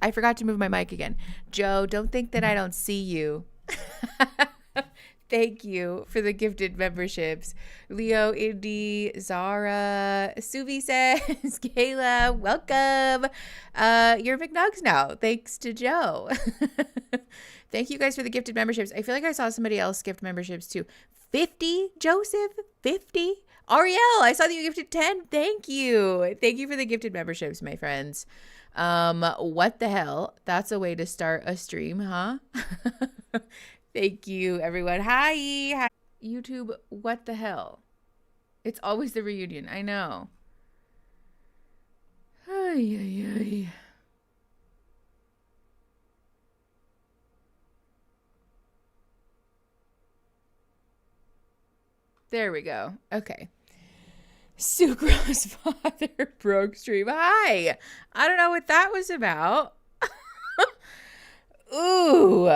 I forgot to move my mic again. Joe, don't think that I don't see you. Thank you for the gifted memberships. Leo, Indy, Zara, Suvi says, Kayla, welcome. You're McNugs now, thanks to Joe. Thank you guys for the gifted memberships. I feel like I saw somebody else gift memberships too. 50, Joseph, 50. Ariel, I saw that you gifted 10. Thank you. Thank you for the gifted memberships, my friends. What the hell? That's a way to start a stream, huh? Thank you, everyone. Hi. YouTube, what the hell? It's always the reunion. I know. Ay, ay, ay. There we go. Okay. Sucrose father broke stream. Hi. I don't know what that was about. Ooh.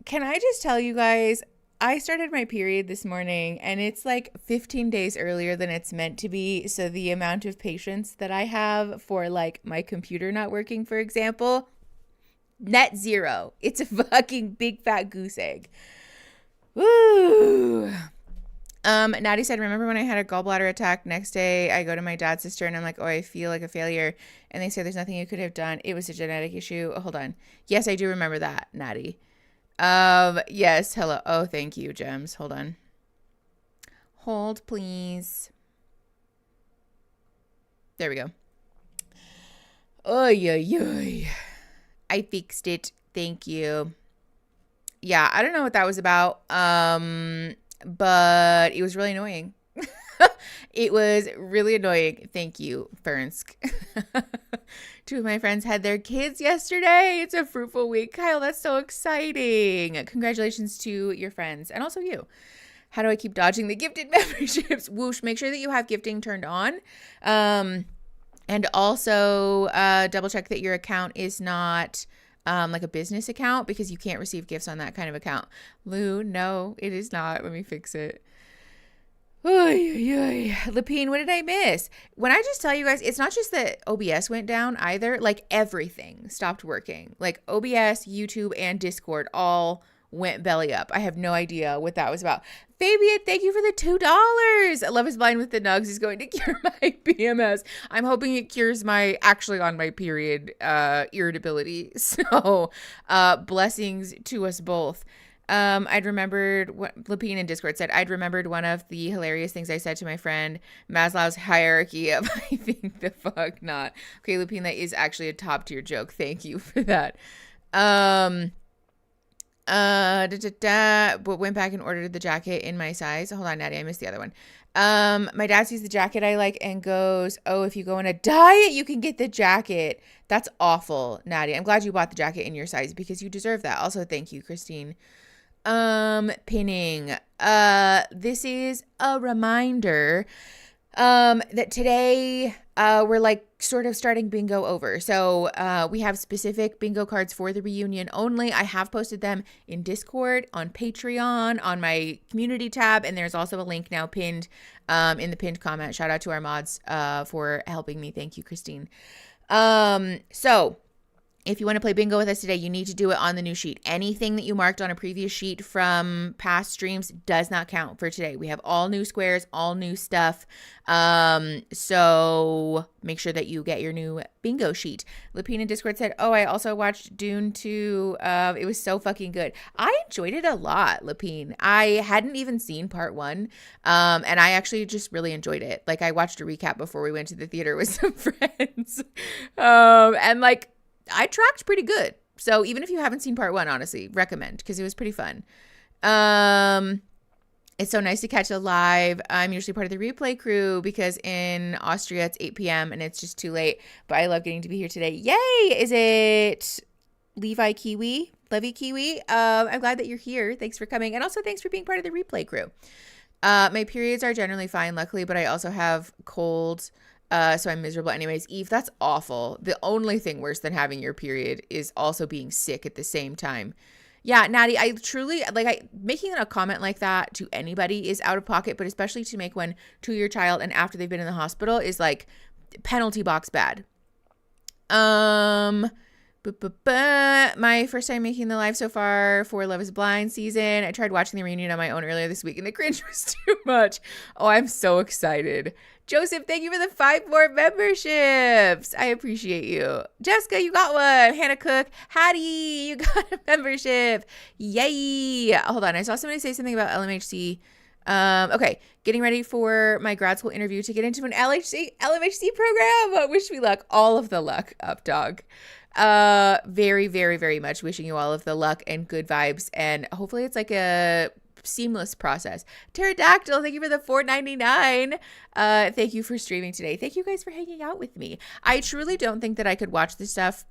Can I just tell you guys, I started my period this morning and it's like 15 days earlier than it's meant to be. So the amount of patience that I have for like my computer not working, for example, net zero. It's a fucking big fat goose egg. Woo. Natty said, remember when I had a gallbladder attack? Next day, I go to my dad's sister and I'm like, oh, I feel like a failure. And they say there's nothing you could have done. It was a genetic issue. Oh, hold on. Yes, I do remember that, Natty. Yes. Hello. Oh, thank you, Gems. Hold on. Hold, please. There we go. Oy, oy, oy. I fixed it. Thank you. Yeah, I don't know what that was about. But it was really annoying. It was really annoying. Thank you, Fernsk. 2 of my friends had their kids yesterday. It's a fruitful week. Kyle, that's so exciting. Congratulations to your friends and also you. How do I keep dodging the gifted memberships? Whoosh, make sure that you have gifting turned on. And also double check that your account is not like a business account, because you can't receive gifts on that kind of account. Lou, no, it is not. Let me fix it. Lapine, what did I miss? When I just tell you guys, it's not just that OBS went down either. Like everything stopped working. Like OBS, YouTube, and Discord all went belly up. I have no idea what that was about. Fabian, thank you for the $2. Love is Blind with the Nugs is going to cure my PMS. I'm hoping it cures my actually on my period irritability. So blessings to us both. I'd remembered what Lapine in Discord said. I'd remembered one of the hilarious things I said to my friend, Maslow's hierarchy of I think the fuck not. Okay, Lapine, that is actually a top tier joke. Thank you for that. But went back and ordered the jacket in my size. Hold on, Natty, I missed the other one. My dad sees the jacket I like and goes, oh, if you go on a diet, you can get the jacket. That's awful, Natty. I'm glad you bought the jacket in your size because you deserve that. Also, thank you, Christine. Pinning. This is a reminder That today we're like sort of starting bingo over. So we have specific bingo cards for the reunion only. I have posted them in Discord, on Patreon, on my community tab, and there's also a link now pinned in the pinned comment. Shout out to our mods for helping me. Thank you, Christine. So if you want to play bingo with us today, you need to do it on the new sheet. Anything that you marked on a previous sheet from past streams does not count for today. We have all new squares, all new stuff. So make sure that you get your new bingo sheet. Lapina Discord said, oh, I also watched Dune 2. It was so fucking good. I enjoyed it a lot, Lapine. I hadn't even seen part 1. And I actually just really enjoyed it. Like, I watched a recap before we went to the theater with some friends. And like, I tracked pretty good. So even if you haven't seen part 1, honestly, recommend, because it was pretty fun. It's so nice to catch it live. I'm usually part of the replay crew because in Austria it's 8 p.m. and it's just too late. But I love getting to be here today. Yay! Is it Levi Kiwi? I'm glad that you're here. Thanks for coming. And also thanks for being part of the replay crew. My periods are generally fine, luckily, but I also have colds. So I'm miserable anyways. Eve, that's awful. The only thing worse than having your period is also being sick at the same time. Yeah, Natty, I truly, like, making a comment like that to anybody is out of pocket, but especially to make one to your child and after they've been in the hospital is like penalty box bad. My first time making the live so far for Love is Blind season. I tried watching the reunion on my own earlier this week and the cringe was too much. Oh, I'm so excited. Joseph, thank you for the 5 more memberships. I appreciate you. Jessica, you got one. Hannah Cook, Hattie, you got a membership. Yay. Hold on. I saw somebody say something about LMHC. Okay. Getting ready for my grad school interview to get into an LMHC program. Wish me luck. All of the luck up, dog. Very, very, very much wishing you all of the luck and good vibes. And hopefully it's like a seamless process. Pterodactyl, thank you for the $4.99. Thank you for streaming today. Thank you guys for hanging out with me. I truly don't think that I could watch this stuff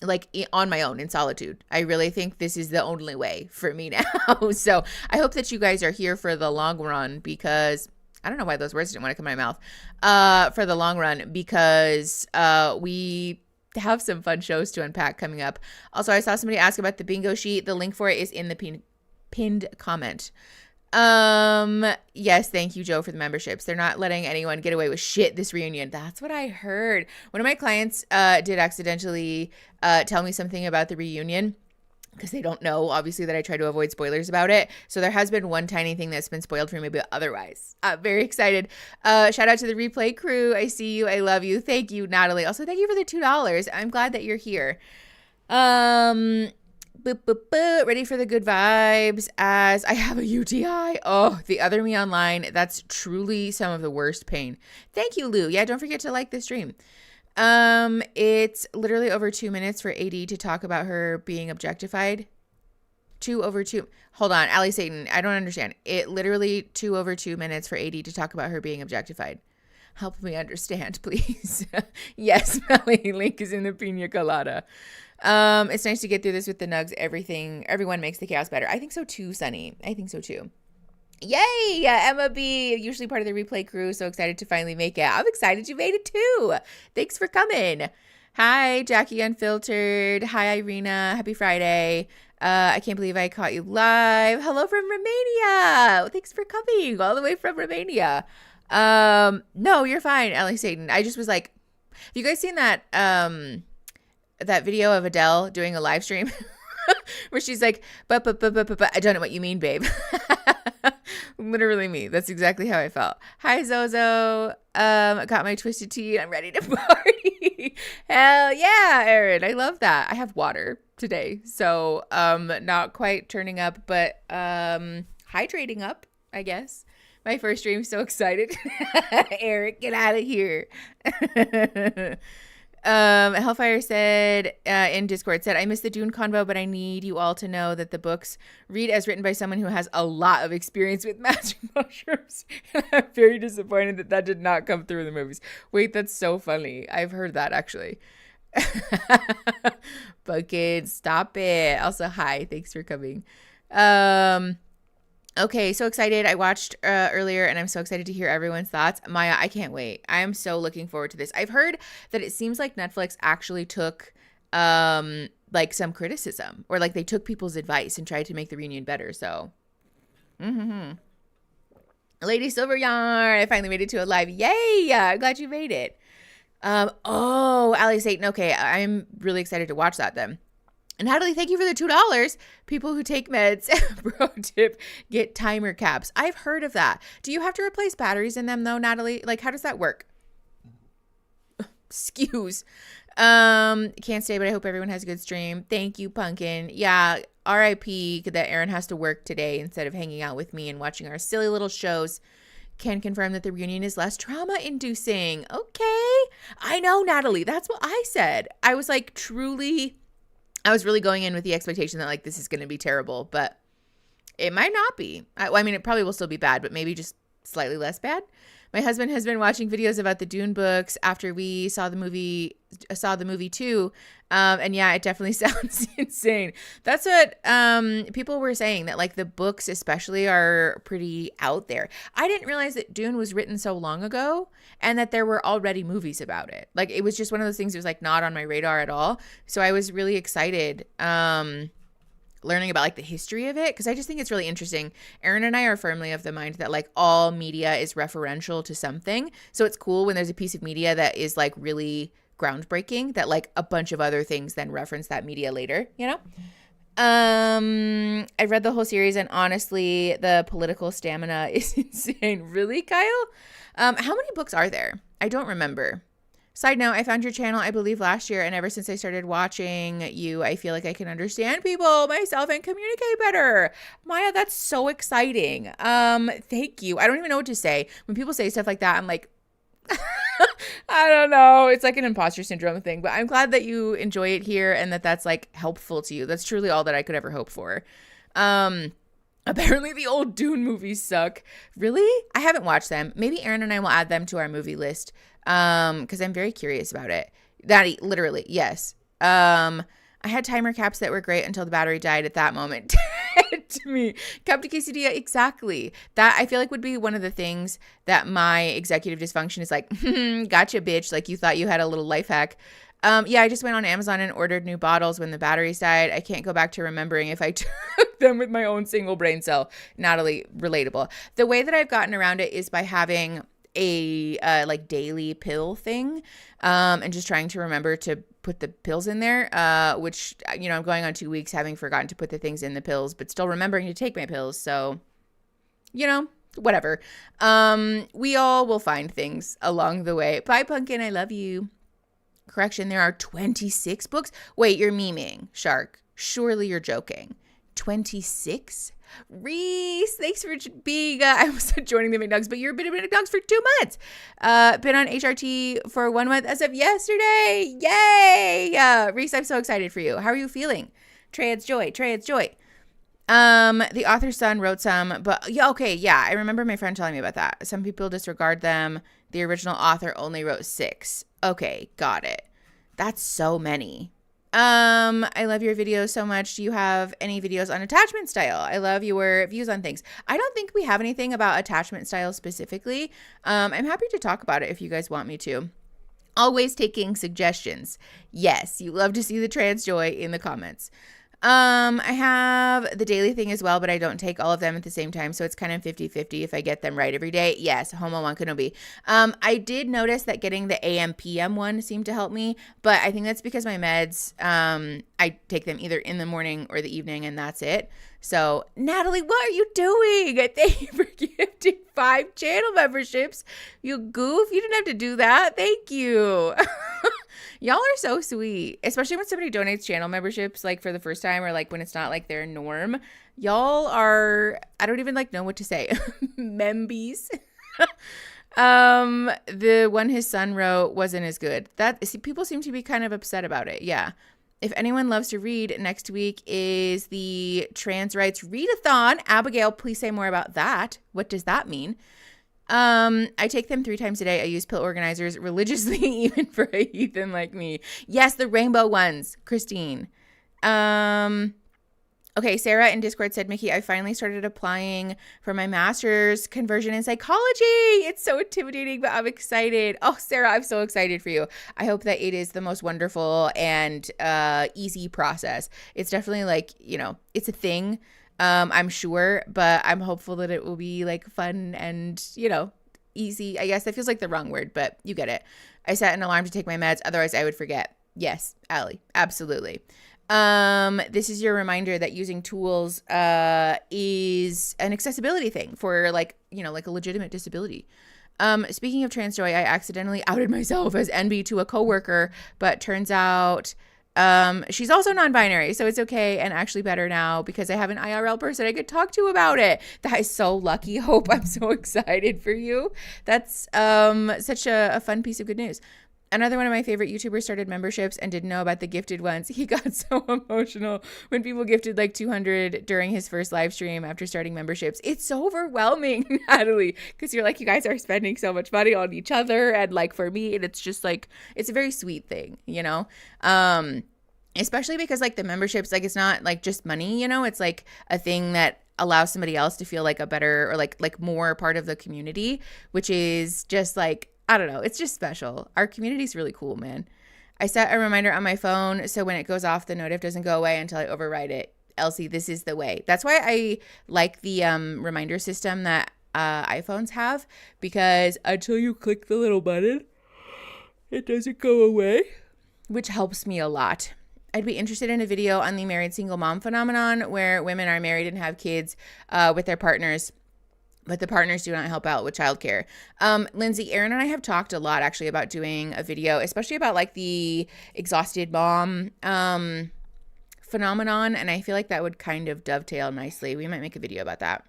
like on my own in solitude. I really think this is the only way for me now. So I hope that you guys are here for the long run, because I don't know why those words didn't want to come out of my mouth. For the long run, because we have some fun shows to unpack coming up. Also, I saw somebody ask about the bingo sheet. The link for it is in the pinned comment. Yes, thank you, Joe, for the memberships. They're not letting anyone get away with shit this reunion. That's what I heard. One of my clients did accidentally tell me something about the reunion, because they don't know, obviously, that I try to avoid spoilers about it. So there has been one tiny thing that's been spoiled for me, but otherwise, very excited. Shout out to the replay crew. I see you. I love you. Thank you, Natalie. Also, thank you for the $2. I'm glad that you're here. Ready for the good vibes as I have a UTI. Oh, the other me online. That's truly some of the worst pain. Thank you, Lou. Yeah, don't forget to like the stream. It's literally over 2 minutes for AD to talk about her being objectified. 2 over 2. Hold on, Ali Satan. I don't understand. It literally 2 over 2 minutes for AD to talk about her being objectified. Help me understand, please. Yes, Melly. Link is in the pina colada. It's nice to get through this with the nugs. Everyone makes the chaos better. I think so too, Sunny. I think so too. Yay! Emma B, usually part of the replay crew. So excited to finally make it. I'm excited you made it too. Thanks for coming. Hi, Jackie Unfiltered. Hi, Irina. Happy Friday. I can't believe I caught you live. Hello from Romania. Thanks for coming all the way from Romania. No, you're fine, Ellie Satan. I just was like, have you guys seen that that video of Adele doing a live stream where she's like, but I don't know what you mean, babe. Literally me. That's exactly how I felt. Hi, Zozo. I got my twisted tea. I'm ready to party. Hell yeah, Erin. I love that. I have water today, so not quite turning up, but hydrating up, I guess. My first stream, so excited. Eric, get out of here. Hellfire said in Discord, said, I missed the Dune convo, but I need you all to know that the books read as written by someone who has a lot of experience with magic mushrooms. I'm very disappointed that did not come through in the movies. Wait, that's so funny. I've heard that, actually. But kids, stop it. Also, hi. Thanks for coming. Okay, so excited. I watched earlier and I'm so excited to hear everyone's thoughts. Maya, I can't wait. I am so looking forward to this. I've heard that it seems like Netflix actually took like some criticism, or like they took people's advice and tried to make the reunion better. So, Lady Silver Yarn, I finally made it to a live. Yay! I'm glad you made it. Ali Satan. Okay, I'm really excited to watch that then. And Natalie, thank you for the $2. People who take meds, pro tip, get timer caps. I've heard of that. Do you have to replace batteries in them though, Natalie? Like, how does that work? Excuse. Can't stay, but I hope everyone has a good stream. Thank you, Pumpkin. Yeah, RIP that Aaron has to work today instead of hanging out with me and watching our silly little shows. Can confirm that the reunion is less trauma-inducing. Okay. I know, Natalie. That's what I said. I was like, truly... I was really going in with the expectation that like this is going to be terrible, but it might not be. I mean, it probably will still be bad, but maybe just slightly less bad. My husband has been watching videos about the Dune books after we saw the movie too. And yeah, it definitely sounds insane. That's what people were saying, that like the books especially are pretty out there. I didn't realize that Dune was written so long ago and that there were already movies about it. Like it was just one of those things that was like not on my radar at all. So I was really excited learning about like the history of it, because I just think it's really interesting. Aaron and I are firmly of the mind that like all media is referential to something. So it's cool when there's a piece of media that is like really groundbreaking, that like a bunch of other things then reference that media later, you know? I read the whole series and honestly, the political stamina is insane. Really, Kyle? How many books are there? I don't remember. Side note, I found your channel, I believe, last year, and ever since I started watching you, I feel like I can understand people, myself, and communicate better. Maya, that's so exciting. Thank you. I don't even know what to say. When people say stuff like that, I'm like, I don't know. It's like an imposter syndrome thing, but I'm glad that you enjoy it here and that that's like helpful to you. That's truly all that I could ever hope for. Apparently the old Dune movies suck. Really? I haven't watched them. Maybe Aaron and I will add them to our movie list. Because I'm very curious about it. That literally, yes. I had timer caps that were great until the battery died at that moment. To me, Captain Quesadilla, exactly. That I feel like would be one of the things that my executive dysfunction is like, gotcha, bitch. Like you thought you had a little life hack. Yeah, I just went on Amazon and ordered new bottles when the batteries died. I can't go back to remembering if I took them with my own single brain cell. Natalie, relatable. The way that I've gotten around it is by having a like daily pill thing, and just trying to remember to put the pills in there, which, you know, I'm going on 2 weeks having forgotten to put the things in the pills, but still remembering to take my pills. So, you know, whatever. We all will find things along the way. Bye, Pumpkin. I love you. Correction, there are 26 books. Wait, you're memeing, Shark. Surely you're joking. 26? Reese, thanks for being, I was joining the McNugs, but you've been at McNugs for 2 months. Been on HRT for 1 month as of yesterday. Yay! Reese, I'm so excited for you. How are you feeling? Trans joy. The author's son wrote some, but yeah, okay, yeah, I remember my friend telling me about that. Some people disregard them. The original author only wrote 6. Okay, got it. That's so many. I love your videos so much. Do you have any videos on attachment style? I love your views on things. I don't think we have anything about attachment style specifically. I'm happy to talk about it if you guys want me to. Always taking suggestions. Yes, you love to see the trans joy in the comments. I have the daily thing as well, but I don't take all of them at the same time. So it's kind of 50-50 if I get them right every day. Yes, Homo One Kenobi. I did notice that getting the AM PM one seemed to help me, but I think that's because my meds, I take them either in the morning or the evening and that's it. So Natalie, what are you doing? Thank you for gifting 5 channel memberships. You goof. You didn't have to do that. Thank you. Y'all are so sweet, especially when somebody donates channel memberships like for the first time or like when it's not like their norm. Y'all are, I don't even like know what to say. Membies. The one his son wrote wasn't as good. People seem to be kind of upset about it. Yeah. If anyone loves to read, next week is the Trans Rights Readathon. Abigail, please say more about that. What does that mean? I take them 3 times a day. I use pill organizers religiously, even for a heathen like me. Yes, the rainbow ones, Christine. Okay, Sarah in Discord said, Mickey, I finally started applying for my master's conversion in psychology. It's so intimidating, but I'm excited. Oh, Sarah, I'm so excited for you. I hope that it is the most wonderful and easy process. It's definitely like, it's a thing, I'm sure, but I'm hopeful that it will be like fun and, easy. I guess that feels like the wrong word, but you get it. I set an alarm to take my meds. Otherwise, I would forget. Yes, Allie, absolutely. This is your reminder that using tools is an accessibility thing for like a legitimate disability. Speaking of trans joy, I accidentally outed myself as NB to a coworker, but turns out she's also non-binary, so it's okay and actually better now because I have an IRL person I could talk to about it. That is so lucky. Hope, I'm so excited for you. That's such a fun piece of good news. Another one of my favorite YouTubers started memberships and didn't know about the gifted ones. He got so emotional when people gifted like 200 during his first live stream after starting memberships. It's so overwhelming, Natalie, because you're like, you guys are spending so much money on each other. And like for me, and it's just like, it's a very sweet thing, especially because like the memberships, like it's not like just money, it's like a thing that allows somebody else to feel like a better or like more part of the community, which is just like, I don't know. It's just special. Our community is really cool, man. I set a reminder on my phone so when it goes off, the notif doesn't go away until I override it. Elsie, this is the way. That's why I like the reminder system that iPhones have, because until you click the little button, it doesn't go away, which helps me a lot. I'd be interested in a video on the married single mom phenomenon where women are married and have kids with their partners, but the partners do not help out with childcare. Lindsay, Aaron and I have talked a lot actually about doing a video, especially about like the exhausted mom phenomenon. And I feel like that would kind of dovetail nicely. We might make a video about that.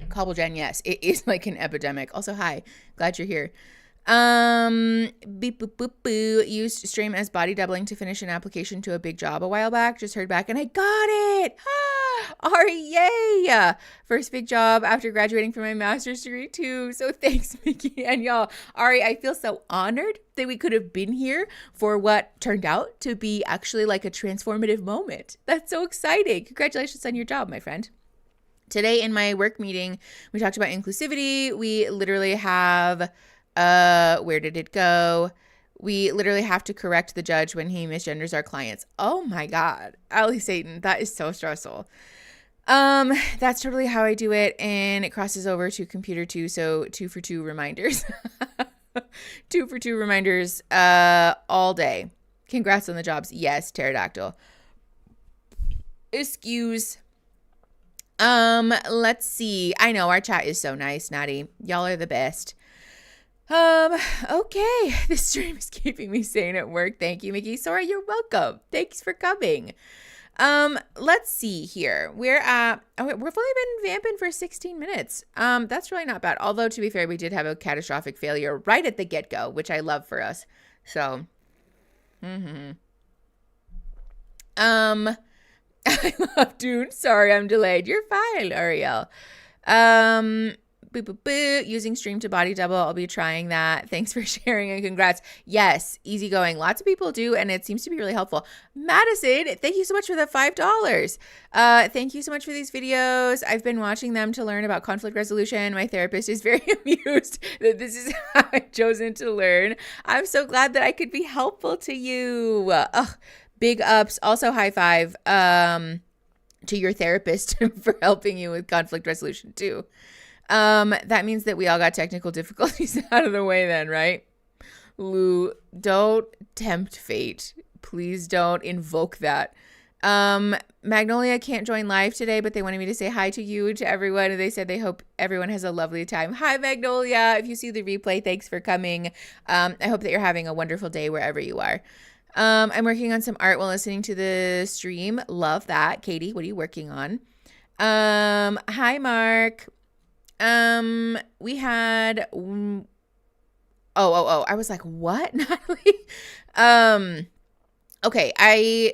Cobble Jen, yes, it is like an epidemic. Also, hi, glad you're here. Beep boop boop boo. Used stream as body doubling to finish an application to a big job a while back. Just heard back and I got it. Ari, yay! First big job after graduating from my master's degree too. So thanks, Mickey and y'all. Ari, I feel so honored that we could have been here for what turned out to be actually like a transformative moment. That's so exciting. Congratulations on your job, my friend. Today in my work meeting, we talked about inclusivity. We literally have where did it go? We literally have to correct the judge when he misgenders our clients. Oh my God. Ali Satan, that is so stressful. That's totally how I do it. And it crosses over to computer too. So 2 for 2 reminders, 2 for 2 reminders, all day. Congrats on the jobs. Yes. Pterodactyl. Excuse. Let's see. I know our chat is so nice, Natty. Y'all are the best. Okay. This stream is keeping me sane at work. Thank you, Mickey. Sorry, you're welcome. Thanks for coming. Let's see here. We've only been vamping for 16 minutes. That's really not bad. Although, to be fair, we did have a catastrophic failure right at the get-go, which I love for us. So, I love Dune. Sorry, I'm delayed. You're fine, Ariel. Boo, boo, boo. Using stream to body double. I'll be trying that. Thanks for sharing and congrats. Yes, easygoing. Lots of people do, and it seems to be really helpful. Madison, thank you so much for the $5. Thank you so much for these videos. I've been watching them to learn about conflict resolution. My therapist is very amused that this is how I've chosen to learn. I'm so glad that I could be helpful to you. Big ups. Also, high five to your therapist for helping you with conflict resolution too. That means that we all got technical difficulties out of the way then, right? Lou, don't tempt fate. Please don't invoke that. Magnolia can't join live today, but they wanted me to say hi to you, to everyone. And they said they hope everyone has a lovely time. Hi, Magnolia. If you see the replay, thanks for coming. I hope that you're having a wonderful day wherever you are. I'm working on some art while listening to the stream. Love that. Katie, what are you working on? Hi, Mark. We had, I was like, what, Natalie? Okay. I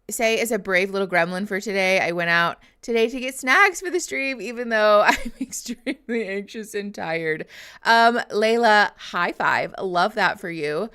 say as a brave little gremlin for today, I went out today to get snacks for the stream, even though I'm extremely anxious and tired. Layla, high five. Love that for you.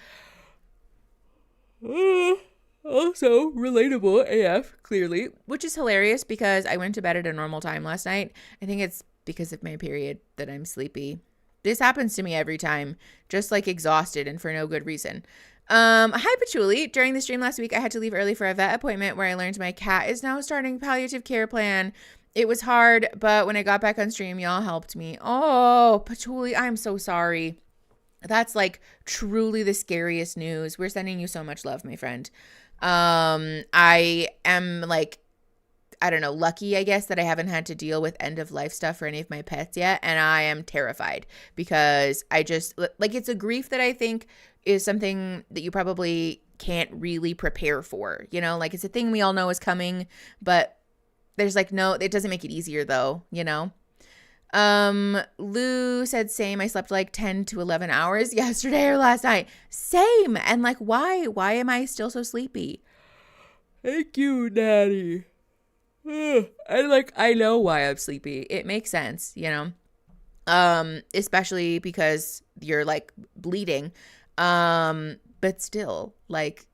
Also relatable AF, clearly, which is hilarious because I went to bed at a normal time last night. I think it's because of my period that I'm sleepy. This happens to me every time, just like exhausted and for no good reason. Hi, Patchouli. During the stream last week, I had to leave early for a vet appointment where I learned my cat is now starting palliative care plan. It was hard, but when I got back on stream, y'all helped me. Oh, Patchouli, I'm so sorry. That's like truly the scariest news. We're sending you so much love, my friend. I am like, I don't know, lucky, I guess, that I haven't had to deal with end of life stuff for any of my pets yet. And I am terrified because I just like, it's a grief that I think is something that you probably can't really prepare for, you know, like it's a thing we all know is coming, but there's like, no, it doesn't make it easier though, you know? Lou said same. I slept like 10 to 11 hours yesterday or last night. Same. And like, why am I still so sleepy? Thank you, Daddy. I know why I'm sleepy. It makes sense, you know? Especially because you're like bleeding. But still like,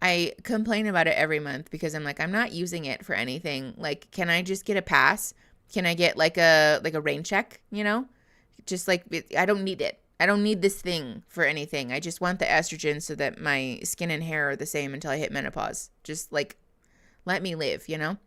I complain about it every month because I'm like, I'm not using it for anything. Like, can I just get a pass? Can I get like a rain check, you know? Just like, I don't need it. I don't need this thing for anything. I just want the estrogen so that my skin and hair are the same until I hit menopause. Just like, let me live, you know?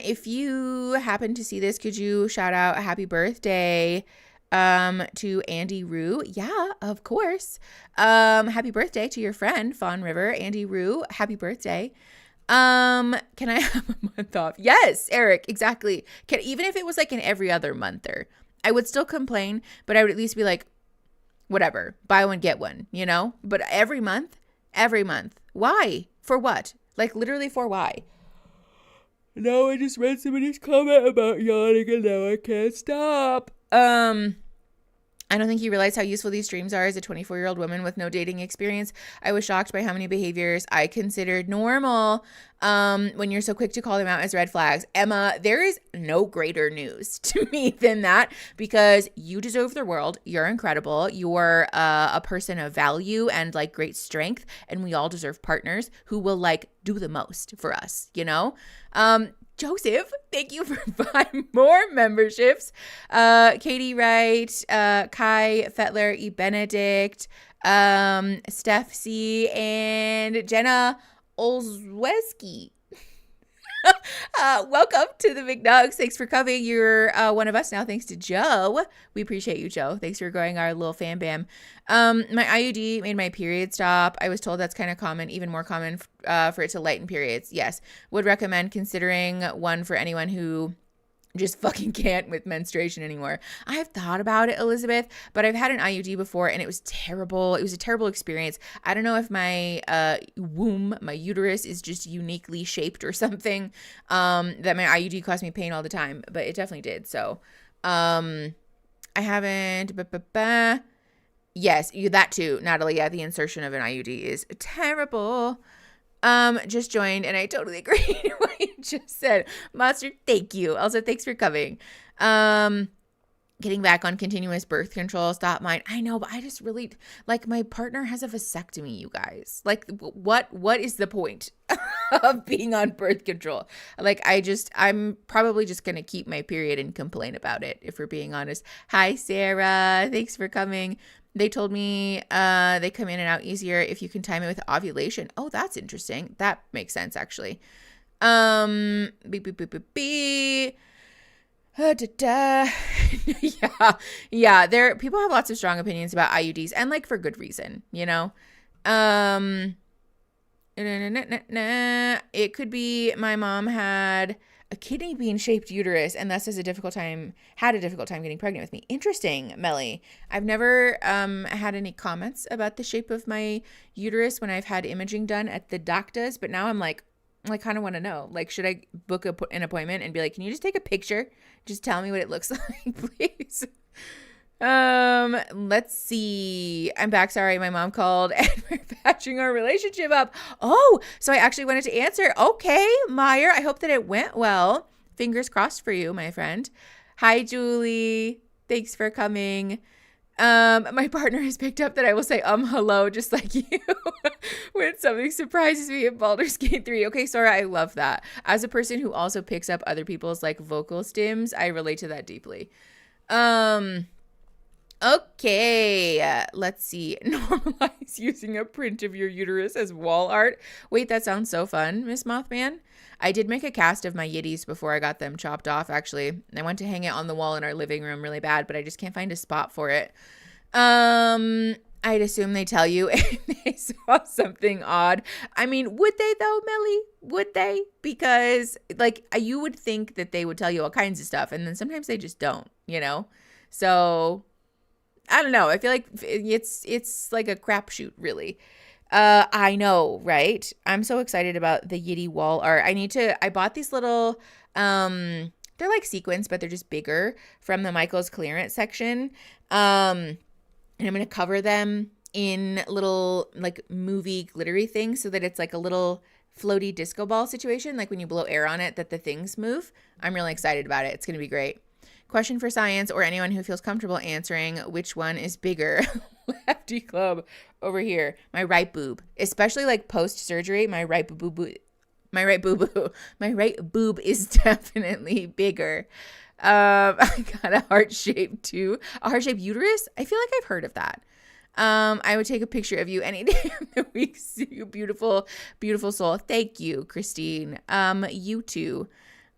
If you happen to see this, could you shout out a happy birthday to Andy Rue? Yeah, of course. Happy birthday to your friend, Fawn River. Andy Rue, happy birthday. Can I have a month off? Yes, Eric, exactly. Even if it was like an every other monther, I would still complain, but I would at least be like, whatever, buy one, get one, you know? But every month. Why? For what? Like literally for why? No, I just read somebody's comment about yawning and now I can't stop. I don't think you realize how useful these streams are as a 24-year-old woman with no dating experience. I was shocked by how many behaviors I considered normal when you're so quick to call them out as red flags. Emma, there is no greater news to me than that because you deserve the world. You're incredible. You're a person of value and like great strength. And we all deserve partners who will like do the most for us, you know? Joseph, thank you for 5 more memberships. Katie Wright, Kai Fettler, E. Benedict, Steph C, and Jenna Olszewski. Welcome to the McNugs. Thanks for coming. You're one of us now, thanks to Joe. We appreciate you, Joe. Thanks for growing our little fan bam. My IUD made my period stop. I was told that's kind of common, even more common for it to lighten periods. Yes. Would recommend considering one for anyone who just fucking can't with menstruation anymore. I've thought about it, Elizabeth, but I've had an IUD before and it was terrible. It was a terrible experience. I don't know if my womb, my uterus is just uniquely shaped or something, that my IUD caused me pain all the time, but it definitely did. So, I haven't, yes, that too, Natalie. Yeah, the insertion of an IUD is terrible. Just joined and I totally agree with what you just said. Monster, thank you. Also, thanks for coming. Getting back on continuous birth control, stop mine. I know, but I just really, like, my partner has a vasectomy, you guys. Like, what is the point of being on birth control? Like, I'm probably just going to keep my period and complain about it, if we're being honest. Hi, Sarah. Thanks for coming. They told me they come in and out easier if you can time it with ovulation. Oh, that's interesting. That makes sense, actually. Yeah. People have lots of strong opinions about IUDs and like for good reason, you know. It could be my mom had a kidney bean shaped uterus and thus had a difficult time getting pregnant with me. Interesting, Melly. I've never had any comments about the shape of my uterus when I've had imaging done at the doctors, but now I'm like, I kind of want to know. Like, should I book an appointment and be like, can you just take a picture? Just tell me what it looks like, please. Let's see. I'm back. Sorry, my mom called and we're patching our relationship up. Oh, so I actually wanted to answer. Okay, Meyer, I hope that it went well. Fingers crossed for you, my friend. Hi, Julie. Thanks for coming. My partner has picked up that I will say hello just like you when something surprises me in Baldur's Gate 3. Okay, Sora, I love that. As a person who also picks up other people's like vocal stims, I relate to that deeply. Okay, let's see. Normalize using a print of your uterus as wall art. Wait, that sounds so fun, Miss Mothman. I did make a cast of my yitties before I got them chopped off, actually. I went to hang it on the wall in our living room really bad, but I just can't find a spot for it. I'd assume they tell you if they saw something odd. I mean, would they though, Millie? Would they? Because like you would think that they would tell you all kinds of stuff, and then sometimes they just don't, you know? So I don't know. I feel like it's like a crapshoot, really. I know, right? I'm so excited about the Yitty wall art. I bought these little, they're like sequins, but they're just bigger from the Michael's clearance section. And I'm going to cover them in little like movie glittery things so that it's like a little floaty disco ball situation. Like when you blow air on it, that the things move. I'm really excited about it. It's going to be great. Question for science or anyone who feels comfortable answering, which one is bigger? Lefty club over here. My right boob, especially like post-surgery, my right boob is definitely bigger. I got a heart-shaped too. A heart-shaped uterus? I feel like I've heard of that. I would take a picture of you any day of the week. See you, beautiful, beautiful soul. Thank you, Christine. You too.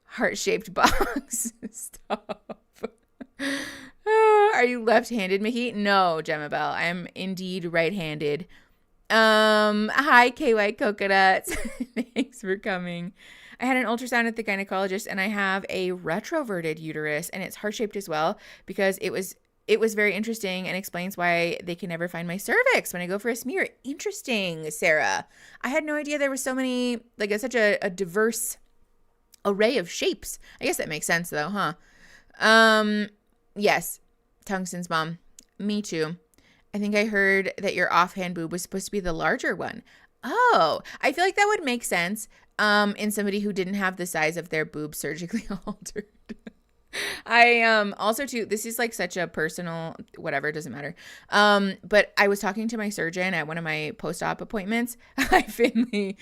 Heart-shaped box. Stop. Are you left-handed, Mickey? No, Gemma Bell. I am indeed right-handed. Hi, KY Coconuts. Thanks for coming. I had an ultrasound at the gynecologist, and I have a retroverted uterus, and it's heart-shaped as well because it was very interesting and explains why they can never find my cervix when I go for a smear. Interesting, Sarah. I had no idea there were so many, like such a diverse array of shapes. I guess that makes sense though, huh? Yes. Tungsten's mom. Me too. I think I heard that your offhand boob was supposed to be the larger one. Oh, I feel like that would make sense in somebody who didn't have the size of their boob surgically altered. I also too, this is like such a personal whatever, it doesn't matter. But I was talking to my surgeon at one of my post-op appointments. Hi, Finley.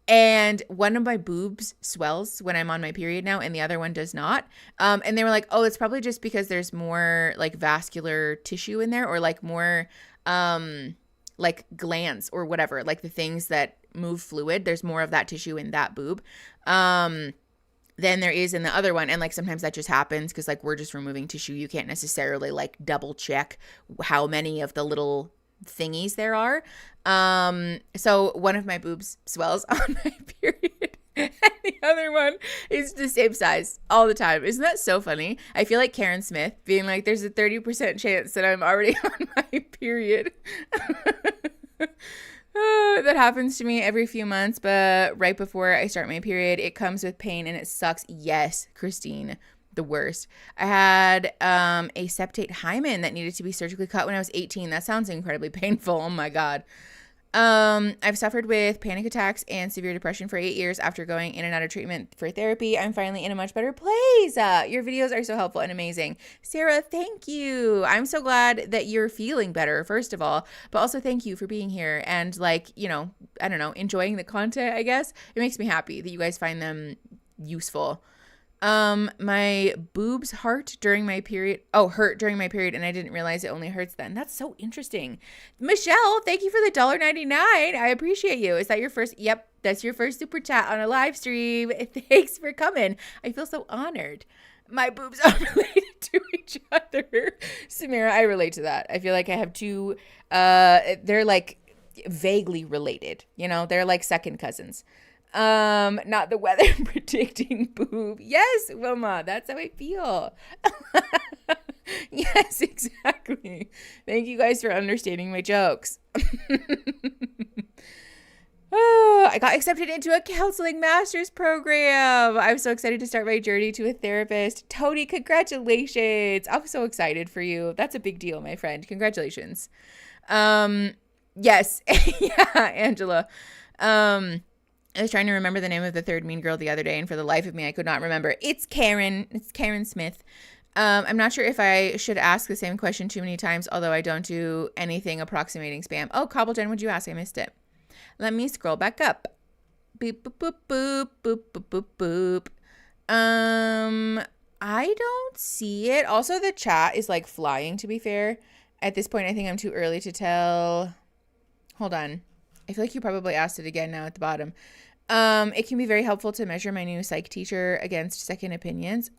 And one of my boobs swells when I'm on my period now, and the other one does not. And they were like, oh, it's probably just because there's more like vascular tissue in there, or like more like glands or whatever, like the things that move fluid. There's more of that tissue in that boob than there is in the other one. And like sometimes that just happens because like we're just removing tissue. You can't necessarily like double check how many of the little thingies there are. So one of my boobs swells on my period and the other one is the same size all the time. Isn't that so funny? I feel like Karen Smith being like, there's a 30% chance that I'm already on my period. That happens to me every few months, but right before I start my period, it comes with pain and it sucks. Yes, Christine, the worst. I had a septate hymen that needed to be surgically cut when I was 18. That sounds incredibly painful. Oh my God. I've suffered with panic attacks and severe depression for 8 years after going in and out of treatment for therapy. I'm finally in a much better place. Your videos are so helpful and amazing. Sarah, thank you. I'm so glad that you're feeling better, first of all, but also thank you for being here and like, you know, I don't know, enjoying the content, I guess. It makes me happy that you guys find them useful. My boobs hurt during my period, and I didn't realize it only hurts then. That's so interesting. Michelle, thank you for the $1.99. I appreciate you. Is that your first? Yep, that's your first super chat on a live stream. Thanks for coming. I feel so honored. My boobs are related to each other. Samira, I relate to that. I feel like I have two, they're like vaguely related, you know, they're like second cousins. Not the weather predicting boob. Yes, Wilma, that's how I feel. Yes, exactly. Thank you guys for understanding my jokes. Oh, I got accepted into a counseling master's program. I'm so excited to start my journey to a therapist. Tony, congratulations. I'm so excited for you. That's a big deal, my friend. Congratulations. Yes. Yeah, Angela. I was trying to remember the name of the third mean girl the other day, and for the life of me, I could not remember. It's Karen. It's Karen Smith. I'm not sure if I should ask the same question too many times, although I don't do anything approximating spam. Oh, Cobbleton, would you ask? I missed it. Let me scroll back up. Boop, boop, boop, boop, boop, boop, boop, boop. I don't see it. Also, the chat is like flying, to be fair. At this point, I think I'm too early to tell. Hold on. I feel like you probably asked it again now at the bottom. It can be very helpful to measure my new psych teacher against second opinions.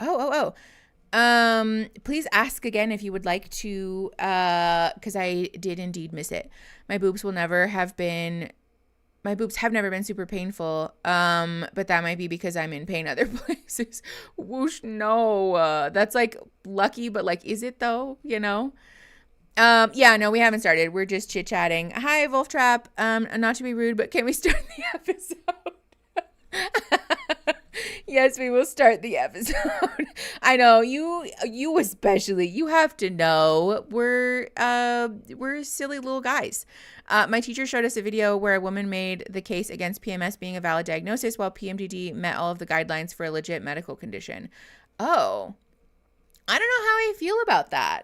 Please ask again if you would like to, because I did indeed miss it. My boobs have never been super painful. But that might be because I'm in pain other places. Whoosh, no. That's like lucky, but like, is it though? You know? Yeah, no, we haven't started. We're just chit-chatting. Hi, Wolf Trap. Not to be rude, but can we start the episode? Yes, we will start the episode. I know you especially, you have to know we're silly little guys. My teacher showed us a video where a woman made the case against PMS being a valid diagnosis while PMDD met all of the guidelines for a legit medical condition. Oh, I don't know how I feel about that.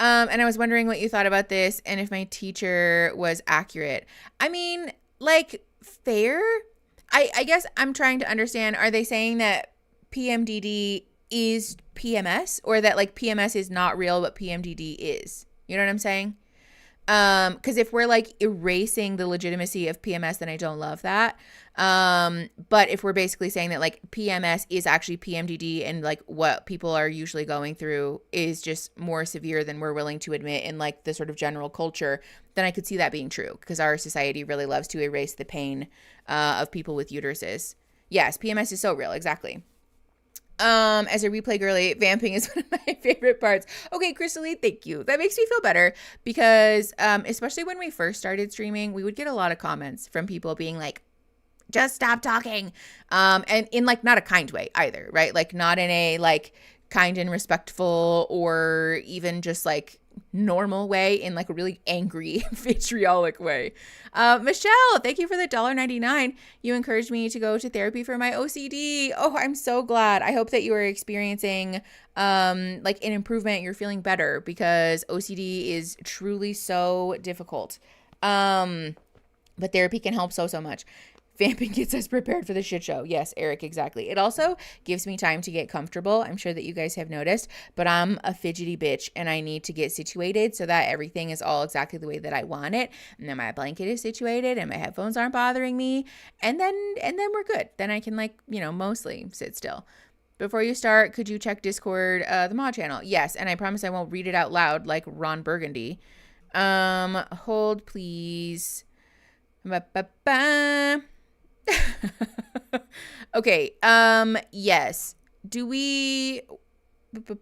And I was wondering what you thought about this and if my teacher was accurate. I mean, like, fair. I guess I'm trying to understand, are they saying that PMDD is PMS, or that like PMS is not real, but PMDD is? You know what I'm saying? Because if we're like erasing the legitimacy of PMS, then I don't love that. But if we're basically saying that like PMS is actually PMDD and like what people are usually going through is just more severe than we're willing to admit in like the sort of general culture, then I could see that being true, because our society really loves to erase the pain of people with uteruses. Yes, PMS is so real. Exactly. As a replay girly, vamping is one of my favorite parts. Okay, Crystalie, thank you. That makes me feel better, because especially when we first started streaming, we would get a lot of comments from people being like, just stop talking. And in like not a kind way either, right? Like not in a like kind and respectful or even just like normal way, in like a really angry, vitriolic way. Michelle, thank you for the $1.99. You encouraged me to go to therapy for my OCD. Oh, I'm so glad. I hope that you are experiencing like an improvement. You're feeling better, because OCD is truly so difficult. But therapy can help so much. Vamping gets us prepared for the shit show. Yes, Eric, exactly. It also gives me time to get comfortable. I'm sure that you guys have noticed, but I'm a fidgety bitch and I need to get situated so that everything is all exactly the way that I want it. And then my blanket is situated and my headphones aren't bothering me. And then we're good. Then I can like, you know, mostly sit still. Before you start, could you check Discord, the mod channel? Yes. And I promise I won't read it out loud like Ron Burgundy. Hold please. Ba-ba-ba. Okay, yes. Do we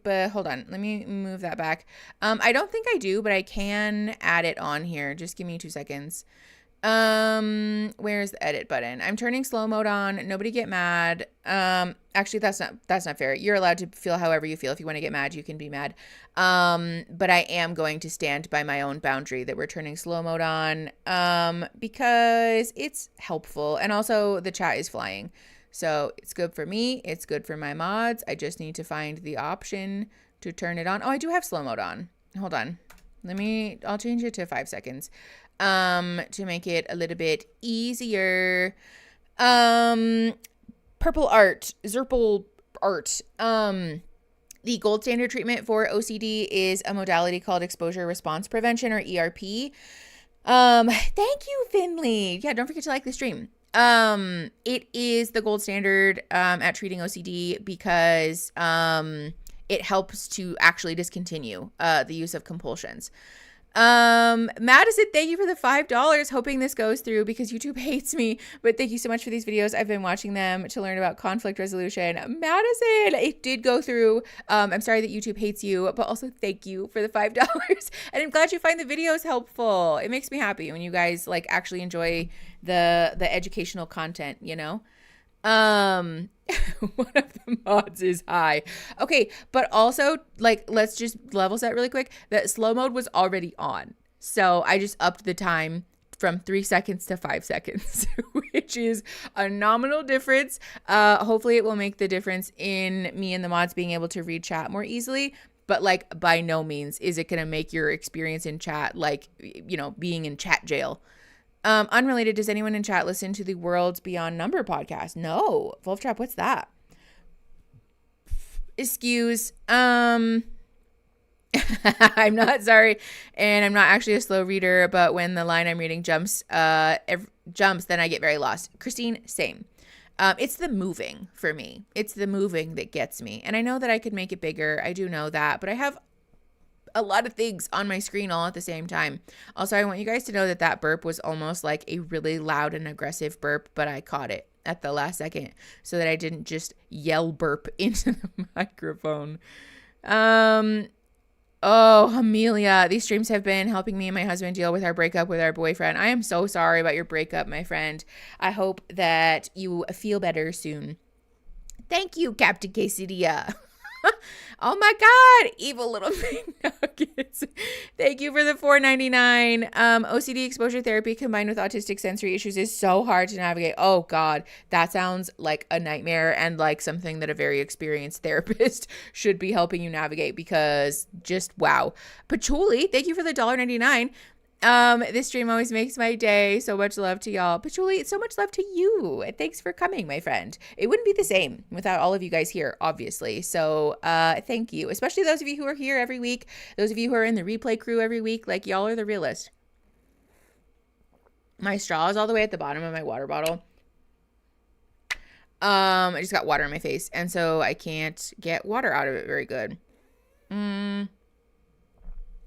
hold on, let me move that back. I don't think I do, but I can add it on here. Just give me 2 seconds. Where's the edit button? I'm turning slow mode on. Nobody get mad. Actually, that's not fair. You're allowed to feel however you feel. If you want to get mad, you can be mad. But I am going to stand by my own boundary that we're turning slow mode on, because it's helpful. And also the chat is flying. So it's good for me. It's good for my mods. I just need to find the option to turn it on. Oh, I do have slow mode on. Hold on. I'll change it to 5 seconds. To make it a little bit easier. Purple art, Zerple art. The gold standard treatment for OCD is a modality called exposure response prevention, or ERP. Thank you, Finley. Yeah, don't forget to like the stream. It is the gold standard, at treating OCD, because, it helps to actually discontinue, the use of compulsions. Madison, thank you for the $5. Hoping this goes through because YouTube hates me, but thank you so much for these videos. I've been watching them to learn about conflict resolution. Madison, it did go through. I'm sorry that YouTube hates you, but also thank you for the $5. And I'm glad you find the videos helpful. It makes me happy when you guys like actually enjoy the educational content, you know? One of the mods is high. Okay, but also like let's just level set really quick that slow mode was already on. So I just upped the time from 3 seconds to 5 seconds, which is a nominal difference. Hopefully it will make the difference in me and the mods being able to read chat more easily. But like, by no means is it going to make your experience in chat like, you know, being in chat jail. Unrelated, does anyone in chat listen to the Worlds Beyond Number podcast? No. Wolf Trap, what's that? Excuse. I'm not sorry, and I'm not actually a slow reader, but when the line I'm reading jumps, then I get very lost. Christine, same. It's the moving for me. It's the moving that gets me. And I know that I could make it bigger. I do know that, but I have a lot of things on my screen all at the same time. Also, I want you guys to know that that burp was almost like a really loud and aggressive burp, but I caught it at the last second so that I didn't just yell burp into the microphone. Oh, Amelia, these streams have been helping me and my husband deal with our breakup with our boyfriend. I am so sorry about your breakup, my friend. I hope that you feel better soon. Thank you, Captain Quesadilla. Oh my God, evil little big nuggets. Thank you for the $4.99. OCD exposure therapy combined with autistic sensory issues is so hard to navigate. Oh God, that sounds like a nightmare and like something that a very experienced therapist should be helping you navigate, because just wow. Patchouli, thank you for the $1.99. This stream always makes my day. So much love to y'all. Patchouli, so much love to you. Thanks for coming, my friend. It wouldn't be the same without all of you guys here, obviously. So, thank you. Especially those of you who are here every week. Those of you who are in the replay crew every week. Like, y'all are the realest. My straw is all the way at the bottom of my water bottle. I just got water in my face, and so I can't get water out of it very good.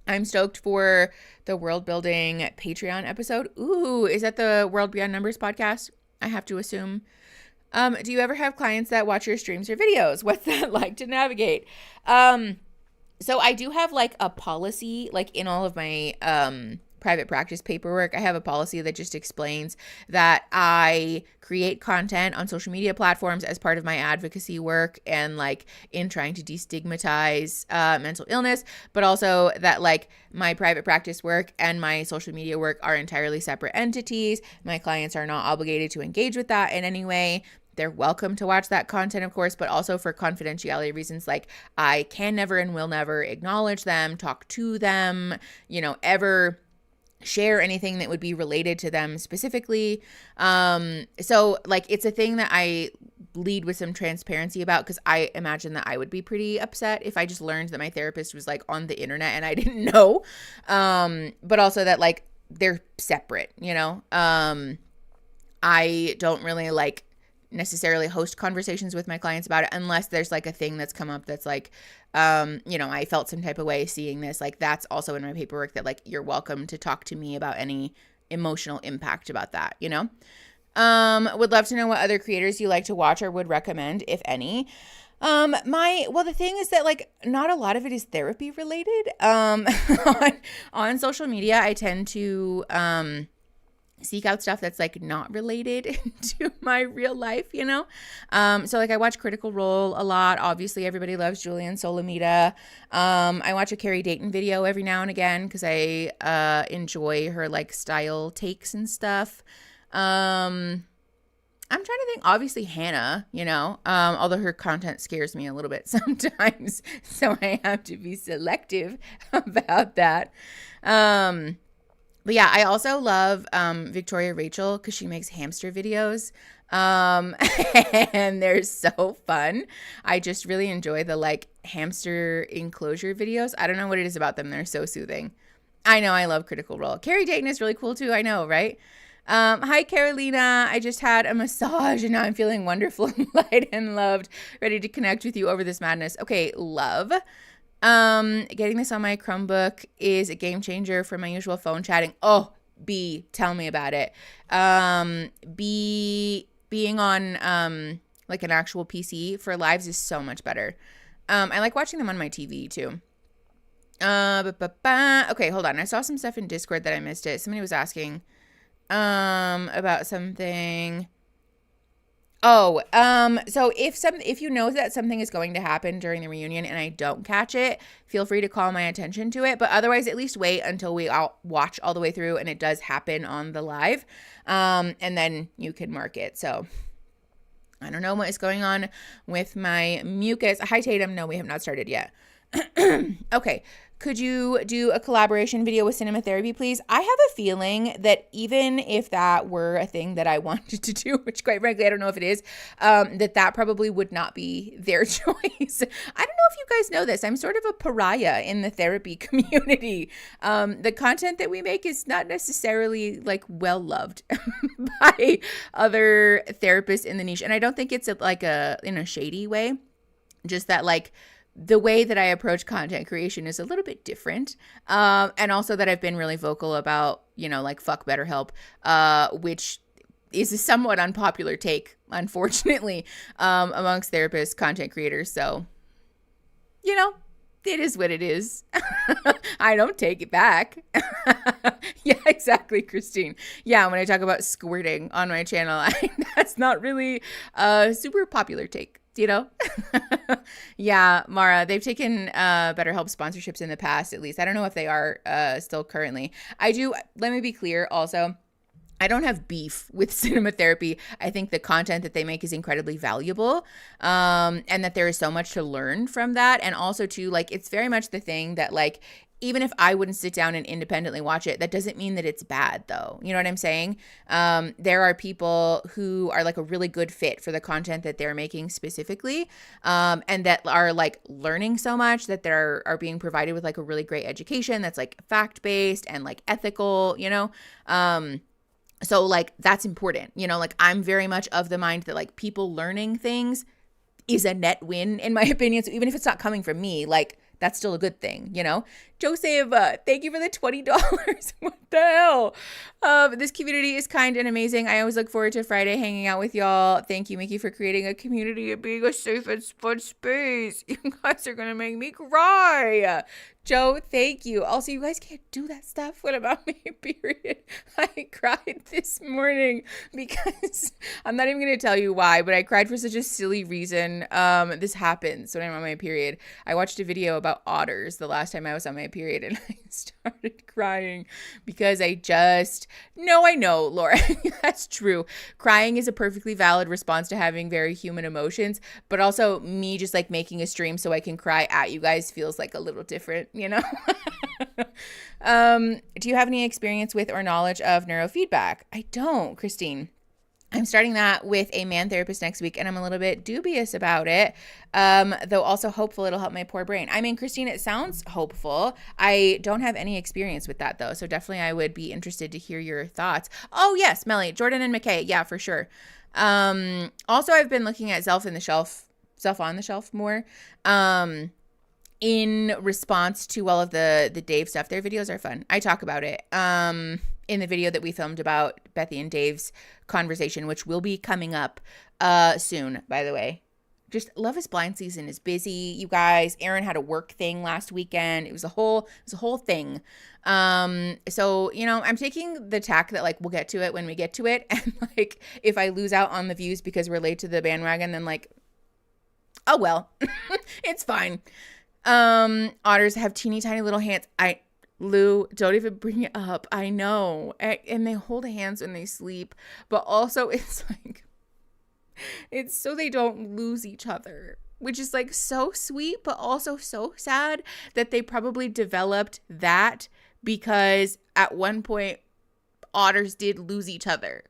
I'm stoked for the world building Patreon episode. Ooh, is that the World Beyond Numbers podcast? I have to assume. Do you ever have clients that watch your streams or videos? What's that like to navigate? So I do have like a policy, like in all of my private practice paperwork. I have a policy that just explains that I create content on social media platforms as part of my advocacy work and like in trying to destigmatize mental illness, but also that like my private practice work and my social media work are entirely separate entities. My clients are not obligated to engage with that in any way. They're welcome to watch that content, of course, but also for confidentiality reasons, like I can never and will never acknowledge them, talk to them, you know, ever share anything that would be related to them specifically. So like it's a thing that I lead with some transparency about, because I imagine that I would be pretty upset if I just learned that my therapist was like on the internet and I didn't know. But also that like they're separate, you know. I don't really like necessarily host conversations with my clients about it unless there's like a thing that's come up that's like, you know, I felt some type of way seeing this. Like that's also in my paperwork that like you're welcome to talk to me about any emotional impact about that, you know. Would love to know what other creators you like to watch or would recommend, if any. The thing is that like not a lot of it is therapy related. On social media, I tend to seek out stuff that's like not related to my real life, you know? So like I watch Critical Role a lot. Obviously everybody loves Julian Solomita. I watch a Carrie Dayton video every now and again because I enjoy her like style takes and stuff. I'm trying to think, obviously Hannah, you know, although her content scares me a little bit sometimes, so I have to be selective about that. But yeah, I also love Victoria Rachel because she makes hamster videos, and they're so fun. I just really enjoy the like hamster enclosure videos. I don't know what it is about them. They're so soothing. I know, I love Critical Role. Carrie Dayton is really cool too. I know, right? Hi, Carolina. I just had a massage and now I'm feeling wonderful, light and loved, ready to connect with you over this madness. Okay, love. Getting this on my Chromebook is a game changer for my usual phone chatting. Oh, tell me about it. Being on, like an actual PC for lives is so much better. I like watching them on my TV too. Okay, hold on. I saw some stuff in Discord that I missed it. Somebody was asking, about something. So if you know that something is going to happen during the reunion and I don't catch it, feel free to call my attention to it. But otherwise, at least wait until we all watch all the way through and it does happen on the live. And then you can mark it. So I don't know what is going on with my mucus. Hi, Tatum. No, we have not started yet. Okay. Could you do a collaboration video with Cinema Therapy, please? I have a feeling that even if that were a thing that I wanted to do, which quite frankly, I don't know if it is, that probably would not be their choice. I don't know if you guys know this. I'm sort of a pariah in the therapy community. The content that we make is not necessarily like well loved by other therapists in the niche. And I don't think it's in a shady way, just that like, the way that I approach content creation is a little bit different. And also that I've been really vocal about, like fuck BetterHelp, which is a somewhat unpopular take, unfortunately, amongst therapists, content creators. So, it is what it is. I don't take it back. Yeah, exactly, Christine. Yeah, when I talk about squirting on my channel, that's not really a super popular take. Yeah, Mara, they've taken BetterHelp sponsorships in the past, at least. I don't know if they are still currently. Let me be clear also. I don't have beef with Cinema Therapy. I think the content that they make is incredibly valuable, and that there is so much to learn from that. And also too, like, it's very much the thing that like, even if I wouldn't sit down and independently watch it, that doesn't mean that it's bad though. You know what I'm saying? There are people who are like a really good fit for the content that they're making specifically, and that are like learning so much that are being provided with like a really great education that's like fact-based and like ethical, so like that's important, like I'm very much of the mind that like people learning things is a net win in my opinion. So even if it's not coming from me, like that's still a good thing, Joseph, thank you for the $20. What the hell? This community is kind and amazing. I always look forward to Friday hanging out with y'all. Thank you, Mickey, for creating a community and being a safe and fun space. You guys are going to make me cry. Joe, thank you. Also, you guys can't do that stuff. What about me? Period. I cried this morning because I'm not even going to tell you why, but I cried for such a silly reason. This happens when I'm on my period. I watched a video about otters the last time I was on my period, and I started crying because I know, Laura, that's true. Crying is a perfectly valid response to having very human emotions, but also me just like making a stream so I can cry at you guys feels like a little different. Do you have any experience with or knowledge of neurofeedback? I don't, Christine. I'm starting that with a man therapist next week, and I'm a little bit dubious about it, though also hopeful it'll help my poor brain. I mean, Christine, it sounds hopeful. I don't have any experience with that, though, so definitely I would be interested to hear your thoughts. Oh, yes, Melly, Jordan and McKay. Yeah, for sure. Also, I've been looking at Self on the Shelf more. In response to all of the Dave stuff. Their videos are fun. I talk about it in the video that we filmed about Bethy and Dave's conversation, which will be coming up soon, by the way. Just Love is Blind season is busy, you guys. Aaron had a work thing last weekend. It was a whole thing. So, I'm taking the tack that like we'll get to it when we get to it. And like if I lose out on the views because we're late to the bandwagon, then like, oh well, it's fine. Otters have teeny tiny little hands. Lou, don't even bring it up. I know. And they hold hands when they sleep, but also it's like, it's so they don't lose each other, which is like so sweet, but also so sad that they probably developed that because at one point otters did lose each other.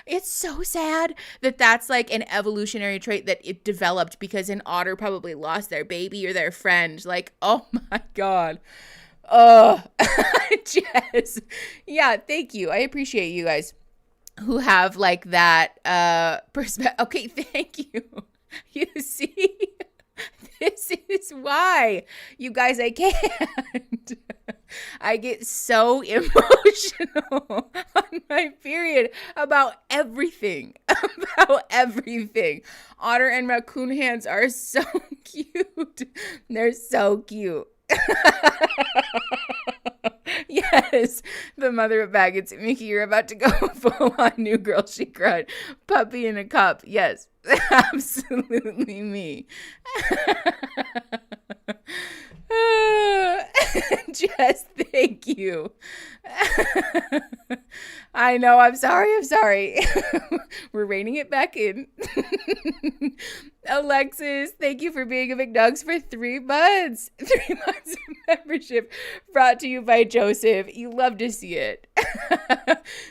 It's so sad that that's like an evolutionary trait that it developed because an otter probably lost their baby or their friend. Like, oh my God. Jess. Yeah, thank you. I appreciate you guys who have like that perspective. Okay, thank you. You see? This is why, you guys, I can't. I get so emotional on my period about everything. Otter and raccoon hands are so cute. They're so cute. Yes, the mother of maggots. Mickey, you're about to go full on new girl, she cried. Puppy in a cup. Yes, absolutely me. Jess, thank you. I know, I'm sorry. We're reining it back in. Alexis, thank you for being a McNugs for 3 months. 3 months of membership brought to you by Joseph. You love to see it.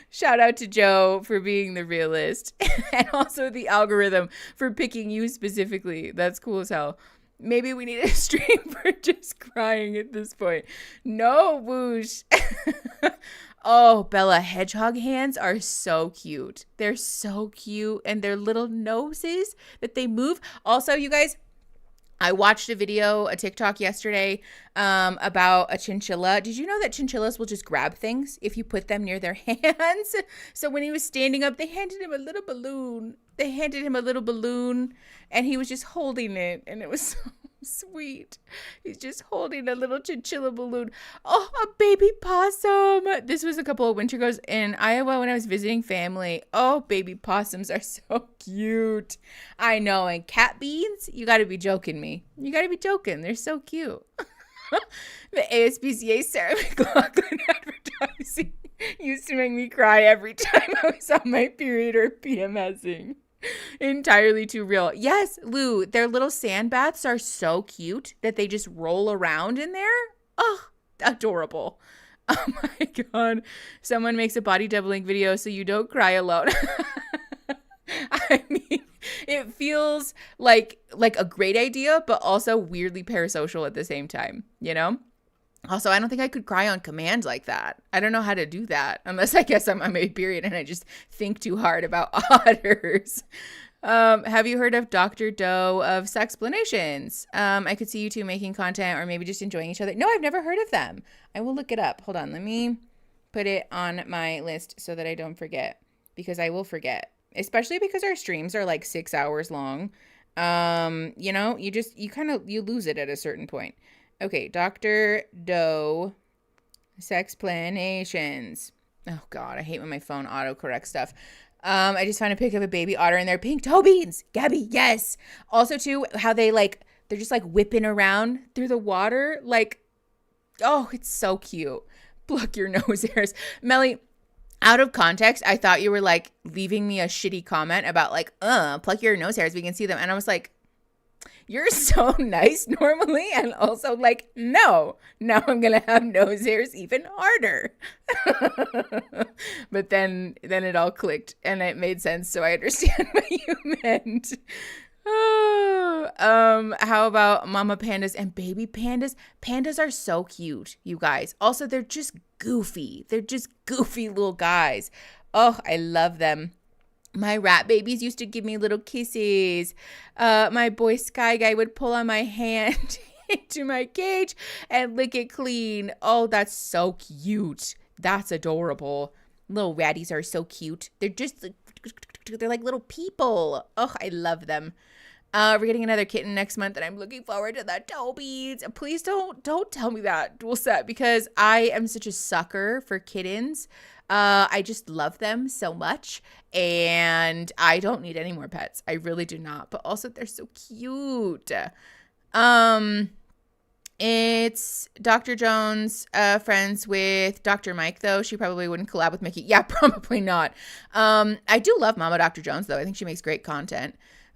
Shout out to Joe for being the realist. And also the algorithm for picking you specifically. That's cool as hell. Maybe we need a stream for just crying at this point. No, whoosh. Oh, Bella, hedgehog hands are so cute. They're so cute. And their little noses that they move. Also, you guys, I watched a TikTok yesterday about a chinchilla. Did you know that chinchillas will just grab things if you put them near their hands? So when he was standing up, they handed him a little balloon. And he was just holding it. And it was so sweet. He's just holding a little chinchilla balloon. Oh, a baby possum. This was a couple of winter ago in Iowa when I was visiting family. Oh, baby possums are so cute. I know. And cat beans, you got to be joking me. You got to be joking. They're so cute. The ASPCA Sarah McLachlan advertising used to make me cry every time I was on my period or PMSing. Entirely too real. Yes, Lou, their little sand baths are so cute that they just roll around in there. Oh, adorable. Oh my God. Someone makes a body doubling video so you don't cry alone. I mean, it feels like a great idea, but also weirdly parasocial at the same time, you know? Also, I don't think I could cry on command like that. I don't know how to do that unless I guess I'm on my period and I just think too hard about otters. Have you heard of Dr. Doe of Sexplanations? I could see you two making content or maybe just enjoying each other. No, I've never heard of them. I will look it up. Hold on. Let me put it on my list so that I don't forget, because I will forget, especially because our streams are like 6 hours long. You know, you lose it at a certain point. Okay, Dr. Doe, Sexplanations. Oh, God, I hate when my phone autocorrects stuff. I just found a pic of a baby otter and their pink toe beans. Gabby, yes. Also, too, how they're just like whipping around through the water. Like, oh, it's so cute. Pluck your nose hairs. Melly, out of context, I thought you were like leaving me a shitty comment about like, pluck your nose hairs. We can see them. And I was like, you're so nice normally, and also like, no, now I'm gonna have nose hairs even harder. But then it all clicked and it made sense, so I understand what you meant. Oh, how about mama pandas and baby pandas? Pandas are so cute, you guys. Also, they're just goofy. They're just goofy little guys. Oh, I love them. My rat babies used to give me little kisses. My boy Sky Guy would pull on my hand into my cage and lick it clean. Oh, that's so cute. That's adorable. Little ratties are so cute. They're like little people. Oh, I love them. We're getting another kitten next month, and I'm looking forward to the toe beads. Please don't tell me that, Dual Set, because I am such a sucker for kittens. I just love them so much, and I don't need any more pets. I really do not. But also, they're so cute. It's Dr. Jones, friends with Dr. Mike, though. She probably wouldn't collab with Mickey. Yeah, probably not. I do love Mama Dr. Jones, though. I think she makes great content.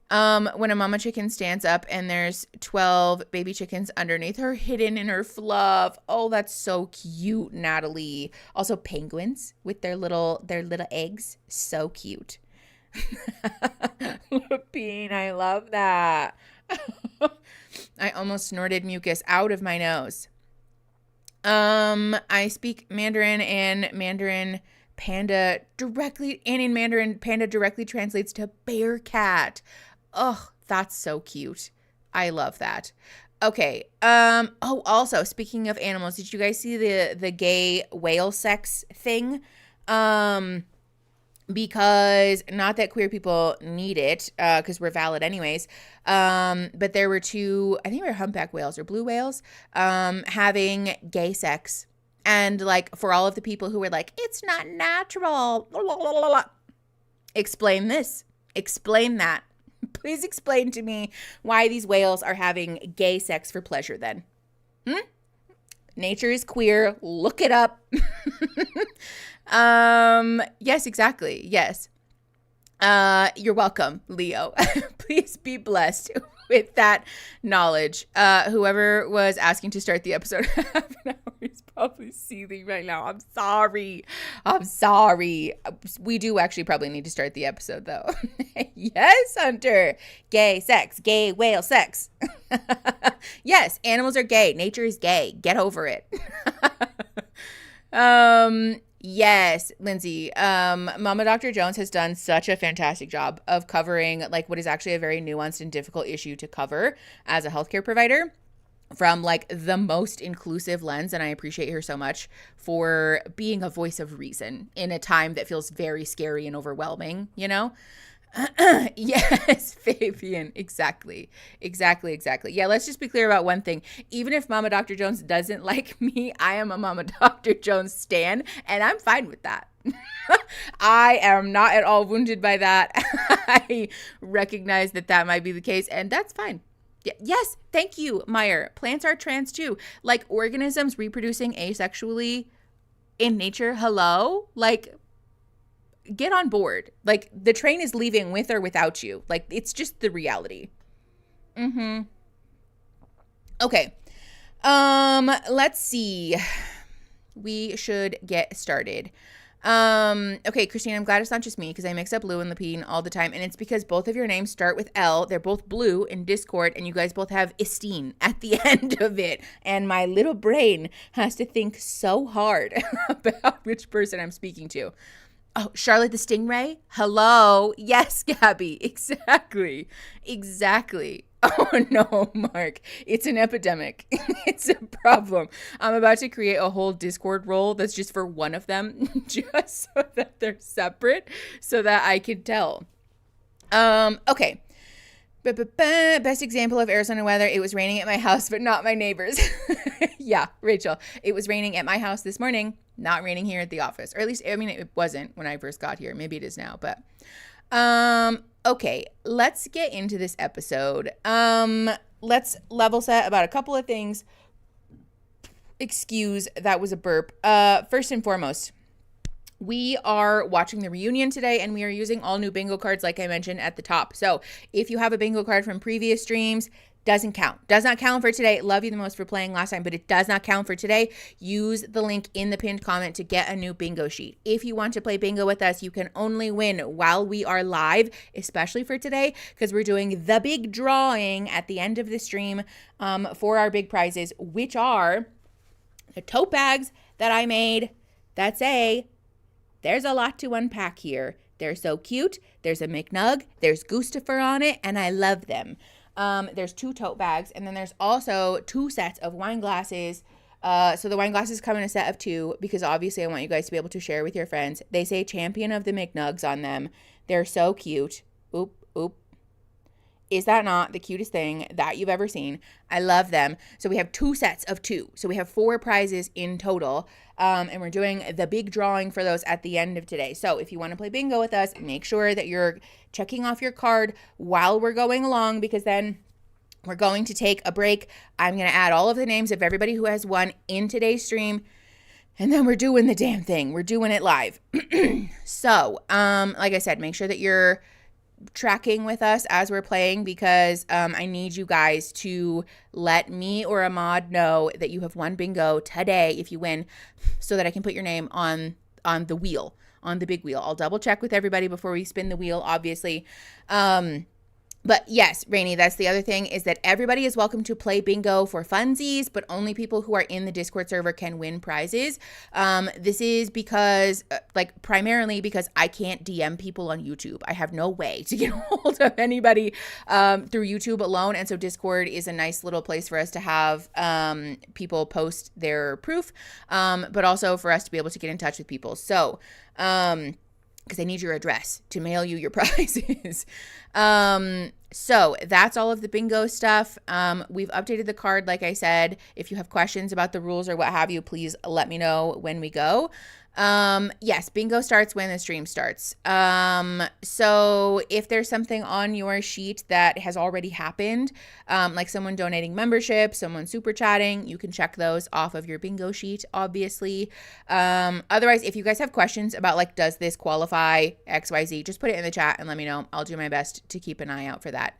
When a mama chicken stands up and there's 12 baby chickens underneath her, hidden in her fluff. Oh, that's so cute, Natalie. Also, penguins with their little eggs. So cute. Lupine, I love that. I almost snorted mucus out of my nose. I speak Mandarin and Mandarin Panda directly, and in Mandarin Panda directly translates to bear cat. Oh, that's so cute. I love that. Okay. Oh, also, speaking of animals, did you guys see the gay whale sex thing? Because not that queer people need it, because we're valid anyways. But there were 2, I think they were humpback whales or blue whales, having gay sex And like for all of the people who were like, it's not natural, blah, blah, blah, blah, blah. Explain this, explain that. Please explain to me why these whales are having gay sex for pleasure then. Nature is queer. Look it up. Yes, exactly. Yes. You're welcome, Leo. Please be blessed with that knowledge. Whoever was asking to start the episode half an hour is probably seething right now. I'm sorry. We do actually probably need to start the episode though. Yes, Hunter. Gay sex, gay whale sex. Yes, animals are gay. Nature is gay. Get over it. Yes, Lindsay. Mama Dr. Jones has done such a fantastic job of covering like what is actually a very nuanced and difficult issue to cover as a healthcare provider from like the most inclusive lens. And I appreciate her so much for being a voice of reason in a time that feels very scary and overwhelming, you know? Yes, Fabian. Exactly. Yeah, let's just be clear about one thing. Even if Mama Dr. Jones doesn't like me, I am a Mama Dr. Jones stan, and I'm fine with that. I am not at all wounded by that. I recognize that might be the case, and that's fine. Yes, thank you, Meyer. Plants are trans too. Like organisms reproducing asexually in nature. Hello? Like, get on board. Like the train is leaving with or without you. Like it's just the reality. Okay. Let's see. We should get started. Okay, Christine, I'm glad it's not just me because I mix up Lou and Lapine all the time. And it's because both of your names start with L. They're both blue in Discord and you guys both have Istine at the end of it. And my little brain has to think so hard about which person I'm speaking to. Oh, Charlotte the Stingray? Hello? Yes, Gabby. Exactly. Oh no, Mark. It's an epidemic. It's a problem. I'm about to create a whole Discord role that's just for one of them, just so that they're separate, so that I can tell. Okay. Best example of Arizona weather. It was raining at my house, but not my neighbors. Yeah, Rachel. It was raining at my house this morning, not raining here at the office. Or at least, I mean, it wasn't when I first got here. Maybe it is now, but okay, let's get into this episode. Let's level set about a couple of things. Excuse, that was a burp. First and foremost, we are watching the reunion today and we are using all new bingo cards like I mentioned at the top. So if you have a bingo card from previous streams, doesn't count. Does not count for today. Love you the most for playing last time, but it does not count for today. Use the link in the pinned comment to get a new bingo sheet. If you want to play bingo with us, you can only win while we are live, especially for today, because we're doing the big drawing at the end of the stream for our big prizes, which are the tote bags that I made that say, there's a lot to unpack here. They're so cute. There's a McNug. There's Gustafer on it, and I love them. There's 2 tote bags, and then there's also 2 sets of wine glasses. So the wine glasses come in a set of 2 because obviously I want you guys to be able to share with your friends. They say champion of the McNugs on them. They're so cute. Oop. Is that not the cutest thing that you've ever seen? I love them. So we have 2 sets of 2. So we have 4 prizes in total. And we're doing the big drawing for those at the end of today. So if you want to play bingo with us, make sure that you're checking off your card while we're going along, because then we're going to take a break. I'm going to add all of the names of everybody who has won in today's stream. And then we're doing the damn thing. We're doing it live. So, like I said, make sure that you're tracking with us as we're playing, because I need you guys to let me or Ahmad know that you have won bingo today if you win, so that I can put your name on the wheel, on the big wheel. I'll double check with everybody before we spin the wheel, obviously. But yes, Rainey, that's the other thing, is that everybody is welcome to play bingo for funsies, but only people who are in the Discord server can win prizes. This is because, primarily because I can't DM people on YouTube. I have no way to get a hold of anybody through YouTube alone. And so Discord is a nice little place for us to have people post their proof, but also for us to be able to get in touch with people. So, because I need your address to mail you your prizes. So that's all of the bingo stuff. We've updated the card, like I said. If you have questions about the rules or what have you, please let me know when we go. Yes, bingo starts when the stream starts. So if there's something on your sheet that has already happened, like someone donating membership, someone super chatting, you can check those off of your bingo sheet, obviously. Otherwise, if you guys have questions about like, does this qualify XYZ, just put it in the chat and let me know. I'll do my best to keep an eye out for that.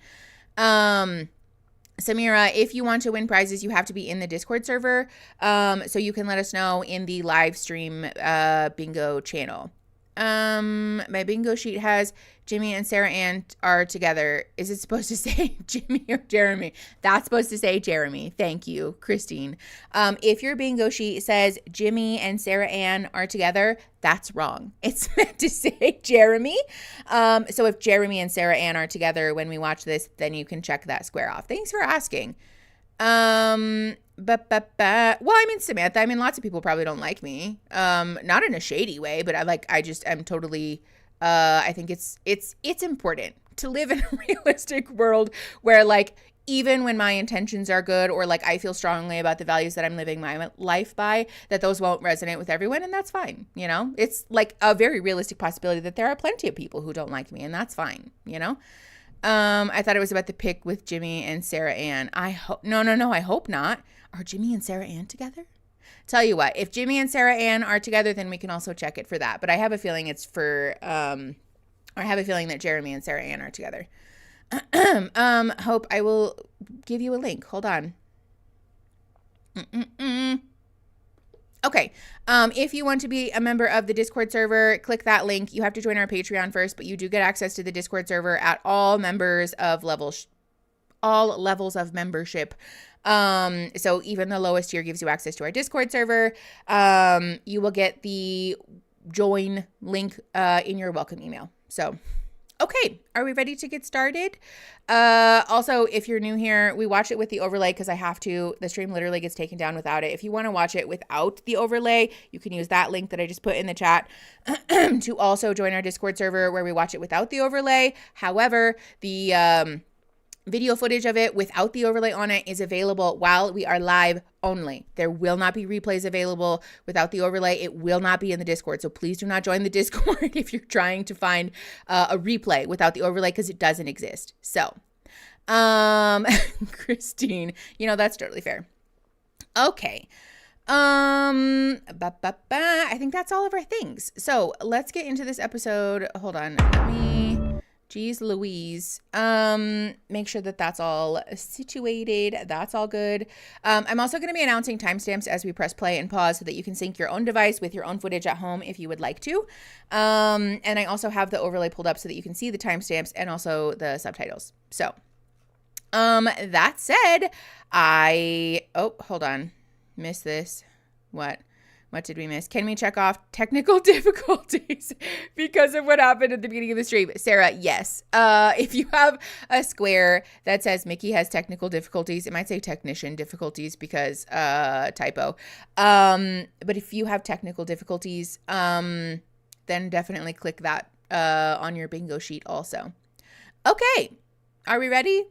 Samira, if you want to win prizes, you have to be in the Discord server. So you can let us know in the live stream bingo channel. My bingo sheet has Jimmy and Sarah Ann are together. Is it supposed to say Jimmy or Jeremy? That's supposed to say Jeremy. Thank you, Christine. If your bingo sheet says Jimmy and Sarah Ann are together, that's wrong. It's meant to say Jeremy. So if Jeremy and Sarah Ann are together when we watch this, then you can check that square off. Thanks for asking. Well, I mean, Samantha, I mean, lots of people probably don't like me. Not in a shady way, but I'm totally, I think it's important to live in a realistic world where like, even when my intentions are good or like I feel strongly about the values that I'm living my life by, that those won't resonate with everyone, and that's fine. You know, it's like a very realistic possibility that there are plenty of people who don't like me, and that's fine, you know? I thought it was about the pic with Jimmy and Sarah Ann. No, I hope not. Are Jimmy and Sarah Ann together? Tell you what, if Jimmy and Sarah Ann are together, then we can also check it for that. But I have a feeling it's for, I have a feeling that Jeremy and Sarah Ann are together. Hope, I will give you a link. Hold on. Okay. If you want to be a member of the Discord server, click that link. You have to join our Patreon first, but you do get access to the Discord server at all levels of membership. So even the lowest tier gives you access to our Discord server. You will get the join link in your welcome email. So, okay, are we ready to get started? Also, if you're new here, we watch it with the overlay because I have to. The stream literally gets taken down without it. If you want to watch it without the overlay, you can use that link that I just put in the chat to also join our Discord server where we watch it without the overlay. However, the video footage of it without the overlay on it is available while we are live only. There will not be replays available without the overlay. It will not be in the Discord. So please do not join the Discord if you're trying to find a replay without the overlay, because it doesn't exist. So, Christine, that's totally fair. Okay. I think that's all of our things. So let's get into this episode. Hold on. Geez Louise. Make sure that that's all situated. That's all good. I'm also going to be announcing timestamps as we press play and pause so that you can sync your own device with your own footage at home if you would like to. And I also have the overlay pulled up so that you can see the timestamps and also the subtitles. So, that said, hold on. Missed this. What did we miss? Can we check off technical difficulties because of what happened at the beginning of the stream? Sarah, yes. If you have a square that says Mickey has technical difficulties, it might say technician difficulties because typo. But if you have technical difficulties, then definitely click that on your bingo sheet also. Okay, are we ready?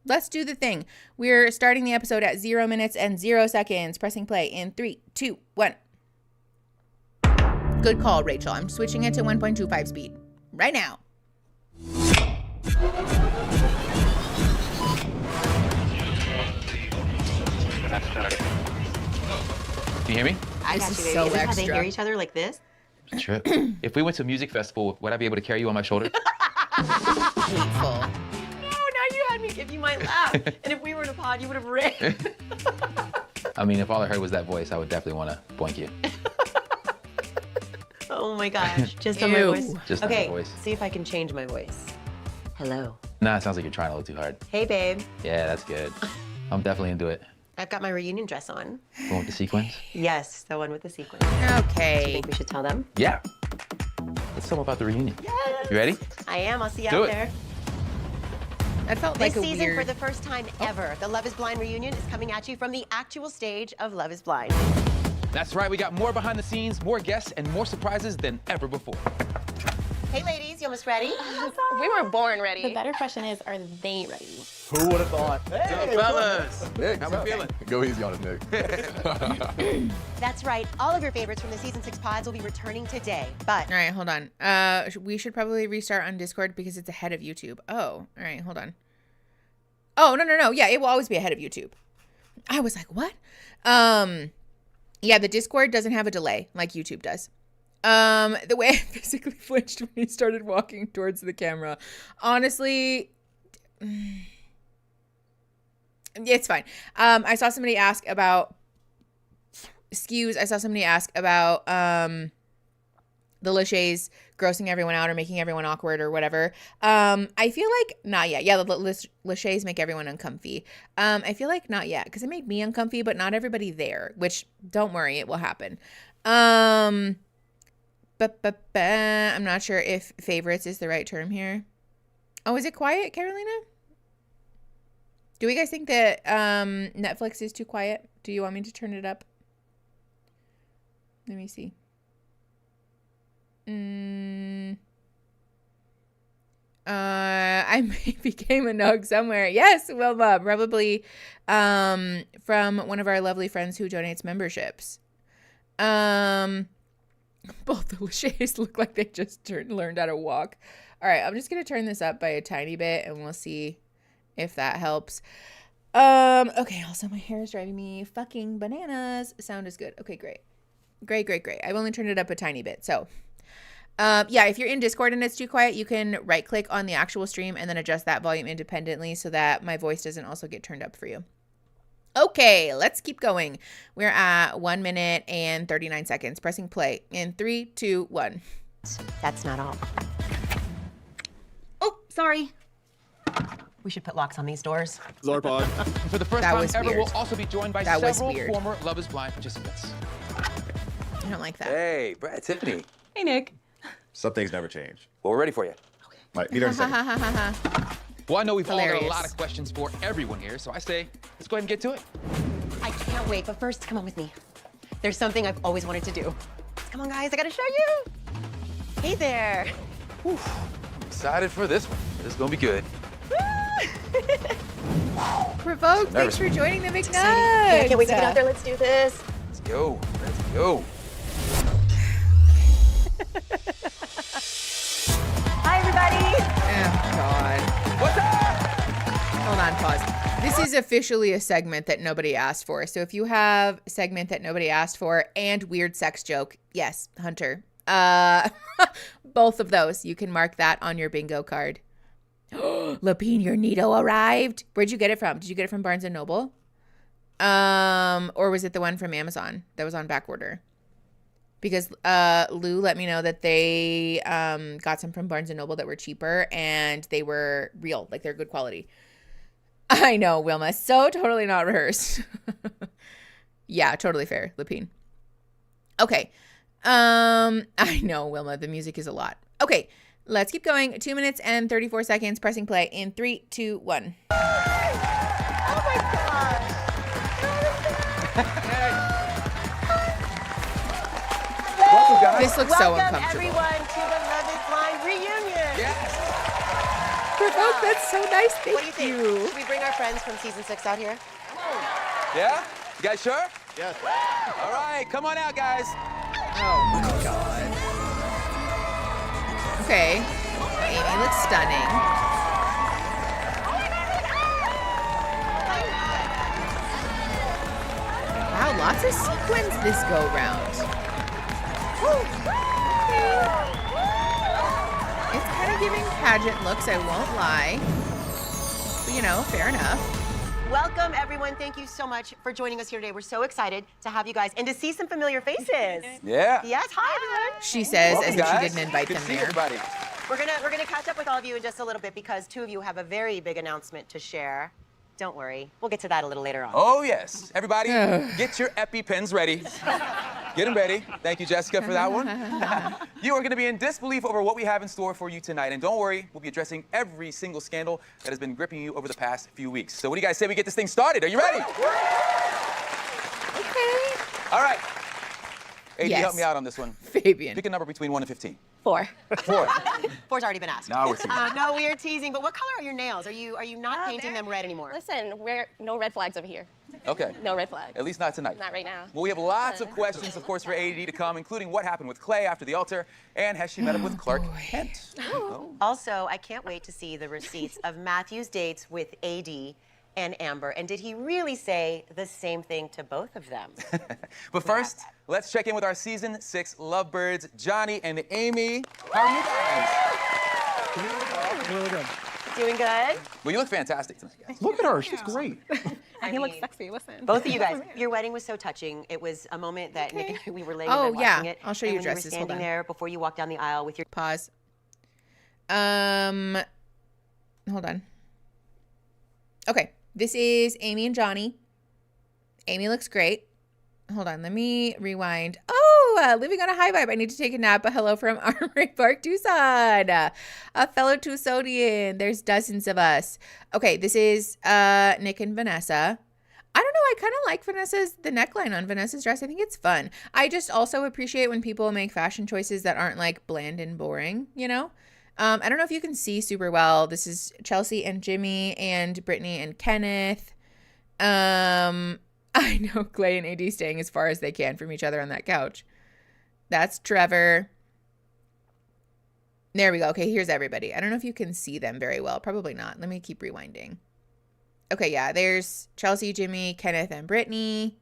Let's do the thing. We're starting the episode at 0 minutes and 0 seconds. Pressing play in 3, 2, 1. Good call, Rachel. I'm switching it to 1.25 speed right now. Can you hear me? I got you, baby. So Is it how they extra. hear each other like this? Sure. If we went to a music festival, would I be able to carry you on my shoulder? Hateful. No, now you had me give you my laugh. And if we were in a pod, you would have ran. I mean, if all I heard was that voice, I would definitely want to boink you. Oh my gosh, just on my Ew. voice. Just on Okay, my voice. see if I can change my voice. Hello. Nah, it sounds like you're trying a little too hard. Hey, babe. Yeah, that's good. I'm definitely into it. I've got my reunion dress on. Going with the sequins? Yes, the one with the sequins. Okay. Think we should tell them? Yeah. Let's tell them about the reunion. Yes. You ready? I am. I'll see you Do out it. there. That felt This like a season, weird. for the first time ever, the Love is Blind reunion is coming at you from the actual stage of Love is Blind. That's right. We got more behind the scenes, more guests, and more surprises than ever before. Hey, ladies, you almost ready? We were born ready. The better question is, are they ready? Who would have thought? Hey, fellas. Nick, How we feeling? Go easy on us, Nick. That's right. All of your favorites from the season 6 pods will be returning today. But All right, hold on. We should probably restart on Discord because it's ahead of YouTube. Oh, all right, hold on. Oh, no. Yeah, it will always be ahead of YouTube. I was like, what? Yeah, the Discord doesn't have a delay like YouTube does. The way I physically flinched when he started walking towards the camera, honestly, it's fine. I saw somebody ask about skews. I saw somebody ask about the Lachey's grossing everyone out or making everyone awkward or whatever. I feel like not yet. Yeah, the Lachey's make everyone uncomfy. I feel like not yet because it made me uncomfy, but not everybody there, which don't worry, it will happen. I'm not sure if favorites is the right term here. Oh, is it quiet, Carolina? Do you guys think that Netflix is too quiet? Do you want me to turn it up? Let me see. I became a nug somewhere. Yes, Wilma, probably from one of our lovely friends who donates memberships. Both the Lachey's look like they just learned how to walk. All right, I'm just gonna turn this up by a tiny bit, and we'll see if that helps. Okay. Also, my hair is driving me fucking bananas. Sound is good. Okay, great. I've only turned it up a tiny bit, so. Yeah, if you're in Discord and it's too quiet, you can right click on the actual stream and then adjust that volume independently so that my voice doesn't also get turned up for you. Okay, let's keep going. We're at 1 minute and 39 seconds. Pressing play in 3, 2, 1. that's not all. Oh, sorry. We should put locks on these doors. Zarpod. For the first That time was ever, weird. we'll also be joined by That was several weird. former Love is Blind participants. I don't like that. Hey, Brad, Tiffany. Hey, Nick. Some things never change. Well, we're ready for you. Right, meet her in a second. Well, I know we've all got a Hilarious. lot of questions for everyone here, so I say let's go ahead and get to it. I can't wait, but first, come on with me. There's something I've always wanted to do. Come on, guys, I gotta show you. Hey there. I'm excited for this one. This is gonna be good. Provoke, thanks for joining the Big Nuts. I can't wait to get out there. Let's do this. Let's go. Let's go. Hi, everybody. Oh, God. What's up? Hold on, pause. This is officially a segment that nobody asked for. So if you have a segment that nobody asked for and weird sex joke, yes, Hunter. Both of those. You can mark that on your bingo card. Lapine, your Nito arrived. Where'd you get it from? Did you get it from Barnes & Noble? Or was it the one from Amazon that was on back order? Because Lou let me know that they got some from Barnes & Noble that were cheaper and they were real, like they're good quality. I know, Wilma. So totally not rehearsed. Yeah, totally fair, Lapine. Okay. I know, Wilma. The music is a lot. Okay, let's keep going. 2 minutes and 34 seconds. Pressing play in 3, 2, 1. Oh, my gosh. Welcome, guys. This looks so Welcome, uncomfortable. everyone, to the Love is Blind reunion. Yes. Provoke, that's so nice. Thank What do you think? Should we bring our friends from season 6 out here? Yeah? You guys sure? Yes. All right, come on out, guys. Oh my God. Okay. Amy looks stunning. Wow, lots of sequins this go round. It's kind of giving pageant looks, I won't lie. But, you know, fair enough. Welcome, everyone. Thank you so much for joining us here today. We're so excited to have you guys and to see some familiar faces. Yeah. Yes, hi, everyone. She says Welcome, as if guys. she didn't invite Good them to see there. everybody. We're gonna catch up with all of you in just a little bit because two of you have a very big announcement to share. Don't worry, we'll get to that a little later on. Oh, yes. Everybody, get your EpiPens ready. Get them ready. Thank you, Jessica, for that one. You are going to be in disbelief over what we have in store for you tonight. And don't worry, we'll be addressing every single scandal that has been gripping you over the past few weeks. So what do you guys say we get this thing started? Are you ready? Okay. All right. AD, Yes. help me out on this one. Fabian. Pick a number between 1 and 15. 4. 4. 4's already been asked. Now we're teasing. No, we are teasing. But what color are your nails? Are you not painting them red anymore? Listen, no red flags over here. Okay. No red flags. At least not tonight. Not right now. Well, we have lots of questions, of course, for AD to come, including what happened with Clay after the altar, and has she met up with Clark Kent? Oh. Also, I can't wait to see the receipts of Matthew's dates with AD and Amber. And did he really say the same thing to both of them? But first, let's check in with our season 6 lovebirds, Johnny and Amy. How are you guys? Really good. Doing good? Well, you look fantastic tonight, guys. Look at her. She's great. And he looks sexy. Listen. Both of you guys, your wedding was so touching. It was a moment that Nick and I, we were laying in Oh, bed yeah. watching it. I'll show and you when dresses. You were Hold standing on. there before you walked down the aisle with your Pause. Hold on. Okay, this is Amy and Johnny. Amy looks great. Hold on, let me rewind. Oh, living on a high vibe. I need to take a nap. A hello from Armory Park, Tucson. A fellow Tucsonian. There's dozens of us. Okay, this is Nick and Vanessa. I don't know. I kind of like the neckline on Vanessa's dress. I think it's fun. I just also appreciate when people make fashion choices that aren't like bland and boring, you know? I don't know if you can see super well. This is Chelsea and Jimmy and Brittany and Kenneth. I know Clay and AD staying as far as they can from each other on that couch. That's Trevor. There we go. Okay, here's everybody. I don't know if you can see them very well. Probably not. Let me keep rewinding. Okay, yeah, there's Chelsea, Jimmy, Kenneth, and Brittany.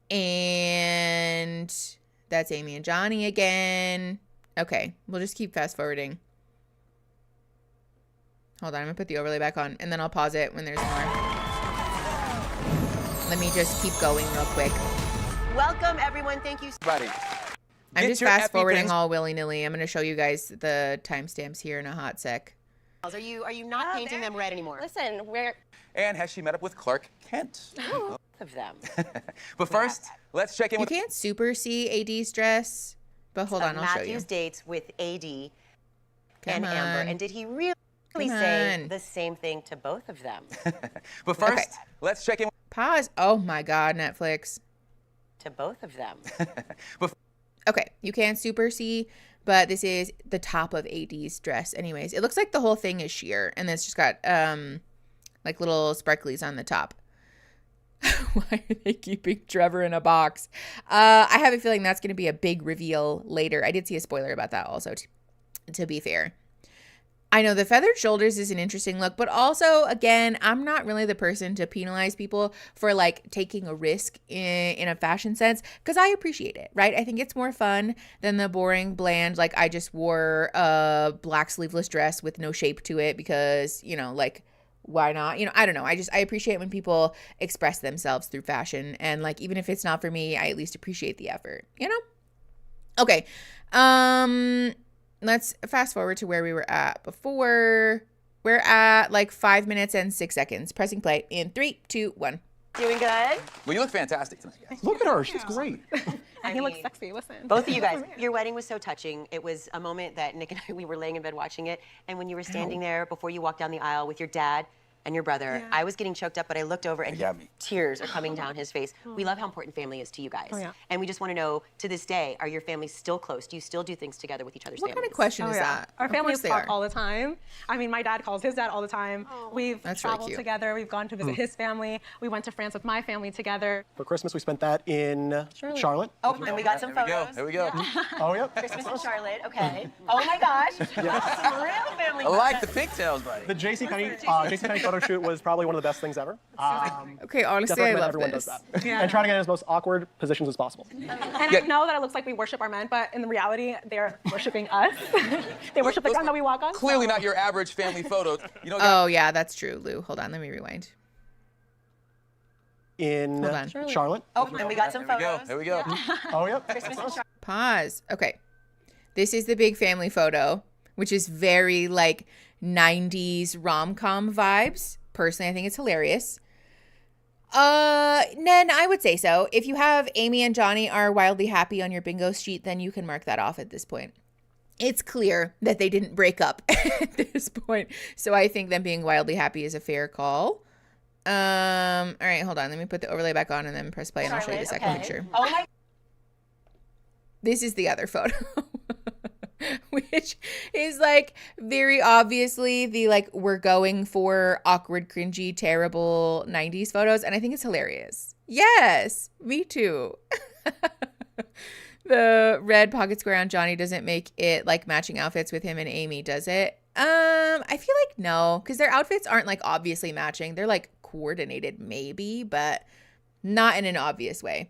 And that's Amy and Johnny again. Okay, we'll just keep fast forwarding. Hold on, I'm gonna put the overlay back on, and then I'll pause it when there's more. Let me just keep going real quick. Welcome, everyone. Thank you. Buddy. I'm Get just your fast forwarding EpiPens. all willy-nilly. I'm going to show you guys the timestamps here in a hot sec. Are you not painting them red anymore? Listen, And has she met up with Clark Kent? Both of them. But first, let's check in You with... can't super see AD's dress, but hold on, I'll show you. Matthew's dates with AD Come and Amber. on. And did he really Come say on. the same thing to both of them? But first, Okay. let's check in Pause. Oh my God, Netflix. To both of them. with... Okay, you can't super see, but this is the top of AD's dress. Anyways, it looks like the whole thing is sheer, and it's just got like little sparklies on the top. Why are they keeping Trevor in a box? I have a feeling that's going to be a big reveal later. I did see a spoiler about that also, to be fair. I know the feathered shoulders is an interesting look, but also, again, I'm not really the person to penalize people for like taking a risk in a fashion sense, because I appreciate it, right? I think it's more fun than the boring, bland, like I just wore a black sleeveless dress with no shape to it because, you know, like, why not? You know, I don't know. I appreciate when people express themselves through fashion, and like, even if it's not for me, I at least appreciate the effort, you know? Okay. Let's fast forward to where we were at before. We're at like 5 minutes and 6 seconds. Pressing play in 3, 2, 1. Doing good? Well, you look fantastic tonight, guys. Look at her. She's great. and he looks sexy. Listen. Both of you guys, your wedding was so touching. It was a moment that Nick and I, we were laying in bed watching it. And when you were standing there before you walked down the aisle with your dad and your brother, I was getting choked up, but I looked over and got me. tears are coming down his face. We love how important family is to you guys. yeah. And we just want to know, to this day, are your families still close? Do you still do things together with each other's What families? kind of question is that? Our Of families course they talk are. all the time. I mean, my dad calls his dad all the time. We've That's really traveled cute. together. We've gone to visit his family. We went to France with my family together. For Christmas, we spent that in Charlotte. Oh, and we got some There we go. photos. There we go. Oh, yep. Christmas in Charlotte, okay. Oh my gosh. Some real family. I like the pigtails, buddy. The JCPenney photo shoot was probably one of the best things ever. Okay, honestly, Definitely I recommend love everyone this. does that. And try to get in as most awkward positions as possible. And I know that it looks like we worship our men, but in reality, they're worshiping us. They worship the ground that we walk on. Clearly not your average family photo. You know, Oh, yeah, that's true, Lou. Hold on, let me rewind. In Hold on. Charlotte. Oh, and we got some there we go. photos. There we go. Oh, yep. Christmas in Charlotte. Pause. Okay. This is the big family photo, which is very like 90s rom-com vibes. Personally, I think it's hilarious. Nen, I would say so. If you have Amy and Johnny are wildly happy on your bingo sheet, then you can mark that off at this point. It's clear that they didn't break up at this point. So I think them being wildly happy is a fair call. All right, hold on. Let me put the overlay back on and then press play and I'll show you the second picture. Oh my. This is the other photo. which is like very obviously the like we're going for awkward, cringy, terrible 90s photos. And I think it's hilarious. Yes, me too. The red pocket square on Johnny doesn't make it like matching outfits with him and Amy, does it? I feel like no, because their outfits aren't like obviously matching. They're like coordinated maybe, but not in an obvious way.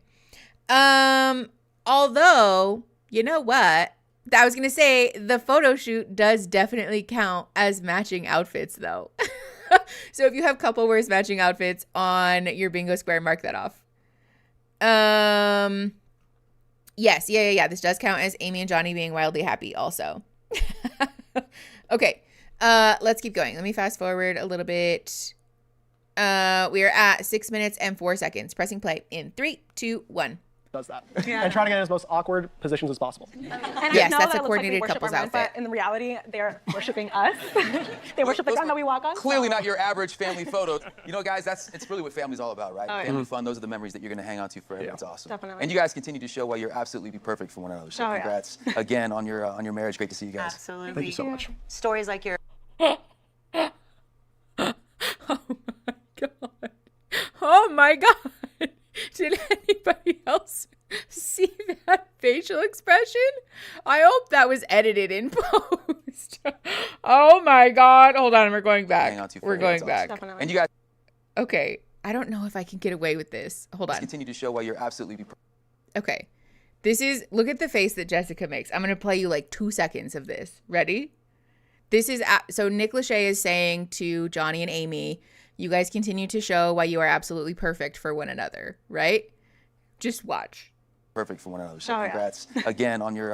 Although, you know what? I was going to say the photo shoot does definitely count as matching outfits though. So if you have couple wears matching outfits on your bingo square, mark that off. Yes, yeah. This does count as Amy and Johnny being wildly happy also. Okay, let's keep going. Let me fast forward a little bit. We are at 6 minutes and 4 seconds. Pressing play in 3, 2, 1. Does that. And trying to get in as most awkward positions as possible. And Yes, I know that's that a it looks like we coordinated worship couple's our men, outfit. But in reality, they're worshiping us. They worship the ground that we walk on. Clearly not your average family photo. You know, guys, it's really what family's all about, right? Oh, yeah. Family fun. Those are the memories that you're going to hang on to forever. Yeah. It's awesome. Definitely. And you guys continue to show why you're absolutely perfect for one another. So Oh, yeah. congrats again on your marriage. Great to see you guys. Absolutely. Thank you so much. Stories like yours. Oh my God. Did anybody else see that facial expression? I hope that was edited in post. Oh my God. Hold on. We're going Hang on back. to We're forever. going That's back. awesome. Definitely. And you guys Okay. I don't know if I can get away with this. Hold on. continue to show why you're absolutely perfect. Okay. This is, look at the face that Jessica makes. I'm going to play you like 2 seconds of this. Ready? This is, so Nick Lachey is saying to Johnny and Amy, you guys continue to show why you are absolutely perfect for one another, right? Just watch. Perfect for one another. So Oh, yeah. congrats again on your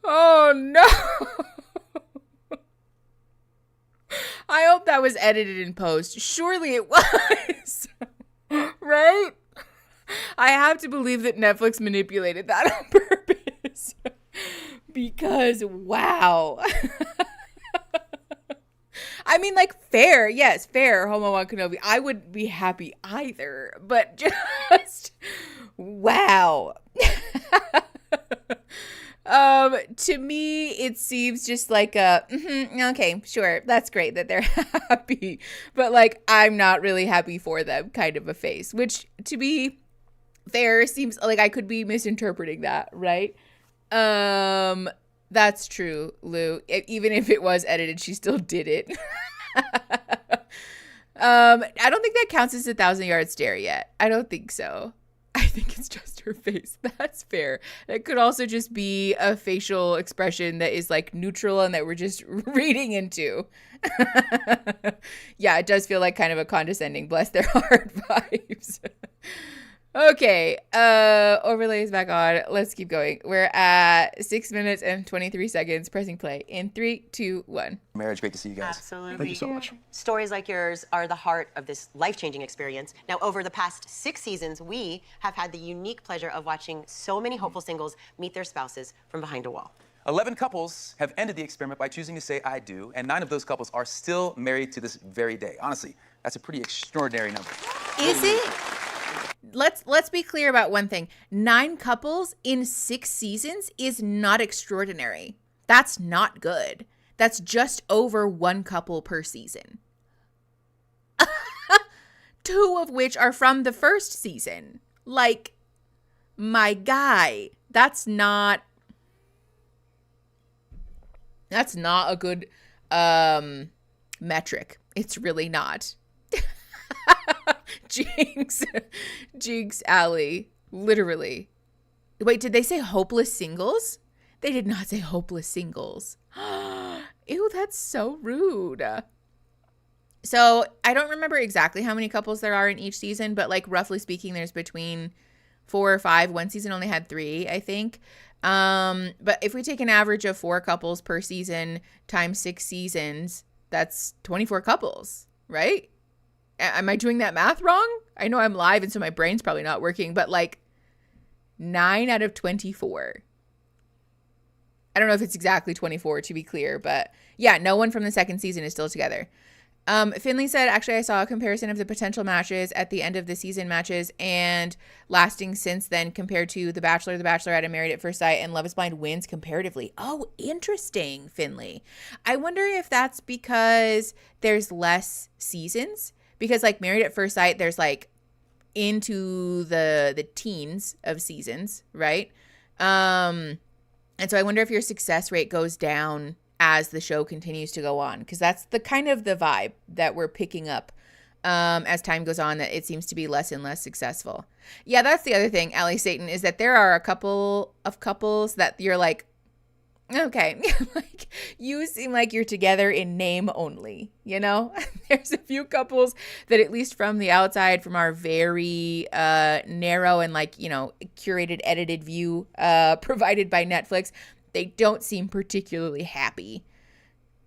Oh no. I hope that was edited in post. Surely it was. Right? I have to believe that Netflix manipulated that on purpose. Because, wow. I mean, like, fair. Yes, fair. Homo on Kenobi. I wouldn't be happy either. But just, wow. To me, it seems just like okay, sure, that's great that they're happy, but like I'm not really happy for them kind of a face, which to be fair seems like I could be misinterpreting that, right? That's true, Lou. Even if it was edited, she still did it. I don't think that counts as a 1,000-yard stare yet. I don't think so. I think it's just her face. That's fair. That could also just be a facial expression that is like neutral and that we're just reading into. Yeah, it does feel like kind of a condescending, bless their heart vibes. Okay, overlay is back on. Let's keep going. We're at 6 minutes and 23 seconds. Pressing play in 3, 2, 1. marriage. Great to see you guys. Absolutely. Thank you so much. Stories like yours are the heart of this life-changing experience. Now, over the past 6 seasons, we have had the unique pleasure of watching so many hopeful singles meet their spouses from behind a wall. 11 couples have ended the experiment by choosing to say I do, and 9 of those couples are still married to this very day. Honestly, that's a pretty extraordinary number. Is it? Let's be clear about one thing. 9 couples in 6 seasons is not extraordinary. That's not good. That's just over 1 couple per season. 2 of which are from the first season. Like, my guy, that's not a good metric. It's really not. Jinx Alley, literally. Wait, did they say hopeless singles? They did not say hopeless singles. Ew, that's so rude. So I don't remember exactly how many couples there are in each season, but like roughly speaking, there's between 4 or 5. One season only had 3, I think. But if we take an average of 4 couples per season times 6 seasons, that's 24 couples, right? Am I doing that math wrong? I know I'm live and so my brain's probably not working, but like 9 out of 24. I don't know if it's exactly 24 to be clear, but yeah, no one from the second season is still together. Finley said, actually, I saw a comparison of the potential matches at the end of the season matches and lasting since then compared to The Bachelor, The Bachelorette, and Married at First Sight, and Love is Blind wins comparatively. Oh, interesting, Finley. I wonder if that's because there's less seasons. Because, like, Married at First Sight, there's, like, into the teens of seasons, right? And so I wonder if your success rate goes down as the show continues to go on, because that's the kind of the vibe that we're picking up as time goes on, that it seems to be less and less successful. Yeah, that's the other thing, Allie Satan, is that there are a couple of couples that you're like, okay, like you seem like you're together in name only, you know? There's a few couples that, at least from the outside, from our very narrow and, like, you know, curated, edited view provided by Netflix, they don't seem particularly happy.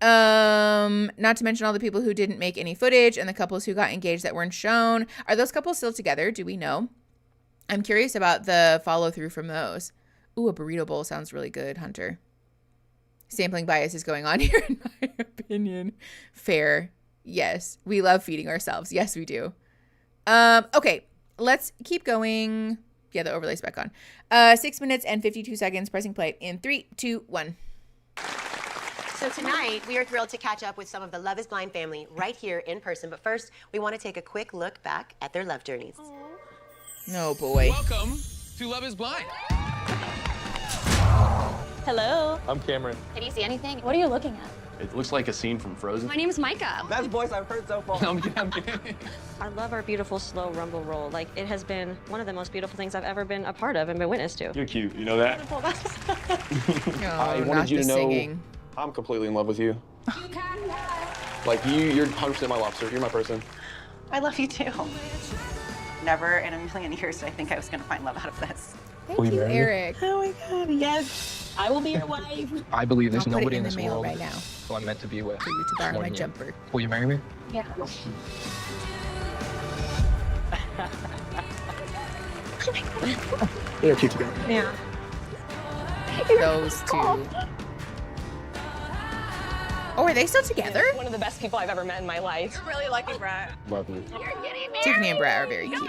Not to mention all the people who didn't make any footage and the couples who got engaged that weren't shown. Are those couples still together? Do we know? I'm curious about the follow through from those. Ooh, a burrito bowl sounds really good, Hunter. Sampling bias is going on here, in my opinion. Fair. Yes. We love feeding ourselves. Yes, we do. Okay. Let's keep going. Yeah, the overlay's back on. 6 minutes and 52 seconds. Pressing play in 3, 2, 1. So tonight, we are thrilled to catch up with some of the Love is Blind family right here in person. But first, we want to take a quick look back at their love journeys. Oh, boy. Welcome to Love is Blind. Hello. I'm Cameron. Can you see anything? What are you looking at? It looks like a scene from Frozen. My name is Micah. Best voice I've heard so far. I'm kidding. I love our beautiful slow rumble roll. Like, it has been one of the most beautiful things I've ever been a part of and been witness to. You're cute, you know that? I wanted you to know singing. I'm completely in love with you. Like, you're 100% my lobster. You're my person. I love you too. Never in a million years did I think I was going to find love out of this. Thank you, Eric. Oh my God, yes. I will be your wife. I believe there's I'll put it nobody in in the this mail world right now who I'm meant to be with. for you to borrow more my than you. jumper. Will you marry me? Yeah. They're cute together. Yeah. Those two. Oh, are they still together? One of the best people I've ever met in my life. You're really lucky, Brett. Love you. Tiffany and Brett are very cute.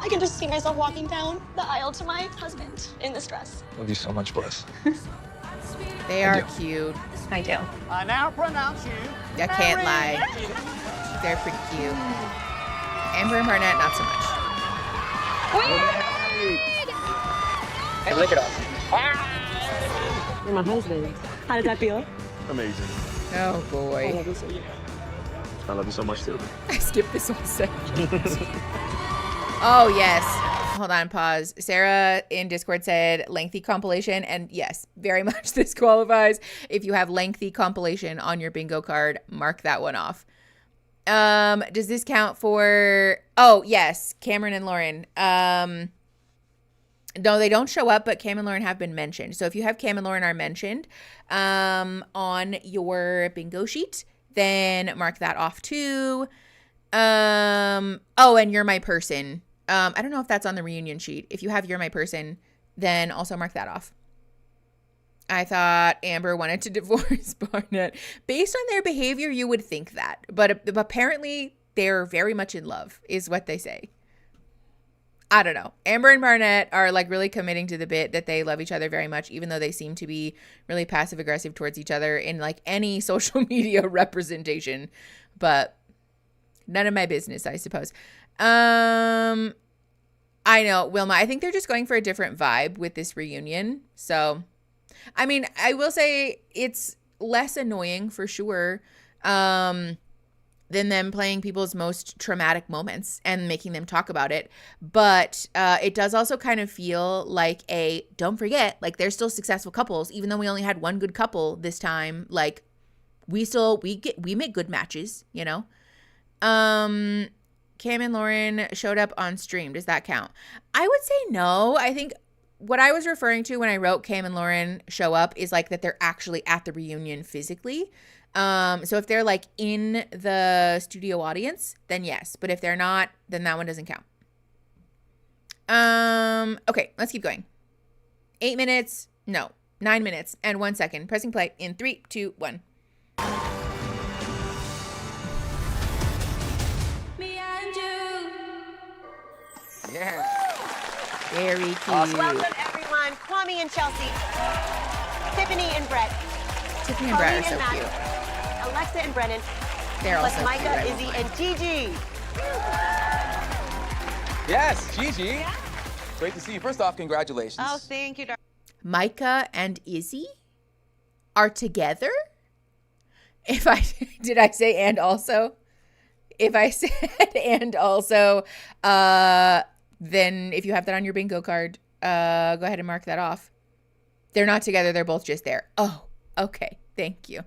I can just see myself walking down the aisle to my husband in this dress. Love you so much, Bliss. They are cute. I do. I now pronounce you. I can't lie. They're pretty cute. Amber and Barnett, not so much. Hey, lick it off. You're my husband. How did that feel? Amazing. Oh, boy. I love you so much too. I skipped this 1 second. Oh, yes. Hold on, pause. Sarah in Discord said lengthy compilation. And yes, very much this qualifies. If you have lengthy compilation on your bingo card, mark that one off. Does this count for... Oh, yes. Cameron and Lauren. No, they don't show up, but Cam and Lauren have been mentioned. So if you have Cam and Lauren are mentioned on your bingo sheet, then mark that off too. Oh, and You're My Person. I don't know if that's on the reunion sheet. If you have You're My Person, then also mark that off. I thought Amber wanted to divorce Barnett. Based on their behavior, you would think that. But apparently, they're very much in love, is what they say. I don't know. Amber and Barnett are like really committing to the bit that they love each other very much, even though they seem to be really passive aggressive towards each other in like any social media representation. But none of my business, I suppose. I know, Wilma, I think they're just going for a different vibe with this reunion. So, I mean, I will say it's less annoying for sure than them playing people's most traumatic moments and making them talk about it. But it does also kind of feel like don't forget, like they're still successful couples, even though we only had one good couple this time. Like we make good matches, you know? Cam and Lauren showed up on stream. Does that count? I would say no. I think what I was referring to when I wrote Cam and Lauren show up is like that they're actually at the reunion physically. So if they're like in the studio audience, then yes. But if they're not, then that one doesn't count. Okay, let's keep going. 8 minutes. No, 9 minutes and 1 second. Pressing play in 3, 2, 1. Yeah. Very cute. Welcome, everyone. Kwame and Chelsea. Tiffany and Brett. Tiffany and Brett are Colleen so and cute. Matt, Alexa and Brennan. They're plus also Micah, cute. I Izzy, won't and Gigi. Yes, Gigi. Great to see you. First off, congratulations. Oh, thank you, darling. Micah and Izzy are together? Did I say and also? If I said and also, then if you have that on your bingo card, go ahead and mark that off. They're not together. They're both just there. Oh, okay. Thank you.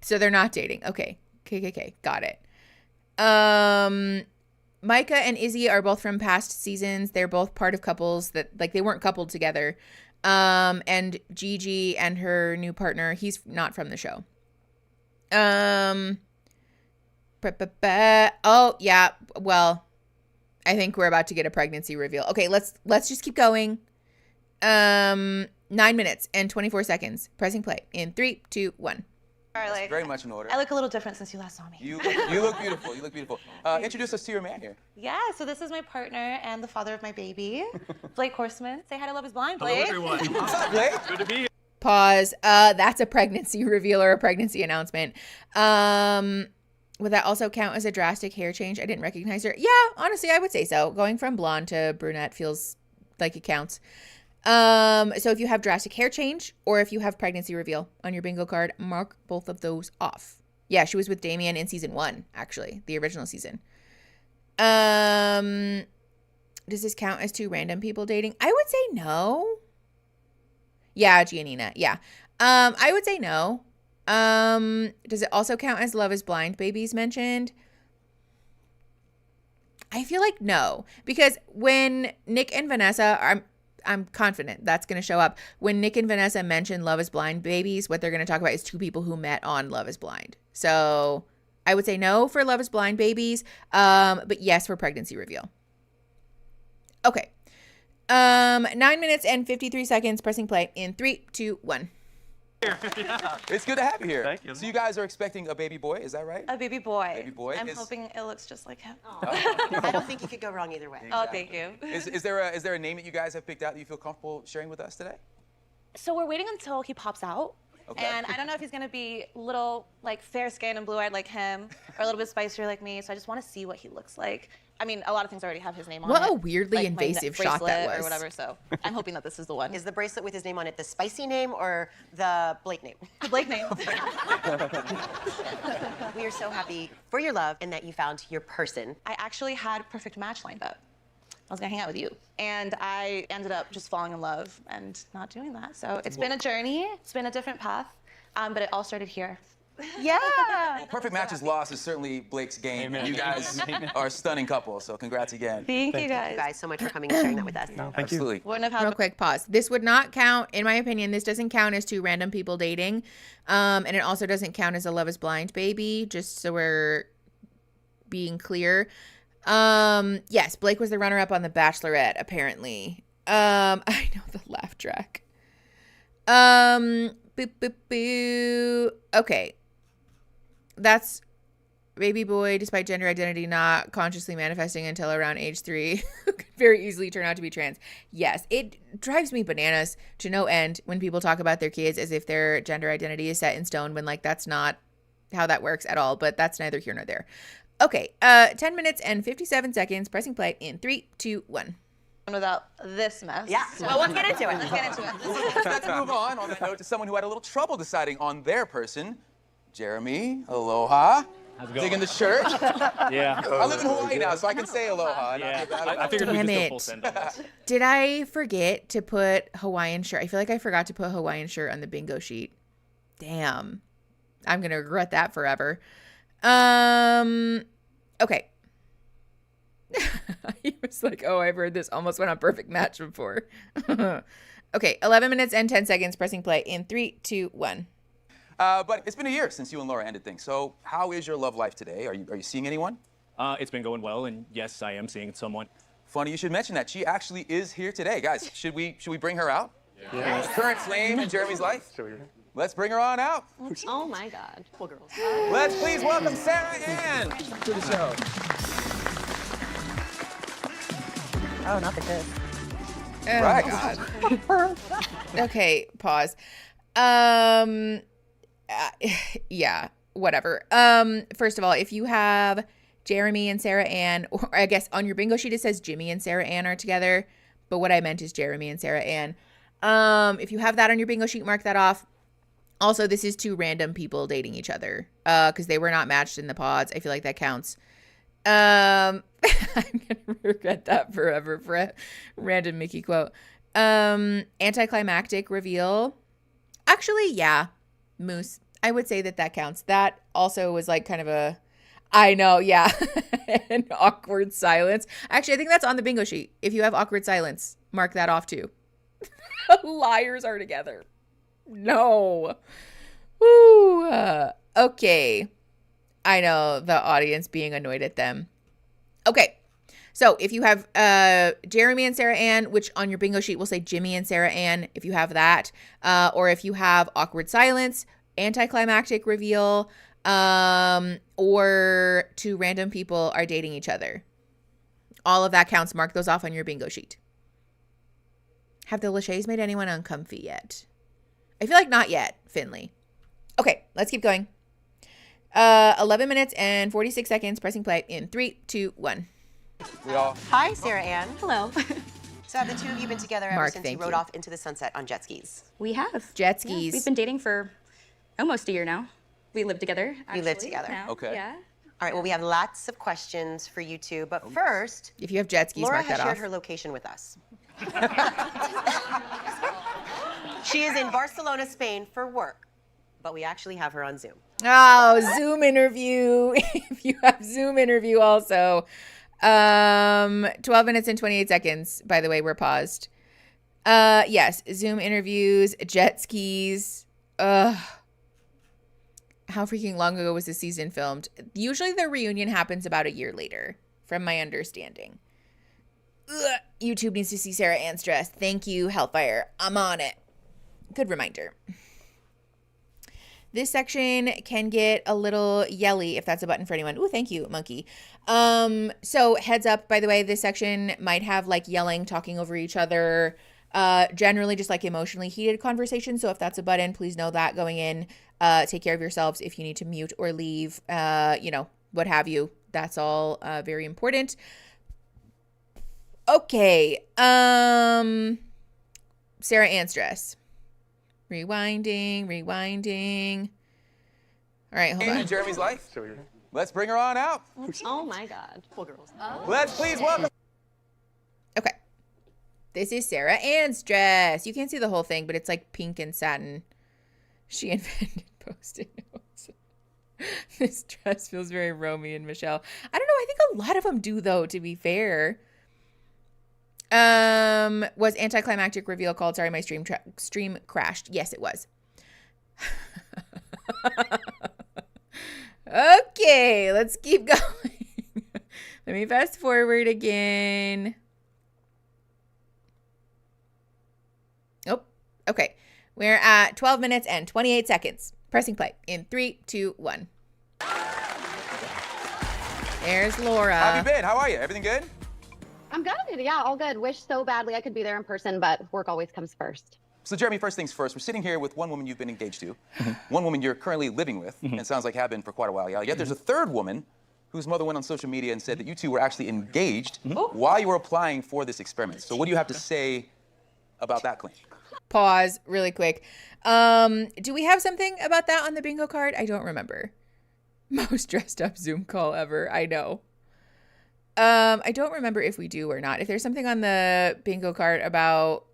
So they're not dating. Okay. KKK. Got it. Micah and Izzy are both from past seasons. They're both part of couples that, like, they weren't coupled together. And Gigi and her new partner, he's not from the show. Oh, yeah. Well, I think we're about to get a pregnancy reveal. Okay, let's just keep going. 9 minutes and 24 seconds. Pressing play in 3, 2, 1. Darling. Very much in order. I look a little different since you last saw me. You look beautiful. You look beautiful. Introduce us to your man here. Yeah, so this is my partner and the father of my baby, Blake Horseman. Say hi to Love is Blind, Blake. Hello, everyone. What's up, Blake? Good to be here. Pause. That's a pregnancy reveal or a pregnancy announcement. Would that also count as a drastic hair change? I didn't recognize her. Yeah, honestly, I would say so. Going from blonde to brunette feels like it counts. So if you have drastic hair change or if you have pregnancy reveal on your bingo card, mark both of those off. Yeah, she was with Damien in season 1, actually, the original season. Does this count as 2 random people dating? I would say no. Yeah, Giannina. Yeah. I would say no. Does it also count as Love is Blind babies mentioned? I feel like no, because when Nick and Vanessa, I'm confident that's going to show up. When Nick and Vanessa mention Love is Blind babies, what they're going to talk about is 2 people who met on Love is Blind. So I would say no for Love is Blind babies, but yes for pregnancy reveal. Okay. 9 minutes and 53 seconds. Pressing play in 3, 2, 1. It's good to have you here. Thank you. So you guys are expecting a baby boy, is that right? A baby boy. Baby boy. I'm hoping it looks just like him. I don't think you could go wrong either way. Oh, thank you. Is there a name that you guys have picked out that you feel comfortable sharing with us today? So we're waiting until he pops out. Okay. And I don't know if he's gonna be little, like, fair-skinned and blue-eyed like him, or a little bit spicier like me. So I just want to see what he looks like. I mean, a lot of things already have his name on it. What a weirdly like invasive my shot that bracelet was. or whatever. So I'm hoping that this is the one. Is the bracelet with his name on it the spicy name or the Blake name? The Blake name. We are so happy for your love and that you found your person. I actually had a perfect match lined up. I was gonna hang out with you. And I ended up just falling in love and not doing that. So it's been a journey. It's been a different path. But it all started here. Yeah. Perfect matches loss is certainly Blake's game. Amen. You guys are a stunning couple, so congrats again. Thank you Thank guys. you guys so much for coming and sharing that with us. Absolutely. Wouldn't have had Real quick pause. This would not count, in my opinion, this doesn't count as 2 random people dating. And it also doesn't count as a Love is Blind baby, just so we're being clear. Yes, Blake was the runner-up on The Bachelorette, apparently. I know the laugh track. Boop, boop, boo. Okay. That's baby boy, despite gender identity not consciously manifesting until around age 3, could very easily turn out to be trans. Yes, it drives me bananas to no end when people talk about their kids as if their gender identity is set in stone when, like, that's not how that works at all, but that's neither here nor there. Okay, 10 minutes and 57 seconds. Pressing play in 3, 2, 1. without this mess. Yeah, well, let's get into it. Let's get into it. Let's move on that note to someone who had a little trouble deciding on their person. Jeremy, aloha. How's it going? Digging the shirt. Yeah. I live in Hawaii now, so I can say aloha. Yeah. I figured we Damn could just it. go full send on this. Did I forget to put Hawaiian shirt? I feel like I forgot to put Hawaiian shirt on the bingo sheet. Damn. I'm going to regret that forever. Okay. He was like, oh, I've heard this almost went on Perfect Match before. Okay, 11 minutes and 10 seconds. Pressing play in 3, 2, 1. But it's been a year since you and Laura ended things. So how is your love life today? Are you seeing anyone? It's been going well, and yes, I am seeing someone. Funny you should mention that. She actually is here today. Guys, should we bring her out? Yeah. Current flame in Jeremy's life? Let's bring her on out. Oh my God. Well, girls. Let's please welcome Sarah Ann to the show. Oh, not the good. Oh, Right. God. Okay, pause. Yeah, whatever. First of all, if you have Jeremy and Sarah Ann, or I guess on your bingo sheet it says Jimmy and Sarah Ann are together, but what I meant is Jeremy and Sarah Ann. If you have that on your bingo sheet, mark that off. Also, this is two random people dating each other, because they were not matched in the pods. I feel like that counts. I'm gonna regret that forever for a random Mickey quote. Anticlimactic reveal. Actually, yeah, Moose. I would say that counts. That also was like kind of a, I know, yeah, an awkward silence. Actually, I think that's on the bingo sheet. If you have awkward silence, mark that off too. Liars are together. No. Woo. Okay. I know, the audience being annoyed at them. Okay. So if you have Jeremy and Sarah Ann, which on your bingo sheet will say Jimmy and Sarah Ann, if you have that, or if you have awkward silence, anticlimactic reveal, or two random people are dating each other. All of that counts. Mark those off on your bingo sheet. Have the Lachey's made anyone uncomfy yet? I feel like not yet, Finley. Okay, let's keep going. 11 minutes and 46 seconds. Pressing play in 3, 2, 1. Hi, Sarah Ann. Hello. So have the two of you been together ever Mark, since you thank rode you. off into the sunset on jet skis? We have. Jet Yeah, skis. we've been dating for almost a year now. We live together. You live actually, together. now. Okay. Yeah. All right, well, we have lots of questions for you two, but first, If you have jet skis, Laura mark has that shared off. her location with us. She is in Barcelona, Spain for work, but we actually have her on Zoom. Oh, Zoom interview. If you have Zoom interview also. 12 minutes and 28 seconds. By the way, we're paused. Yes, Zoom interviews, jet skis. Ugh. How freaking long ago was the season filmed? Usually the reunion happens about a year later, from my understanding. Ugh. YouTube needs to see Sarah Ann's dress. Thank you, Hellfire. I'm on it. Good reminder. This section can get a little yelly if that's a button for anyone. Ooh, thank you, monkey. So heads up, by the way, this section might have like yelling, talking over each other, generally just like emotionally heated conversation. So if that's a button, please know that going in. Take care of yourselves if you need to mute or leave, what have you. That's all very important. Okay. Sarah Ann's dress. Rewinding. All right, hold In on. Jeremy's life. Let's bring her on out. Oh my God. Let's please welcome. Okay. This is Sarah Ann's dress. You can't see the whole thing, but it's like pink and satin. She invented Post-it notes. This dress feels very Romy and Michelle. I don't know. I think a lot of them do, though, to be fair. Was anticlimactic reveal called? Sorry, my stream crashed. Yes, it was. Okay, let's keep going. Let me fast forward again. Oh, okay. We're at 12 minutes and 28 seconds. Pressing play in 3, 2, 1. There's Laura. How have you been? How are you? Everything good? I'm good. Yeah, all good. Wish so badly I could be there in person, but work always comes first. So, Jeremy, first things first. We're sitting here with one woman you've been engaged to, one woman you're currently living with, and it sounds like have been for quite a while. Yet there's a third woman whose mother went on social media and said that you two were actually engaged while you were applying for this experiment. So, what do you have to say about that claim? Pause really quick. Do we have something about that on the bingo card? I don't remember. Most dressed up Zoom call ever. I know. I don't remember if we do or not. If there's something on the bingo card about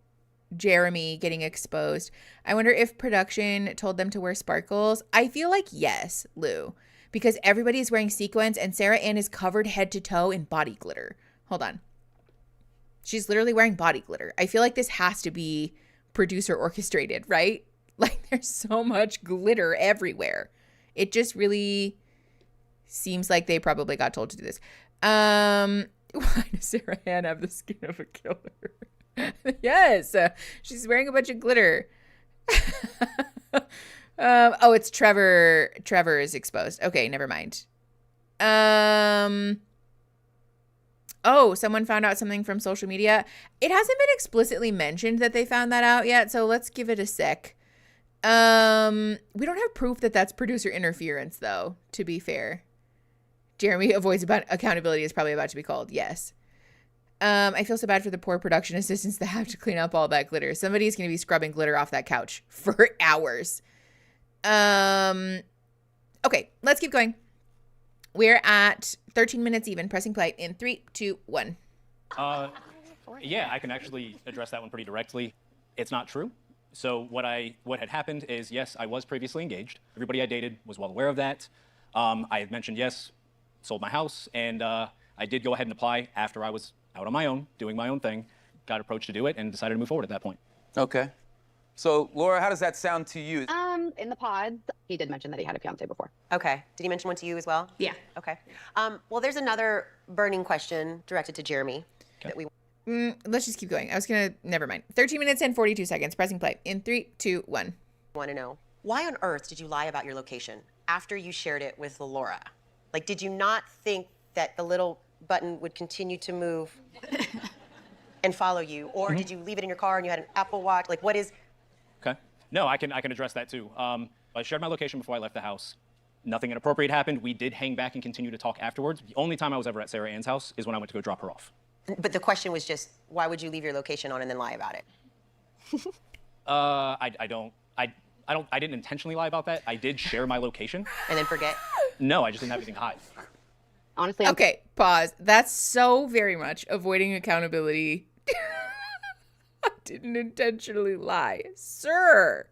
Jeremy getting exposed, I wonder if production told them to wear sparkles. I feel like yes, Lou, because everybody's wearing sequins and Sarah Ann is covered head to toe in body glitter. Hold on. She's literally wearing body glitter. I feel like this has to be producer orchestrated, right? Like there's so much glitter everywhere. It just really seems like they probably got told to do this. Why does Sarah Ann have the skin of a killer? Yes, she's wearing a bunch of glitter. Oh, it's Trevor. Trevor is exposed. Okay, never mind. Oh, someone found out something from social media. It hasn't been explicitly mentioned that they found that out yet, so let's give it a sec. We don't have proof that that's producer interference, though, to be fair. Jeremy avoids accountability is probably about to be called. Yes. I feel so bad for the poor production assistants that have to clean up all that glitter. Somebody's going to be scrubbing glitter off that couch for hours. Okay, let's keep going. We're at 13 minutes even. Pressing play in 3, 2, 1. Yeah, I can actually address that one pretty directly. It's not true. So what had happened is, yes, I was previously engaged. Everybody I dated was well aware of that. I had mentioned, yes, sold my house, and I did go ahead and apply after I was out on my own, doing my own thing. Got approached to do it and decided to move forward at that point. Okay. So, Laura, how does that sound to you? In the pod, he did mention that he had a fiance before. Okay. Did he mention one to you as well? Yeah. Okay. Well, there's another burning question directed to Jeremy that we. Let's just keep going. I was going to, never mind. 13 minutes and 42 seconds. Pressing play in 3, 2, 1. Want to know, why on earth did you lie about your location after you shared it with Laura? Like, did you not think that the little button would continue to move and follow you? Or did you leave it in your car and you had an Apple Watch? Like, what is... Okay. No, I can address that too. I shared my location before I left the house. Nothing inappropriate happened. We did hang back and continue to talk afterwards. The only time I was ever at Sarah Ann's house is when I went to go drop her off. But the question was just, why would you leave your location on and then lie about it? I didn't intentionally lie about that. I did share my location. And then forget? No, I just didn't have anything to hide. Honestly, okay, pause. That's so very much avoiding accountability. I didn't intentionally lie, sir.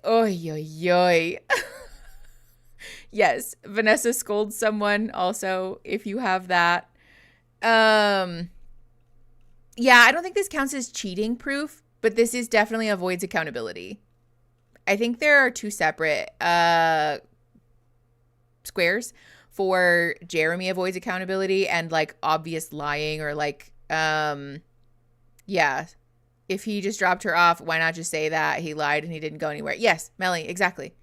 Oy, oy, oy. Yes, Vanessa scolds someone also, if you have that. Yeah, I don't think this counts as cheating proof, but this is definitely avoids accountability. I think there are two separate squares for Jeremy avoids accountability and like obvious lying or like, yeah, if he just dropped her off, why not just say that he lied and he didn't go anywhere? Yes, Melly, exactly.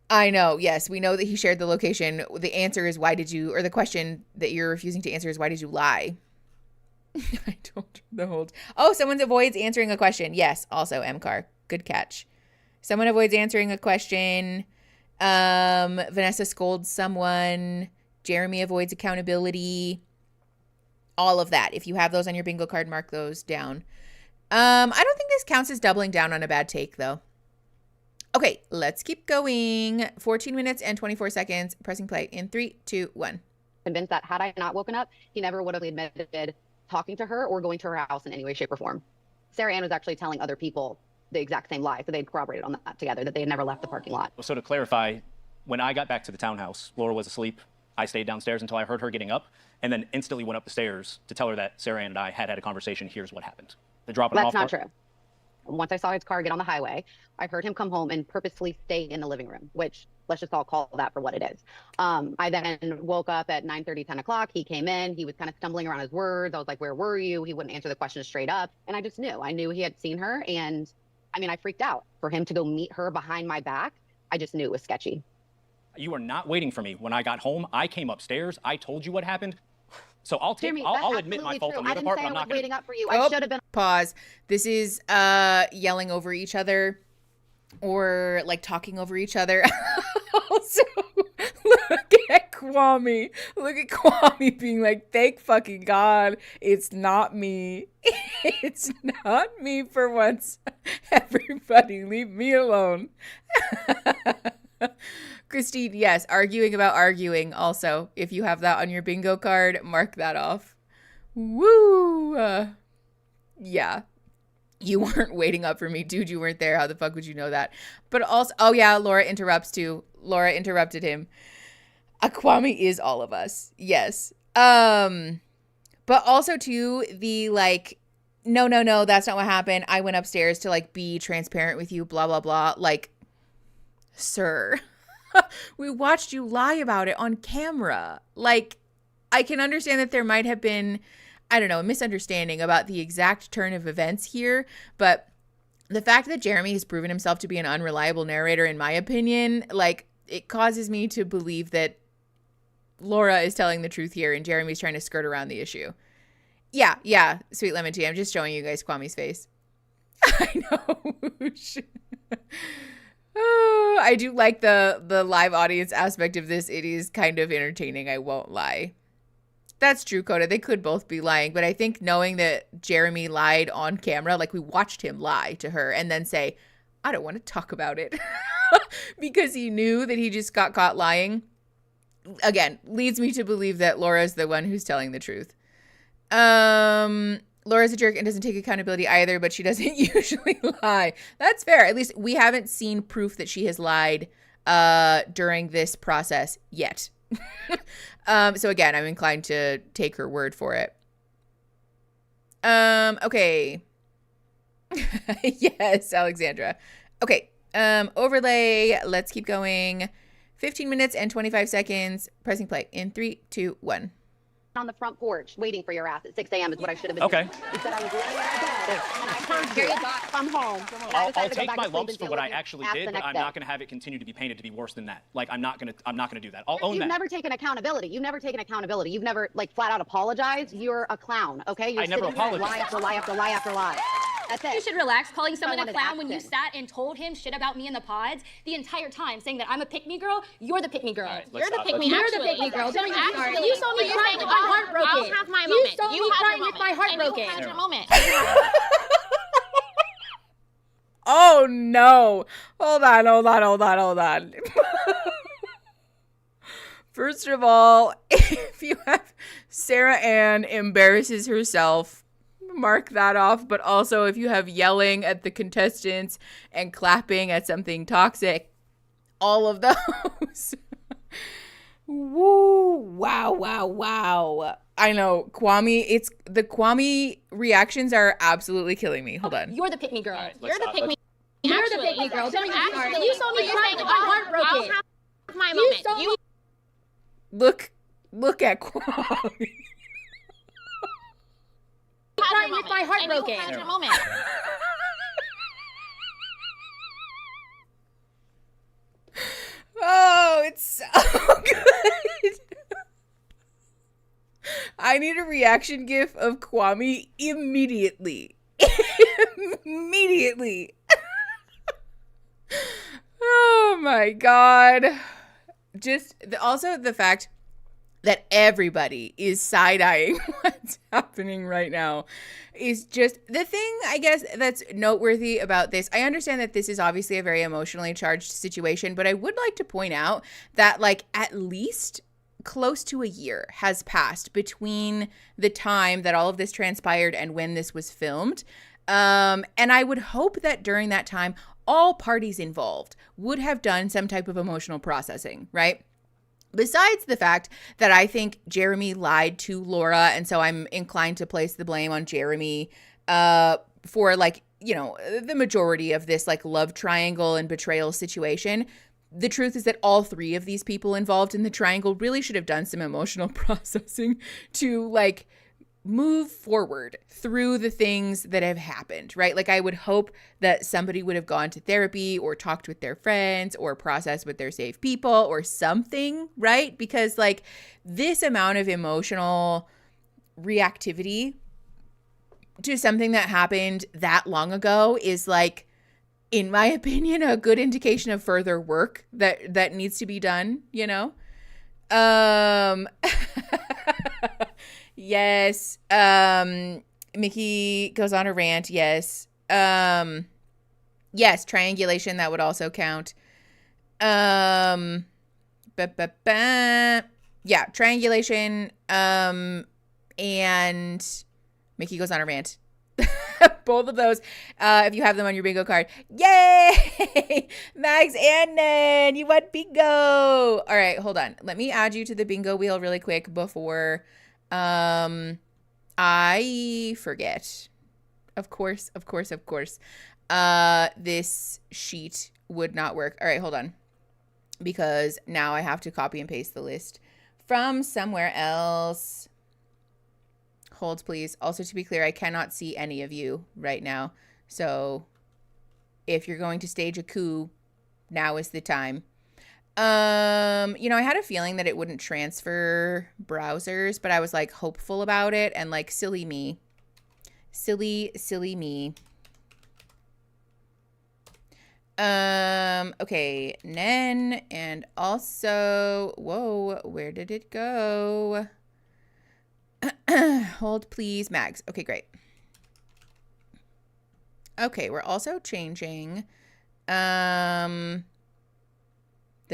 I know. Yes, we know that he shared the location. The answer is why did you, or the question that you're refusing to answer is why did you lie? I told you the whole. Oh, someone avoids answering a question. Yes, also MCAR. Good catch. Someone avoids answering a question. Vanessa scolds someone. Jeremy avoids accountability. All of that. If you have those on your bingo card, mark those down. I don't think this counts as doubling down on a bad take, though. Okay, let's keep going. 14 minutes and 24 seconds. Pressing play in 3, 2, 1. Convinced that had I not woken up, he never would have admitted talking to her or going to her house in any way, shape, or form. Sarah Ann was actually telling other people the exact same lie, so they'd corroborated on that together, that they had never left the parking lot. So to clarify, when I got back to the townhouse, Laura was asleep. I stayed downstairs until I heard her getting up, and then instantly went up the stairs to tell her that Sarah Ann and I had had a conversation. Here's what happened. The dropping off. That's not true. Once I saw his car get on the highway, I heard him come home and purposefully stay in the living room, which let's just all call that for what it is. I then woke up at 9:30, 10 o'clock. He came in. He was kind of stumbling around his words. I was like, where were you? He wouldn't answer the question straight up. And I just knew. I knew he had seen her. And I mean, I freaked out. For him to go meet her behind my back, I just knew it was sketchy. You were not waiting for me. When I got home, I came upstairs. I told you what happened. So I'll admit my fault on the other part, but I'm not waiting up for you. Oh, I should have been. Pause. This is yelling over each other or like talking over each other. Also, look at Kwame. Look at Kwame being like, thank fucking God it's not me. It's not me for once. Everybody leave me alone. Christine, yes, arguing about arguing also. If you have that on your bingo card, mark that off. Woo! Yeah. You weren't waiting up for me, dude. You weren't there. How the fuck would you know that? But also, oh yeah, Laura interrupts too. Laura interrupted him. Kwame is all of us. Yes. But also too, the like, no, that's not what happened. I went upstairs to like be transparent with you, blah, blah, blah. Like, sir, we watched you lie about it on camera. Like, I can understand that there might have been, I don't know, a misunderstanding about the exact turn of events here, but the fact that Jeremy has proven himself to be an unreliable narrator, in my opinion, like, it causes me to believe that Laura is telling the truth here and Jeremy's trying to skirt around the issue. Yeah, sweet lemon tea. I'm just showing you guys Kwame's face. I know. Oh, I do like the live audience aspect of this. It is kind of entertaining, I won't lie. That's true, Coda. They could both be lying, but I think knowing that Jeremy lied on camera, like we watched him lie to her and then say, I don't want to talk about it because he knew that he just got caught lying, again, leads me to believe that Laura's the one who's telling the truth. Laura's a jerk and doesn't take accountability either, but she doesn't usually lie. That's fair. At least we haven't seen proof that she has lied during this process yet. So again, I'm inclined to take her word for it. Okay. Yes, Alexandra. Okay. Overlay. Let's keep going. 15 minutes and 25 seconds. Pressing play in 3, 2, 1. On the front porch waiting for your ass at 6 a.m. is what I should have been Okay. doing. Instead, I was laying in bed, and I heard you come home. I'll take my lumps for what I actually did, but I'm not going to have it continue to be painted to be worse than that. Like, I'm not going to do that. I'll own that. You've never taken accountability. You've never taken accountability. You've never, like, flat out apologized. You're a clown, okay? You're I never apologized. Lie after lie after lie after lie. That's it. You should relax calling someone a wanted clown when you action. sat and told him shit about me in the pods the entire time, saying that I'm a pick-me girl. You're the pick-me girl. right, You're the let's pick-me. stop. You're the pick-me girl. Don't you start. You saw me You're crying saying, with my heart broken. I'll have my You moment. saw You me had crying your with my moment. heart And broken. you had your moment. Oh no. Hold on. First of all, if you have Sarah Ann embarrasses herself, mark that off. But also if you have yelling at the contestants and clapping at something toxic, all of those. Woo. Wow. I know. Kwame, the Kwame reactions are absolutely killing me. Hold on. You're the pick-me girl. right, You're let's the stop. pick-me. You're the pick-me girl. Don't you start. You saw me You're crying saying, with my heart broken. I'll have my moment. You Look at Kwame. crying with my heart and broken. You had your moment. Oh, it's so good. I need a reaction gif of Kwame immediately. Immediately. Oh my God. Also the fact that everybody is side-eyeing what's happening right now is just the thing, I guess, that's noteworthy about this. I understand that this is obviously a very emotionally charged situation, but I would like to point out that, like, at least close to a year has passed between the time that all of this transpired and when this was filmed. And I would hope that during that time, all parties involved would have done some type of emotional processing, right? Besides the fact that I think Jeremy lied to Laura, and so I'm inclined to place the blame on Jeremy for, like, you know, the majority of this, like, love triangle and betrayal situation. The truth is that all three of these people involved in the triangle really should have done some emotional processing to, like, move forward through the things that have happened, right? Like, I would hope that somebody would have gone to therapy or talked with their friends or processed with their safe people or something, right? Because, like, this amount of emotional reactivity to something that happened that long ago is, like, in my opinion, a good indication of further work that needs to be done, you know? Yes. Mickey goes on a rant. Yes. Yes, triangulation, that would also count. Yeah, triangulation. And Mickey goes on a rant. Both of those, if you have them on your bingo card. Yay! Max and Nan, you won bingo. All right, hold on. Let me add you to the bingo wheel really quick before I forget. Of course. This sheet would not work. All right, hold on. Because now I have to copy and paste the list from somewhere else. Hold, please. Also, to be clear, I cannot see any of you right now. So if you're going to stage a coup, now is the time. You know, I had a feeling that it wouldn't transfer browsers, but I was like hopeful about it, and like silly me. Silly me. Okay, Nen, and also, whoa, where did it go? Hold please, Mags. Okay, great. Okay, we're also changing the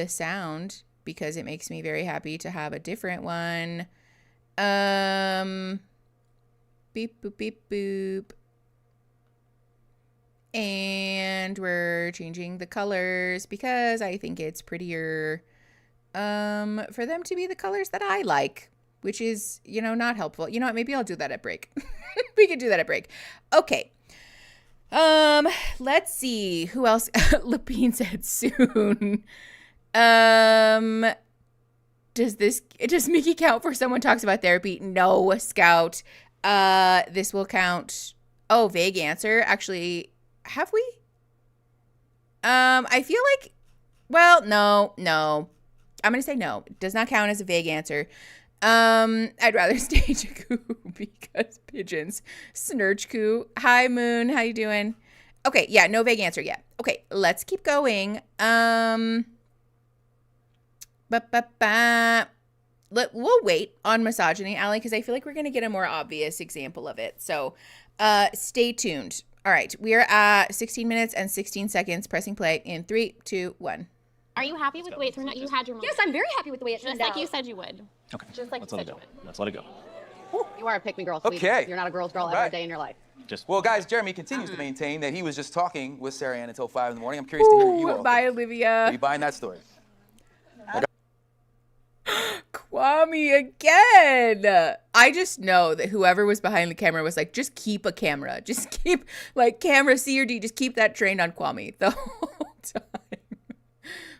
sound because it makes me very happy to have a different one. Beep boop beep boop. And we're changing the colors because I think it's prettier for them to be the colors that I like, which is, you know, not helpful. You know what? Maybe I'll do that at break. We can do that at break. Okay. Let's see. Who else? Lapine said soon. Does Mickey count for someone talks about therapy? No, Scout. This will count. Oh, vague answer. Actually, have we? I feel like, well, no. I'm going to say no. It does not count as a vague answer. I'd rather stage a coup because pigeons. Snurch coup. Hi, Moon. How you doing? Okay, yeah, no vague answer yet. Okay, let's keep going. We'll wait on misogyny, Allie, because I feel like we're going to get a more obvious example of it. So stay tuned. All right, we are at 16 minutes and 16 seconds. Pressing play in 3, 2, 1. Are you happy with the way it turned out? You had your moment. Yes, I'm very happy with the way it turned out. Just like you said you would. Okay. Just like Let's you let said it you go. would. Let's let it go. You are a pick me girl, sweetie. Okay. You're not a girl's girl Right. every day in your life. Well, guys, Jeremy continues to maintain that he was just talking with Sarah Ann until 5 in the morning. I'm curious to hear what you all Bye, think. Olivia. Are you buying that story? Kwame again. I just know that whoever was behind the camera was like, just keep a camera. Just keep, like, camera C or D, just keep that trained on Kwame the whole time.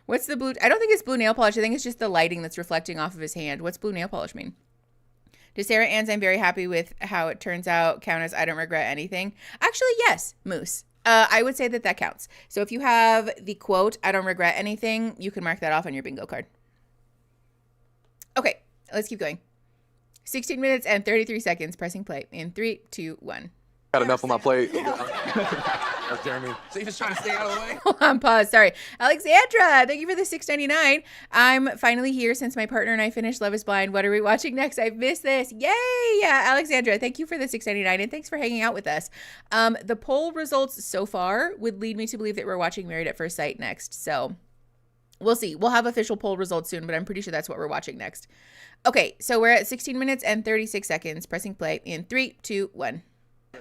What's the blue? I don't think it's blue nail polish. I think it's just the lighting that's reflecting off of his hand. What's blue nail polish mean? Does Sarah Ann's I'm very happy with how it turns out count as I don't regret anything? Actually, yes, Moose. I would say that counts. So if you have the quote, I don't regret anything, you can mark that off on your bingo card. Okay, let's keep going. 16 minutes and 33 seconds. Pressing play in 3, 2, 1. Got enough on my plate. That's Jeremy. So you're just trying to stay out of the way? Hold on, pause. Sorry. Alexandra, thank you for the $6.99. I'm finally here since my partner and I finished Love is Blind. What are we watching next? I've missed this. Yay! Yeah, Alexandra, thank you for the $6.99 and thanks for hanging out with us. The poll results so far would lead me to believe that we're watching Married at First Sight next. So we'll see. We'll have official poll results soon, but I'm pretty sure that's what we're watching next. Okay, so we're at 16 minutes and 36 seconds. Pressing play in 3, 2, 1.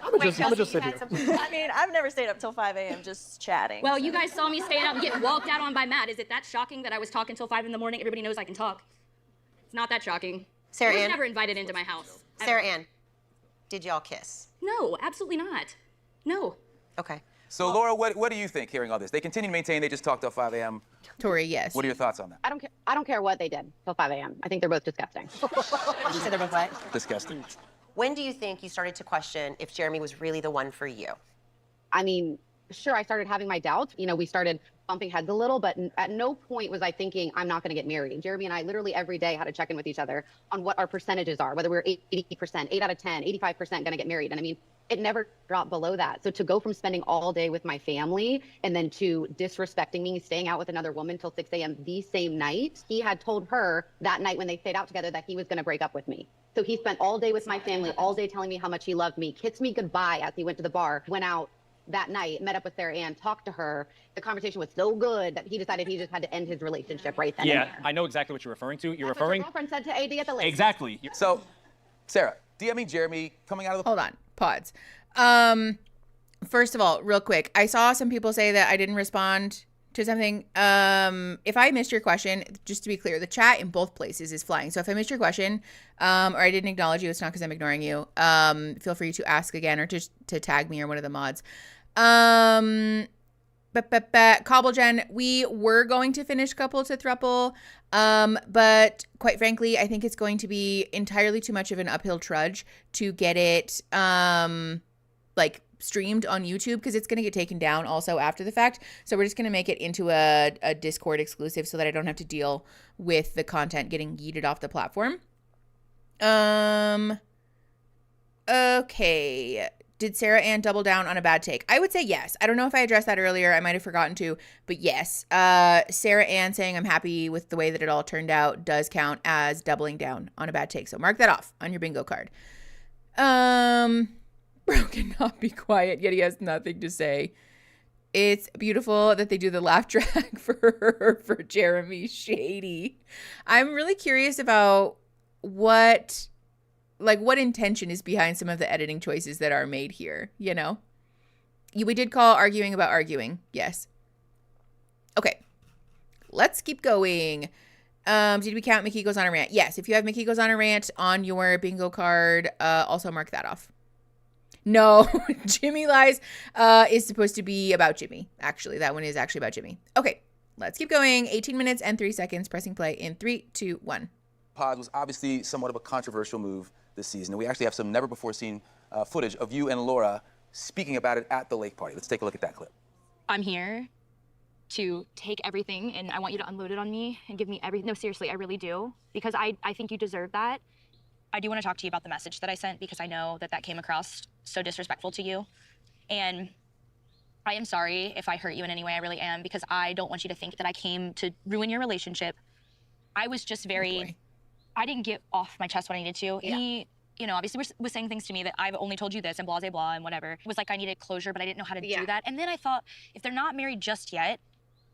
I'm gonna just sit here. I mean, I've never stayed up till 5 a.m. just chatting. Well, you guys saw me staying up and get walked out on by Matt. Is it that shocking that I was talking till 5 in the morning? Everybody knows I can talk. It's not that shocking. Sarah I was Ann? never invited into my house. Sarah Ann, did y'all kiss? No, absolutely not. No. Okay. So, Laura, what do you think hearing all this? They continue to maintain they just talked till 5 a.m. Tori, yes. What are your thoughts on that? I don't care what they did till 5 a.m. I think they're both disgusting. You said they're both what? Disgusting. When do you think you started to question if Jeremy was really the one for you? I mean, sure, I started having my doubts. You know, we started bumping heads a little, but at no point was I thinking I'm not going to get married. Jeremy and I literally every day had to check in with each other on what our percentages are, whether we were 80%, 8 out of 10, 85% going to get married. And I mean, it never dropped below that. So to go from spending all day with my family and then to disrespecting me, staying out with another woman till 6 a.m. the same night, he had told her that night when they stayed out together that he was going to break up with me. So he spent all day with my family, all day telling me how much he loved me, kissed me goodbye as he went to the bar, went out that night, met up with Sarah Ann, talked to her. The conversation was so good that he decided he just had to end his relationship right then and Yeah, there. I know exactly what you're referring to. You're That's referring. what your girlfriend said to AD at the lake. Exactly. So, Sarah, DMing Jeremy coming out of the... Hold on. Pause. First of all, real quick, I saw some people say that I didn't respond to something. If I missed your question, just to be clear, the chat in both places is flying. So if I missed your question, or I didn't acknowledge you, it's not because I'm ignoring you. Feel free to ask again or just to tag me or one of the mods. Cobblegen, we were going to finish couple to thruple, but quite frankly, I think it's going to be entirely too much of an uphill trudge to get it, like streamed on YouTube because it's going to get taken down also after the fact. So we're just going to make it into a Discord exclusive so that I don't have to deal with the content getting yeeted off the platform. Okay. Did Sarah Ann double down on a bad take? I would say yes. I don't know if I addressed that earlier. I might have forgotten to, but yes. Sarah Ann saying I'm happy with the way that it all turned out does count as doubling down on a bad take. So mark that off on your bingo card. Bro cannot be quiet, yet he has nothing to say. It's beautiful that they do the laugh track for Jeremy. Shady. I'm really curious about what intention is behind some of the editing choices that are made here, you know? We did call arguing about arguing. Yes. Okay. Let's keep going. Did we count Mickey Goes on a Rant? Yes. If you have Mickey Goes on a Rant on your bingo card, also mark that off. No, Jimmy Lies is supposed to be about Jimmy. Actually, that one is actually about Jimmy. Okay. Let's keep going. 18 minutes and 3 seconds. Pressing play in 3, 2, 1. Pod was obviously somewhat of a controversial move this season. And we actually have some never-before-seen footage of you and Laura speaking about it at the lake party. Let's take a look at that clip. I'm here to take everything, and I want you to unload it on me and give me everything. No, seriously, I really do, because I think you deserve that. I do want to talk to you about the message that I sent because I know that came across so disrespectful to you. And I am sorry if I hurt you in any way. I really am, because I don't want you to think that I came to ruin your relationship. I was just very... I didn't get off my chest what I needed to. Yeah. He, you know, obviously was saying things to me that I've only told you this and blah, blah, blah, and whatever. It was like I needed closure, but I didn't know how to do that. And then I thought, if they're not married just yet,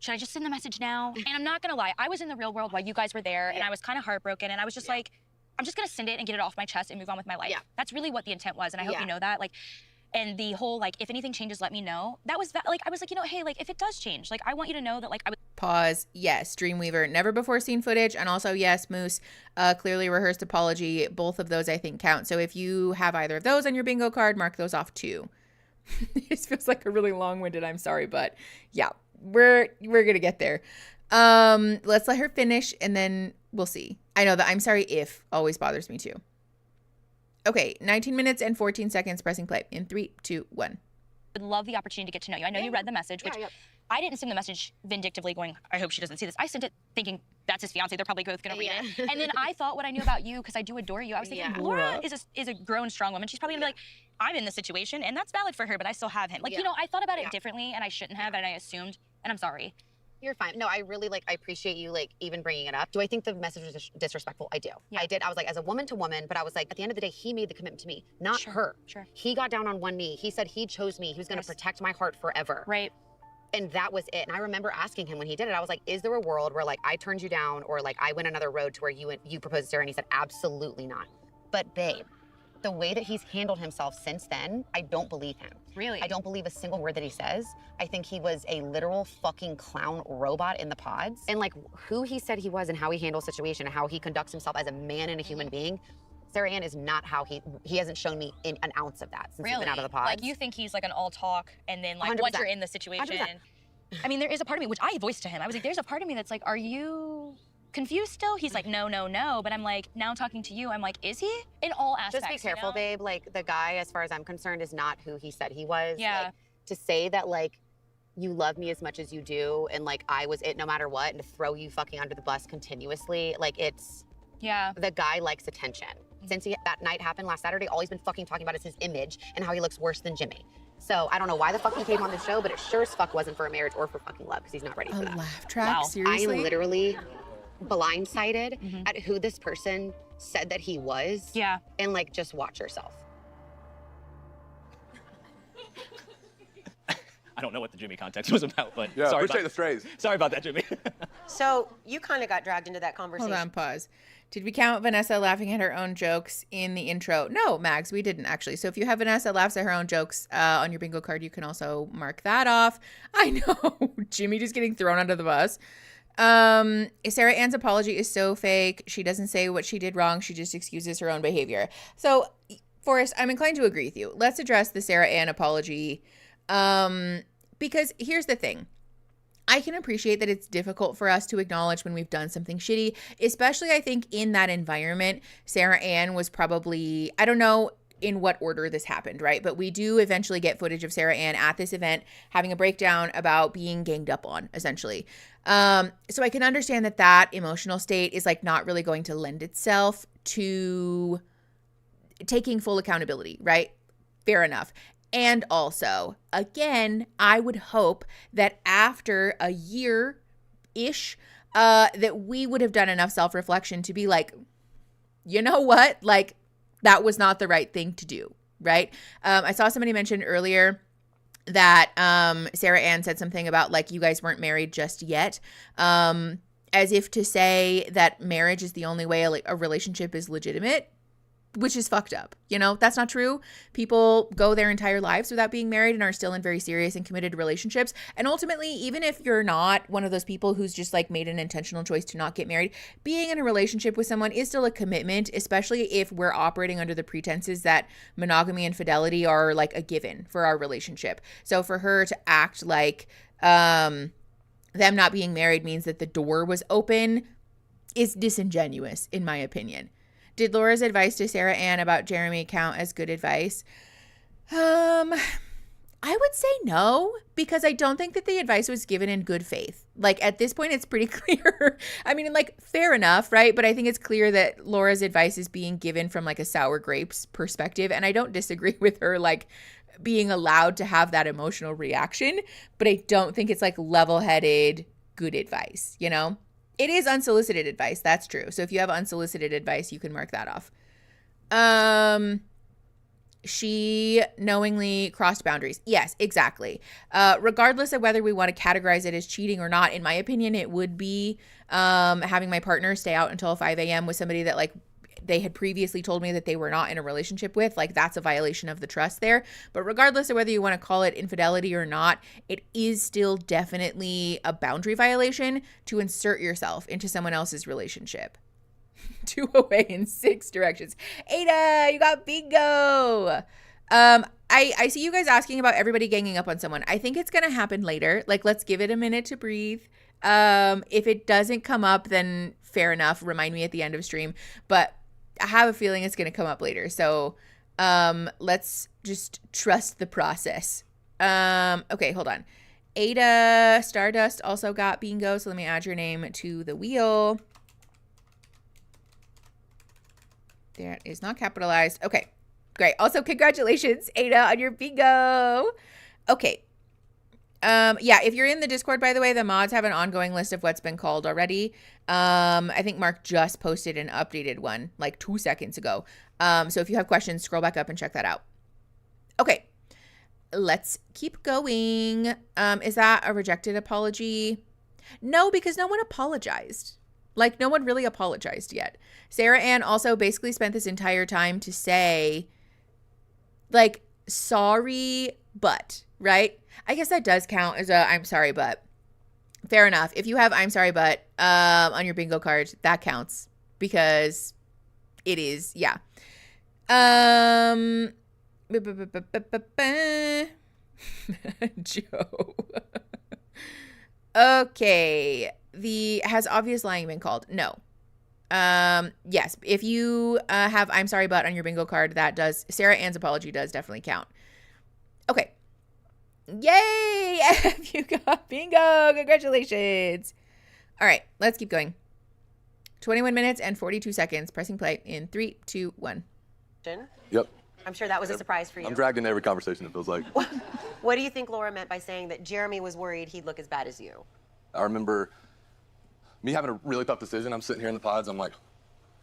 should I just send the message now? And I'm not gonna lie, I was in the real world while you guys were there, and I was kind of heartbroken, and I was just like, I'm just gonna send it and get it off my chest and move on with my life. That's really what the intent was, and I hope you know that. Like, and the whole, like, if anything changes, let me know. That was, like, I was like, you know, hey, like, if it does change, like, I want you to know that, like, I would... Pause. Yes, Dreamweaver, never before seen footage. And also, yes, Moose, clearly rehearsed apology. Both of those, I think, count. So if you have either of those on your bingo card, mark those off too. This feels like a really long-winded I'm sorry, but yeah, we're going to get there. Let's let her finish and then we'll see. I know that I'm sorry if always bothers me too. Okay, 19 minutes and 14 seconds pressing play in 3, 2, 1. would love the opportunity to get to know you. I know you read the message, which I didn't send the message vindictively going, I hope she doesn't see this. I sent it thinking, that's his fiance, they're probably both gonna read it. And then I thought what I knew about you, because I do adore you, I was thinking, Laura is a grown, strong woman. She's probably gonna be like, I'm in this situation, and that's valid for her, but I still have him. Like, you know, I thought about it differently, and I shouldn't have, and I assumed, and I'm sorry. You're fine. No, I really, I appreciate you, even bringing it up. Do I think the message was disrespectful? I do. I did. I was like, as a woman to woman, but I was like, at the end of the day, he made the commitment to me, not her. He got down on one knee. He said he chose me. He was going to protect my heart forever. Right. And that was it. And I remember asking him when he did it, I was like, is there a world where, I turned you down, or, I went another road to where you proposed to her? And he said, absolutely not. But, babe, the way that he's handled himself since then, I don't believe him. Really? I don't believe a single word that he says. I think he was a literal fucking clown robot in the pods. And who he said he was and how he handles situation and how he conducts himself as a man and a human being, Sarah Ann is not how he hasn't shown me an ounce of that since he's been out of the pods. You think he's an all talk, and then 100%. Once you're in the situation. 100%. I mean, there is a part of me, which I voiced to him. I was like, there's a part of me that's like, are you confused still? He's like, no, no, no. But I'm like, now talking to you, I'm like, is he? In all aspects. Just be careful, babe. The guy, as far as I'm concerned, is not who he said he was. Yeah. To say that, you love me as much as you do, and, I was it no matter what, and to throw you fucking under the bus continuously, it's... Yeah. The guy likes attention. Since that night happened last Saturday, all he's been fucking talking about is his image and how he looks worse than Jimmy. So I don't know why the fuck he came on the show, but it sure as fuck wasn't for a marriage or for fucking love, because he's not ready for that. A laugh track? Seriously? I literally blindsided at who this person said that he was. Yeah. And just watch yourself. I don't know what the Jimmy context was about, but yeah, sorry appreciate the phrase. Sorry about that, Jimmy. So you kind of got dragged into that conversation. Hold on, pause. Did we count Vanessa laughing at her own jokes in the intro? No, Mags, we didn't actually. So if you have Vanessa laughs at her own jokes on your bingo card, you can also mark that off. I know, Jimmy just getting thrown under the bus. Sarah Ann's apology is so fake. She doesn't say what she did wrong. She just excuses her own behavior. So, Forrest, I'm inclined to agree with you. Let's address the Sarah Ann apology. Because here's the thing. I can appreciate that it's difficult for us to acknowledge when we've done something shitty, especially I think in that environment. Sarah Ann was probably, I don't know, in what order this happened, right? But we do eventually get footage of Sarah Ann at this event having a breakdown about being ganged up on, essentially. So I can understand that emotional state is like not really going to lend itself to taking full accountability, right? Fair enough. And also, again, I would hope that after a year-ish, that we would have done enough self-reflection to be like, you know what? Like, that was not the right thing to do, right? I saw somebody mention earlier that Sarah Ann said something about like you guys weren't married just yet, as if to say that marriage is the only way a relationship is legitimate, which is fucked up. You know, that's not true. People go their entire lives without being married and are still in very serious and committed relationships. And ultimately, even if you're not one of those people who's just like made an intentional choice to not get married, being in a relationship with someone is still a commitment, especially if we're operating under the pretenses that monogamy and fidelity are like a given for our relationship. So for her to act like them not being married means that the door was open is disingenuous, in my opinion. Did Laura's advice to Sarah Ann about Jeremy count as good advice? I would say no, because I don't think that the advice was given in good faith. Like at this point, it's pretty clear. I mean, like fair enough, right? But I think it's clear that Laura's advice is being given from like a sour grapes perspective. And I don't disagree with her like being allowed to have that emotional reaction, but I don't think it's like level-headed good advice, you know? It is unsolicited advice. That's true. So if you have unsolicited advice, you can mark that off. She knowingly crossed boundaries. Yes, exactly. Regardless of whether we want to categorize it as cheating or not, in my opinion, it would be having my partner stay out until 5 a.m. with somebody that like they had previously told me that they were not in a relationship with. Like that's a violation of the trust there. But regardless of whether you want to call it infidelity or not, it is still definitely a boundary violation to insert yourself into someone else's relationship. 2 away in 6 directions. Ada, you got bingo. I see you guys asking about everybody ganging up on someone. I think it's going to happen later. Like, let's give it a minute to breathe. If it doesn't come up, then fair enough. Remind me at the end of stream. But I have a feeling it's going to come up later. So let's just trust the process. Okay, hold on. Ada Stardust also got bingo. So let me add your name to the wheel. That is not capitalized. Okay, great. Also, congratulations, Ada, on your bingo. Okay. Yeah, if you're in the Discord, by the way, the mods have an ongoing list of what's been called already. I think Mark just posted an updated one like 2 seconds ago. So if you have questions, scroll back up and check that out. Okay, let's keep going. Is that a rejected apology? No, because no one apologized. Like, no one really apologized yet. Sarah Ann also basically spent this entire time to say, like, sorry, but, right? I guess that does count as a I'm sorry, but. Fair enough. If you have I'm sorry, but on your bingo card, that counts because it is, yeah. Joe. Okay. Has obvious lying been called? No. Yes. If you have I'm sorry, but on your bingo card, that does, Sarah Ann's apology does definitely count. Okay. Yay! You got bingo. Congratulations. All right, let's keep going. 21 minutes and 42 seconds. Pressing play in 3, 2, 1. Yep. I'm sure that was a surprise for you. I'm dragged into every conversation, it feels like. What do you think Laura meant by saying that Jeremy was worried he'd look as bad as you? I remember me having a really tough decision. I'm sitting here in the pods. I'm like,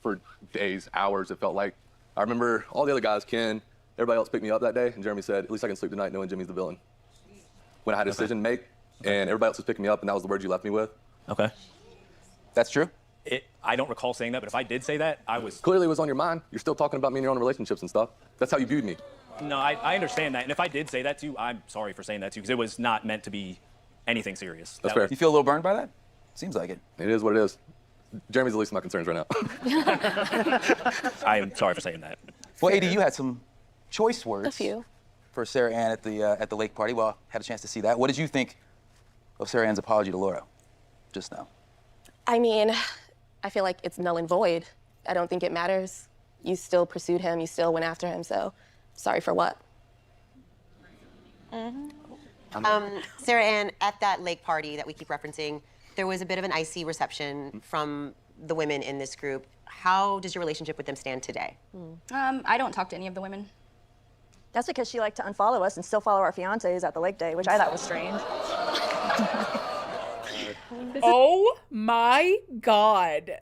for days, hours, it felt like. I remember all the other guys, Ken, everybody else picked me up that day, and Jeremy said, at least I can sleep tonight knowing Jimmy's the villain. When I had a decision to make, and everybody else was picking me up, and that was the word you left me with. Okay. That's true? I don't recall saying that, but if I did say that, I was... Clearly it was on your mind. You're still talking about me in your own relationships and stuff. That's how you viewed me. No, I understand that, and if I did say that to you, I'm sorry for saying that to you, because it was not meant to be anything serious. That's fair. You feel a little burned by that? Seems like it. It is what it is. Jeremy's the least of my concerns right now. I am sorry for saying that. Well, AD, you had some choice words. A few. For Sarah Ann at the lake party. Well, had a chance to see that. What did you think of Sarah Ann's apology to Laura just now? I mean, I feel like it's null and void. I don't think it matters. You still pursued him. You still went after him. So Sorry for what? Sarah Ann, at that lake party that we keep referencing, there was a bit of an icy reception from the women in this group. How does your relationship with them stand today? I don't talk to any of the women. That's because she liked to unfollow us and still follow our fiancés at the lake day, which I thought was strange. Oh my God.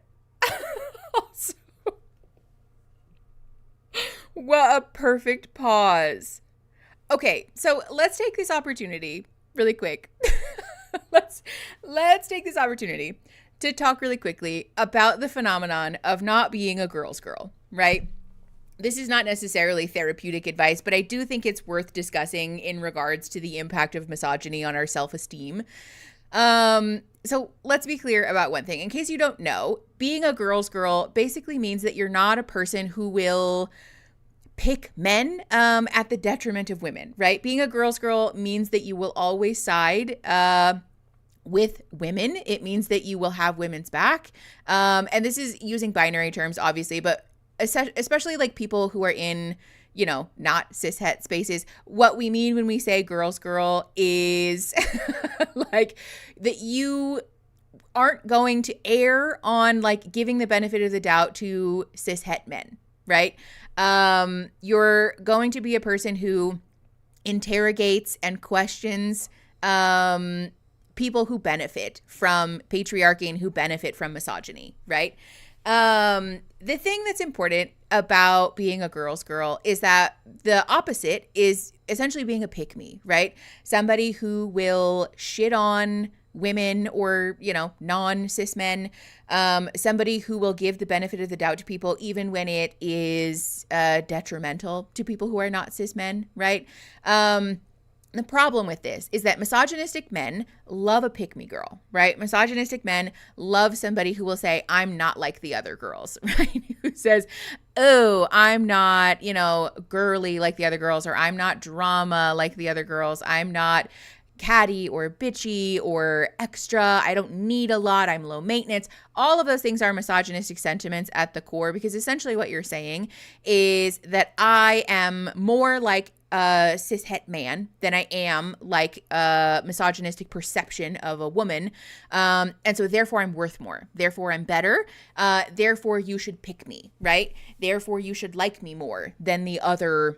What a perfect pause. Okay, so let's take this opportunity really quick. let's take this opportunity to talk really quickly about the phenomenon of not being a girl's girl, right? This is not necessarily therapeutic advice, but I do think it's worth discussing in regards to the impact of misogyny on our self-esteem. So let's be clear about one thing. In case you don't know, being a girl's girl basically means that you're not a person who will pick men at the detriment of women, right? Being a girl's girl means that you will always side with women. It means that you will have women's back. And this is using binary terms, obviously, but especially like people who are in, you know, not cishet spaces. What we mean when we say girl's girl is like that you aren't going to err on like giving the benefit of the doubt to cishet men, right? You're going to be a person who interrogates and questions people who benefit from patriarchy and who benefit from misogyny, right? The thing that's important about being a girl's girl is that the opposite is essentially being a pick-me, right? Somebody who will shit on women or, you know, non-cis men, somebody who will give the benefit of the doubt to people even when it is detrimental to people who are not cis men, right? The problem with this is that misogynistic men love a pick-me girl, right? Misogynistic men love somebody who will say, I'm not like the other girls, right? Who says, oh, I'm not, you know, girly like the other girls, or I'm not drama like the other girls. I'm not catty or bitchy or extra. I don't need a lot. I'm low maintenance. All of those things are misogynistic sentiments at the core, because essentially what you're saying is that I am more like a cishet man than I am like a misogynistic perception of a woman. And so therefore I'm worth more. Therefore I'm better. Therefore you should pick me, right? Therefore you should like me more than the other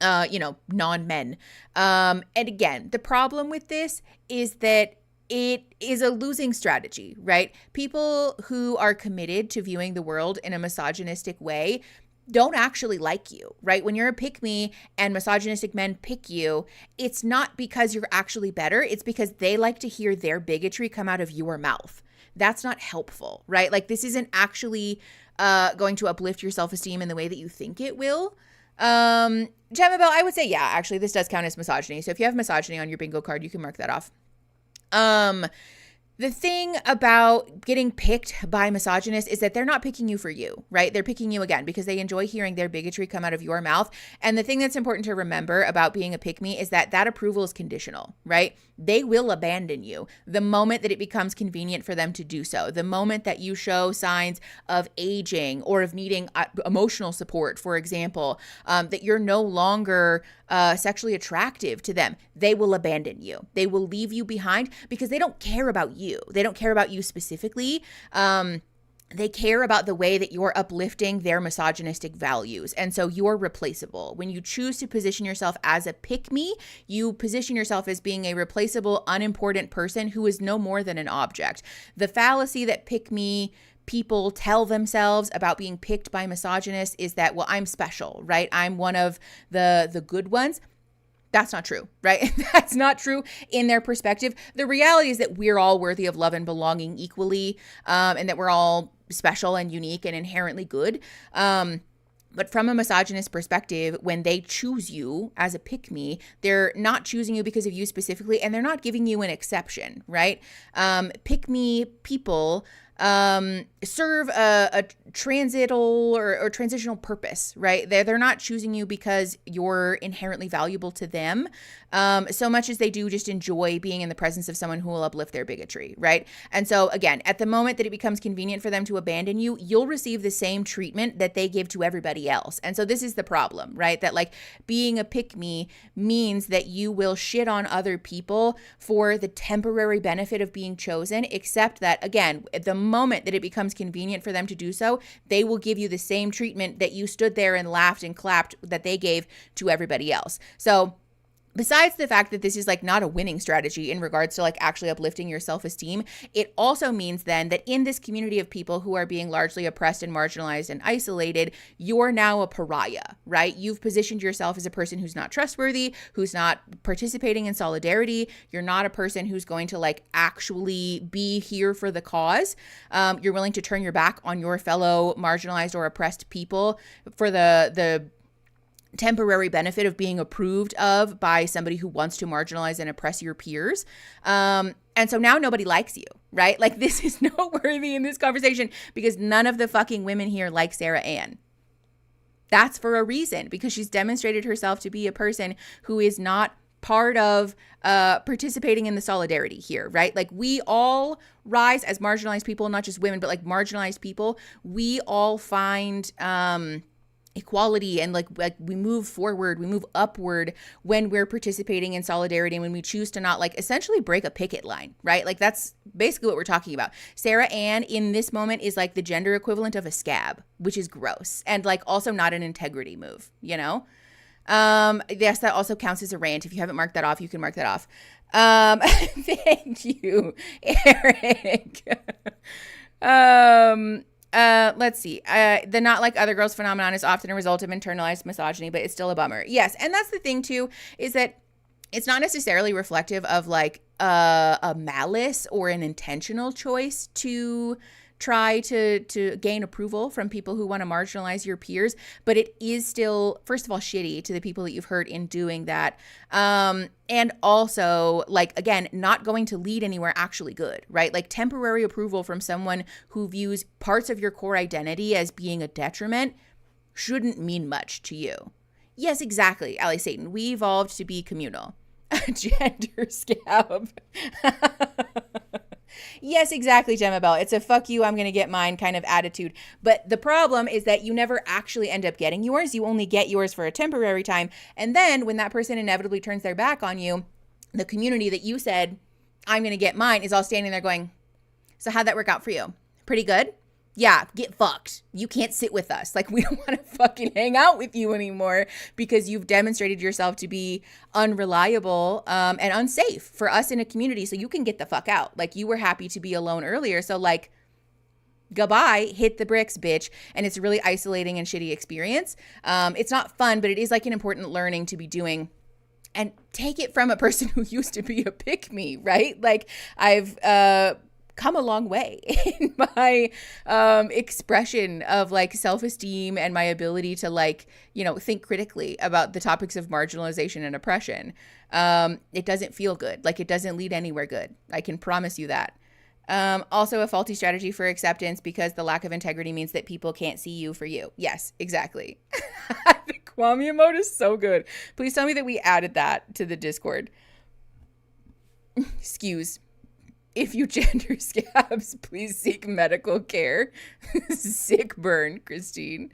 non-men. And again, the problem with this is that it is a losing strategy, right? People who are committed to viewing the world in a misogynistic way don't actually like you, right? When you're a pick-me and misogynistic men pick you, it's not because you're actually better. It's because they like to hear their bigotry come out of your mouth. That's not helpful, right? Like this isn't actually going to uplift your self-esteem in the way that you think it will. Gemma Bell, I would say, yeah, actually this does count as misogyny. So if you have misogyny on your bingo card, you can mark that off. The thing about getting picked by misogynists is that they're not picking you for you, right? They're picking you again because they enjoy hearing their bigotry come out of your mouth. And the thing that's important to remember about being a pick-me is that that approval is conditional, right? They will abandon you the moment that it becomes convenient for them to do so. The moment that you show signs of aging or of needing emotional support, for example, that you're no longer sexually attractive to them, they will abandon you. They will leave you behind because they don't care about you. They don't care about you specifically. They care about the way that you're uplifting their misogynistic values. And so you're replaceable. When you choose to position yourself as a pick-me, you position yourself as being a replaceable, unimportant person who is no more than an object. The fallacy that pick-me people tell themselves about being picked by misogynists is that, well, I'm special, right? I'm one of the good ones. That's not true, right? That's not true in their perspective. The reality is that we're all worthy of love and belonging equally, and that we're all special and unique and inherently good. But from a misogynist perspective, when they choose you as a pick-me, they're not choosing you because of you specifically, and they're not giving you an exception, right? Pick-me people serve a transital or transitional purpose, right? They're not choosing you because you're inherently valuable to them, so much as they do just enjoy being in the presence of someone who will uplift their bigotry, right? And so again, at the moment that it becomes convenient for them to abandon you, you'll receive the same treatment that they give to everybody else. And so this is the problem, right? That like being a pick-me means that you will shit on other people for the temporary benefit of being chosen, except that again, at the moment that it becomes convenient for them to do so, they will give you the same treatment that you stood there and laughed and clapped that they gave to everybody else. So besides the fact that this is like not a winning strategy in regards to like actually uplifting your self-esteem, it also means then that in this community of people who are being largely oppressed and marginalized and isolated, you're now a pariah, right? You've positioned yourself as a person who's not trustworthy, who's not participating in solidarity. You're not a person who's going to like actually be here for the cause. You're willing to turn your back on your fellow marginalized or oppressed people for the temporary benefit of being approved of by somebody who wants to marginalize and oppress your peers. And so now nobody likes you, right? Like this is noteworthy in this conversation because none of the fucking women here like Sarah Ann. That's for a reason, because she's demonstrated herself to be a person who is not part of participating in the solidarity here, right? Like we all rise as marginalized people, not just women, but like marginalized people. We all find equality and like we move forward, we move upward when we're participating in solidarity and when we choose to not like essentially break a picket line, right? Like that's basically what we're talking about. Sarah Ann in this moment is like the gender equivalent of a scab, which is gross and like also not an integrity move, you know? Yes, that also counts as a rant. If you haven't marked that off, you can mark that off. Thank you, Eric. Let's see. The not like other girls phenomenon is often a result of internalized misogyny, but it's still a bummer. Yes. And that's the thing too, is that it's not necessarily reflective of like a malice or an intentional choice to try to gain approval from people who want to marginalize your peers, but it is still, first of all, shitty to the people that you've hurt in doing that. And also, like, again, not going to lead anywhere actually good, right? Like temporary approval from someone who views parts of your core identity as being a detriment shouldn't mean much to you. Yes, exactly, Ali Satan. We evolved to be communal. Gender scab. Yes, exactly, Gemma Bell. It's a fuck you, I'm going to get mine kind of attitude. But the problem is that you never actually end up getting yours. You only get yours for a temporary time. And then when that person inevitably turns their back on you, the community that you said, I'm going to get mine, is all standing there going, so how'd that work out for you? Pretty good? Yeah, get fucked. You can't sit with us. Like, we don't want to fucking hang out with you anymore because you've demonstrated yourself to be unreliable and unsafe for us in a community. So you can get the fuck out. Like, you were happy to be alone earlier. So, like, goodbye, hit the bricks, bitch. And it's a really isolating and shitty experience. It's not fun, but it is like an important learning to be doing. And take it from a person who used to be a pick-me, right? Like, I've come a long way in my expression of like self-esteem and my ability to like, you know, think critically about the topics of marginalization and oppression. It doesn't feel good. Like it doesn't lead anywhere good. I can promise you that. Also a faulty strategy for acceptance because the lack of integrity means that people can't see you for you. Yes, exactly. The Kwame emote is so good. Please tell me that we added that to the Discord. Excuse. If you gender scabs, please seek medical care. Sick burn, Christine.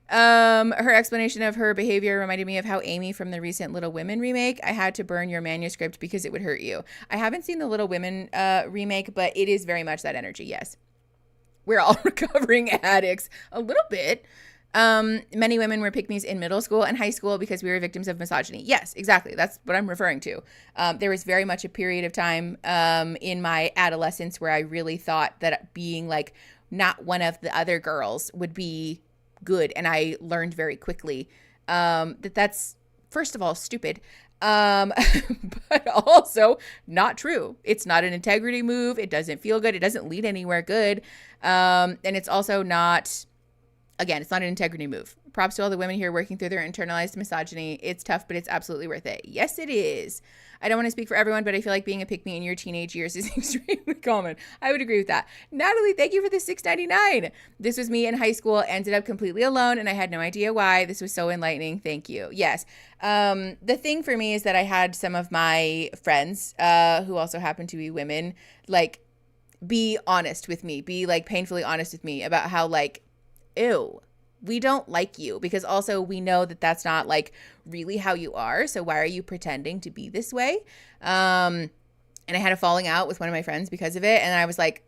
Her explanation of her behavior reminded me of how Amy from the recent Little Women remake, I had to burn your manuscript because it would hurt you. I haven't seen the Little Women remake, but it is very much that energy, yes. We're all recovering addicts a little bit. Many women were pick-me's in middle school and high school because we were victims of misogyny. Yes, exactly. That's what I'm referring to. There was very much a period of time in my adolescence where I really thought that being like not one of the other girls would be good. And I learned very quickly that that's, first of all, stupid. But also not true. It's not an integrity move. It doesn't feel good. It doesn't lead anywhere good. And it's also not... Again, it's not an integrity move. Props to all the women here working through their internalized misogyny. It's tough, but it's absolutely worth it. Yes, it is. I don't want to speak for everyone, but I feel like being a pick-me in your teenage years is extremely common. I would agree with that. Natalie, thank you for the $6.99. This was me in high school, ended up completely alone, and I had no idea why. This was so enlightening. Thank you. Yes. The thing for me is that I had some of my friends who also happen to be women, like, be honest with me, be like painfully honest with me about how, like, ew, we don't like you, because also we know that that's not like really how you are. So why are you pretending to be this way? And I had a falling out with one of my friends because of it. And I was like,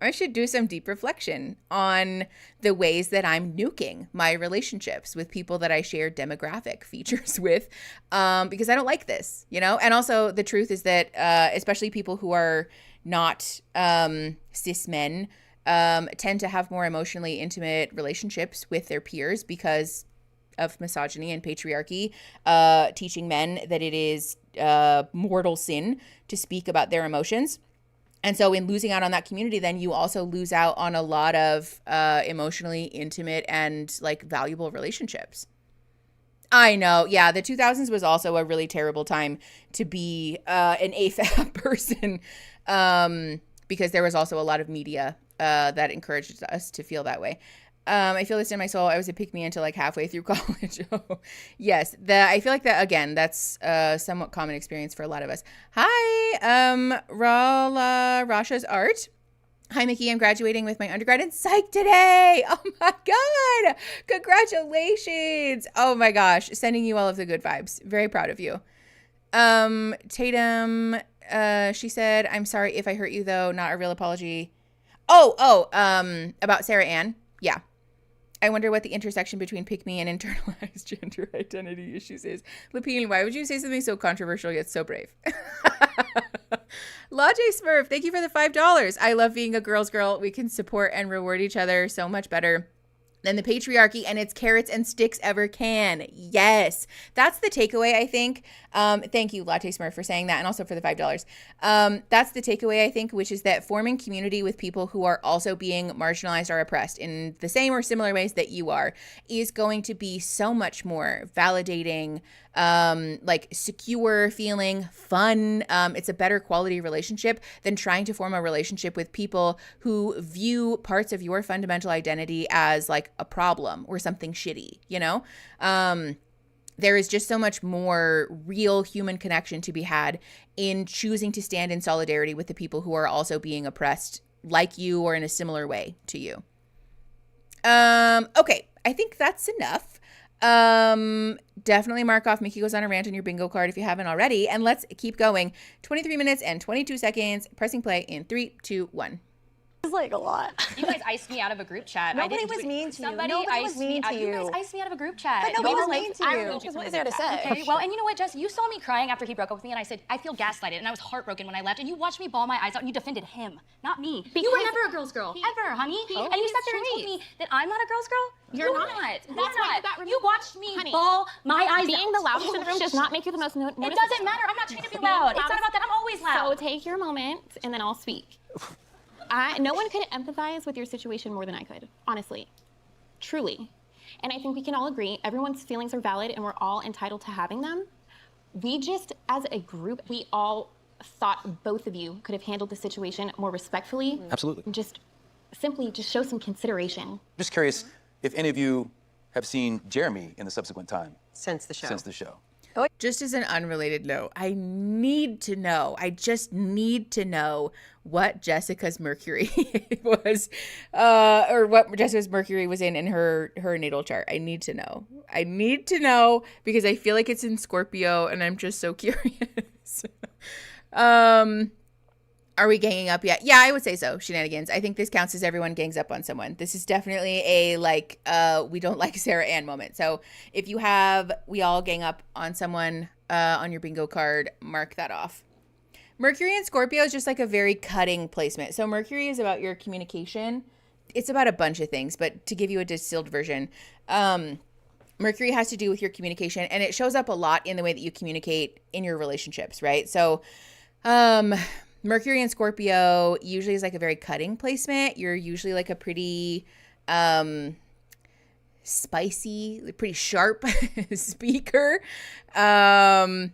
I should do some deep reflection on the ways that I'm nuking my relationships with people that I share demographic features with, because I don't like this, you know? And also the truth is that, especially people who are not cis men, tend to have more emotionally intimate relationships with their peers because of misogyny and patriarchy, teaching men that it is mortal sin to speak about their emotions. And so in losing out on that community, then you also lose out on a lot of emotionally intimate and like valuable relationships. I know. Yeah, the 2000s was also a really terrible time to be an AFAB person, because there was also a lot of media that encouraged us to feel that way. I feel this in my soul. I was a pick-me until like halfway through college. Yes, I feel like that, again, that's a somewhat common experience for a lot of us. Hi, Rasha's art. Hi, Mickey. I'm graduating with my undergrad in psych today. Oh my God. Congratulations. Oh my gosh. Sending you all of the good vibes. Very proud of you. Tatum, she said, I'm sorry if I hurt you though. Not a real apology. About Sarah Ann. Yeah. I wonder what the intersection between pick-me and internalized gender identity issues is. Lapine, why would you say something so controversial yet so brave? Laje Smurf, thank you for the $5. I love being a girl's girl. We can support and reward each other so much better than the patriarchy and its carrots and sticks ever can. Yes. That's the takeaway, I think. Thank you, Latte Smurf, for saying that, and also for the $5. That's the takeaway, I think, which is that forming community with people who are also being marginalized or oppressed in the same or similar ways that you are is going to be so much more validating, like secure feeling, fun. It's a better quality relationship than trying to form a relationship with people who view parts of your fundamental identity as like a problem or something shitty, you know? There is just so much more real human connection to be had in choosing to stand in solidarity with the people who are also being oppressed like you or in a similar way to you. Okay, I think that's enough. Definitely mark off Mickey Goes on a Rant on your bingo card if you haven't already. And let's keep going. 23 minutes and 22 seconds. Pressing play in 3, 2, 1. It's like a lot. You guys iced me out of a group chat. Nobody was mean to you. Nobody was mean to you. You guys iced me out of a group chat. But nobody was mean to you. What is there to say? Okay, well, and you know what, Jess? You saw me crying after he broke up with me, and I said, I feel gaslighted, and I was heartbroken when I left, and you watched me bawl my eyes out, and you defended him, not me. You were never a girl's girl, ever, honey. And you sat there and told me that I'm not a girl's girl? You're not. That's why you watched me bawl my eyes out. Being the loudest in the room does not make you the most noticeable. It doesn't matter. I'm not trying to be loud. It's not about that. I'm always loud. So take your moment, and then I'll speak. No one could empathize with your situation more than I could, honestly, truly. And I think we can all agree, everyone's feelings are valid and we're all entitled to having them. We just, as a group, we all thought both of you could have handled the situation more respectfully. Absolutely. And just simply just show some consideration. Just curious if any of you have seen Jeremy in the subsequent time. Since the show. Since the show. Just as an unrelated note, I just need to know what Jessica's Mercury was, or what Jessica's Mercury was in her natal chart. I need to know because I feel like it's in Scorpio and I'm just so curious. Are we ganging up yet? Yeah, I would say so. Shenanigans. I think this counts as everyone gangs up on someone. This is definitely a like, we don't like Sarah Ann moment. So if you have, we all gang up on someone on your bingo card, mark that off. Mercury and Scorpio is just like a very cutting placement. So Mercury is about your communication. It's about a bunch of things, but to give you a distilled version, Mercury has to do with your communication, and it shows up a lot in the way that you communicate in your relationships, right? So, Mercury and Scorpio usually is like a very cutting placement. You're usually like a pretty spicy, pretty sharp speaker. And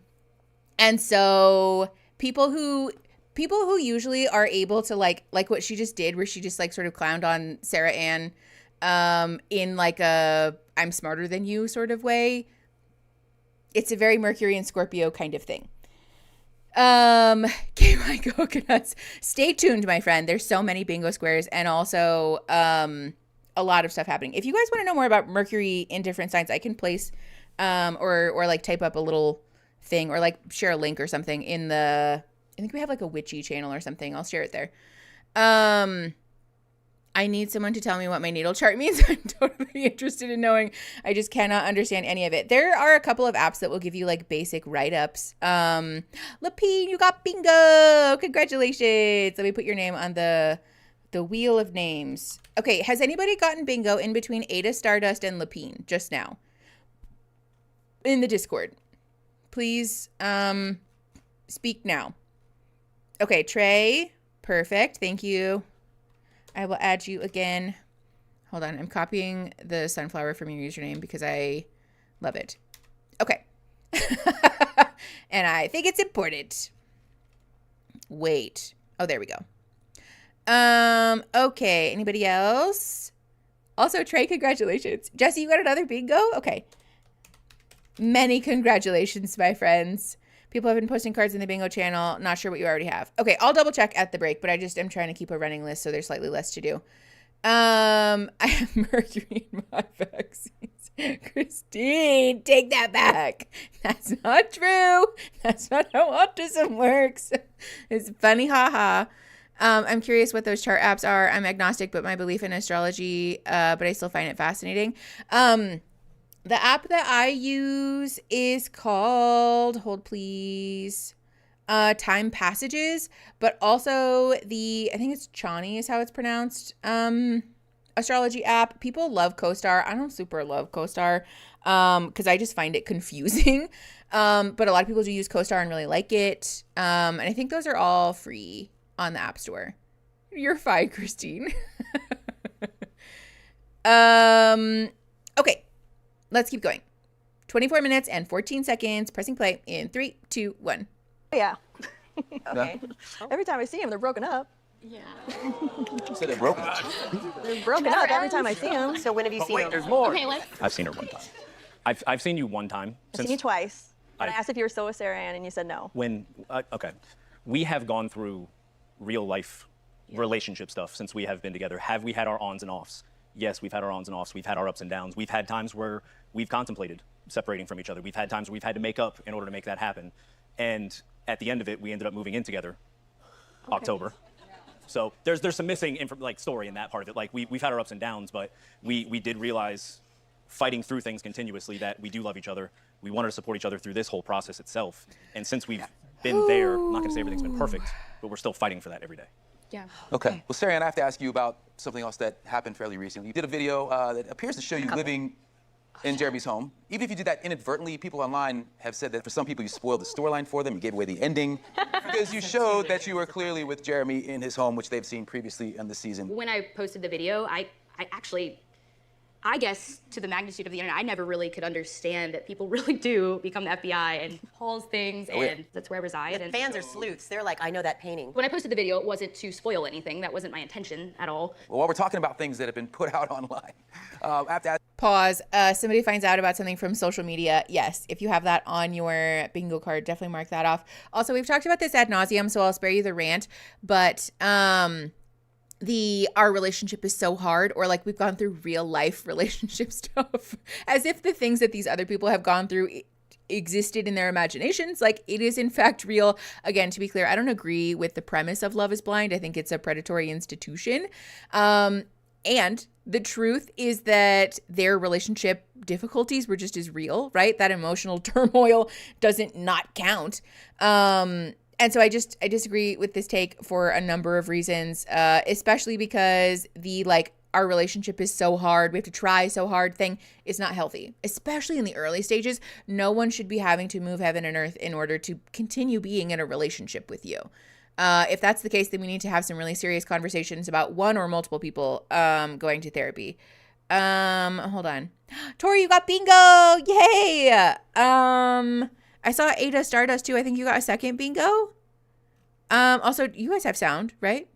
so people who usually are able to like what she just did, where she just like sort of clowned on Sarah Ann in like a I'm smarter than you sort of way. It's a very Mercury and Scorpio kind of thing. Okay, my coconuts. Stay tuned, my friend. There's so many bingo squares and also a lot of stuff happening. If you guys want to know more about Mercury in different signs, I can place or like type up a little thing or like share a link or something in the, I think we have like a witchy channel or something. I'll share it there. I need someone to tell me what my natal chart means. I'm totally interested in knowing. I just cannot understand any of it. There are a couple of apps that will give you like basic write-ups. Lapine, you got bingo. Congratulations. Let me put your name on the wheel of names. Okay, has anybody gotten bingo in between Ada Stardust and Lapine just now? In the Discord. Please speak now. Okay, Trey. Perfect. Thank you. I will add you again. Hold on. I'm copying the sunflower from your username because I love it. Okay. And I think it's important. Wait. Oh, there we go. Okay. Anybody else? Also, Trey, congratulations. Jesse, you got another bingo? Okay. Many congratulations, my friends. People have been posting cards in the bingo channel. Not sure what you already have. Okay, I'll double check at the break, but I just am trying to keep a running list so there's slightly less to do. I have Mercury in my vaccines. Christine, take that back. That's not true. That's not how autism works. It's funny, haha. I'm curious what those chart apps are. I'm agnostic, but my belief in astrology, but I still find it fascinating. The app that I use is called, hold please, Time Passages, but also I think it's Chani is how it's pronounced, astrology app. People love CoStar. I don't super love CoStar because I just find it confusing, but a lot of people do use CoStar and really like it, and I think those are all free on the App Store. You're fine, Christine. Okay. Let's keep going. 24 minutes and 14 seconds. Pressing play in 3, 2, 1. Yeah. Okay. Every time I see him, they're broken up. Yeah. You said they're broken. They're broken up every time I see him. So when have you seen him? There's more. Okay, let's. I've seen her one time. I've seen you one time. I've seen you twice. And I I- asked if you were still with Sarah Ann, and you said no. When okay, we have gone through real life relationship stuff since we have been together. Have we had our ons and offs? Yes, we've had our ons and offs. We've had our ups and downs. We've had times where we've contemplated separating from each other. We've had times where we've had to make up in order to make that happen. And at the end of it, we ended up moving in together, October. So there's some missing story in that part of it. Like we've had our ups and downs, but we did realize fighting through things continuously that we do love each other. We wanted to support each other through this whole process itself. And since we've been there, I'm not gonna say everything's been perfect, but we're still fighting for that every day. Yeah. Okay. Well, Sarah, and I have to ask you about something else that happened fairly recently. You did a video that appears to show you living in Jeremy's home. Even if you did that inadvertently, people online have said that for some people you spoiled the storyline for them, you gave away the ending, because you showed that you were clearly with Jeremy in his home, which they've seen previously in the season. When I posted the video, I actually, I guess to the magnitude of the internet, I never really could understand that people really do become the FBI and pause things, and that's where I reside. The And fans are sleuths. They're like, I know that painting. when I posted the video, it wasn't to spoil anything. That wasn't my intention at all. Well, while we're talking about things that have been put out online, I have to ask. Pause. Somebody finds out about something from social media. Yes, if you have that on your bingo card, definitely mark that off. Also, we've talked about this ad nauseum, so I'll spare you the rant. But our relationship is so hard, or like we've gone through real life relationship stuff, as if the things that these other people have gone through existed in their imaginations. Like it is in fact real. Again, to be clear, I don't agree with the premise of Love is Blind. I think it's a predatory institution. And the truth is that their relationship difficulties were just as real, right? That emotional turmoil doesn't not count. And so I disagree with this take for a number of reasons, especially because our relationship is so hard, we have to try so hard thing is not healthy, especially in the early stages. No one should be having to move heaven and earth in order to continue being in a relationship with you. If that's the case, then we need to have some really serious conversations about one or multiple people going to therapy. Hold on. Tori, you got bingo. Yay. I saw Ada Stardust too. I think you got a second bingo. Also, you guys have sound, right?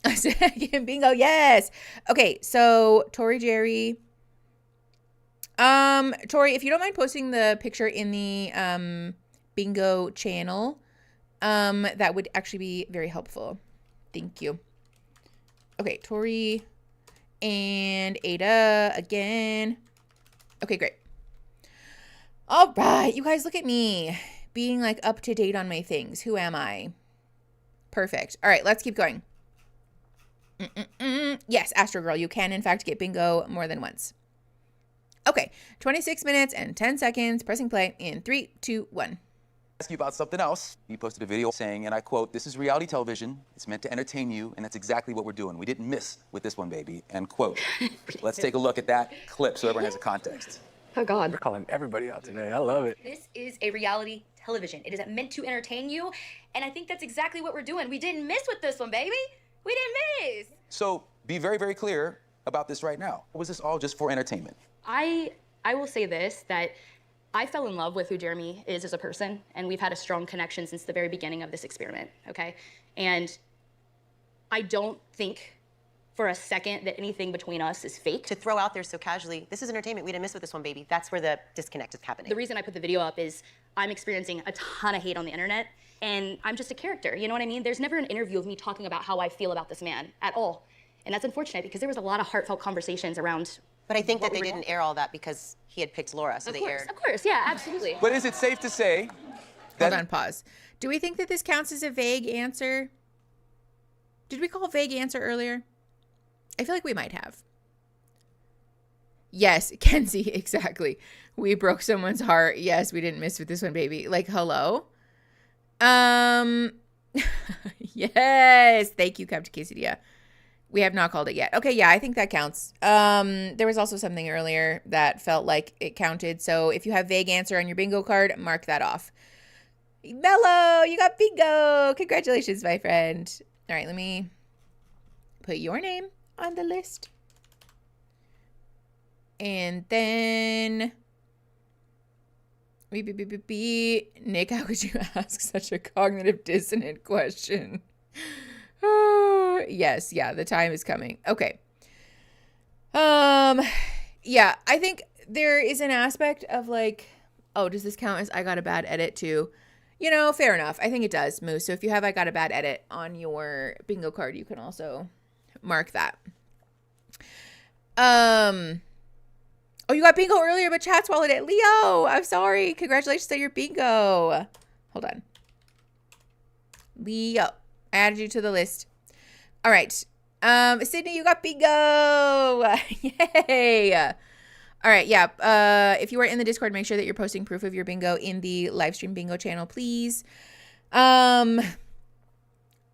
A second bingo. Yes. Okay. So Tori Jerry. Tori, if you don't mind posting the picture in the, bingo channel, that would actually be very helpful. Thank you. Okay. Tori and Ada again. Okay, great. All right, you guys, look at me being like up to date on my things. Who am I? Perfect. All right, let's keep going. Yes, Astro Girl, you can in fact get bingo more than once. Okay, 26 minutes and 10 seconds. Pressing play in 3, 2, 1. Ask you about something else. You posted a video saying, and I quote, "This is reality television. It's meant to entertain you, and that's exactly what we're doing. We didn't miss with this one, baby." End quote. Let's take a look at that clip so everyone has a context. Oh, God. We're calling everybody out today. I love it. This is a reality television. It is meant to entertain you, and I think that's exactly what we're doing. We didn't miss with this one, baby. We didn't miss. So be very, very clear about this right now. Was this all just for entertainment? I will say this, that I fell in love with who Jeremy is as a person, and we've had a strong connection since the very beginning of this experiment, okay? And I don't think for a second that anything between us is fake. To throw out there so casually, this is entertainment, we didn't miss with this one, baby. That's where the disconnect is happening. The reason I put the video up is I'm experiencing a ton of hate on the internet, and I'm just a character, you know what I mean? There's never an interview of me talking about how I feel about this man at all. And that's unfortunate because there was a lot of heartfelt conversations around. But I think that they didn't air all that because he had picked Laura, so they aired. Of course, yeah, absolutely. But is it safe to say that... Hold on, pause. Do we think that this counts as a vague answer? Did we call a vague answer earlier? I feel like we might have. Yes, Kenzie, exactly. We broke someone's heart. Yes, we didn't miss with this one, baby. Like, hello? Yes. Thank you, Captain Quesadilla. We have not called it yet. Okay, yeah, I think that counts. There was also something earlier that felt like it counted. So if you have vague answer on your bingo card, mark that off. Mello, you got bingo. Congratulations, my friend. All right, let me put your name on the list. And then... Nick, how could you ask such a cognitive dissonant question? Yes, yeah, the time is coming. Okay. Yeah, I think there is an aspect of like, oh, does this count as I got a bad edit too? You know, fair enough. I think it does, Moose. So if you have I got a bad edit on your bingo card, you can also mark that. Oh, you got bingo earlier, but chat swallowed it. Leo, I'm sorry. Congratulations on your bingo. Hold on. Leo, I added you to the list. All right. Sydney, you got bingo. Yay. All right. Yeah. If you are in the Discord, make sure that you're posting proof of your bingo in the live stream bingo channel, please.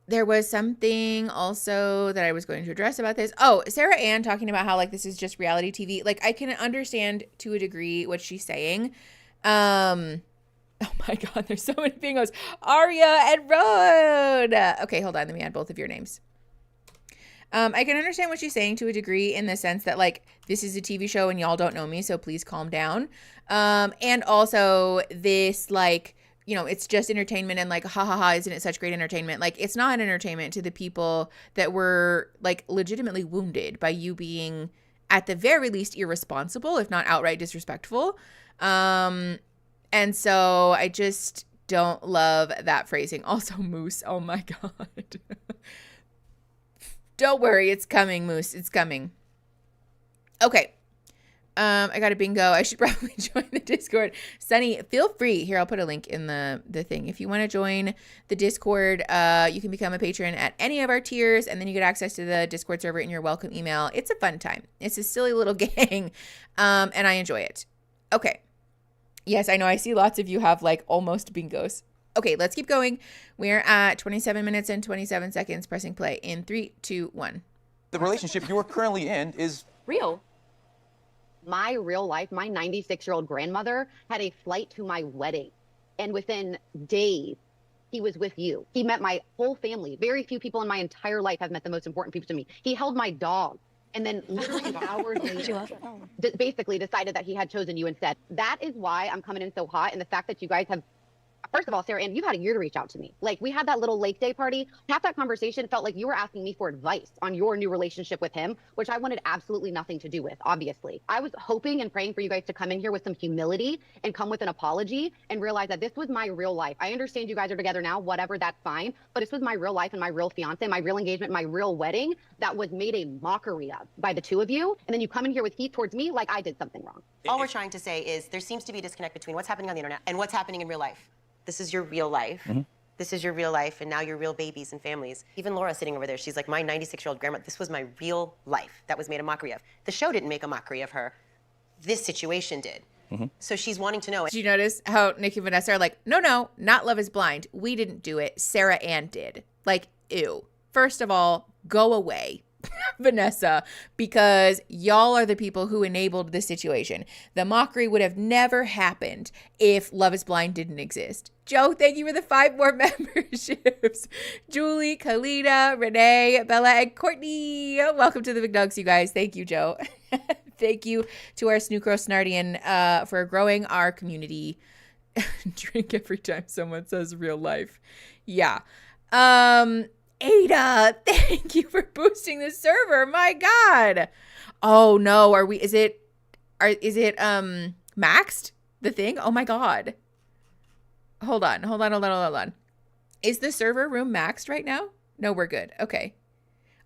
There was something also that I was going to address about this. Oh, Sarah Ann talking about how like this is just reality TV. Like I can understand to a degree what she's saying. Oh my God, there's so many bingos. Aria and Road. Okay, hold on. Let me add both of your names. I can understand what she's saying to a degree in the sense that like this is a TV show and y'all don't know me, so please calm down. And also this like, you know, it's just entertainment and like, ha ha ha, isn't it such great entertainment? Like, it's not entertainment to the people that were like legitimately wounded by you being at the very least irresponsible, if not outright disrespectful. And so I just don't love that phrasing. Also, Moose, oh my God. Don't worry, it's coming, Moose, it's coming. Okay. I got a bingo. I should probably join the Discord. Sunny, feel free. Here, I'll put a link in the thing. If you want to join the Discord, you can become a patron at any of our tiers, and then you get access to the Discord server in your welcome email. It's a fun time. It's a silly little gang, and I enjoy it. Okay. Yes, I know. I see lots of you have like almost bingos. Okay, let's keep going. We're at 27 minutes and 27 seconds. Pressing play in 3, 2, 1. The relationship you are currently in is real. My real life, my 96-year-old grandmother had a flight to my wedding. And within days, he was with you. He met my whole family. Very few people in my entire life have met the most important people to me. He held my dog and then literally hours later, basically decided that he had chosen you instead. That is why I'm coming in so hot, and the fact that you guys have, first of all, Sarah Ann, you've had a year to reach out to me. Like, we had that little lake day party. Half that conversation felt like you were asking me for advice on your new relationship with him, which I wanted absolutely nothing to do with, obviously. I was hoping and praying for you guys to come in here with some humility and come with an apology and realize that this was my real life. I understand you guys are together now, whatever, that's fine. But this was my real life and my real fiance, my real engagement, my real wedding that was made a mockery of by the two of you. And then you come in here with heat towards me like I did something wrong. All we're trying to say is there seems to be a disconnect between what's happening on the internet and what's happening in real life. This is your real life. Mm-hmm. This is your real life, and now you're real babies and families. Even Laura sitting over there, she's like, my 96-year-old grandma, this was my real life that was made a mockery of. The show didn't make a mockery of her. This situation did. Mm-hmm. So she's wanting to know. Did you notice how Nick and Vanessa are like, no, not Love is Blind. We didn't do it. Sarah Ann did. Like, ew. First of all, go away, Vanessa, because y'all are the people who enabled this situation. The mockery would have never happened if Love is Blind didn't exist. Joe, thank you for the 5 more memberships. Julie, Kalina, Renee, Bella, and Courtney. Welcome to the McNugs, you guys. Thank you, Joe. Thank you to our Snookro Snardian for growing our community. Drink every time someone says real life. Yeah. Ada, thank you for boosting the server. My God. Oh no, is it maxed? The thing? Oh my God. Hold on. Is the server room maxed right now? No, we're good. Okay.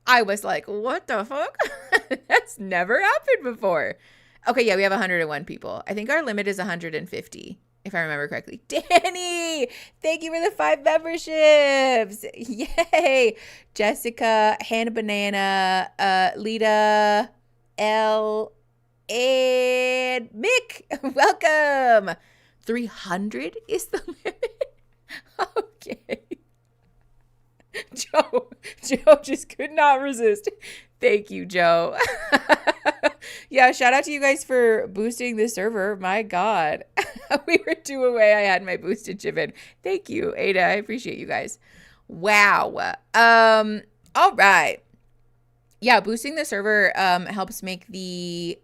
I was like, what the fuck? That's never happened before. Okay, yeah, we have 101 people. I think our limit is 150. If I remember correctly. Danny, thank you for the 5 memberships. Yay. Jessica, Hannah Banana, Lita, L, and Mick. Welcome. 300 is the limit. Okay. Joe just could not resist. Thank you, Joe. Yeah, shout out to you guys for boosting the server. My God. We were 2 away. I had my boosted chip in. Thank you, Ada. I appreciate you guys. Wow. All right. Yeah, boosting the server helps make the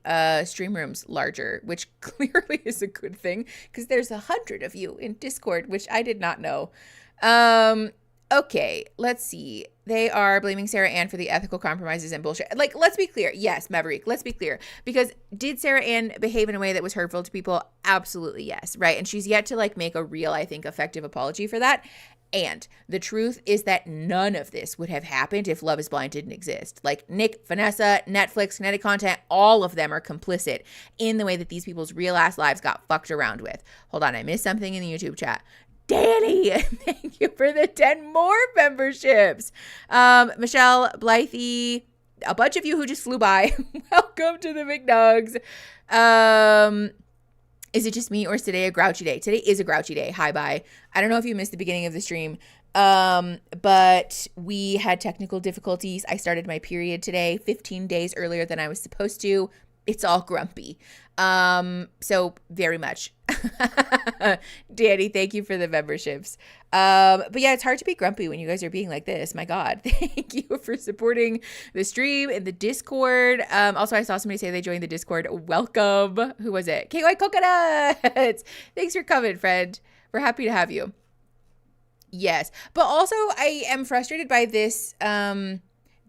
stream rooms larger, which clearly is a good thing because there's 100 of you in Discord, which I did not know. Okay, let's see. They are blaming Sarah Ann for the ethical compromises and bullshit. Like, let's be clear. Yes, Maverick, let's be clear. Because did Sarah Ann behave in a way that was hurtful to people? Absolutely, yes, right? And she's yet to, like, make a real, I think, effective apology for that. And the truth is that none of this would have happened if Love is Blind didn't exist. Like, Nick, Vanessa, Netflix, Kinetic Content, all of them are complicit in the way that these people's real-ass lives got fucked around with. Hold on, I missed something in the YouTube chat. Danny, thank you for the 10 more memberships. Michelle, Blythe, a bunch of you who just flew by. Welcome to the McNugs. Is it just me or is today a grouchy day? Today is a grouchy day. Hi, bye. I don't know if you missed the beginning of the stream, but we had technical difficulties. I started my period today, 15 days earlier than I was supposed to. It's all grumpy. So very much. Danny, thank you for the memberships. But yeah, it's hard to be grumpy when you guys are being like this. My God. Thank you for supporting the stream and the Discord. Also, I saw somebody say they joined the Discord. Welcome. Who was it? KY Coconuts. Thanks for coming, friend. We're happy to have you. Yes. But also, I am frustrated by this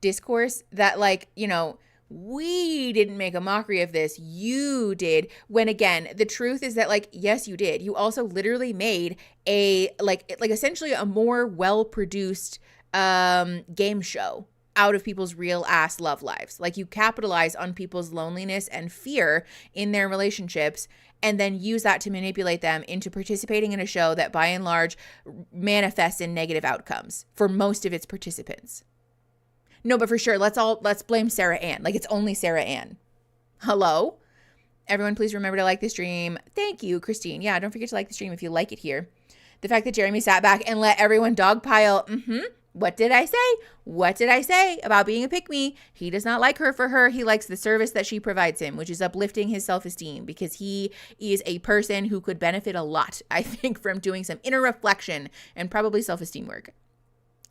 discourse that, like, you know, we didn't make a mockery of this. You did. When again, the truth is that, like, yes, you did. You also literally made a like essentially a more well-produced game show out of people's real ass love lives. Like, you capitalize on people's loneliness and fear in their relationships and then use that to manipulate them into participating in a show that by and large manifests in negative outcomes for most of its participants. No, but for sure, let's blame Sarah Ann. Like, it's only Sarah Ann. Hello? Everyone, please remember to like the stream. Thank you, Christine. Yeah, don't forget to like the stream if you like it here. The fact that Jeremy sat back and let everyone dogpile. What did I say? What did I say about being a pick-me? He does not like her for her. He likes the service that she provides him, which is uplifting his self-esteem, because he is a person who could benefit a lot, I think, from doing some inner reflection and probably self-esteem work.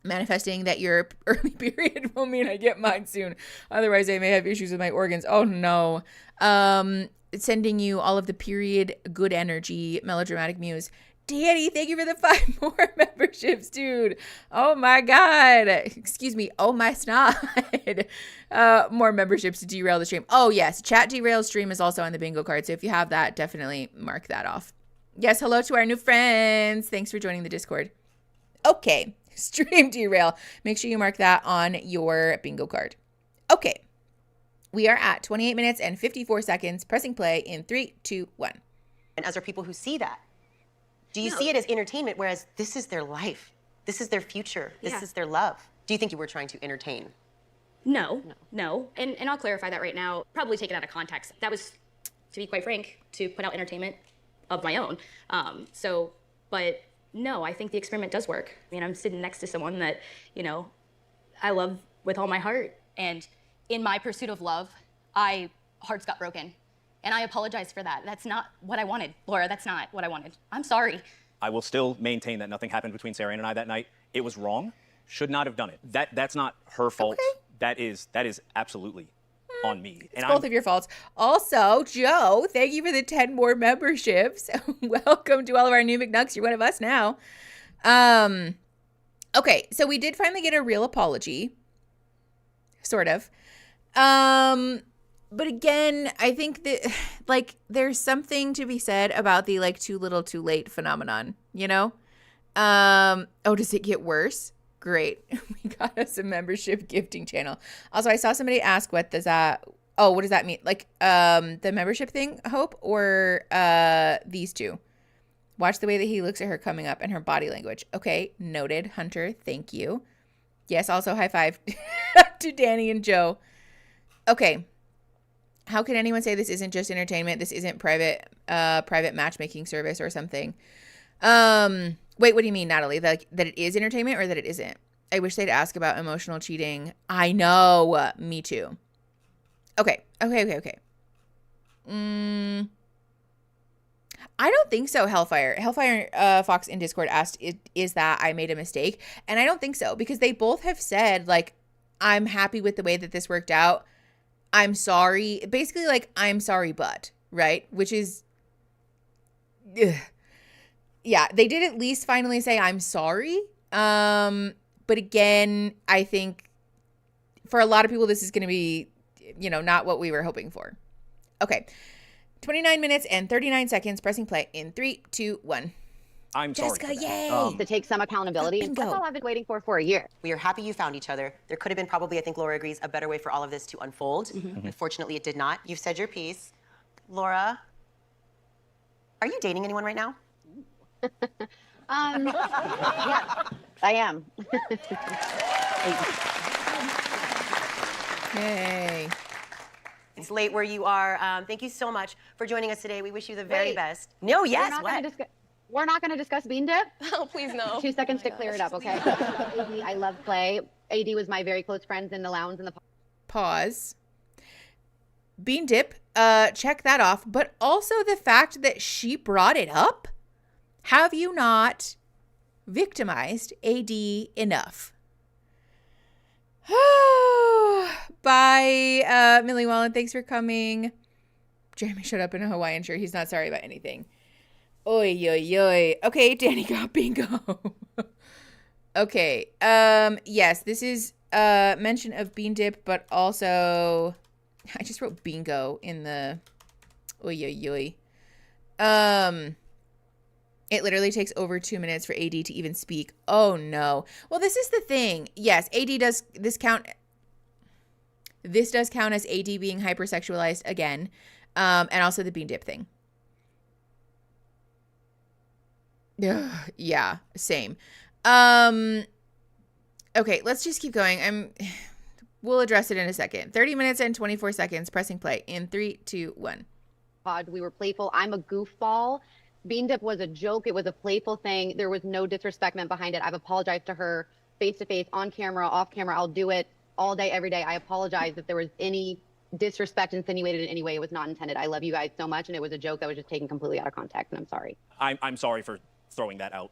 Manifesting that your early period will mean I get mine soon. Otherwise, I may have issues with my organs. Oh, no. Sending you all of the period good energy, melodramatic muse. Danny, thank you for the 5 more memberships, dude. Oh, my God. Excuse me. Oh, my snide. More memberships to derail the stream. Oh, yes. Chat derail stream is also on the bingo card. So if you have that, definitely mark that off. Yes, hello to our new friends. Thanks for joining the Discord. Okay. Stream derail. Make sure you mark that on your bingo card. Okay. We are at 28 minutes and 54 seconds. Pressing play in 3, 2, 1. And as are people who see that. Do you see it as entertainment, whereas this is their life? This is their future. This is their love. Do you think you were trying to entertain? No. And I'll clarify that right now. Probably taken out of context. That was, to be quite frank, to put out entertainment of my own. But no, I think the experiment does work. I mean, I'm sitting next to someone that, I love with all my heart. And in my pursuit of love, hearts got broken. And I apologize for that. That's not what I wanted, Laura. That's not what I wanted. I'm sorry. I will still maintain that nothing happened between Sarah and I that night. It was wrong. Should not have done it. That's not her fault. Okay. That is absolutely on me. It's both of your faults. Also, Joe, thank you for the 10 more memberships. Welcome to all of our new McNucks. You're one of us now. Okay, so we did finally get a real apology. Sort of. But again, I think that, there's something to be said about the, too little, too late phenomenon, does it get worse? Great. We got us a membership gifting channel. Also, I saw somebody ask, what does that mean? The membership thing, Hope, or these two? Watch the way that he looks at her coming up and her body language. Okay, noted. Hunter, thank you. Yes, also high five to Danny and Joe. Okay. How can anyone say this isn't just entertainment? This isn't private matchmaking service or something. Wait, what do you mean, Natalie? That it is entertainment or that it isn't? I wish they'd ask about emotional cheating. I know. Me too. Okay. I don't think so, Hellfire. Fox in Discord asked, is that I made a mistake? And I don't think so, because they both have said, I'm happy with the way that this worked out. I'm sorry. Basically, I'm sorry, but, right? Which is, ugh. Yeah, they did at least finally say, I'm sorry. But again, I think for a lot of people, this is going to be, not what we were hoping for. Okay. 29 minutes and 39 seconds. Pressing play in 3, 2, 1. I'm sorry. Jessica, yay! To take some accountability. Bingo. That's all I've been waiting for a year. We are happy you found each other. There could have been probably, I think Laura agrees, a better way for all of this to unfold. Unfortunately, it did not. You've said your piece. Laura, are you dating anyone right now? Yeah, I am. Yay. It's late where you are. Thank you so much for joining us today. We wish you the very best. No, yes, We're not going to discuss bean dip? Oh, please no. 2 seconds to clear it up, okay? AD, I love play. AD was my very close friends in the lounge and the pause. Bean dip, check that off. But also the fact that she brought it up. Have you not victimized AD enough? Bye, Millie Wallen. Thanks for coming. Jeremy showed up in a Hawaiian shirt. He's not sorry about anything. Oy, oy, oy. Okay, Danny got bingo. Okay. Yes, this is mention of bean dip, but also I just wrote bingo in the oy, oy, oy. It literally takes over 2 minutes for AD to even speak. Oh no. Well, this is the thing. Yes, AD does this count. This does count as AD being hypersexualized again, and also the bean dip thing. Yeah, same. Okay, let's just keep going. We'll address it in a second. 30 minutes and 24 seconds. Pressing play in 3, 2, 1. Pod, we were playful. I'm a goofball. Bean dip was a joke. It was a playful thing. There was no disrespect meant behind it. I've apologized to her face to face, on camera, off camera. I'll do it all day, every day. I apologize if there was any disrespect insinuated in any way. It was not intended. I love you guys so much, and it was a joke that was just taken completely out of context, and I'm sorry. I'm sorry for throwing that out.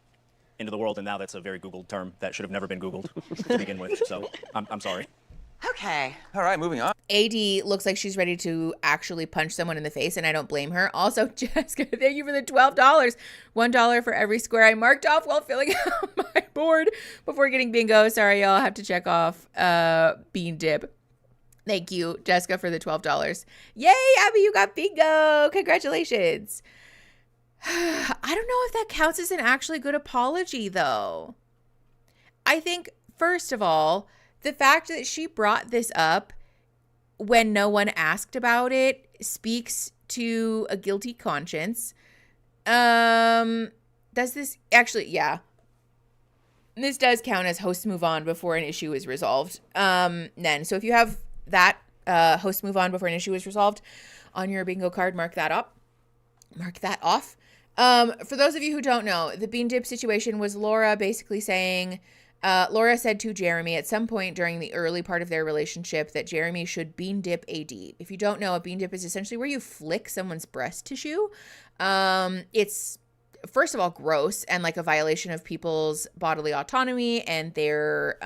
into the world, and now that's a very Googled term that should have never been Googled to begin with. So I'm sorry. Okay. All right, moving on. AD looks like she's ready to actually punch someone in the face, and I don't blame her. Also, Jessica, thank you for the $12. $1 for every square I marked off while filling out my board before getting bingo. Sorry, y'all, I have to check off bean dip. Thank you, Jessica, for the $12. Yay, Abby, you got bingo. Congratulations. I don't know if that counts as an actually good apology, though. I think, first of all, the fact that she brought this up when no one asked about it speaks to a guilty conscience. Does this actually, yeah. This does count as hosts move on before an issue is resolved. Then, so if you have that hosts move on before an issue is resolved on your bingo card, mark that up. Mark that off. For those of you who don't know, the bean dip situation was Laura basically saying, Laura said to Jeremy at some point during the early part of their relationship that Jeremy should bean dip AD. If you don't know, a bean dip is essentially where you flick someone's breast tissue. It's, first of all, gross and like a violation of people's bodily autonomy and their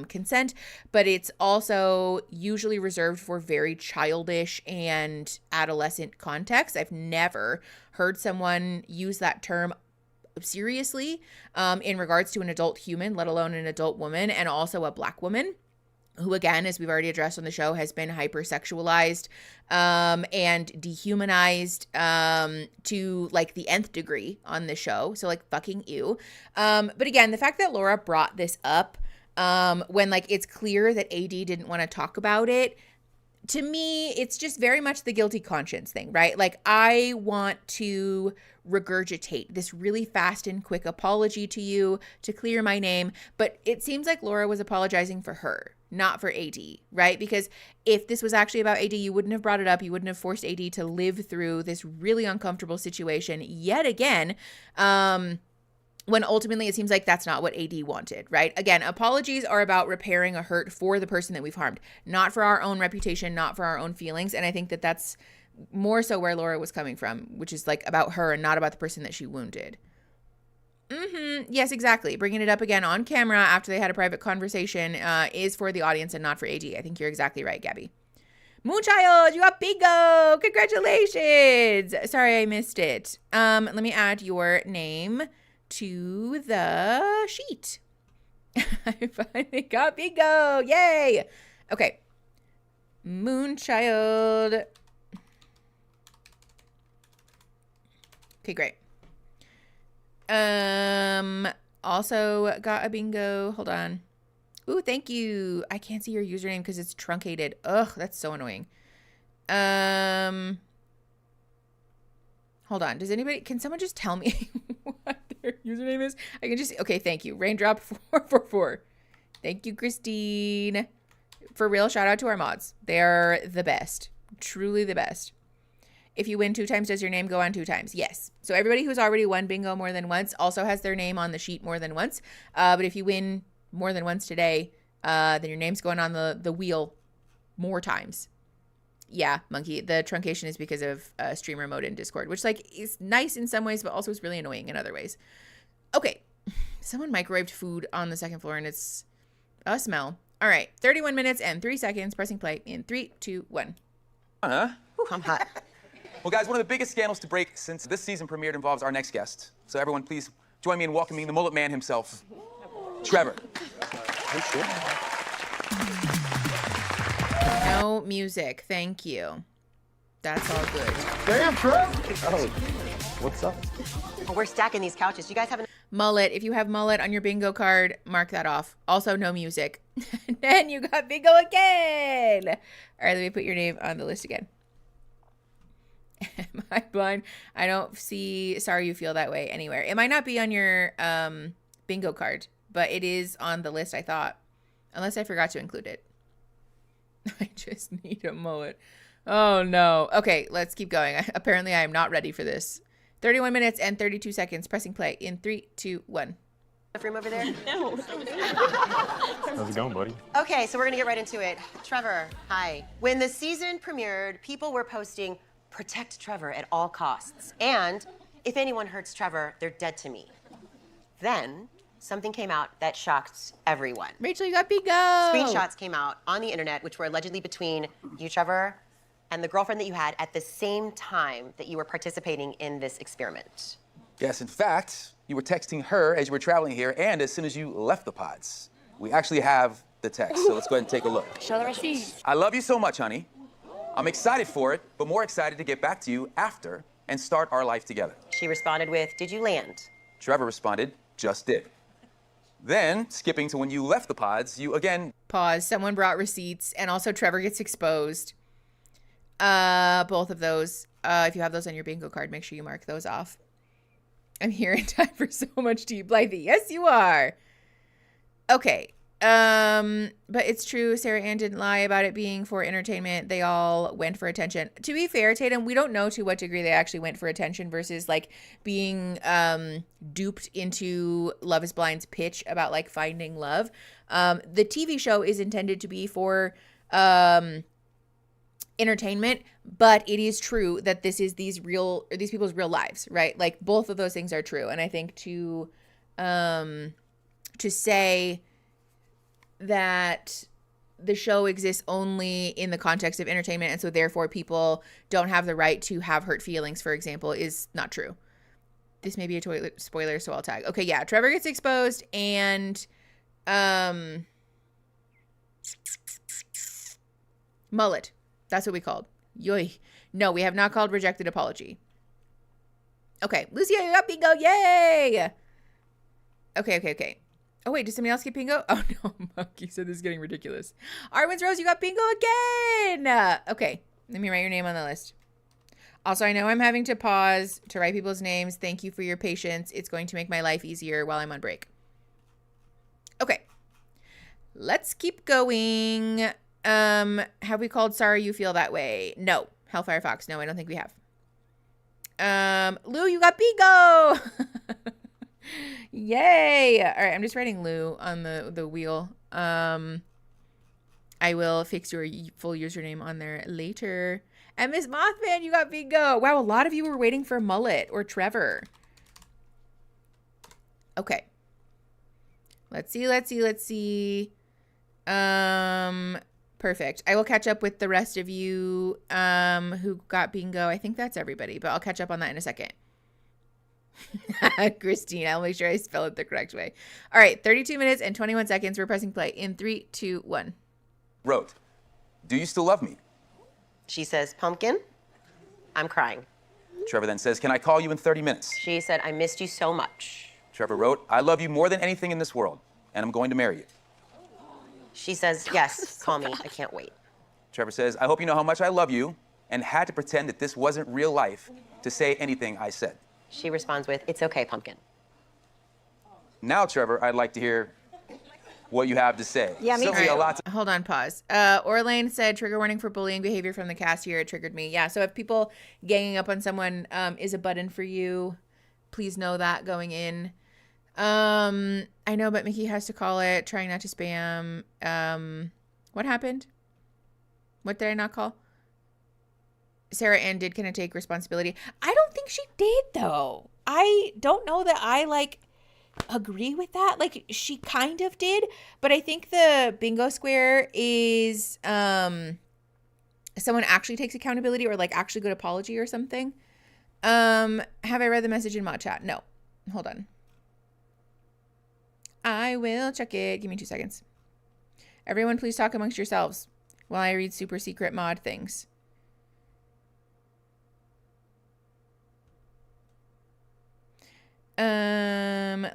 consent, but it's also usually reserved for very childish and adolescent contexts. I've never heard someone use that term seriously in regards to an adult human, let alone an adult woman, and also a Black woman who, again, as we've already addressed on the show, has been hypersexualized and dehumanized to like the nth degree on the show. So like fucking ew. But again, the fact that Laura brought this up when like it's clear that AD didn't want to talk about it, to me, it's just very much the guilty conscience thing, right? Like, I want to regurgitate this really fast and quick apology to you to clear my name, but it seems like Laura was apologizing for her, not for AD, right? Because if this was actually about AD, you wouldn't have brought it up. You wouldn't have forced AD to live through this really uncomfortable situation yet again, when ultimately it seems like that's not what AD wanted, right? Again, apologies are about repairing a hurt for the person that we've harmed, not for our own reputation, not for our own feelings. And I think that that's more so where Laura was coming from, which is like about her and not about the person that she wounded. Yes, exactly. Bringing it up again on camera after they had a private conversation is for the audience and not for AD. I think you're exactly right, Gabby. Moonchild, you got bingo! Congratulations! Sorry, I missed it. Let me add your name to the sheet. I finally got bingo. Yay. Okay. Moonchild. Okay, great. Also got a bingo. Hold on. Ooh, thank you. I can't see your username because it's truncated. Ugh, that's so annoying. Hold on. Can someone just tell me what their username is? I can just, okay, thank you. Raindrop 444. Thank you, Christine. For real, shout out to our mods. They're the best. Truly the best. If you win 2 times, does your name go on 2 times? Yes. So everybody who's already won bingo more than once also has their name on the sheet more than once. But if you win more than once today, then your name's going on the wheel more times. Yeah, Monkey. The truncation is because of streamer mode in Discord, which like is nice in some ways, but also is really annoying in other ways. Okay. Someone microwaved food on the 2nd floor and it's a smell. All right. 31 minutes and 3 seconds. Pressing play in 3, 2, 1. Ooh, I'm hot. Well, guys, one of the biggest scandals to break since this season premiered involves our next guest. So everyone, please join me in welcoming the mullet man himself, Trevor. No music. Thank you. That's all good. Damn, Trev. Oh, what's up? Oh, we're stacking these couches. You guys have mullet. If you have mullet on your bingo card, mark that off. Also, no music. Then you got bingo again. All right, let me put your name on the list again. Am I blind? I don't see sorry you feel that way anywhere. It might not be on your bingo card, but it is on the list, I thought. Unless I forgot to include it. I just need a mullet. Oh, no. Okay, let's keep going. Apparently, I am not ready for this. 31 minutes and 32 seconds. Pressing play in 3, 2, 1. room over there? No. How's it going, buddy? Okay, so we're gonna get right into it. Trevor, hi. When the season premiered, people were posting, "Protect Trevor at all costs," and "If anyone hurts Trevor, they're dead to me." Then, something came out that shocked everyone. Rachel, you got bingo. Screenshots came out on the internet, which were allegedly between you, Trevor, and the girlfriend that you had at the same time that you were participating in this experiment. Yes, in fact, you were texting her as you were traveling here and as soon as you left the pods. We actually have the text, so let's go ahead and take a look. Show the receipts. I love you so much, honey. I'm excited for it, but more excited to get back to you after and start our life together. She responded with, did you land? Trevor responded, just did. Then, skipping to when you left the pods, you again... Pause. Someone brought receipts, and also Trevor gets exposed. Both of those. If you have those on your bingo card, make sure you mark those off. I'm here in time for so much tea, Blythe. Yes, you are. Okay. But it's true. Sarah Ann didn't lie about it being for entertainment. They all went for attention. To be fair, Tatum, we don't know to what degree they actually went for attention versus like being duped into Love is Blind's pitch about like finding love. The TV show is intended to be for entertainment, but it is true that this is these people's real lives, right? Like both of those things are true. And I think to say that the show exists only in the context of entertainment and so therefore people don't have the right to have hurt feelings, for example, is not true. This may be a toilet spoiler, so I'll tag. Okay, yeah, Trevor gets exposed and mullet. That's what we called. Yoy. No, we have not called rejected apology. Okay, Lucia, you got bingo. Yay! Okay. Oh, wait, did somebody else get bingo? Oh, no, Monkey said this is getting ridiculous. Arwen's Rose, you got bingo again. Okay, let me write your name on the list. Also, I know I'm having to pause to write people's names. Thank you for your patience. It's going to make my life easier while I'm on break. Okay, let's keep going. Have we called Sorry You Feel That Way? No. Hellfire Fox, no, I don't think we have. Lou, you got bingo. Yay! All right, I'm just writing Lou on the wheel. I will fix your full username on there later. And Miss Mothman, you got bingo. Wow, a lot of you were waiting for Mullet or Trevor. Okay. Let's see. Perfect. I will catch up with the rest of you who got bingo. I think that's everybody, but I'll catch up on that in a second. Christine, I'll make sure I spell it the correct way. All right, 32 minutes and 21 seconds. We're pressing play in 3, 2, 1. Wrote, do you still love me? She says, pumpkin, I'm crying. Trevor then says, can I call you in 30 minutes? She said, I missed you so much. Trevor wrote, I love you more than anything in this world, and I'm going to marry you. She says, yes, call me, I can't wait. Trevor says, I hope you know how much I love you, and had to pretend that this wasn't real life to say anything I said. She responds with, it's okay, pumpkin. Now, Trevor, I'd like to hear what you have to say. Yeah, me Sylvia, too. a lot to- Hold on, pause. Orlane said, trigger warning for bullying behavior from the cast here. It triggered me. Yeah, so if people ganging up on someone is a button for you, please know that going in. I know, but Mickey has to call it. Trying not to spam. What happened? What did I not call? Sarah Ann did kind of take responsibility. I don't think she did, though. I don't know that I, agree with that. She kind of did, but I think the bingo square is someone actually takes accountability or, actually good apology or something. Have I read the message in mod chat? No. Hold on. I will check it. Give me 2 seconds. Everyone, please talk amongst yourselves while I read super secret mod things.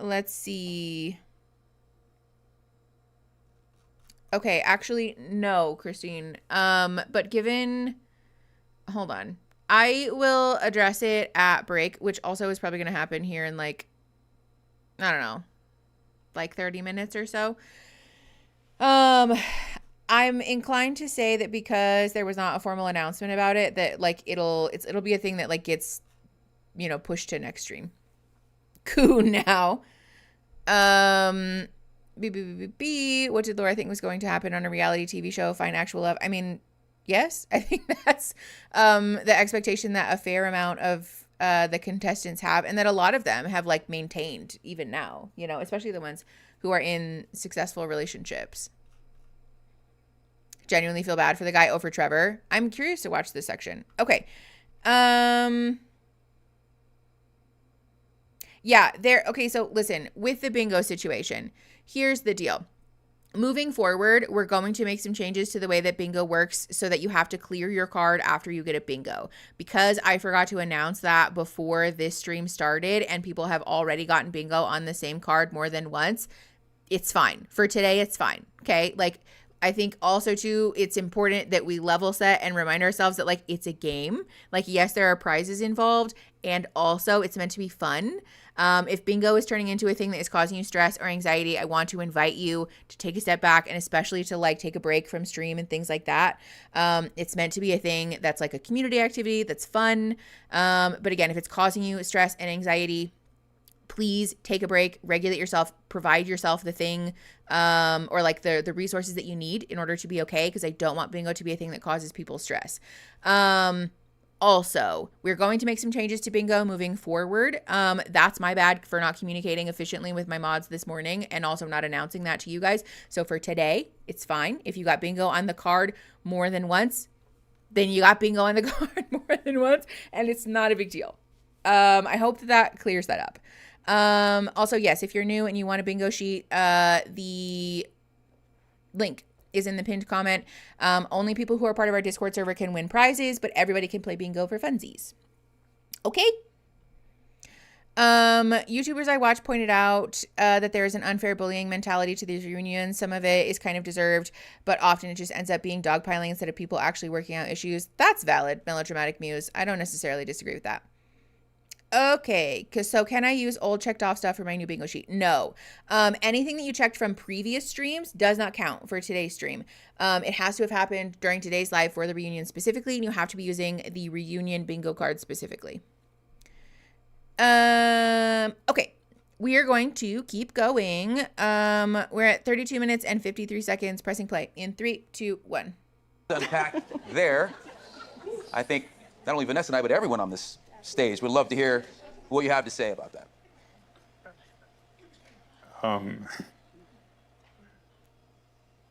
Let's see. Okay, actually, no, Christine. But hold on. I will address it at break, which also is probably going to happen here in I don't know, 30 minutes or so. I'm inclined to say that because there was not a formal announcement about it, that it'll be a thing that gets, pushed to next stream. Cool now. What did Laura think was going to happen on a reality TV show? Find actual love. I mean, yes, I think that's the expectation that a fair amount of the contestants have, and that a lot of them have like maintained even now, you know, especially the ones who are in successful relationships. Genuinely feel bad for the guy over Trevor. I'm curious to watch this section. Okay. Yeah, okay, so listen, with the bingo situation, here's the deal. Moving forward, we're going to make some changes to the way that bingo works so that you have to clear your card after you get a bingo. Because I forgot to announce that before this stream started and people have already gotten bingo on the same card more than once, it's fine. For today, it's fine. Okay? Like, I think also too, it's important that we level set and remind ourselves that like it's a game. Like, yes, there are prizes involved, and also it's meant to be fun. If bingo is turning into a thing that is causing you stress or anxiety, I want to invite you to take a step back and especially to like take a break from stream and things like that. It's meant to be a thing that's like a community activity that's fun. But again, if it's causing you stress and anxiety, please take a break, regulate yourself, provide yourself the thing or like the resources that you need in order to be okay, because I don't want bingo to be a thing that causes people stress. Also, we're going to make some changes to bingo moving forward. That's my bad for not communicating efficiently with my mods this morning and also not announcing that to you guys. So for today, it's fine. If you got bingo on the card more than once, then you got bingo on the card more than once, and it's not a big deal. I hope that clears that up. Also, yes, if you're new and you want a bingo sheet, the link is in the pinned comment. Only people who are part of our Discord server can win prizes, but everybody can play bingo for funsies. Okay. YouTubers I watch pointed out that there is an unfair bullying mentality to these reunions. Some of it is kind of deserved, but often it just ends up being dogpiling instead of people actually working out issues. That's valid, Melodramatic Muse. I don't necessarily disagree with that. Okay, so can I use old checked off stuff for my new bingo sheet? No. Anything that you checked from previous streams does not count for today's stream. It has to have happened during today's live for the reunion specifically, and you have to be using the reunion bingo card specifically. Okay, we are going to keep going. We're at 32 minutes and 53 seconds. Pressing play in 3, 2, 1. Unpack there. I think not only Vanessa and I, but everyone on this stage would love to hear what you have to say about that.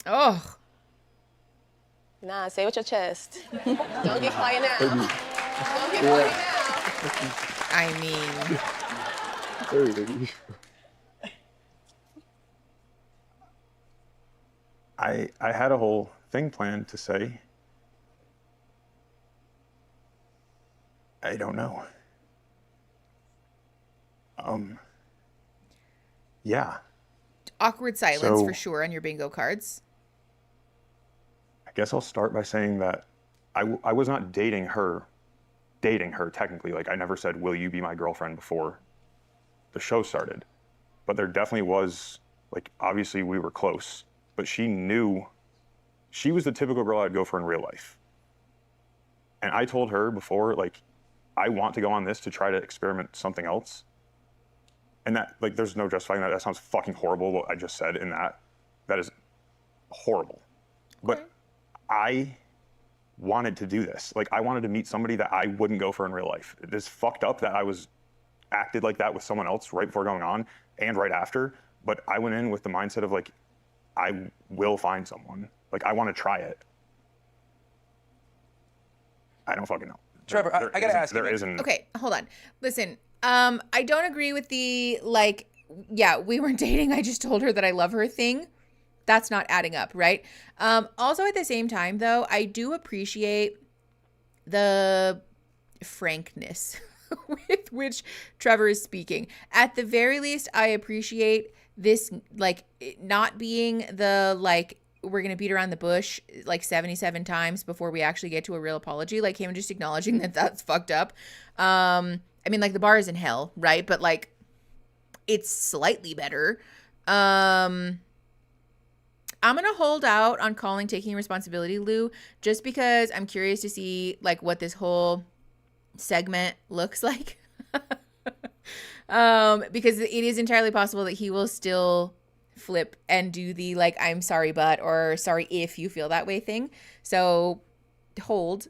Oh. Nah, say it with your chest. Don't get quiet now. Don't get quiet now. I mean. I had a whole thing planned to say. I don't know. Yeah. Awkward silence for sure on your bingo cards. I guess I'll start by saying that I was not dating her technically. Like, I never said, will you be my girlfriend before the show started. But there definitely was, like, obviously we were close, but she knew she was the typical girl I'd go for in real life. And I told her before, like, I want to go on this to try to experiment something else. And that, like, there's no justifying that. That sounds fucking horrible, what I just said in that. That is horrible. Okay. But I wanted to do this. Like, I wanted to meet somebody that I wouldn't go for in real life. It is fucked up that I was acted like that with someone else right before going on and right after. But I went in with the mindset of, like, I will find someone. Like, I want to try it. I don't fucking know. Trevor, I gotta ask you. There isn't. Okay, hold on. Listen, I don't agree with the, like, yeah, we weren't dating. I just told her that I love her thing. That's not adding up, right? Also, at the same time, though, I do appreciate the frankness with which Trevor is speaking. At the very least, I appreciate this, like, not being the, like, we're going to beat around the bush like 77 times before we actually get to a real apology. Like, him just acknowledging that that's fucked up. I mean, like, the bar is in hell, right? But, like, it's slightly better. I'm going to hold out on calling taking responsibility, Lou, just because I'm curious to see, like, what this whole segment looks like. Because it is entirely possible that he will still flip and do the, like, I'm sorry, but, or sorry if you feel that way thing. So hold.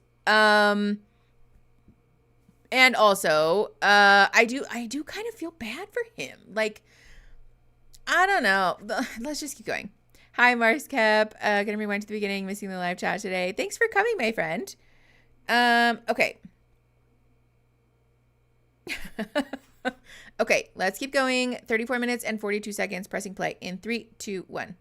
And also, I do kind of feel bad for him. Like, I don't know. Let's just keep going. Hi, Mars Cap. Gonna rewind to the beginning, missing the live chat today. Thanks for coming, my friend. Okay. Okay, let's keep going. 34 minutes and 42 seconds. Pressing play in 3, 2, 1.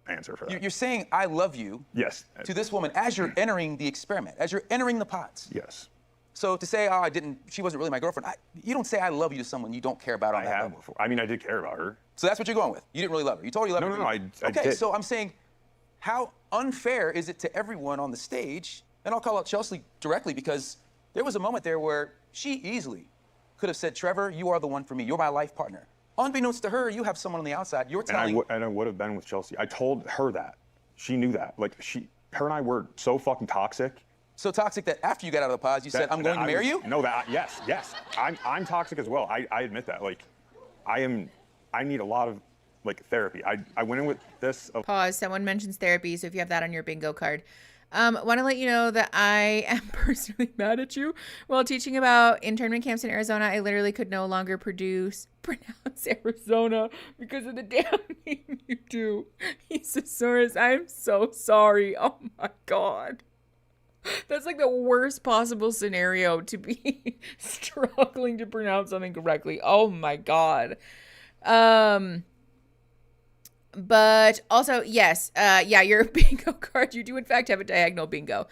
Answer for that. You're saying I love you. Yes. To this woman as you're entering the experiment, as you're entering the pods. Yes. So to say, oh, she wasn't really my girlfriend, you don't say I love you to someone you don't care about on that level. Before. I mean, I did care about her. So that's what you're going with. You didn't really love her. You told her you loved her. No, I okay, did. so I'm saying, how unfair is it to everyone on the stage? And I'll call out Chelsea directly because there was a moment there where she easily could have said, Trevor, you are the one for me. You're my life partner. Unbeknownst to her, you have someone on the outside. You're telling. And I would have been with Chelsea. I told her that. She knew that. Like, her and I were so fucking toxic. So toxic that after you got out of the pods, you said, I'm going to marry you? No, yes. I'm toxic as well. I admit that. Like, I need a lot of, like, therapy. I went in with this. Pause. Someone mentions therapy, so if you have that on your bingo card. Want to let you know that I am personally mad at you. While teaching about internment camps in Arizona, I literally could no longer pronounce Arizona because of the damn name you do. Thesaurus, I'm so sorry. Oh my God. That's like the worst possible scenario to be struggling to pronounce something correctly. Oh my God. But also, yes, your bingo card, you do in fact have a diagonal bingo.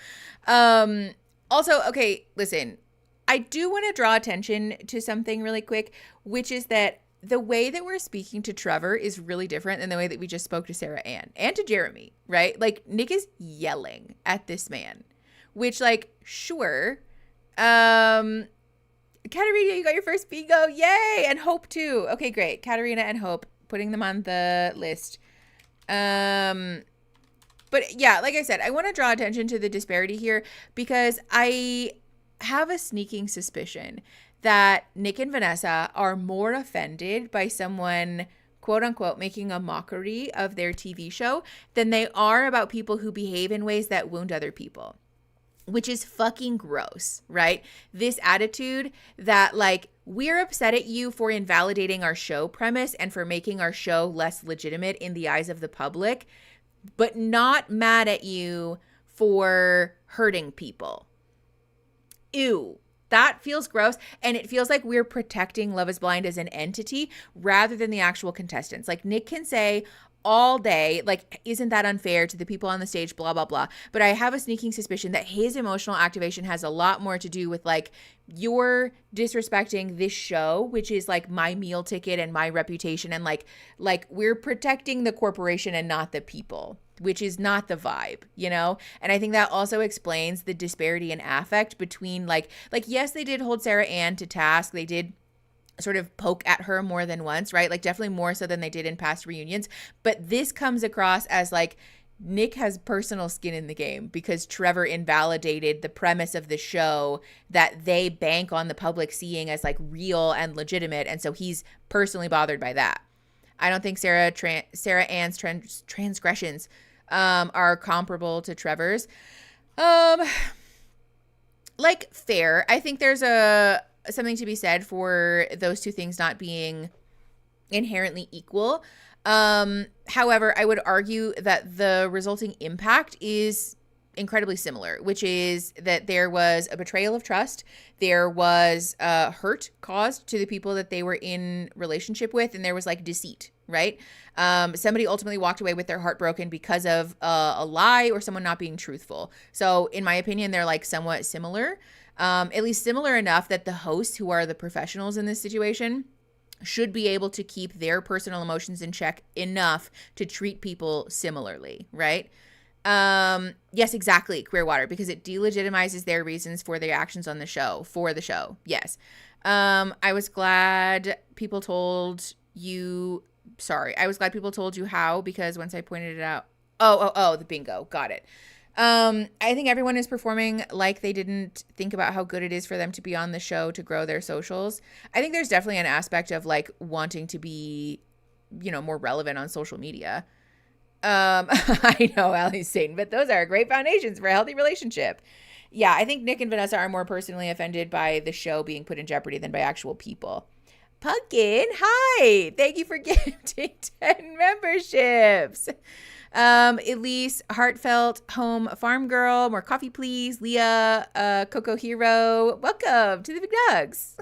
Also, okay, listen, I do want to draw attention to something really quick, which is that the way that we're speaking to Trevor is really different than the way that we just spoke to Sarah Ann and to Jeremy, right? Like, Nick is yelling at this man. Which, like, sure. Katarina, you got your first bingo. Yay! And Hope, too. Okay, great. Katarina and Hope, putting them on the list. But, yeah, like I said, I want to draw attention to the disparity here because I have a sneaking suspicion that Nick and Vanessa are more offended by someone, quote unquote, making a mockery of their TV show than they are about people who behave in ways that wound other people. Which is fucking gross, right? This attitude that, like, we're upset at you for invalidating our show premise and for making our show less legitimate in the eyes of the public, but not mad at you for hurting people. Ew. That feels gross, and it feels like we're protecting Love is Blind as an entity rather than the actual contestants. Like, Nick can say all day, like, isn't that unfair to the people on the stage, blah, blah, blah. But I have a sneaking suspicion that his emotional activation has a lot more to do with, like, you're disrespecting this show, which is, like, my meal ticket and my reputation. And, like we're protecting the corporation and not the people, which is not the vibe, you know? And I think that also explains the disparity in affect between, like, yes, they did hold Sarah Ann to task. They did sort of poke at her more than once, right? Like, definitely more so than they did in past reunions. But this comes across as, like, Nick has personal skin in the game because Trevor invalidated the premise of the show that they bank on the public seeing as, like, real and legitimate. And so he's personally bothered by that. I don't think Sarah Ann's transgressions are comparable to Trevor's. Like, fair. I think there's something to be said for those two things not being inherently equal. However, I would argue that the resulting impact is incredibly similar, which is that there was a betrayal of trust, there was hurt caused to the people that they were in relationship with, and there was, like, deceit, right? Somebody ultimately walked away with their heart broken because of a lie or someone not being truthful. So in my opinion, they're, like, somewhat similar. At least similar enough that the hosts, who are the professionals in this situation, should be able to keep their personal emotions in check enough to treat people similarly, right? Yes, exactly, Queerwater, because it delegitimizes their reasons for their actions on the show, for the show, yes. I was glad people told you how, because once I pointed it out, the bingo, got it. I think everyone is performing like they didn't think about how good it is for them to be on the show to grow their socials. I think there's definitely an aspect of, like, wanting to be, you know, more relevant on social media. I know, Allie's saying, but those are great foundations for a healthy relationship. Yeah, I think Nick and Vanessa are more personally offended by the show being put in jeopardy than by actual people. Pumpkin, hi. Thank you for gifting 10 memberships. Elise, Heartfelt, Home Farm Girl, More Coffee Please, Leah, Coco Hero. Welcome to the Big Dogs.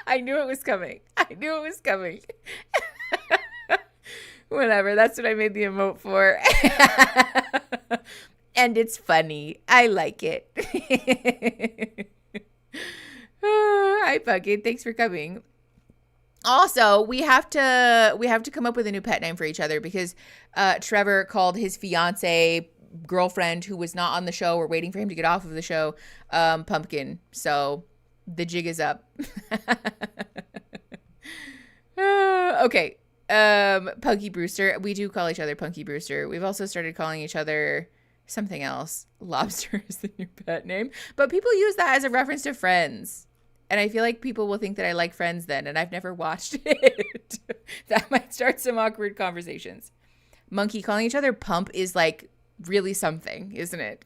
I knew it was coming. Whatever, that's what I made the emote for. And it's funny. I like it. Hi, Pumpkin. Thanks for coming. Also, we have to come up with a new pet name for each other because Trevor called his fiance girlfriend who was not on the show or waiting for him to get off of the show Pumpkin. So the jig is up. Okay. Punky Brewster. We do call each other Punky Brewster. We've also started calling each other something else. Lobster is the new pet name. But people use that as a reference to Friends. And I feel like people will think that I like Friends then, and I've never watched it. That might start some awkward conversations. Monkey, calling each other Pump is like really something, isn't it?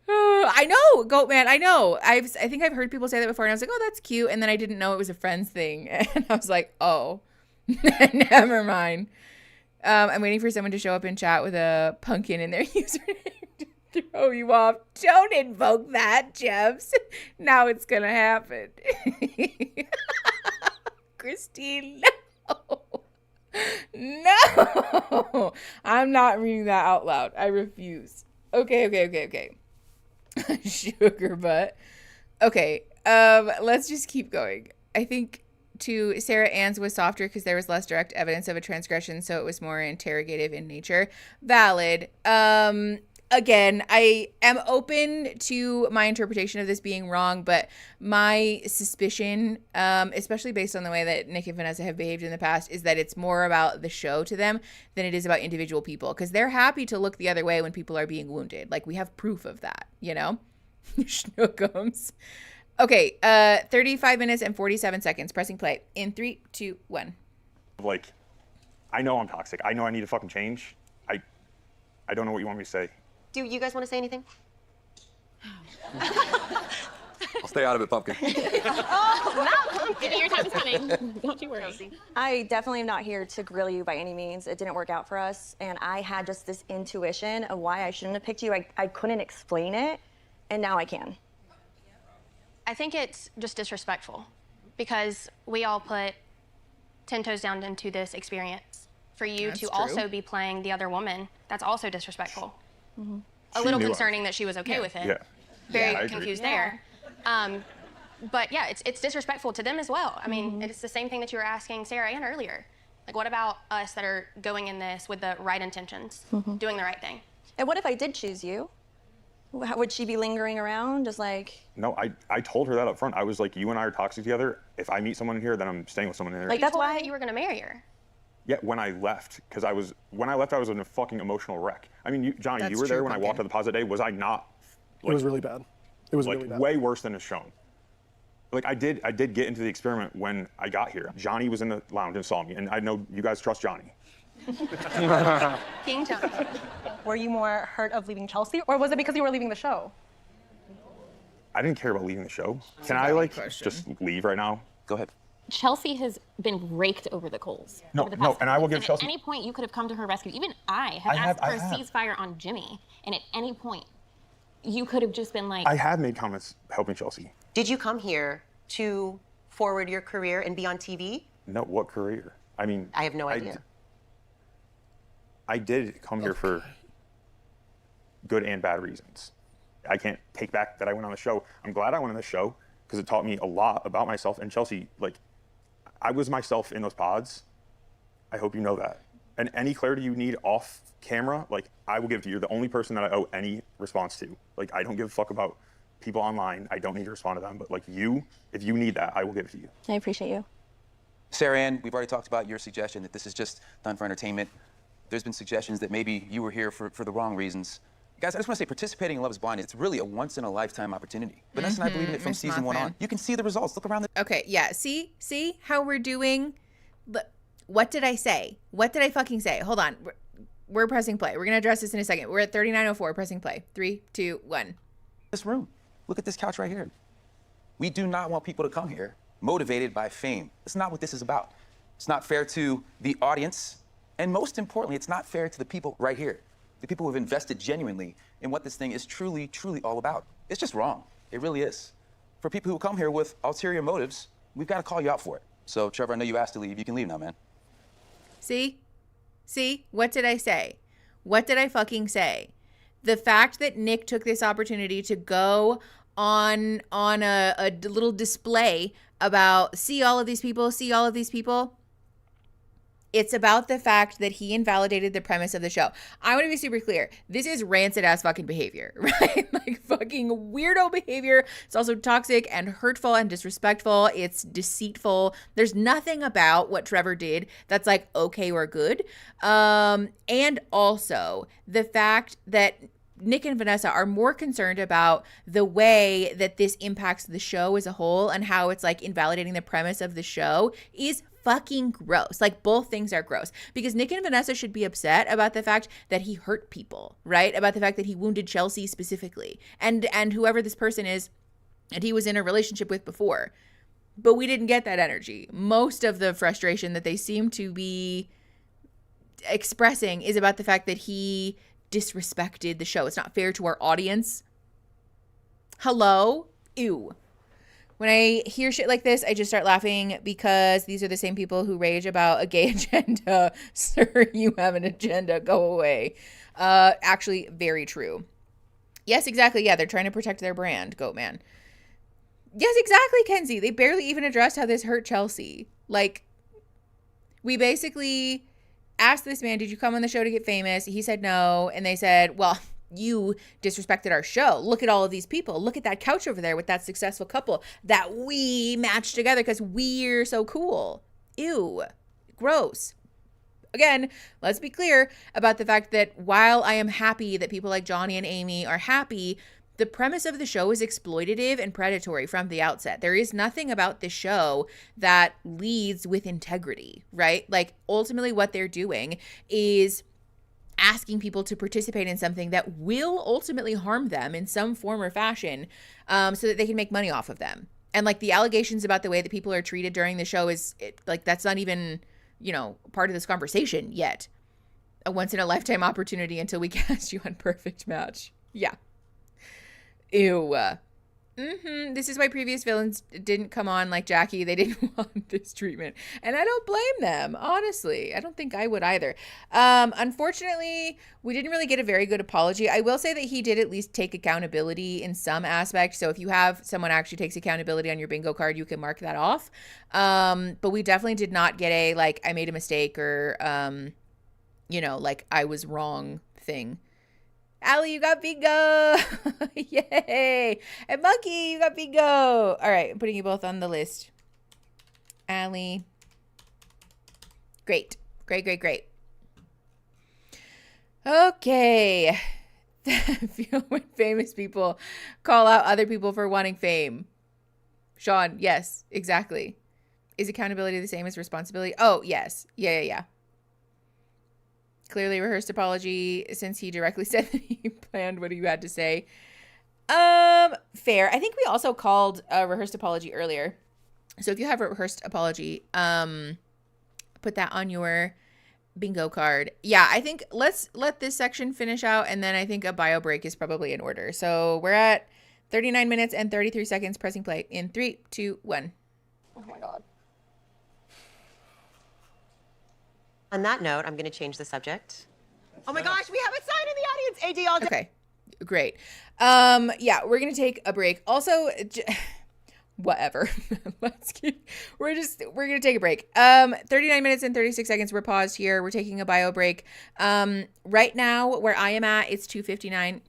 I know, Goatman, I know. I think I've heard people say that before, and I was like, oh, that's cute. And then I didn't know it was a Friends thing. And I was like, oh, never mind. I'm waiting for someone to show up in chat with a pumpkin in their username. Throw you off. Don't invoke that, Jebs. Now it's gonna happen. Christine, no. I'm not reading that out loud. I refuse. Okay. Sugar butt. Okay, let's just keep going. I think to Sarah Ann's was softer because there was less direct evidence of a transgression, so it was more interrogative in nature. Valid. Again, I am open to my interpretation of this being wrong, but my suspicion, especially based on the way that Nick and Vanessa have behaved in the past, is that it's more about the show to them than it is about individual people, because they're happy to look the other way when people are being wounded. Like, we have proof of that, you know? Schnookums. Okay, 35 minutes and 47 seconds. Pressing play in 3, 2, 1. Like, I know I'm toxic. I know I need to fucking change. I don't know what you want me to say. Do you guys want to say anything? I'll stay out of it, Pumpkin. Oh, not Pumpkin. Your time is coming. Don't you worry. I definitely am not here to grill you by any means. It didn't work out for us, and I had just this intuition of why I shouldn't have picked you. I couldn't explain it, and now I can. I think it's just disrespectful because we all put 10 toes down into this experience. For you to also be playing the other woman, that's also disrespectful. Mm-hmm. A little concerning that she was okay with it. Yeah. Very confused there. But yeah, it's disrespectful to them as well. I mean, it's the same thing that you were asking Sarah Ann earlier. Like, what about us that are going in this with the right intentions, doing the right thing? And what if I did choose you? Would she be lingering around, just like? No, I told her that up front. I was like, you and I are toxic together. If I meet someone in here, then I'm staying with someone in here. Like, that's why you were gonna marry her. Yeah, when I left, because I was in a fucking emotional wreck. I mean, Johnny, you were there when I walked out of the Plaza Day. Was I not? It was really bad. It was like really bad. Way worse than is shown. Like, I did get into the experiment when I got here. Johnny was in the lounge and saw me, and I know you guys trust Johnny. King Johnny. Were you more hurt of leaving Chelsea, or was it because you were leaving the show? I didn't care about leaving the show. Can I just leave right now? Go ahead. Chelsea has been raked over the coals. No, over the no, past and I will couple give months. Chelsea. At any point, you could have come to her rescue. Even I have asked for a ceasefire on Jimmy, and at any point, you could have just been like. I have made comments helping Chelsea. Did you come here to forward your career and be on TV? No, what career? I mean, I have no idea. I did come here for good and bad reasons. I can't take back that I went on the show. I'm glad I went on the show because it taught me a lot about myself. And Chelsea, like, I was myself in those pods. I hope you know that. And any clarity you need off camera, like, I will give to you. You're the only person that I owe any response to. Like, I don't give a fuck about people online. I don't need to respond to them. But, like, you, if you need that, I will give it to you. I appreciate you. Sarah Ann, we've already talked about your suggestion that this is just done for entertainment. There's been suggestions that maybe you were here for the wrong reasons. Guys, I just want to say participating in Love is Blind, it's really a once-in-a-lifetime opportunity. Vanessa and I believe in it from season 1 on. You can see the results. Look around the... Okay, yeah. See how we're doing? What did I say? What did I fucking say? Hold on. we're pressing play. We're going to address this in a second. We're at 39:04, pressing play. 3, 2, 1. This room. Look at this couch right here. We do not want people to come here motivated by fame. That's not what this is about. It's not fair to the audience. And most importantly, it's not fair to the people right here. The people who have invested genuinely in what this thing is truly, truly all about. It's just wrong. It really is. For people who come here with ulterior motives, we've got to call you out for it. So, Trevor, I know you asked to leave. You can leave now, man. See? What did I say? What did I fucking say? The fact that Nick took this opportunity to go on a little display about see all of these people. It's about the fact that he invalidated the premise of the show. I want to be super clear. This is rancid ass fucking behavior, right? Like fucking weirdo behavior. It's also toxic and hurtful and disrespectful. It's deceitful. There's nothing about what Trevor did that's like okay or good. And also the fact that Nick and Vanessa are more concerned about the way that this impacts the show as a whole and how it's like invalidating the premise of the show is fucking gross. Like both things are gross because Nick and Vanessa should be upset about the fact that he hurt people, right? About the fact that he wounded Chelsea specifically and whoever this person is and he was in a relationship with before. But we didn't get that energy. Most of the frustration that they seem to be expressing is about the fact that he disrespected the show. It's not fair to our audience. Hello? Ew. When I hear shit like this, I just start laughing because these are the same people who rage about a gay agenda. Sir, you have an agenda. Go away. Actually, very true. Yes, exactly. Yeah, they're trying to protect their brand, Goatman. Yes, exactly, Kenzie. They barely even addressed how this hurt Chelsea. Like, we basically asked this man, did you come on the show to get famous? He said no. And they said, well, you disrespected our show. Look at all of these people. Look at that couch over there with that successful couple that we matched together because we're so cool. Ew. Gross. Again, let's be clear about the fact that while I am happy that people like Johnny and Amy are happy, the premise of the show is exploitative and predatory from the outset. There is nothing about this show that leads with integrity, right? Like ultimately what they're doing is asking people to participate in something that will ultimately harm them in some form or fashion so that they can make money off of them. And like the allegations about the way that people are treated during the show is like, that's not even, part of this conversation yet. A once in a lifetime opportunity until we cast you on Perfect Match. Yeah. Ew. This is why previous villains didn't come on like Jackie. They didn't want this treatment. And I don't blame them, honestly. I don't think I would either. Unfortunately, we didn't really get a very good apology. I will say that he did at least take accountability in some aspect. So if you have someone actually takes accountability on your bingo card, you can mark that off. But we definitely did not get a, like, I made a mistake or, like I was wrong thing. Allie, you got bingo. Yay. And Monkey, you got bingo. All right, I'm putting you both on the list. Allie. Great. Great. Okay. Feel when famous people call out other people for wanting fame. Sean, yes, exactly. Is accountability the same as responsibility? Oh, yes. Yeah. Clearly rehearsed apology since he directly said that he planned what you had to say. Fair. I think we also called a rehearsed apology earlier. So if you have a rehearsed apology, put that on your bingo card. Yeah, I think let's let this section finish out and then I think a bio break is probably in order. So we're at 39 minutes and 33 seconds pressing play in 3, 2, 1. Oh my God. On that note, I'm going to change the subject. Oh my gosh, we have a sign in the audience. AD all day. Okay, great. Yeah, we're going to take a break. Also, whatever. We're going to take a break. 39 minutes and 36 seconds. We're paused here. We're taking a bio break. Right now, where I am at, it's 2:59.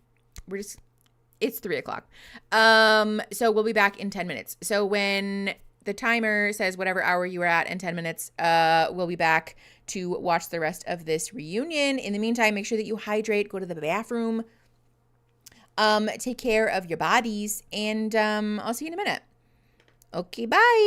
It's 3 o'clock. So we'll be back in 10 minutes. So when the timer says whatever hour you are at in 10 minutes, we'll be back to watch the rest of this reunion. In the meantime, make sure that you hydrate, go to the bathroom, take care of your bodies, and I'll see you in a minute. Okay, bye.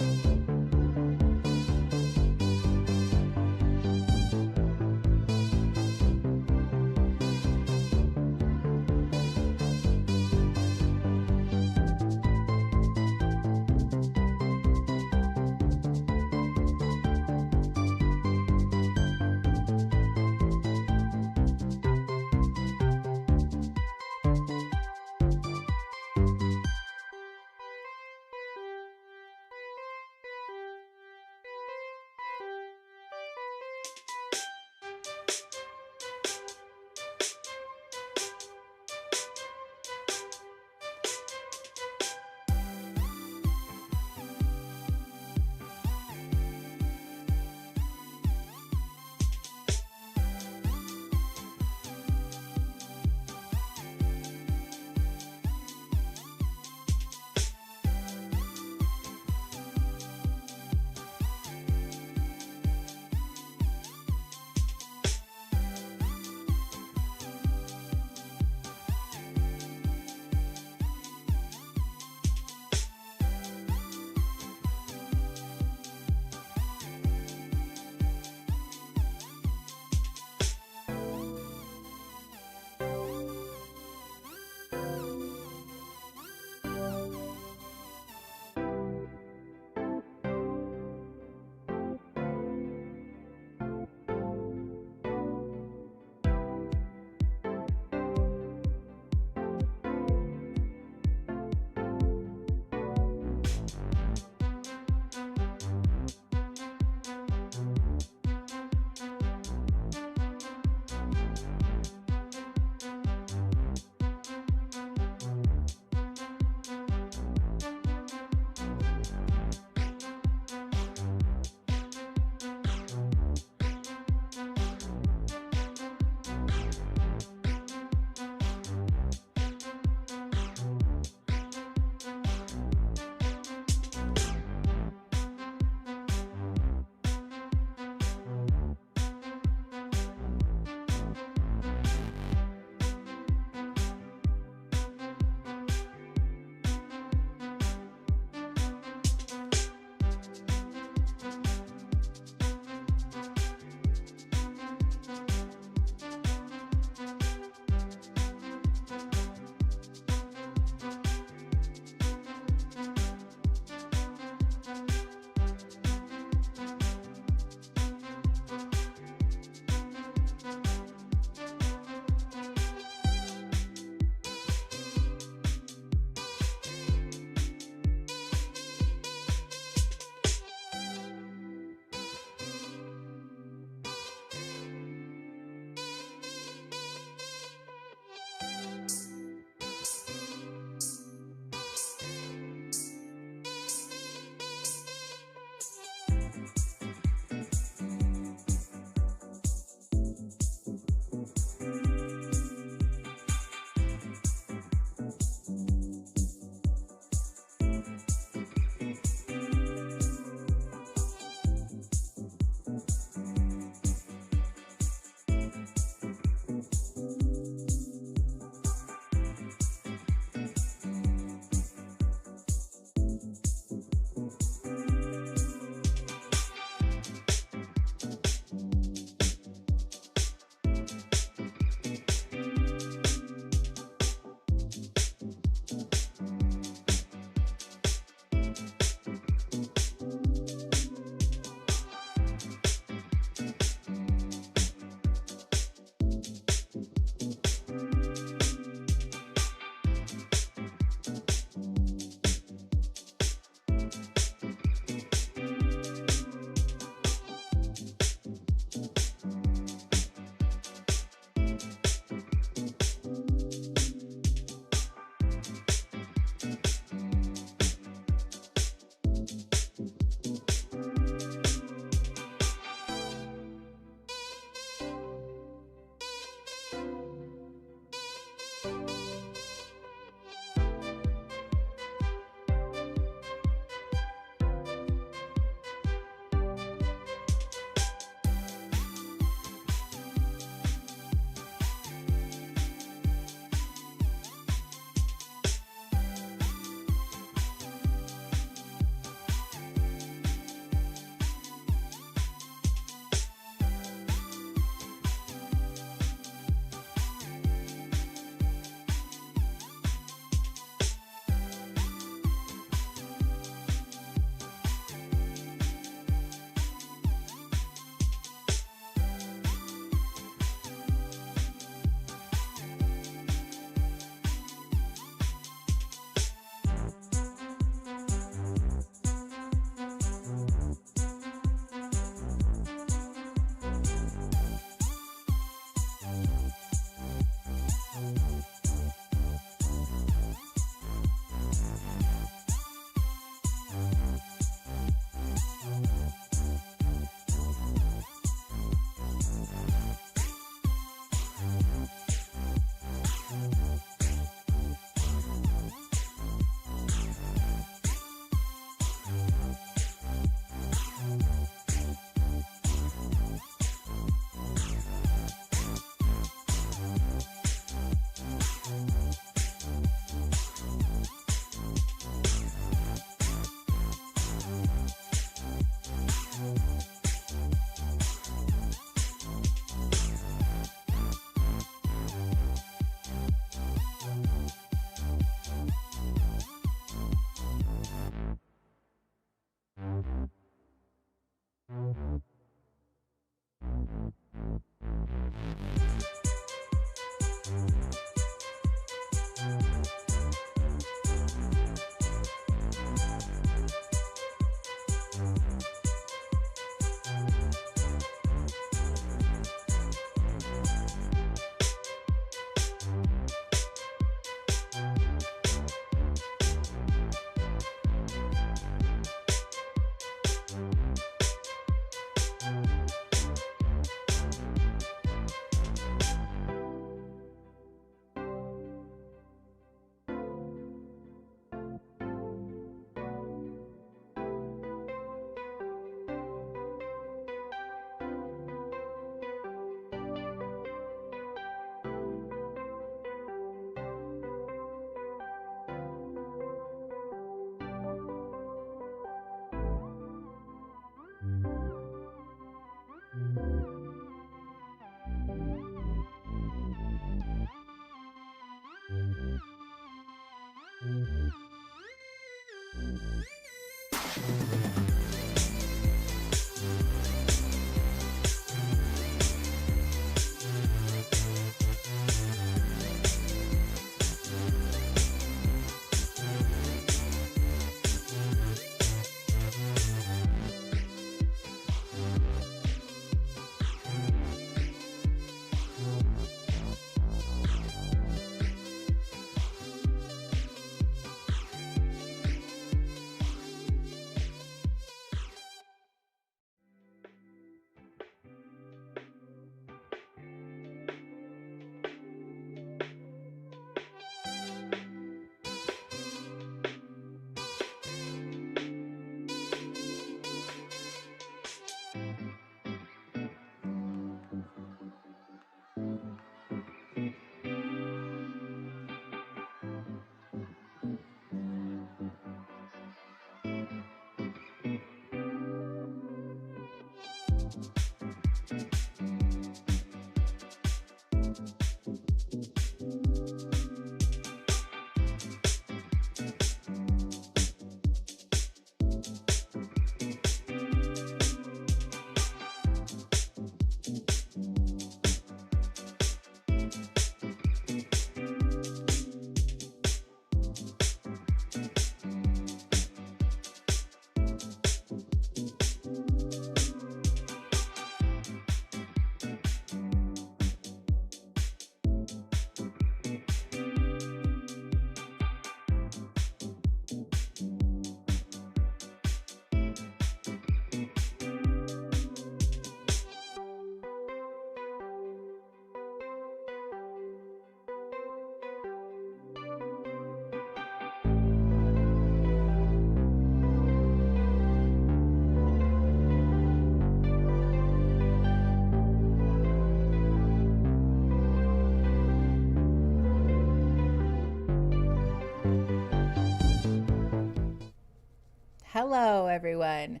Hello, everyone.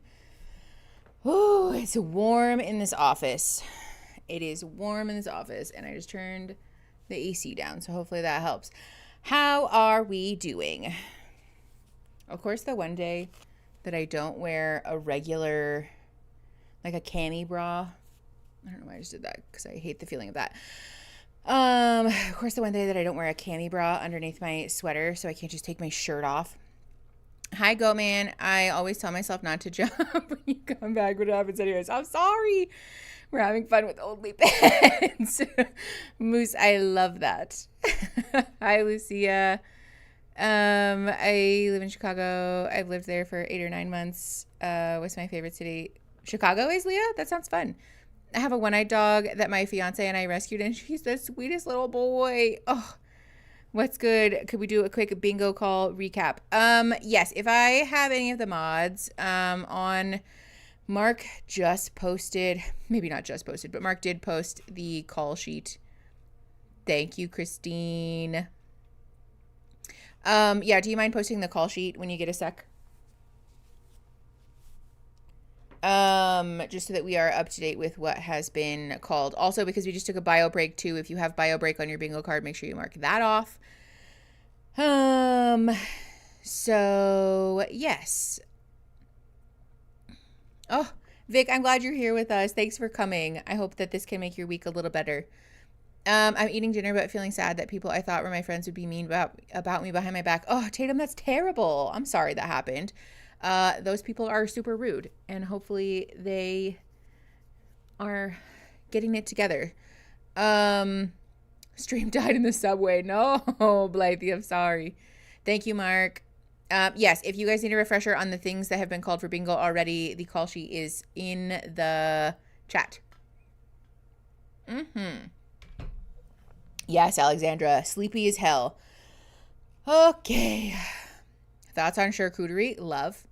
Ooh, it's warm in this office. It is warm in this office, and I just turned the AC down, so hopefully that helps. How are we doing? Of course, the one day that I don't wear a regular, like a cami bra. I don't know why I just did that, because I hate the feeling of that. Of course, the one day that I don't wear a cami bra underneath my sweater, so I can't just take my shirt off. Hi, Goat Man. I always tell myself not to jump when you come back. What happens anyways? I'm sorry. We're having fun with OnlyFans. Moose, I love that. Hi, Lucia. I live in Chicago. I've lived there for 8 or 9 months. What's my favorite city? Chicago is, Leah? That sounds fun. I have a one-eyed dog that my fiance and I rescued, and she's the sweetest little boy. Oh, what's good? Could we do a quick bingo call recap? Yes, if I have any of the mods on, Mark just posted, maybe not just posted, but Mark did post the call sheet. Thank you, Christine. Yeah, do you mind posting the call sheet when you get a sec? Just so that we are up to date with what has been called. Also, because we just took a bio break too. If you have bio break on your bingo card, make sure you mark that off. So yes. Oh, Vic, I'm glad you're here with us. Thanks for coming. I hope that this can make your week a little better. I'm eating dinner but feeling sad that people I thought were my friends would be mean about me behind my back. Oh, Tatum, that's terrible. I'm sorry that happened. Those people are super rude, and hopefully they are getting it together. Stream died in the subway. No, Blythe, I'm sorry. Thank you, Mark. Yes, if you guys need a refresher on the things that have been called for bingo already, the call sheet is in the chat. Yes, Alexandra. Sleepy as hell. Okay. Thoughts on charcuterie? Love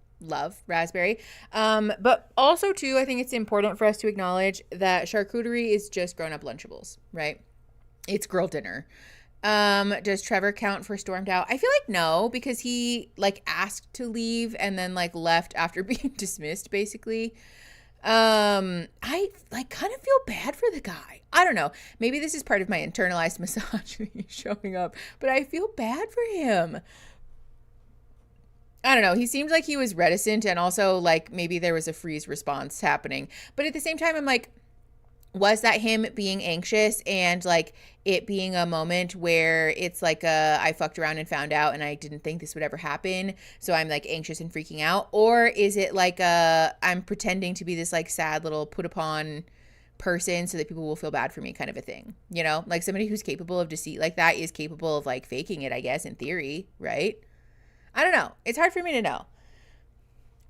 raspberry. But also, too, I think it's important for us to acknowledge that charcuterie is just grown-up Lunchables, right? It's girl dinner. Does Trevor count for stormed out? I feel like no, because he asked to leave and then left after being dismissed, basically. I kind of feel bad for the guy. I don't know. Maybe this is part of my internalized misogyny showing up, but I feel bad for him. I don't know. He seemed like he was reticent, and also like maybe there was a freeze response happening. But at the same time, I'm like, was that him being anxious and like it being a moment where it's like I fucked around and found out and I didn't think this would ever happen, so I'm like anxious and freaking out? Or is it like I'm pretending to be this like sad little put upon person so that people will feel bad for me kind of a thing? You know, like somebody who's capable of deceit like that is capable of like faking it, I guess, in theory, right? I don't know. It's hard for me to know.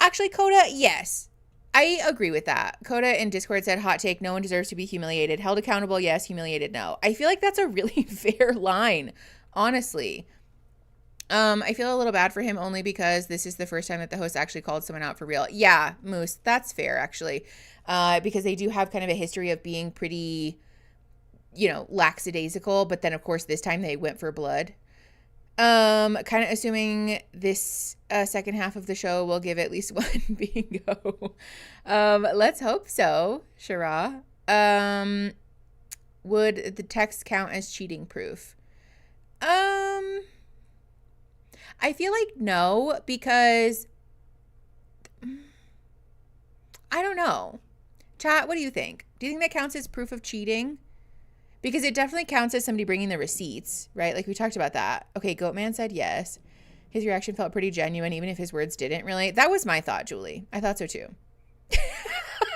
Actually, Coda, yes. I agree with that. Coda in Discord said, hot take, no one deserves to be humiliated. Held accountable, yes. Humiliated, no. I feel like that's a really fair line, honestly. I feel a little bad for him only because this is the first time that the host actually called someone out for real. Yeah, Moose, that's fair, actually. Because they do have kind of a history of being pretty, you know, lackadaisical. But then, of course, this time they went for blood. Kind of assuming this second half of the show will give at least one bingo. Let's hope so, Shara. Would the text count as cheating proof? I feel like no, because I don't know. Chat, what do you think? Do you think that counts as proof of cheating? Because it definitely counts as somebody bringing the receipts, right? Like we talked about that. Okay, Goatman said yes. His reaction felt pretty genuine, even if his words didn't really. That was my thought, Julie. I thought so too.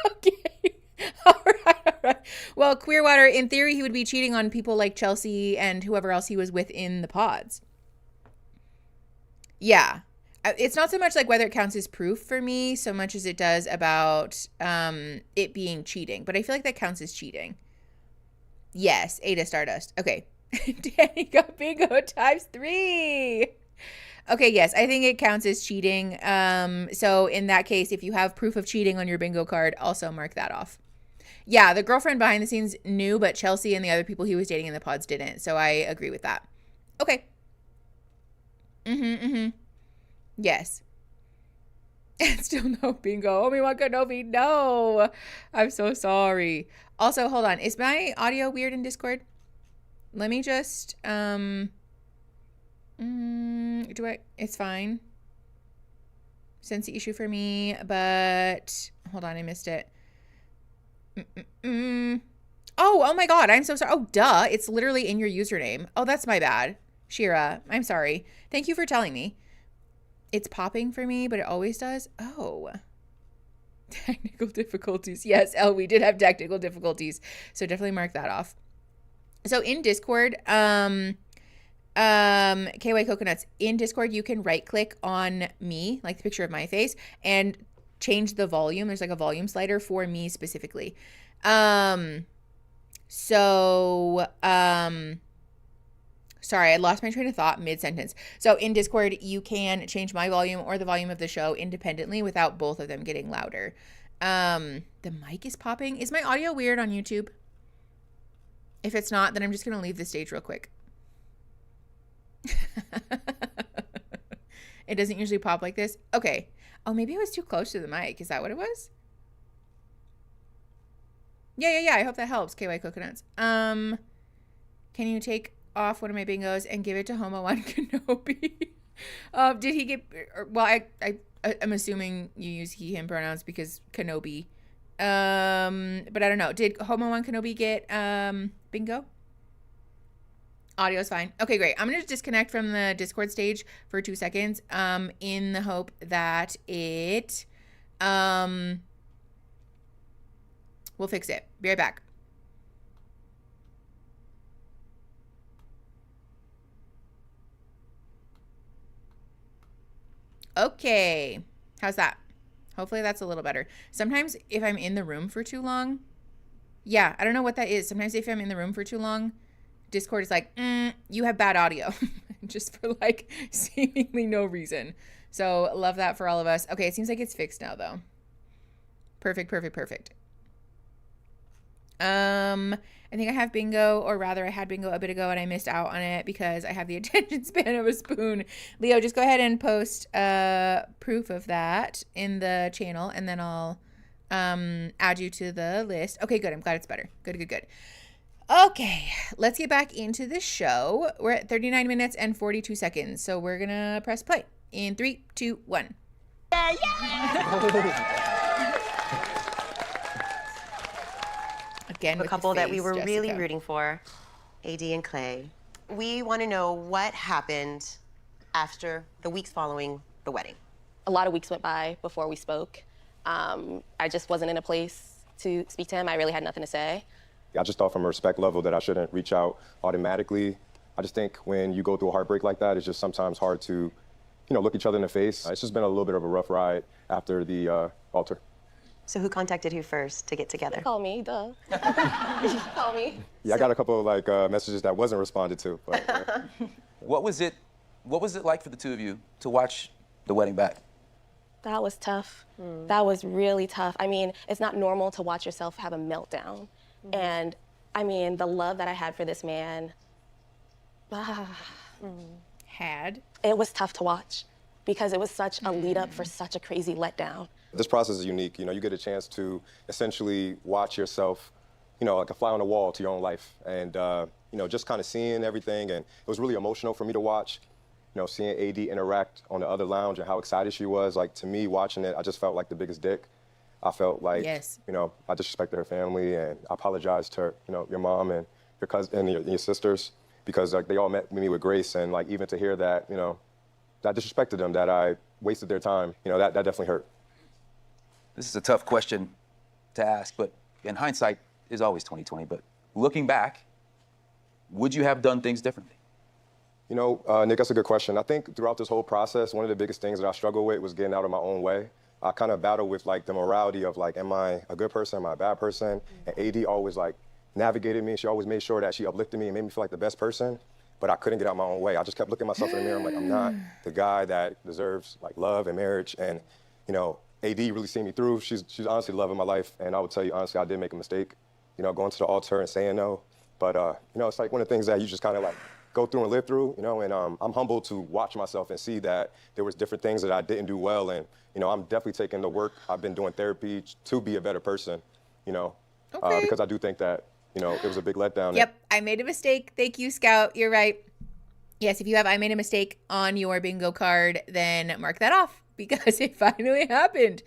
Okay. All right. Well, Queerwater, in theory, he would be cheating on people like Chelsea and whoever else he was with in the pods. Yeah. It's not so much like whether it counts as proof for me, so much as it does about it being cheating. But I feel like that counts as cheating. Yes, Ada Stardust. Okay. Danny got bingo ×3. Okay, yes, I think it counts as cheating. So in that case, if you have proof of cheating on your bingo card, also mark that off. Yeah, the girlfriend behind the scenes knew, but Chelsea and the other people he was dating in the pods didn't. So I agree with that. Okay. Yes. And still no bingo. Obi-Wan Kenobi, no. I'm so sorry. Also, hold on. Is my audio weird in Discord? Let me just, it's fine. Sense the issue for me, but hold on, I missed it. Oh my God, I'm so sorry. Oh, duh. It's literally in your username. Oh, that's my bad. Shira, I'm sorry. Thank you for telling me. It's popping for me, but it always does. Oh. Technical difficulties. Yes, we did have technical difficulties. So definitely mark that off. So in Discord, KY Coconuts, in Discord, you can right click on me, like the picture of my face, and change the volume. There's like a volume slider for me specifically. Sorry, I lost my train of thought mid-sentence. So in Discord, you can change my volume or the volume of the show independently without both of them getting louder. The mic is popping. Is my audio weird on YouTube? If it's not, then I'm just going to leave the stage real quick. It doesn't usually pop like this. Okay. Oh, maybe I was too close to the mic. Is that what it was? Yeah. I hope that helps, KY Coconuts. Can you take off one of my bingos and give it to Homo on Kenobi? Did he get, well, I'm assuming you use he, him pronouns because Kenobi. But I don't know. Did Homo on Kenobi get bingo? Audio's fine. Okay, great. I'm going to disconnect from the Discord stage for 2 seconds in the hope that it we'll fix it. Be right back. Okay. How's that? Hopefully that's a little better. Sometimes if I'm in the room for too long, yeah, I don't know what that is. Sometimes if I'm in the room for too long, Discord is like, you have bad audio, just for like seemingly no reason. So love that for all of us. Okay, it seems like it's fixed now though. Perfect. I think I have bingo, or rather I had bingo a bit ago and I missed out on it because I have the attention span of a spoon. Leo, just go ahead and post proof of that in the channel and then I'll add you to the list. Okay, good. I'm glad it's better. Good. Okay, let's get back into the show. We're at 39 minutes and 42 seconds, so we're gonna press play. In 3, 2, 1. Again, A with couple the that we face, were really Jessica. rooting for, AD and Clay. We want to know what happened after the weeks following the wedding. A lot of weeks went by before we spoke. I just wasn't in a place to speak to him. I really had nothing to say. I just thought from a respect level that I shouldn't reach out automatically. I just think when you go through a heartbreak like that, it's just sometimes hard to, look each other in the face. It's just been a little bit of a rough ride after the altar. So who contacted who first to get together? Call me, duh. Call me. Yeah, I got a couple of messages that wasn't responded to. But, What was it like for the two of you to watch the wedding back? That was tough. That was really tough. I mean, it's not normal to watch yourself have a meltdown. And I mean, the love that I had for this man, it was tough to watch because it was such a lead up for such a crazy letdown. This process is unique. You get a chance to essentially watch yourself, like a fly on the wall to your own life. And, just kind of seeing everything. And it was really emotional for me to watch, seeing AD interact on the other lounge and how excited she was. Like, to me, watching it, I just felt like the biggest dick. I felt like, I disrespected her family, and I apologized to her, your mom and your cousin and your sisters, because they all met me with grace. And even to hear that, that I disrespected them, that I wasted their time, that definitely hurt. This is a tough question to ask, but in hindsight is always 20/20. But looking back, would you have done things differently? Nick, that's a good question. I think throughout this whole process, one of the biggest things that I struggled with was getting out of my own way. I kind of battled with the morality of am I a good person, am I a bad person? And AD always navigated me. She always made sure that she uplifted me and made me feel like the best person. But I couldn't get out my own way. I just kept looking at myself in the mirror. I'm like, I'm not the guy that deserves love and marriage. And AD really seen me through. She's honestly the love of my life. And I would tell you honestly, I did make a mistake, going to the altar and saying no. But it's one of the things that you just kind of go through and live through, and I'm humbled to watch myself and see that there was different things that I didn't do well. And, I'm definitely taking the work. I've been doing therapy to be a better person, because I do think that, it was a big letdown. Yep, I made a mistake. Thank you, Scout. You're right. Yes, if you have I made a mistake on your bingo card, then mark that off because it finally happened.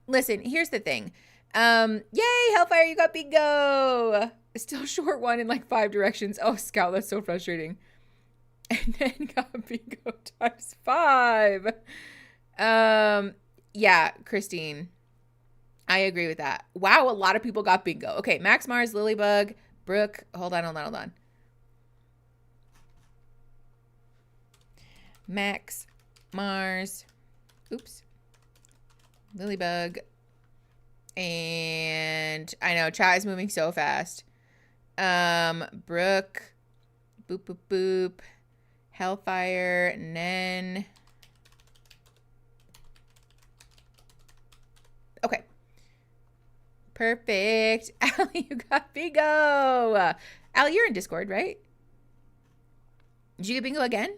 Listen, here's the thing. Yay, Hellfire, you got bingo. Still short one in 5 directions. Oh, Scout, that's so frustrating. And then got bingo times 5. Yeah, Christine. I agree with that. Wow, a lot of people got bingo. Okay, Max Mars, Lilybug, Brooke. Hold on. Max Mars. Oops. Lilybug. And I know chat is moving so fast. Brooke. Boop, boop, boop. Hellfire. Nen. Okay. Perfect. Allie, you got bingo. Allie, you're in Discord, right? Did you get bingo again?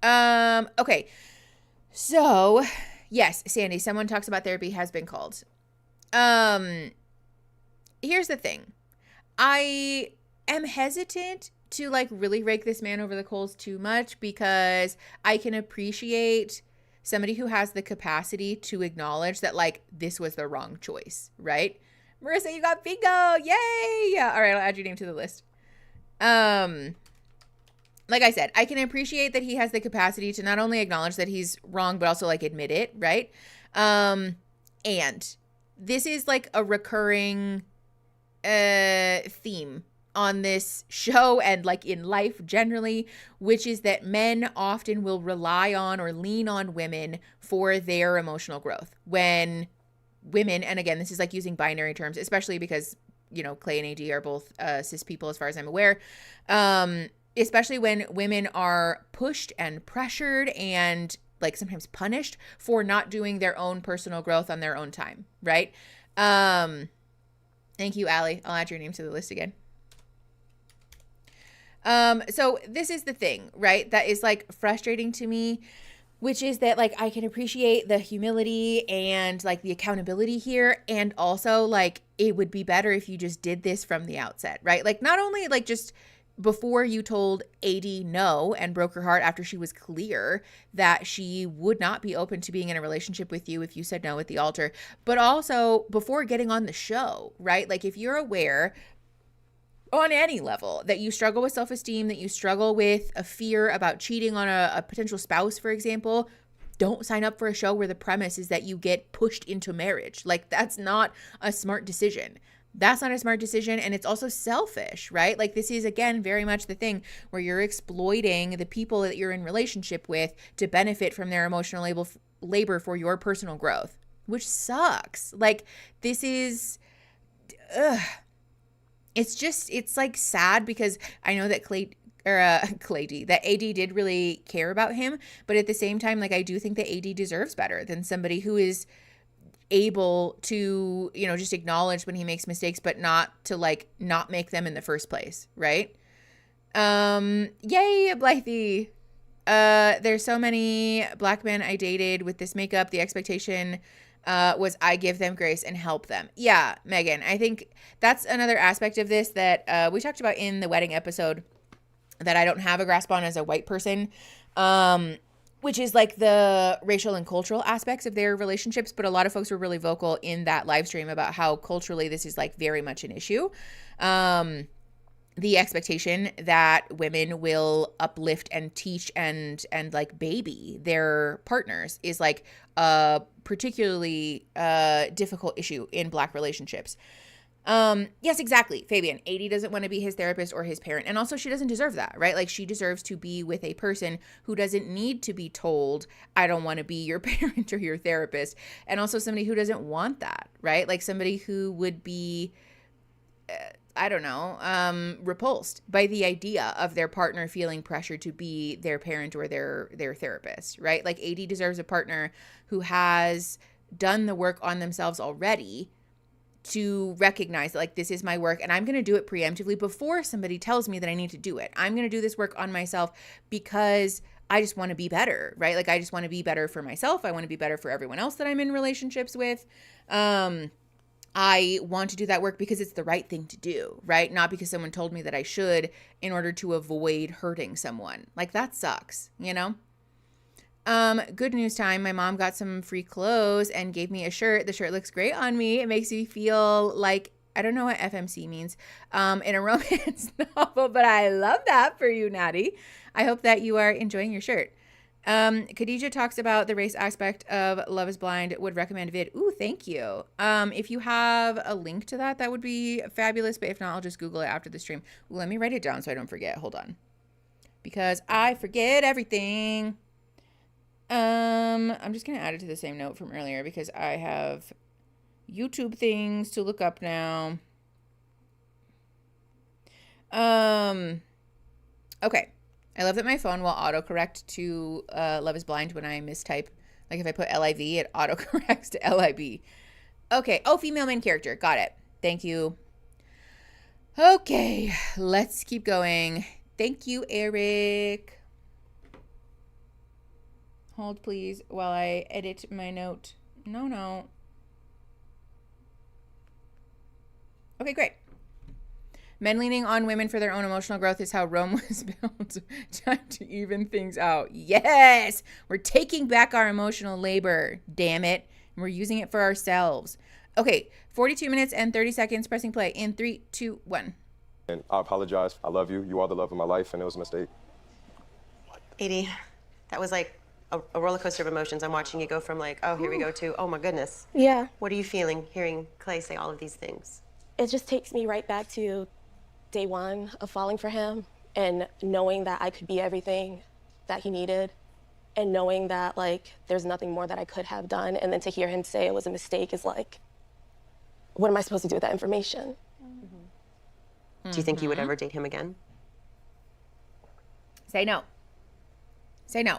Okay. So, yes, Sandy, someone talks about therapy has been called. Here's the thing. I am hesitant to really rake this man over the coals too much because I can appreciate somebody who has the capacity to acknowledge that this was the wrong choice, right? Marissa, you got bingo. Yay. All right, I'll add your name to the list. Like I said, I can appreciate that he has the capacity to not only acknowledge that he's wrong, but also admit it, right? And this is a recurring theme on this show and in life generally, which is that men often will rely on or lean on women for their emotional growth. When women, and again, this is using binary terms, especially because, Clay and AD are both cis people as far as I'm aware, especially when women are pushed and pressured and sometimes punished for not doing their own personal growth on their own time, right? Thank you, Allie. I'll add your name to the list again. So this is the thing, right? That is frustrating to me, which is that I can appreciate the humility and the accountability here. And also it would be better if you just did this from the outset, right? Not only just before you told AD no and broke her heart after she was clear that she would not be open to being in a relationship with you if you said no at the altar, but also before getting on the show, right? Like if you're aware on any level that you struggle with self-esteem, that you struggle with a fear about cheating on a potential spouse, for example, don't sign up for a show where the premise is that you get pushed into marriage. Like that's not a smart decision. That's not a smart decision, and it's also selfish, right? Like this is, again, very much the thing where you're exploiting the people that you're in relationship with to benefit from their emotional labor for your personal growth, which sucks. Like this is, it's like sad because I know that that AD did really care about him, but at the same time, like I do think that AD deserves better than somebody who is able to, you know, just acknowledge when he makes mistakes, but not to like not make them in the first place, right? Yay, Blythe. There's so many black men I dated with this makeup. The expectation was I give them grace and help them. Yeah, Megan, I think that's another aspect of this that we talked about in the wedding episode that I don't have a grasp on as a white person. Which is like the racial and cultural aspects of their relationships. But a lot of folks were really vocal in that live stream about how culturally this is like very much an issue. The expectation that women will uplift and teach and like baby their partners is like a particularly difficult issue in black relationships. Yes, exactly. Fabian, AD doesn't want to be his therapist or his parent. And also she doesn't deserve that, right? Like she deserves to be with a person who doesn't need to be told, I don't want to be your parent or your therapist. And also somebody who doesn't want that, right? Like somebody who would be, repulsed by the idea of their partner feeling pressure to be their parent or their therapist, right? Like AD deserves a partner who has done the work on themselves already to recognize that like this is my work and I'm going to do it preemptively before somebody tells me that I need to do it. I'm going to do this work on myself because I just want to be better, right? Like I just want to be better for myself. I want to be better for everyone else that I'm in relationships with. I want to do that work because it's the right thing to do, right? Not because someone told me that I should in order to avoid hurting someone. Like that sucks, you know? Good news time. My mom got some free clothes and gave me a shirt. The shirt looks great on me. It makes me feel like, I don't know what FMC means, in a romance novel, but I love that for you, Natty. I hope that you are enjoying your shirt. Khadijah talks about the race aspect of Love is Blind, would recommend vid. Ooh, thank you. If you have a link to that, that would be fabulous. But if not, I'll just Google it after the stream. Ooh, let me write it down so I don't forget. Hold on. Because I forget everything. I'm just going to add it to the same note from earlier because I have YouTube things to look up now. Okay. I love that my phone will autocorrect to Love is Blind when I mistype. Like if I put LIV, it autocorrects to LIB. Okay. Oh, female main character. Got it. Thank you. Okay. Let's keep going. Thank you, Eric. Hold, please, while I edit my note. No. Okay, great. Men leaning on women for their own emotional growth is how Rome was built. Time to even things out. Yes! We're taking back our emotional labor, damn it. And we're using it for ourselves. Okay, 42 minutes and 30 seconds. Pressing play in 3, 2, 1. And I apologize. I love you. You are the love of my life, and it was a mistake. AD, that was like a roller coaster of emotions. I'm watching you go from like, oh, here we go to, oh my goodness. Yeah. What are you feeling hearing Clay say all of these things? It just takes me right back to day one of falling for him and knowing that I could be everything that he needed and knowing that like there's nothing more that I could have done, and then to hear him say it was a mistake is like, what am I supposed to do with that information? Mm-hmm. Do you think you would ever date him again? Say no. Say no.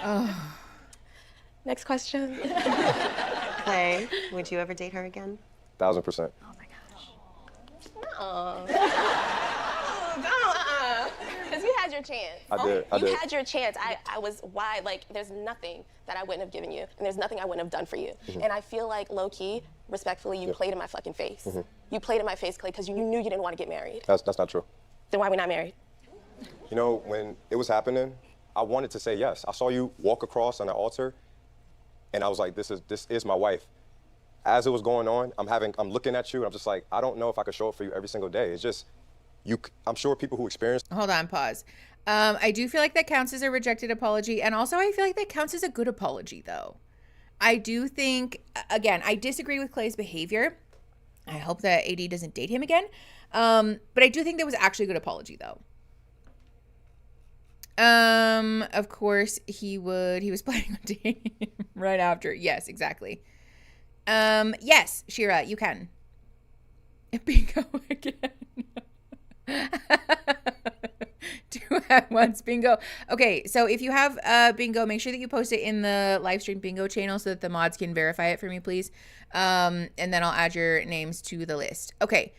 Oh. Next question. Clay, would you ever date her again? 1000%. Oh my gosh. No. Because you had your chance. I did. You had your chance. I was wide. Like, there's nothing that I wouldn't have given you, and there's nothing I wouldn't have done for you. Mm-hmm. And I feel like, low-key, respectfully, you played in my fucking face. You played in my face, Clay, because you knew you didn't want to get married. That's not true. Then why are we not married? You know, when it was happening, I wanted to say yes. I saw you walk across on the altar, and I was like, this is my wife. As it was going on, I'm looking at you, and I'm just like, I don't know if I could show up for you every single day. It's just, I'm sure people who experience. Hold on, pause. I do feel like that counts as a rejected apology, and also I feel like that counts as a good apology, though. I do think, again, I disagree with Clay's behavior. I hope that AD doesn't date him again. But I do think that was actually a good apology, though. Of course, he was planning on dating him right after. Yes, exactly. Yes, Shira, you can. Bingo again. 2 at once, bingo. Okay, so if you have bingo, make sure that you post it in the live stream bingo channel so that the mods can verify it for me, please. And then I'll add your names to the list. Okay,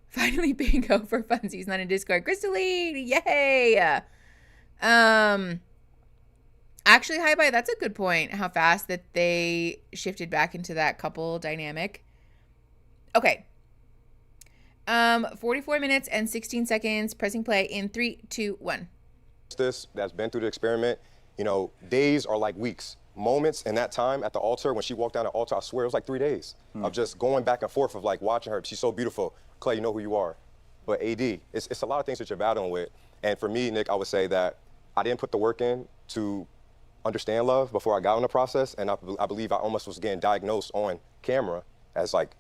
finally bingo for funsies, not in Discord. Crystaline, yay! Actually, hi bye, that's a good point, how fast that they shifted back into that couple dynamic. Okay. 44 minutes and 16 seconds, pressing play in 3, 2, 1. That's been through the experiment, you know, days are like weeks. Moments in that time at the altar, when she walked down the altar, I swear it was like 3 days of just going back and forth of like watching her. She's so beautiful. Clay, you know who you are. But AD, it's a lot of things that you're battling with. And for me, Nick, I would say that I didn't put the work in to understand love before I got in the process. And I believe I almost was getting diagnosed on camera as like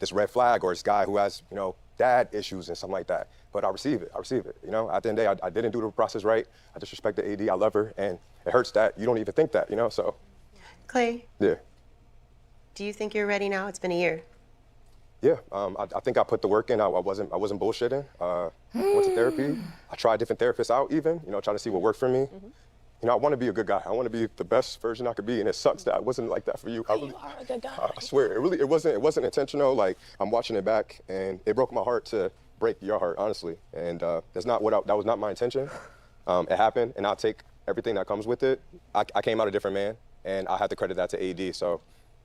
this red flag or this guy who has, you know, dad issues and something like that. But I receive it, you know? At the end of the day, I didn't do the process right. I disrespected AD, I love her, and it hurts that you don't even think that, you know, so. Clay, Yeah. do you think you're ready now? It's been a year. Yeah, I think I put the work in. I wasn't bullshitting. Went to therapy. I tried different therapists out even, you know, trying to see what worked for me. You know, I want to be a good guy. I want to be the best version I could be, and it sucks that I wasn't like that for you. You are a good guy. I swear, it wasn't intentional. Like, I'm watching it back, and it broke my heart to break your heart, honestly. And that was not my intention. It happened, and I'll take everything that comes with it. I came out a different man, and I have to credit that to AD. So,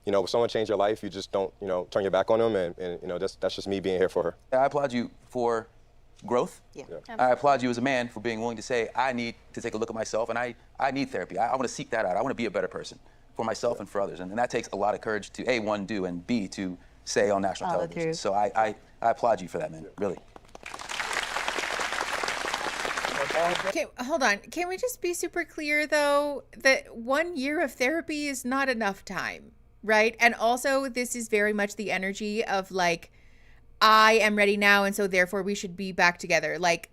you know, if someone changed your life, you just don't, you know, turn your back on them, and you know, that's just me being here for her. I applaud you for growth. Yeah. I applaud you as a man for being willing to say, I need to take a look at myself, and I need therapy. I want to seek that out. I want to be a better person for myself and for others. And that takes a lot of courage to, A, one, do, and B, to say on national television. So I applaud you for that, man, really. Okay, hold on. Can we just be super clear, though, that 1 year of therapy is not enough time, right? And also, this is very much the energy of, like, I am ready now, and so therefore we should be back together. Like,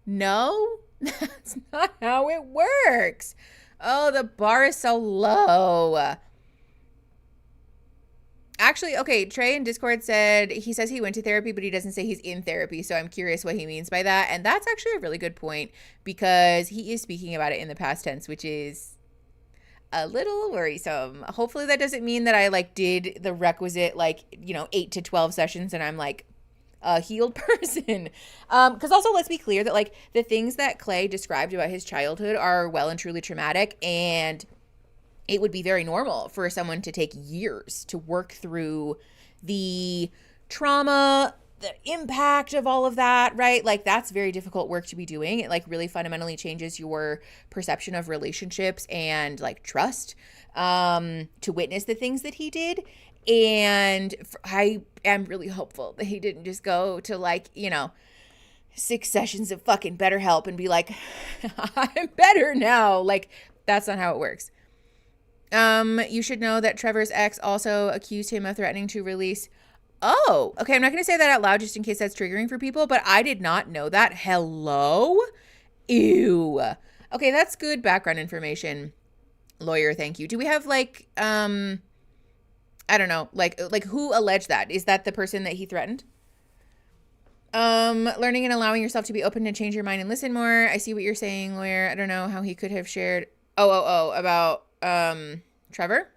no, that's not how it works. Oh, the bar is so low. Actually, okay, Trey in Discord said, he says he went to therapy, but he doesn't say he's in therapy, so I'm curious what he means by that. And that's actually a really good point, because he is speaking about it in the past tense, which is a little worrisome. Hopefully that doesn't mean that I like did the requisite, like, you know, 8 to 12 sessions and I'm like a healed person. Because also, let's be clear that like the things that Clay described about his childhood are well and truly traumatic, and it would be very normal for someone to take years to work through the trauma, the impact of all of that, right? Like, that's very difficult work to be doing. It like really fundamentally changes your perception of relationships and like trust, to witness the things that he did. And I am really hopeful that he didn't just go to like, you know, 6 sessions of fucking BetterHelp and be like, I'm better now. Like, that's not how it works. You should know that Trevor's ex also accused him of threatening to release. Oh, okay. I'm not going to say that out loud just in case that's triggering for people, but I did not know that. Hello? Ew. Okay, that's good background information. Lawyer, thank you. Do we have like, I don't know, like who alleged that? Is that the person that he threatened? Learning and allowing yourself to be open to change your mind and listen more. I see what you're saying, lawyer. I don't know how he could have shared. About, Trevor.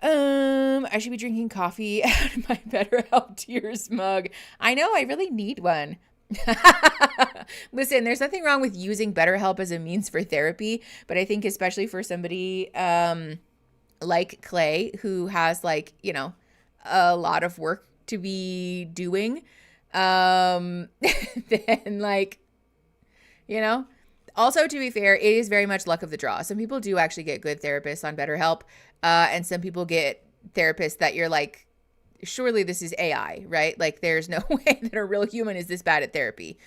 I should be drinking coffee out of my BetterHelp Tears mug. I know, I really need one. Listen, there's nothing wrong with using BetterHelp as a means for therapy, but I think especially for somebody like Clay, who has like, you know, a lot of work to be doing, then like, you know, also to be fair, it is very much luck of the draw. Some people do actually get good therapists on BetterHelp, and some people get therapists that you're like, surely this is AI, right? Like there's no way that a real human is this bad at therapy.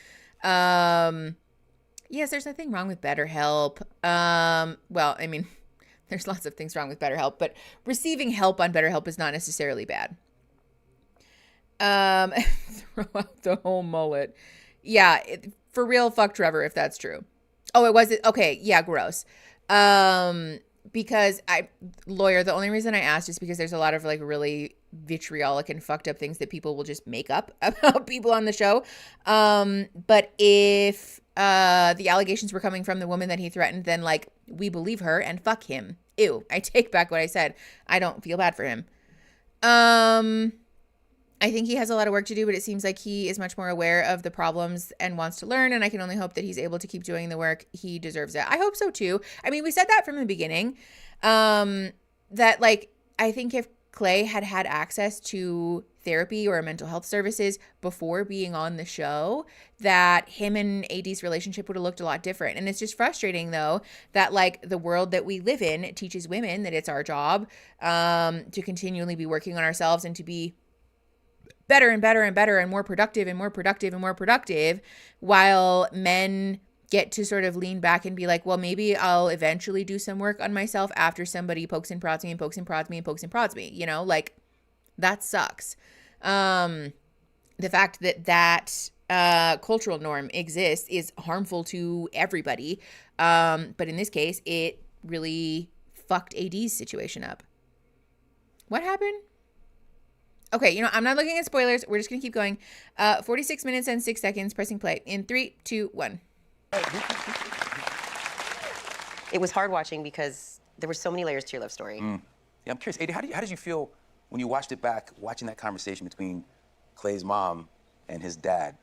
Yes, there's nothing wrong with BetterHelp. Well, I mean, there's lots of things wrong with BetterHelp, but receiving help on BetterHelp is not necessarily bad. Throw out the whole mullet. Yeah, for real, fuck Trevor if that's true. Oh, it was, okay, yeah, gross. Because lawyer, the only reason I asked is because there's a lot of like really vitriolic and fucked up things that people will just make up about people on the show. But if the allegations were coming from the woman that he threatened, then like we believe her and fuck him. Ew, I take back what I said. I don't feel bad for him. I think he has a lot of work to do, but it seems like he is much more aware of the problems and wants to learn. And I can only hope that he's able to keep doing the work. He deserves it. I hope so too. I mean, we said that from the beginning, that like, I think if Clay had had access to therapy or mental health services before being on the show, that him and AD's relationship would have looked a lot different. And it's just frustrating though, that like the world that we live in teaches women that it's our job, to continually be working on ourselves and to be better and better and better and more productive and more productive and more productive, while men get to sort of lean back and be like, well, maybe I'll eventually do some work on myself after somebody pokes and prods me and pokes and prods me and pokes and prods me, you know, like that sucks. The fact that that cultural norm exists is harmful to everybody. But in this case, it really fucked AD's situation up. What happened? Okay, you know, I'm not looking at spoilers. We're just going to keep going. 46 minutes and 6 seconds, pressing play in 3, 2, 1. It was hard watching because there were so many layers to your love story. Yeah, I'm curious, AD, how did you feel when you watched it back, watching that conversation between Clay's mom and his dad?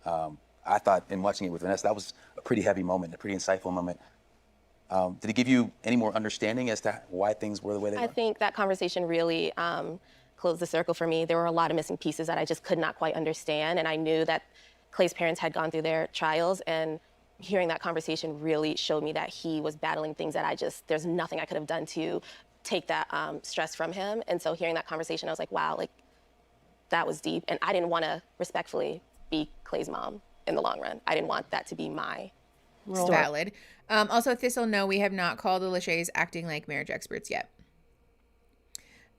I thought in watching it with Vanessa, that was a pretty heavy moment, a pretty insightful moment. Did it give you any more understanding as to why things were the way they were? I think that conversation really closed the circle for me. There were a lot of missing pieces that I just could not quite understand, and I knew that Clay's parents had gone through their trials, and hearing that conversation really showed me that he was battling things that there's nothing I could have done to take that stress from him. And so hearing that conversation, I was like, wow, like that was deep. And I didn't want to respectfully be Clay's mom in the long run. I didn't want that to be my story. Valid. Also, Thistle, no, we have not called the Lachey's acting like marriage experts yet.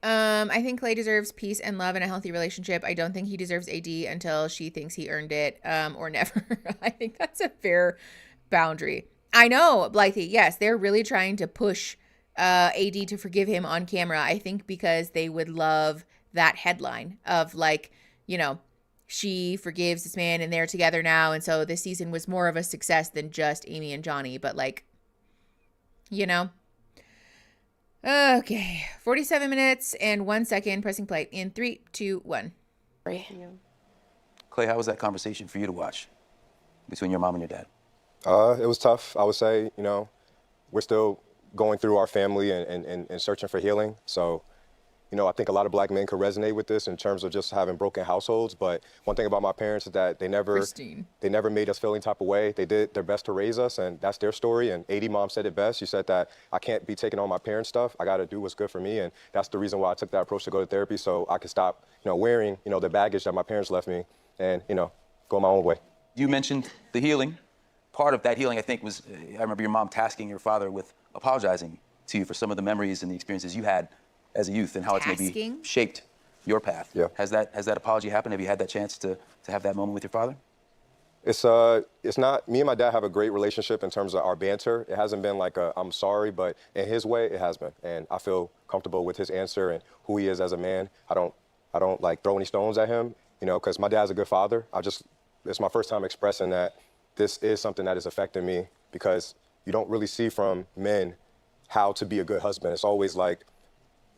I think Clay deserves peace and love and a healthy relationship. I don't think he deserves AD until she thinks he earned it, or never. I think that's a fair boundary. I know, Blythe, yes, they're really trying to push AD to forgive him on camera, I think because they would love that headline of like, you know, she forgives this man and they're together now. And so this season was more of a success than just Amy and Johnny, but like, you know. Okay, 47 minutes and 1 second, pressing play in 3, 2, 1. Clay, how was that conversation for you to watch between your mom and your dad? It was tough. I would say, you know, we're still going through our family and searching for healing. So, you know, I think a lot of black men could resonate with this in terms of just having broken households. But one thing about my parents is that they never made us feel any type of way. They did their best to raise us, and that's their story. And AD mom said it best. She said that I can't be taking on my parents' stuff. I got to do what's good for me. And that's the reason why I took that approach to go to therapy, so I could stop, you know, wearing, you know, the baggage that my parents left me and, you know, go my own way. You mentioned the healing. Part of that healing, I think, was, I remember your mom tasking your father with apologizing to you for some of the memories and the experiences you had as a youth and how it's maybe shaped your path. Yeah. Has that apology happened? Have you had that chance to have that moment with your father? It's not, me and my dad have a great relationship in terms of our banter. It hasn't been like a, I'm sorry, but in his way, it has been. And I feel comfortable with his answer and who he is as a man. I don't like throw any stones at him, you know, because my dad's a good father. It's my first time expressing that this is something that is affecting me, because you don't really see from men how to be a good husband. It's always like,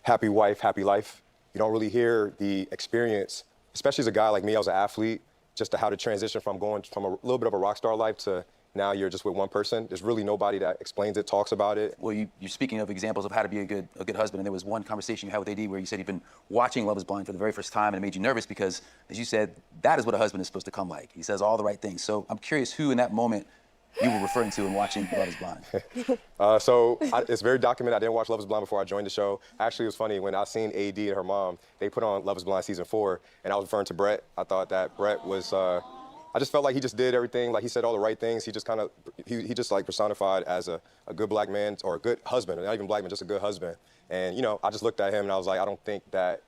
happy wife, happy life. You don't really hear the experience, especially as a guy like me, I was an athlete, just to how to transition from going from a little bit of a rock star life to, you now you're just with one person. There's really nobody that explains it, talks about it. Well, you're speaking of examples of how to be a good husband, and there was one conversation you had with AD where you said you've been watching Love is Blind for the very first time, and it made you nervous because, as you said, that is what a husband is supposed to come like. He says all the right things. So I'm curious who in that moment you were referring to in watching Love is Blind. It's very documented. I didn't watch Love is Blind before I joined the show. Actually, it was funny when I seen AD and her mom, they put on Love is Blind season 4, and I was referring to Brett. I thought that Brett was, I just felt like he just did everything, like he said all the right things. He just kind of, he just like personified as a good black man or a good husband, not even black man, just a good husband. And, you know, I just looked at him and I was like, I don't think that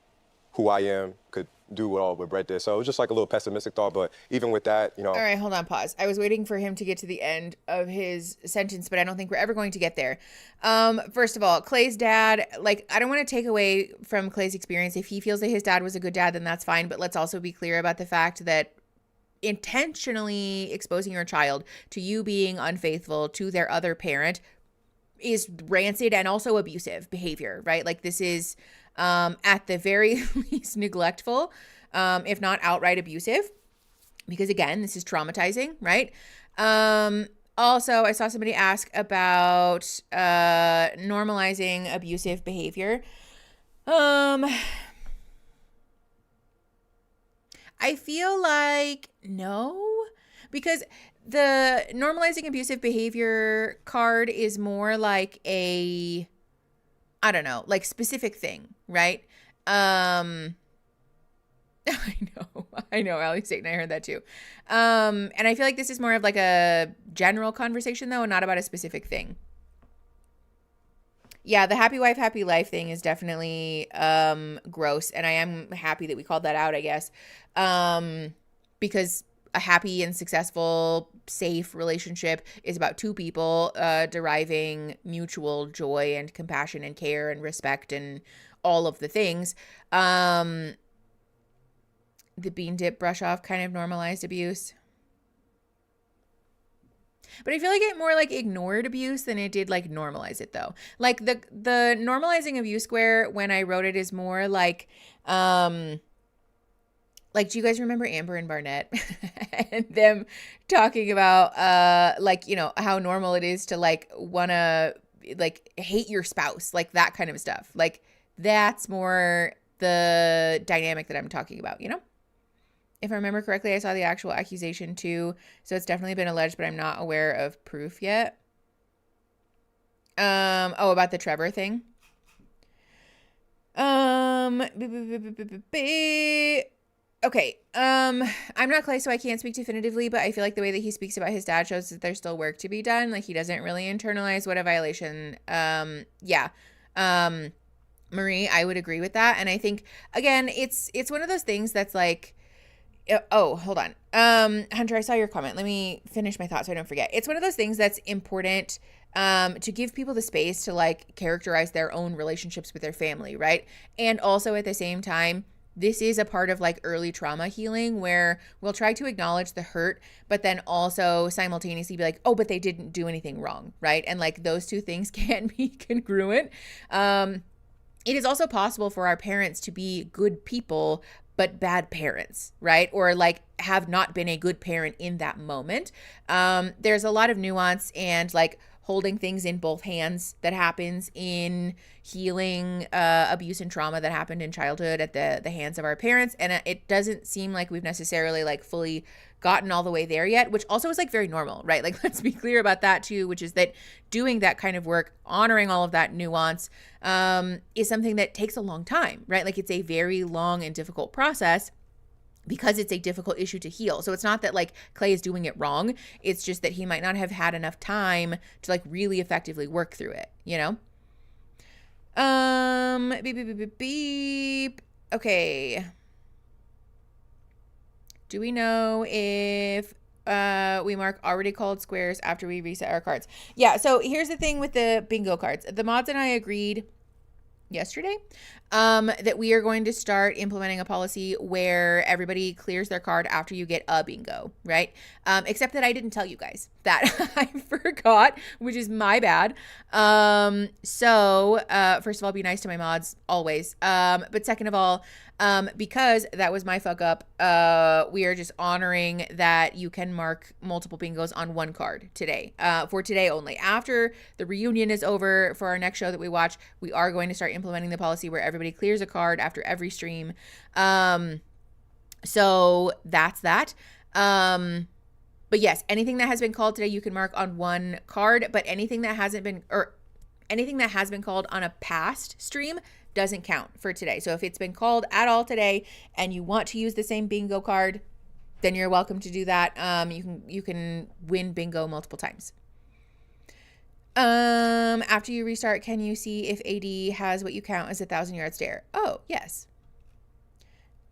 who I am could do what Brett did. So it was just like a little pessimistic thought, but even with that, you know. All right, hold on, pause. I was waiting for him to get to the end of his sentence, but I don't think we're ever going to get there. First of all, Clay's dad, like, I don't want to take away from Clay's experience. If he feels that his dad was a good dad, then that's fine, but let's also be clear about the fact that intentionally exposing your child to you being unfaithful to their other parent is rancid and also abusive behavior, right? Like, this is at the very least neglectful, if not outright abusive, because again, this is traumatizing, right? Also, I saw somebody ask about normalizing abusive behavior. I feel like no, because the normalizing abusive behavior card is more like a, I don't know, like specific thing, right? I know, Ali Satan, I heard that too. And I feel like this is more of like a general conversation though, and not about a specific thing. Yeah, the happy wife, happy life thing is definitely gross, and I am happy that we called that out, I guess, because a happy and successful, safe relationship is about two people deriving mutual joy and compassion and care and respect and all of the things. The bean dip brush off kind of normalized abuse. But I feel like it more like ignored abuse than it did like normalize it though. Like the normalizing abuse square when I wrote it is more like do you guys remember Amber and Barnett and them talking about like, you know, how normal it is to like wanna like hate your spouse, like that kind of stuff. Like that's more the dynamic that I'm talking about, you know? If I remember correctly, I saw the actual accusation too. So it's definitely been alleged, but I'm not aware of proof yet. Oh, about the Trevor thing. Okay. I'm not Clay, so I can't speak definitively, but I feel like the way that he speaks about his dad shows that there's still work to be done. Like he doesn't really internalize what a violation. Yeah. Marie, I would agree with that. And I think again, it's one of those things that's like, oh, hold on. Hunter, I saw your comment. Let me finish my thought so I don't forget. It's one of those things that's important to give people the space to like characterize their own relationships with their family, right? And also at the same time, this is a part of like early trauma healing where we'll try to acknowledge the hurt, but then also simultaneously be like, oh, but they didn't do anything wrong, right? And like those two things can be congruent. It is also possible for our parents to be good people, but bad parents, right? Or like have not been a good parent in that moment. There's a lot of nuance and like holding things in both hands that happens in healing abuse and trauma that happened in childhood at the hands of our parents. And it doesn't seem like we've necessarily like fully gotten all the way there yet, which also is like very normal, right? Like let's be clear about that too, which is that doing that kind of work, honoring all of that nuance is something that takes a long time, right? Like it's a very long and difficult process because it's a difficult issue to heal. So it's not that like Clay is doing it wrong. It's just that he might not have had enough time to like really effectively work through it, you know? Beep. Okay. Do we know if we mark already called squares after we reset our cards? Yeah, so here's the thing with the bingo cards. The mods and I agreed yesterday that we are going to start implementing a policy where everybody clears their card after you get a bingo, right? Except that I didn't tell you guys that. I forgot, which is my bad. So first of all, be nice to my mods always. But second of all, because that was my fuck up, we are just honoring that you can mark multiple bingos on one card today, for today only. After the reunion is over for our next show that we watch, we are going to start implementing the policy where everybody clears a card after every stream. So that's that. But yes, anything that has been called today, you can mark on one card, but anything that hasn't been, or anything that has been called on a past stream doesn't count for today. So if it's been called at all today and you want to use the same bingo card, then you're welcome to do that. You can win bingo multiple times. After you restart, can you see if AD has what you count as a 1,000-yard stare? Oh, yes.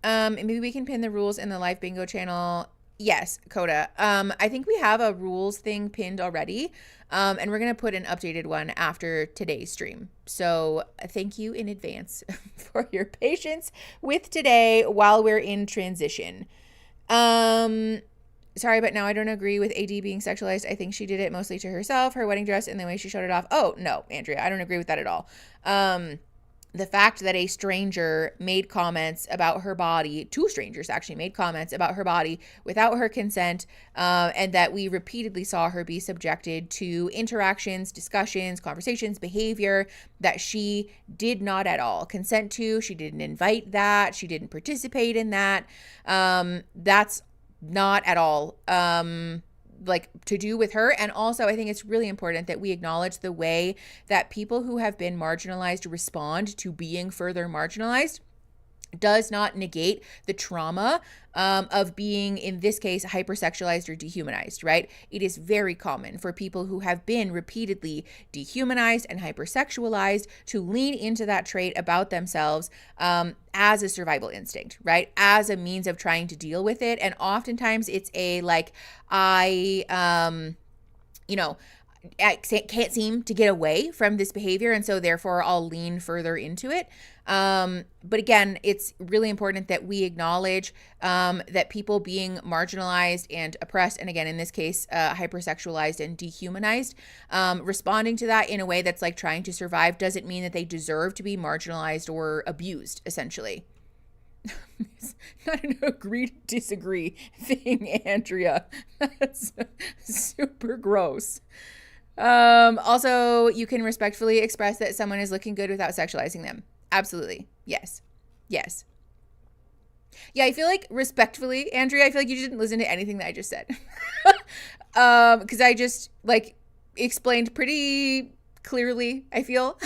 Maybe we can pin the rules in the live bingo channel. Yes, Coda. I think we have a rules thing pinned already. And we're going to put an updated one after today's stream. So thank you in advance for your patience with today while we're in transition. Sorry, but now I don't agree with AD being sexualized. I think she did it mostly to herself, her wedding dress, and the way she showed it off. Oh, no, Andrea, I don't agree with that at all. The fact that a stranger made comments about her body, two strangers actually made comments about her body without her consent, and that we repeatedly saw her be subjected to interactions, discussions, conversations, behavior that she did not at all consent to. She didn't invite that. She didn't participate in that. That's not at all like to do with her. And also I think it's really important that we acknowledge the way that people who have been marginalized respond to being further marginalized does not negate the trauma of being, in this case, hypersexualized or dehumanized, right? It is very common for people who have been repeatedly dehumanized and hypersexualized to lean into that trait about themselves as a survival instinct, right? As a means of trying to deal with it. And oftentimes it's a like, I can't seem to get away from this behavior, and so therefore I'll lean further into it. But again, it's really important that we acknowledge that people being marginalized and oppressed, and again, in this case, hypersexualized and dehumanized, responding to that in a way that's like trying to survive doesn't mean that they deserve to be marginalized or abused, essentially. It's not an agree to disagree thing, Andrea. That's super gross. Also, you can respectfully express that someone is looking good without sexualizing them. Absolutely. Yes. Yes. Yeah, I feel like respectfully, Andrea, I feel like you didn't listen to anything that I just said. Because I just like explained pretty clearly, I feel,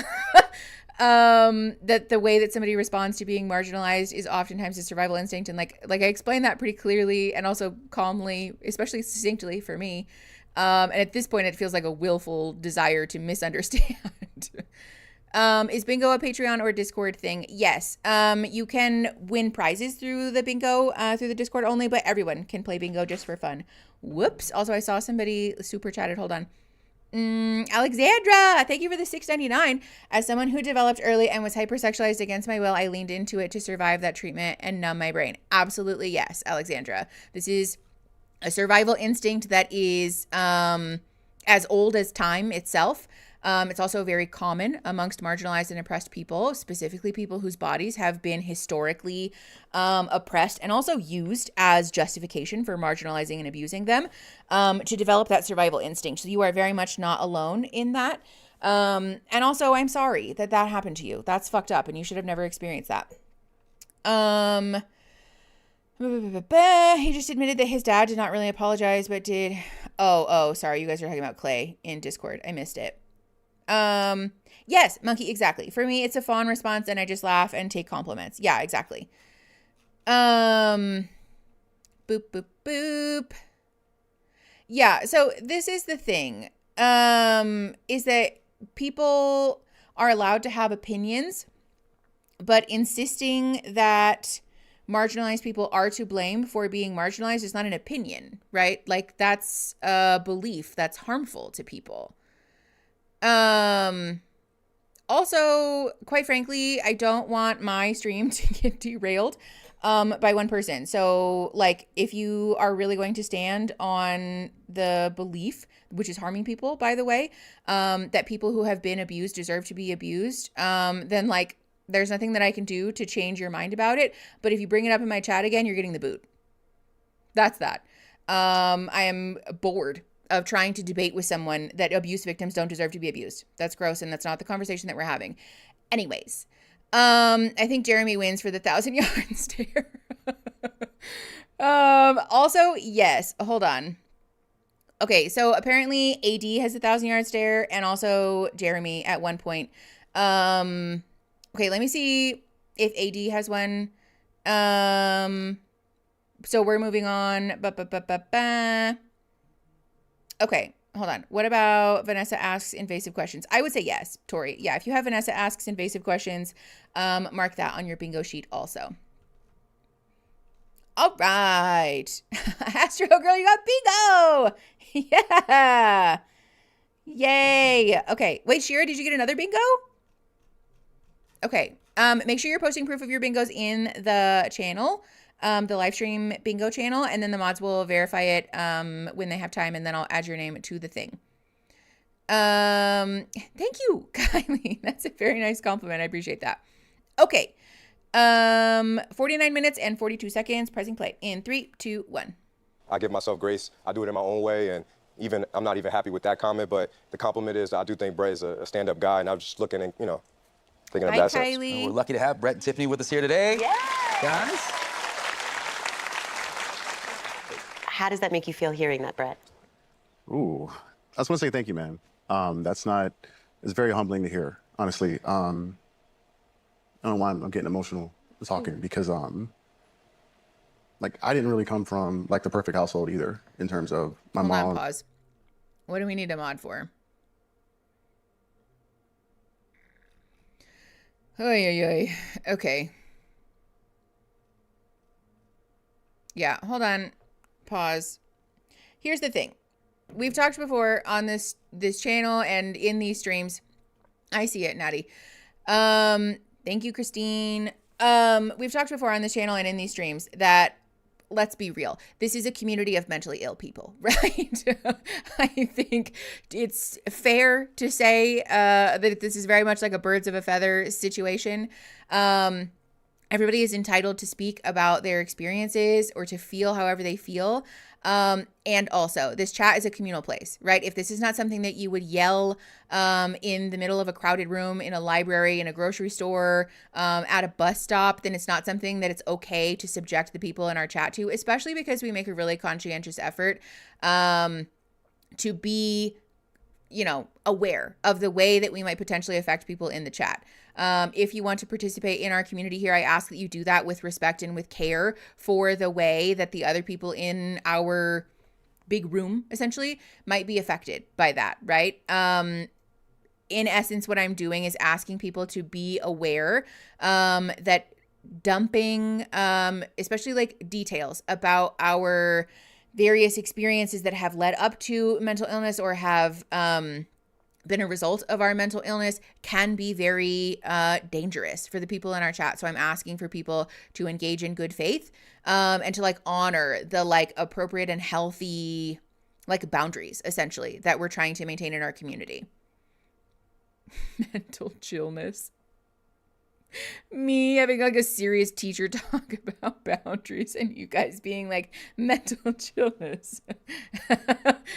that the way that somebody responds to being marginalized is oftentimes a survival instinct. And like I explained that pretty clearly and also calmly, especially succinctly for me. And at this point, it feels like a willful desire to misunderstand. Is bingo a Patreon or Discord thing? Yes. You can win prizes through the bingo, through the Discord only, but everyone can play bingo just for fun. Whoops. Also, I saw somebody super chatted. Hold on. Alexandra, thank you for the $6.99. As someone who developed early and was hypersexualized against my will, I leaned into it to survive that treatment and numb my brain. Absolutely. Yes, Alexandra. This is a survival instinct that is as old as time itself. It's also very common amongst marginalized and oppressed people, specifically people whose bodies have been historically oppressed and also used as justification for marginalizing and abusing them, to develop that survival instinct. So you are very much not alone in that. And also, I'm sorry that that happened to you. That's fucked up, and you should have never experienced that. He just admitted that his dad did not really apologize, but did. Oh, sorry. You guys are talking about Clay in Discord. I missed it. Yes, Monkey, exactly. For me, it's a fawn response and I just laugh and take compliments. Yeah, exactly. Boop, boop, boop. Yeah, so this is the thing, is that people are allowed to have opinions, but insisting that marginalized people are to blame for being marginalized is not an opinion, right? Like, that's a belief that's harmful to people. Also, quite frankly, I don't want my stream to get derailed by one person. So, like, if you are really going to stand on the belief, which is harming people, by the way, that people who have been abused deserve to be abused, then, like, there's nothing that I can do to change your mind about it. But if you bring it up in my chat again, you're getting the boot. That's that. I am bored of trying to debate with someone that abuse victims don't deserve to be abused. That's gross, and that's not the conversation that we're having. Anyways, I think Jeremy wins for the 1,000-yard stare. Also, yes, hold on. Okay, so apparently AD has a 1,000-yard stare, and also Jeremy at one point. Okay, let me see if AD has one. So we're moving on. Okay, hold on. What about Vanessa asks invasive questions? I would say yes, Tori. Yeah, if you have Vanessa asks invasive questions, mark that on your bingo sheet also. All right. Astro Girl, you got bingo. Yeah. Yay. Okay. Wait, Shira, did you get another bingo? Okay. Make sure you're posting proof of your bingos in the channel. The live stream bingo channel, and then the mods will verify it when they have time, and then I'll add your name to the thing. Thank you, Kylie. That's a very nice compliment. I appreciate that. Okay. 49 minutes and 42 seconds. Pressing play in 3, 2, 1. I give myself grace. I do it in my own way, and even I'm not even happy with that comment, but the compliment is I do think Brett is a stand-up guy, and I'm just looking and, thinking of that sense. Kylie. We're lucky to have Brett and Tiffany with us here today. Yeah. Guys. How does that make you feel hearing that, Brett? Ooh, I just want to say thank you, man. It's very humbling to hear, honestly. I don't know why I'm getting emotional talking because, like, I didn't really come from, like, the perfect household either in terms of my mom. Hold on, pause. What do we need a mod for? Oy. Okay. Yeah, hold on. Pause. Here's the thing. We've talked before on this channel and in these streams. I see it, Natty. Thank you, Christine. We've talked before on this channel and in these streams that, let's be real, this is a community of mentally ill people, right? I think it's fair to say that this is very much like a birds of a feather situation. Everybody is entitled to speak about their experiences or to feel however they feel. And also, this chat is a communal place, right? If this is not something that you would yell in the middle of a crowded room, in a library, in a grocery store, at a bus stop, then it's not something that it's okay to subject the people in our chat to, especially because we make a really conscientious effort to be, aware of the way that we might potentially affect people in the chat. If you want to participate in our community here, I ask that you do that with respect and with care for the way that the other people in our big room, essentially, might be affected by that, right? In essence, what I'm doing is asking people to be aware that dumping, especially like details about our various experiences that have led up to mental illness or have been a result of our mental illness can be very dangerous for the people in our chat. So I'm asking for people to engage in good faith and to honor the appropriate and healthy boundaries, essentially, that we're trying to maintain in our community. Mental chillness. Me having a serious teacher talk about boundaries and you guys being mental chillness.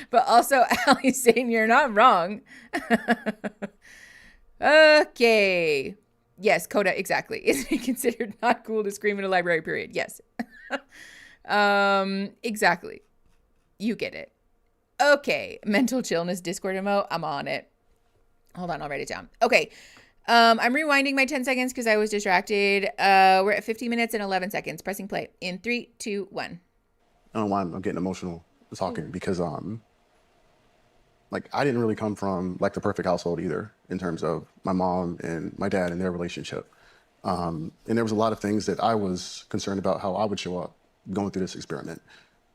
But also Allie saying you're not wrong. Okay. Yes, Coda, exactly. Isn't it considered not cool to scream in a library, period? Yes. Exactly. You get it. Okay. Mental chillness Discord emote. I'm on it. Hold on, I'll write it down. Okay. I'm rewinding my 10 seconds because I was distracted. We're at 50 minutes and 11 seconds. Pressing play in 3, 2, 1. I don't know why I'm getting emotional talking because, I didn't really come from the perfect household either in terms of my mom and my dad and their relationship. And there was a lot of things that I was concerned about how I would show up going through this experiment.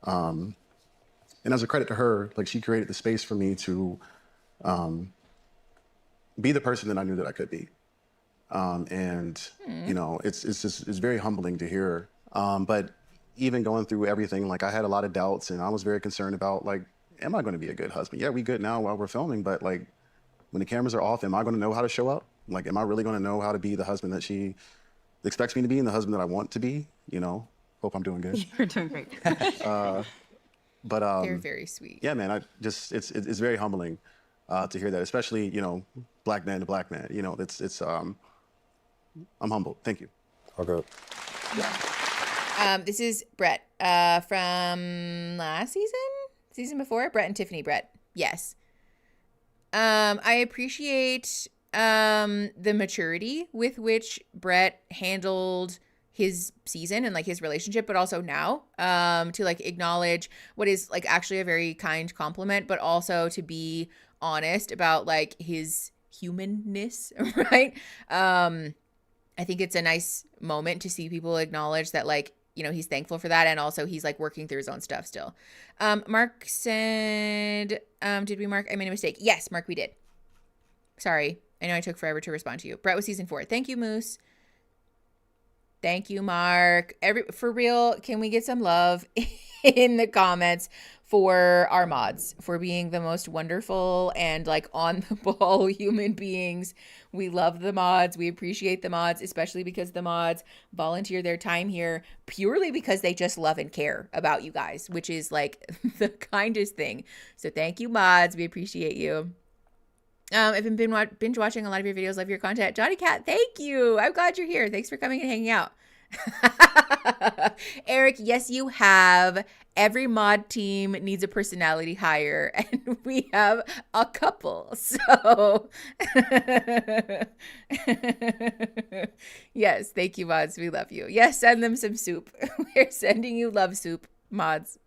And as a credit to her, she created the space for me to be the person that I knew that I could be. And you know, it's very humbling to hear. But even going through everything, like I had a lot of doubts, and I was very concerned about, like, am I going to be a good husband? Yeah, we good now while we're filming, but like when the cameras are off, am I going to know how to show up? Like, am I really going to know how to be the husband that she expects me to be and the husband that I want to be? You know, hope I'm doing good. You're doing great. But They're very sweet. Yeah, man, it's very humbling to hear that, especially, you know, black man to black man. You know, I'm humbled. Thank you. Okay. This is Brett from last season before. Brett and Tiffany. Brett, yes. I appreciate the maturity with which Brett handled his season and like his relationship, but also now to like acknowledge what is like actually a very kind compliment, but also to be honest about like his humanness, right? I think it's a nice moment to see people acknowledge that, like, you know, he's thankful for that, and also he's like working through his own stuff still. Mark said, did we, Mark? I made a mistake. Yes, Mark, we did. Sorry. I know I took forever to respond to you. Brett was season 4. Thank you, Moose. Thank you, Mark. For real, can we get some love in the comments for our mods for being the most wonderful and like on the ball human beings? We love the mods. We appreciate the mods, especially because the mods volunteer their time here purely because they just love and care about you guys, which is like the kindest thing. So thank you, mods. We appreciate you. I've been binge watching a lot of your videos. Love your content. Johnny Cat, thank you. I'm glad you're here. Thanks for coming and hanging out. Eric, yes, you have. Every mod team needs a personality hire, and we have a couple. So, yes, thank you, mods. We love you. Yes, send them some soup. We're sending you love soup, mods.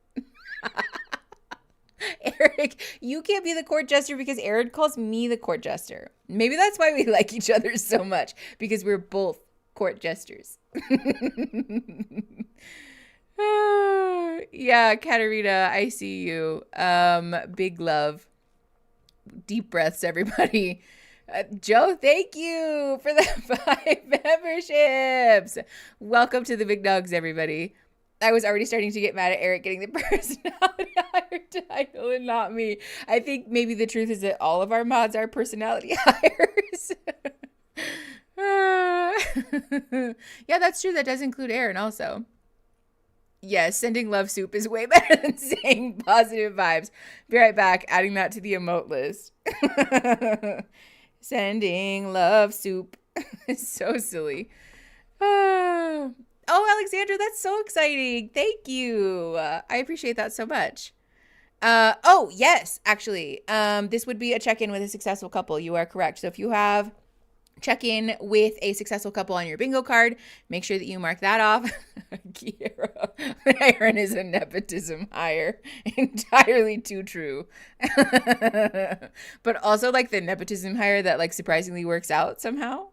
Eric, you can't be the court jester because Aaron calls me the court jester. Maybe that's why we like each other so much, because we're both court jesters. Yeah, Katarina, I see you. Big love. Deep breaths, everybody. Joe, thank you for the 5 memberships. Welcome to the Big Dogs, everybody. I was already starting to get mad at Eric getting the personality hire title and not me. I think maybe the truth is that all of our mods are personality hires. Yeah, that's true. That does include Aaron also. Yes, sending love soup is way better than saying positive vibes. Be right back, adding that to the emote list. Sending love soup. It's so silly. Oh, Alexandra, that's so exciting. Thank you. I appreciate that so much. Oh, yes, actually. This would be a check-in with a successful couple. You are correct. So if you have check-in with a successful couple on your bingo card, make sure that you mark that off. Kiera, Aaron is a nepotism hire. Entirely too true. But also like the nepotism hire that like surprisingly works out somehow.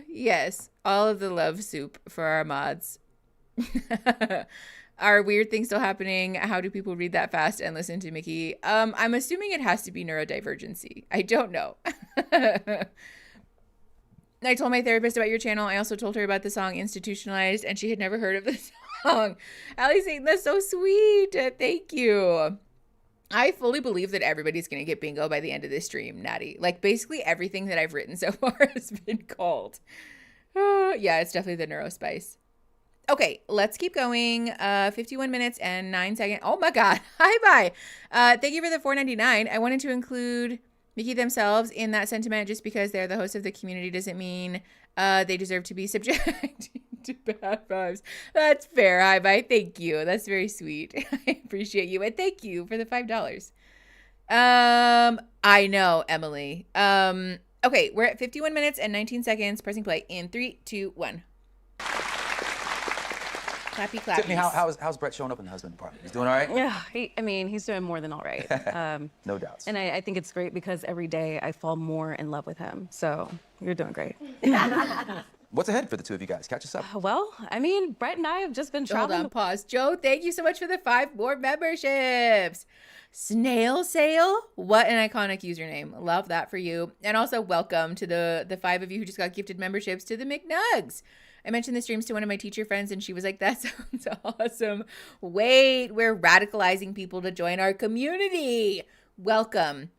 Yes, all of the love soup for our mods. Are weird things still happening? How do people read that fast and listen to Mickey? I'm assuming it has to be neurodivergency. I don't know. I told my therapist about your channel. I also told her about the song Institutionalized, and she had never heard of the song. Allie saying that's so sweet. Thank you. I fully believe that everybody's going to get bingo by the end of this stream, Natty. Like, basically everything that I've written so far has been called. Yeah, it's definitely the neurospice. Okay, let's keep going. 51 minutes and 9 seconds. Oh my God. Hi, bye. Thank you for the $4.99. I wanted to include Mickey themselves in that sentiment. Just because they're the host of the community doesn't mean they deserve to be subject to bad vibes. That's fair. Hi, bye. Thank you. That's very sweet. I appreciate you. And thank you for the $5. I know, Emily. Okay, we're at 51 minutes and 19 seconds. Pressing play in 3, 2, 1. Clappy, clappy. Tiffany, how's Brett showing up in the husband department? He's doing all right? Yeah, he's doing more than all right. No doubts. And I think it's great because every day I fall more in love with him. So you're doing great. What's ahead for the two of you guys? Catch us up. Well, Brett and I have just been Hold traveling. on, pause. Joe, thank you so much for the 5 more memberships. Snail Sale. What an iconic username. Love that for you. And also welcome to the 5 of you who just got gifted memberships to the McNugs. I mentioned the streams to one of my teacher friends and she was like, that sounds awesome. Wait, we're radicalizing people to join our community. Welcome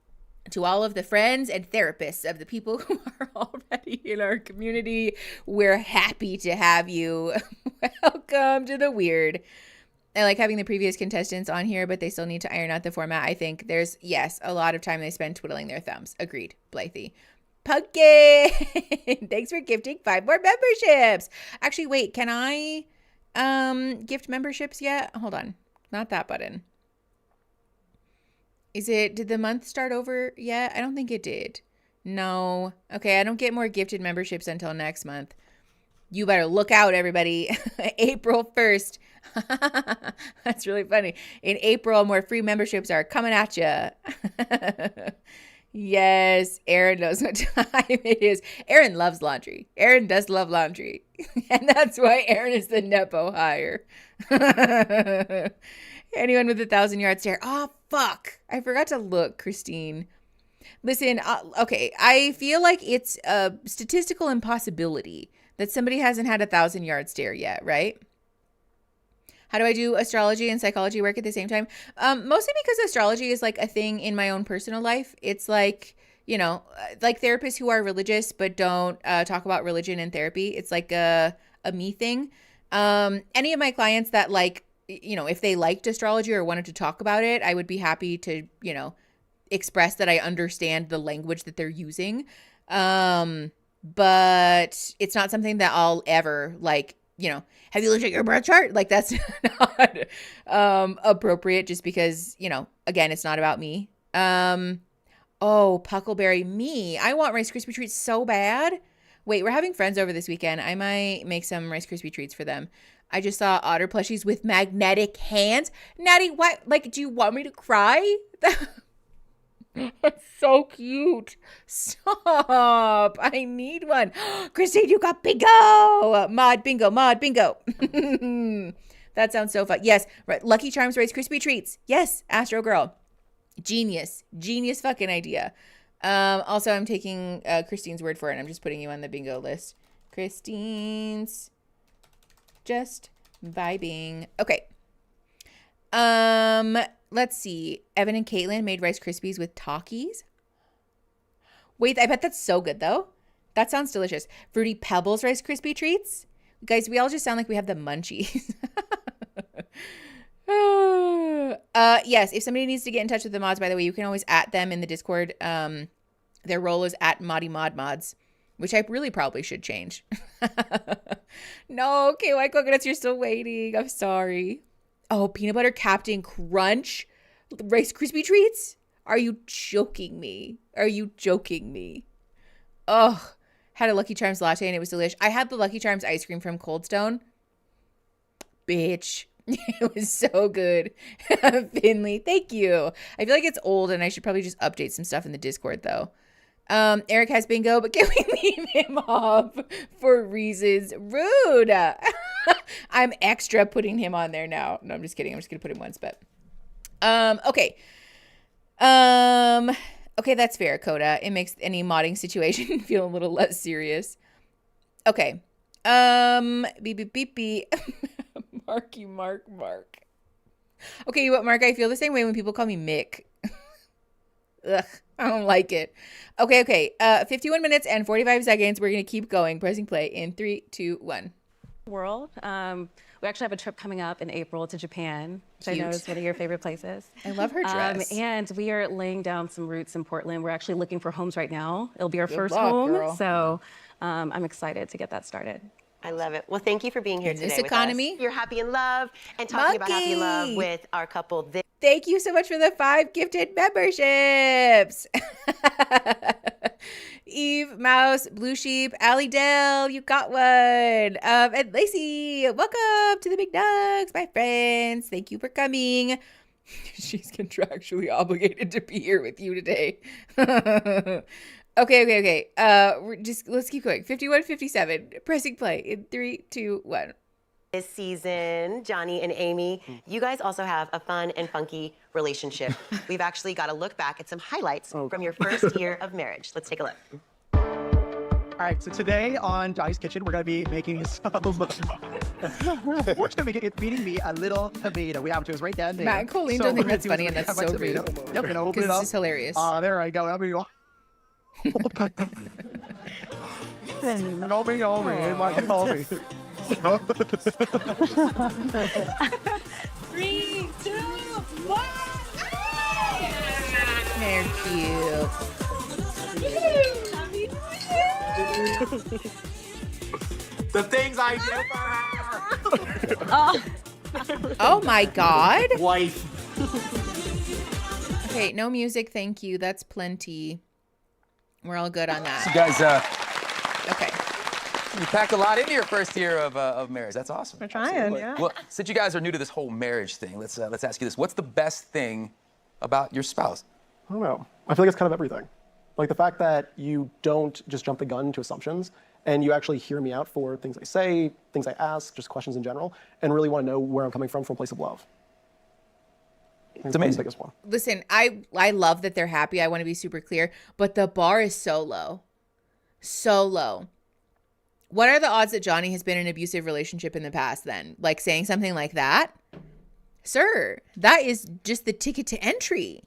to all of the friends and therapists of the people who are already in our community. We're happy to have you. Welcome to the weird. I like having the previous contestants on here, but they still need to iron out the format. I think there's, yes, a lot of time they spend twiddling their thumbs. Agreed, Blythe. Pumpkin! Thanks for gifting 5 more memberships. Actually, wait, can I gift memberships yet? Hold on. Not that button. Did the month start over yet? I don't think it did. No. Okay, I don't get more gifted memberships until next month. You better look out, everybody. April 1st. That's really funny. In April, more free memberships are coming at you. Yes, Aaron knows what time it is. Aaron loves laundry. Aaron does love laundry. And that's why Aaron is the Nepo hire. Anyone with 1,000-yard stare. Oh, fuck. I forgot to look, Christine. Listen, okay, I feel like it's a statistical impossibility that somebody hasn't had 1,000-yard stare yet, right? How do I do astrology and psychology work at the same time? Mostly because astrology is like a thing in my own personal life. It's like, you know, like therapists who are religious but don't talk about religion in therapy. It's like a me thing. Any of my clients that like, you know, if they liked astrology or wanted to talk about it, I would be happy to, you know, express that I understand the language that they're using. But it's not something that I'll ever like, you know, have you looked at your birth chart? Like that's not appropriate just because, you know, again, it's not about me. Oh, Puckleberry, me. I want Rice Krispie treats so bad. Wait, we're having friends over this weekend. I might make some Rice Krispie treats for them. I just saw otter plushies with magnetic hands. Natty, what? Like, do you want me to cry? That's so cute. Stop. I need one. Christine, you got bingo. Mod bingo, mod bingo. That sounds so fun. Yes. Right. Lucky Charms Rice Krispie treats. Yes. Astro Girl. Genius. Genius fucking idea. Also, I'm taking Christine's word for it. And I'm just putting you on the bingo list. Christine's just vibing. Okay. Let's see. Evan and Caitlin made Rice Krispies with Takis. Wait, I bet that's so good though. That sounds delicious. Fruity Pebbles Rice Krispie treats. Guys, we all just sound like we have the munchies. Yes, if somebody needs to get in touch with the mods, by the way, you can always at them in the Discord. Their role is at mods, which I really probably should change. No, KY Coconuts, you're still waiting. I'm sorry. Oh, peanut butter Captain Crunch Rice Krispie treats? Are you joking me? Are you joking me? Ugh. Had a Lucky Charms latte and it was delish. I had the Lucky Charms ice cream from Cold Stone. Bitch. It was so good. Finley, thank you. I feel like it's old and I should probably just update some stuff in the Discord though. Eric has bingo, but can we leave him off for reasons? Rude. I'm extra putting him on there now. No, I'm just kidding. I'm just gonna put him once, but okay. Okay, that's fair, Coda. It makes any modding situation feel a little less serious. Okay. Beep. Marky Mark. Okay, you know what, Mark? I feel the same way when people call me Mick. Ugh, I don't like it. Okay. 51 minutes and 45 seconds. We're going to keep going. Pressing play in 3, 2, 1. World. We actually have a trip coming up in April to Japan, which I know is one of your favorite places. I love her dress. And we are laying down some roots in Portland. We're actually looking for homes right now. It'll be our first luck, home. girl. So I'm excited to get that started. I love it. Well, thank you for being here In today this with economy. us. You're happy in love and talking about happy in love Monkey. with our couple. Thank you so much for the 5 gifted memberships. Eve, Mouse, Blue Sheep, Allie Dell, you got one. And Lacey, welcome to the Big Nugs, my friends. Thank you for coming. She's contractually obligated to be here with you today. Okay. Let's keep going. 51, 57. Pressing play in 3, 2, 1. This season, Johnny and Amy, you guys also have a fun and funky relationship. We've actually got to look back at some highlights from your first year of marriage. Let's take a look. All right, so today on Johnny's Kitchen, we're gonna be making some. We're just gonna make it feeding me a little tomato. We have to, it's right down there. Matt and Colleen don't think that's funny, and that's so rude. Yep, we're gonna open it This up. is hilarious. There I go. There we go. Three, two, one. They're cute. The things I do for her. Oh my God. Wife. Okay, no music, thank you. That's plenty. We're all good on that. So guys, okay. You packed a lot into your first year of marriage. That's awesome. We're trying, yeah. Well, since you guys are new to this whole marriage thing, let's ask you this: what's the best thing about your spouse? I don't know. I feel like it's kind of everything. Like the fact that you don't just jump the gun to assumptions and you actually hear me out for things I say, things I ask, just questions in general, and really want to know where I'm coming from a place of love. It's amazing. The biggest one. Listen, I love that they're happy. I want to be super clear, but the bar is so low. So low. What are the odds that Johnny has been in an abusive relationship in the past then? Like saying something like that? Sir, that is just the ticket to entry.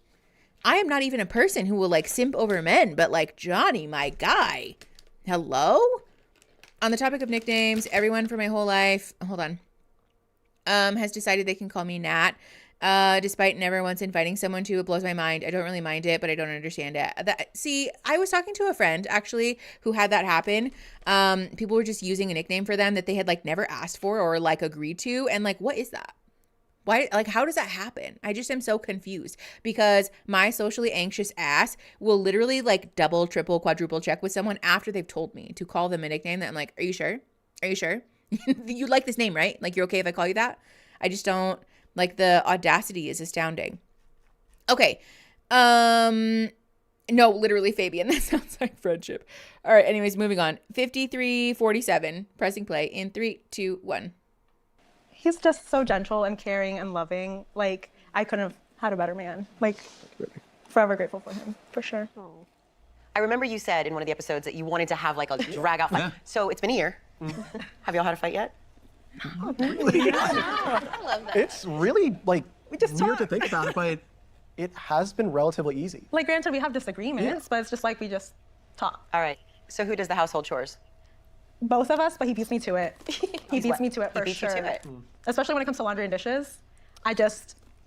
I am not even a person who will like simp over men, but like Johnny, my guy. Hello? On the topic of nicknames, everyone for my whole life, hold on, has decided they can call me Nat. Despite never once inviting someone to, it blows my mind. I don't really mind it, but I don't understand it. See, I was talking to a friend actually who had that happen. People were just using a nickname for them that they had like never asked for or like agreed to. And like, what is that? Why, like, how does that happen? I just am so confused because my socially anxious ass will literally like double, triple, quadruple check with someone after they've told me to call them a nickname that I'm like, are you sure? Are you sure? You like this name, right? Like, you're okay if I call you that? I just don't. Like, the audacity is astounding. Okay. No, literally, Fabian. That sounds like friendship. All right. Anyways, moving on. 5347. Pressing play in 3, 2, 1. He's just so gentle and caring and loving. Like, I couldn't have had a better man. Like, forever grateful for him, for sure. I remember you said in one of the episodes that you wanted to have like a drag out fight. Yeah. So it's been a year. Have y'all had a fight yet? I love that. It's really like just weird to talk. think about it, but it has been relatively easy. Like, granted, we have disagreements, but it's just like we just talk. All right. So who does the household chores? Both of us, but he beats me to it. He beats me to it He for beats you sure. to it. Especially when it comes to laundry and dishes. He's I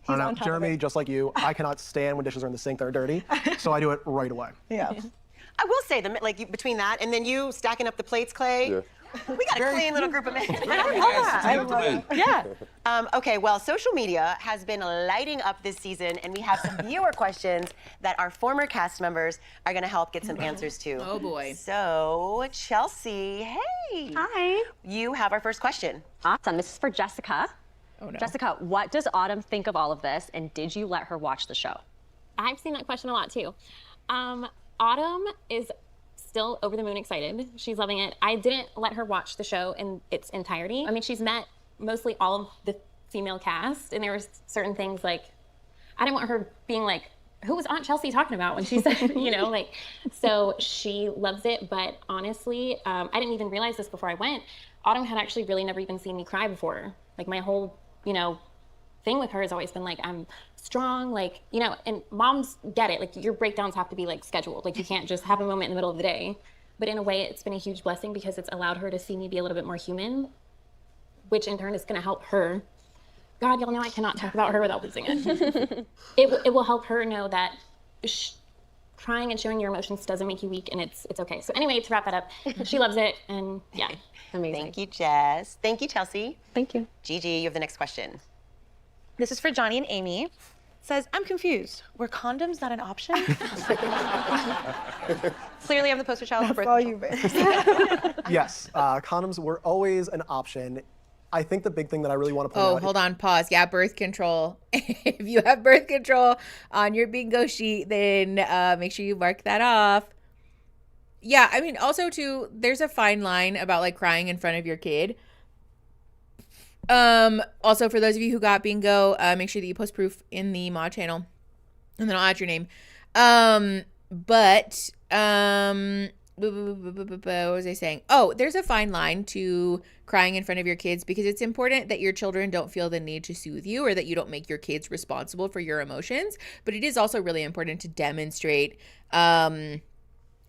don't know, on top Jeremy, of it. just like you, I cannot stand when dishes are in the sink that are dirty, so I do it right away. Yeah. I will say, between that and then you stacking up the plates, Clay, we got a clean little group of men. I love that. Yeah. Okay, well, social media has been lighting up this season, and we have some viewer questions that our former cast members are going to help get some answers to. Oh, boy. So, Chelsea, hey. Hi. You have our first question. Awesome. This is for Jessica. Oh, no. Jessica, what does Autumn think of all of this, and did you let her watch the show? I've seen that question a lot too. Autumn is still over the moon excited. She's loving it. I didn't let her watch the show in its entirety. I mean, she's met mostly all of the female cast, and there were certain things like, I didn't want her being like, who was Aunt Chelsea talking about when she said, so she loves it. But honestly, I didn't even realize this before I went. Autumn had actually really never even seen me cry before. Like my whole, thing with her has always been like, I'm strong, and moms get it. Like your breakdowns have to be like scheduled. Like you can't just have a moment in the middle of the day. But in a way, it's been a huge blessing because it's allowed her to see me be a little bit more human, which in turn is going to help her. God, y'all know I cannot talk about her without losing it. It will help her know that crying and showing your emotions doesn't make you weak, and it's okay. So anyway, to wrap that up, she loves it, and yeah. Amazing. Thank you, Jess. Thank you, Chelsea. Thank you. Gigi, you have the next question. This is for Johnny and Amy. It says, I'm confused. Were condoms not an option? Clearly, I'm the poster child for birth control. Yes, condoms were always an option. I think the big thing that I really want to point out. Oh, hold on, pause. Yeah, birth control. If you have birth control on your bingo sheet, then make sure you mark that off. Yeah, I mean, also too, there's a fine line about like crying in front of your kid. Also, for those of you who got bingo, make sure that you post proof in the mod channel, and then I'll add your name. What was I saying? Oh, there's a fine line to crying in front of your kids, because it's important that your children don't feel the need to soothe you, or that you don't make your kids responsible for your emotions. But it is also really important to demonstrate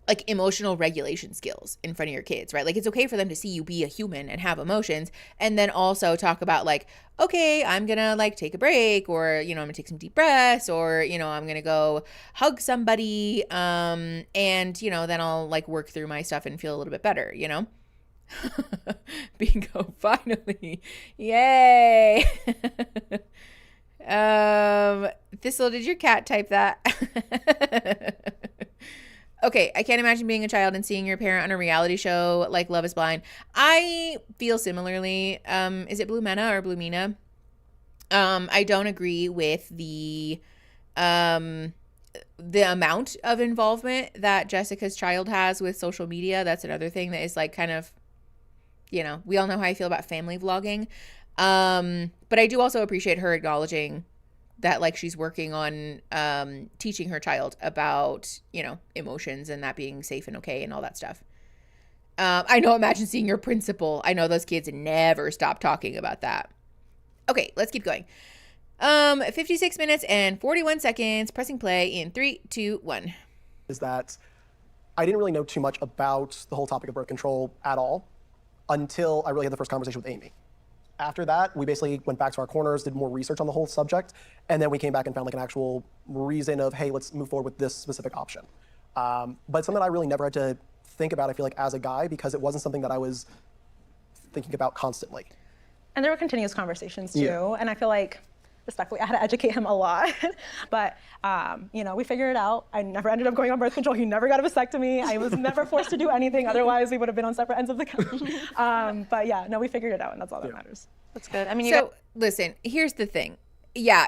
like emotional regulation skills in front of your kids, right? Like, it's okay for them to see you be a human and have emotions, and then also talk about like, okay, I'm gonna like take a break, or, you know, I'm gonna take some deep breaths, or, you know, I'm gonna go hug somebody, and, you know, then I'll like work through my stuff and feel a little bit better, you know? Bingo, finally. Yay. Thistle, did your cat type that? Okay, I can't imagine being a child and seeing your parent on a reality show like Love is Blind. I feel similarly. Is it Blue Mena or Blue Mina? I don't agree with the amount of involvement that Jessica's child has with social media. That's another thing that is like kind of, you know, we all know how I feel about family vlogging. But I do also appreciate her acknowledging that like she's working on teaching her child about, you know, emotions and that being safe and okay and all that stuff. I know, imagine seeing your principal. I know those kids never stop talking about that. Okay, let's keep going. 56 minutes and 41 seconds, pressing play in 3, 2, 1. Is that I didn't really know too much about the whole topic of birth control at all until I really had the first conversation with Amy. After that, we basically went back to our corners, did more research on the whole subject, and then we came back and found like an actual reason of, hey, let's move forward with this specific option. But something I really never had to think about, I feel like, as a guy, because it wasn't something that I was thinking about constantly. And there were continuous conversations too, Yeah. and I feel like, respectfully, I had to educate him a lot. But, you know, we figured it out. I never ended up going on birth control. He never got a vasectomy. I was never forced to do anything. Otherwise, we would have been on separate ends of the couch. But yeah, no, we figured it out, and that's all that matters. That's good. I mean, so listen, here's the thing. Yeah.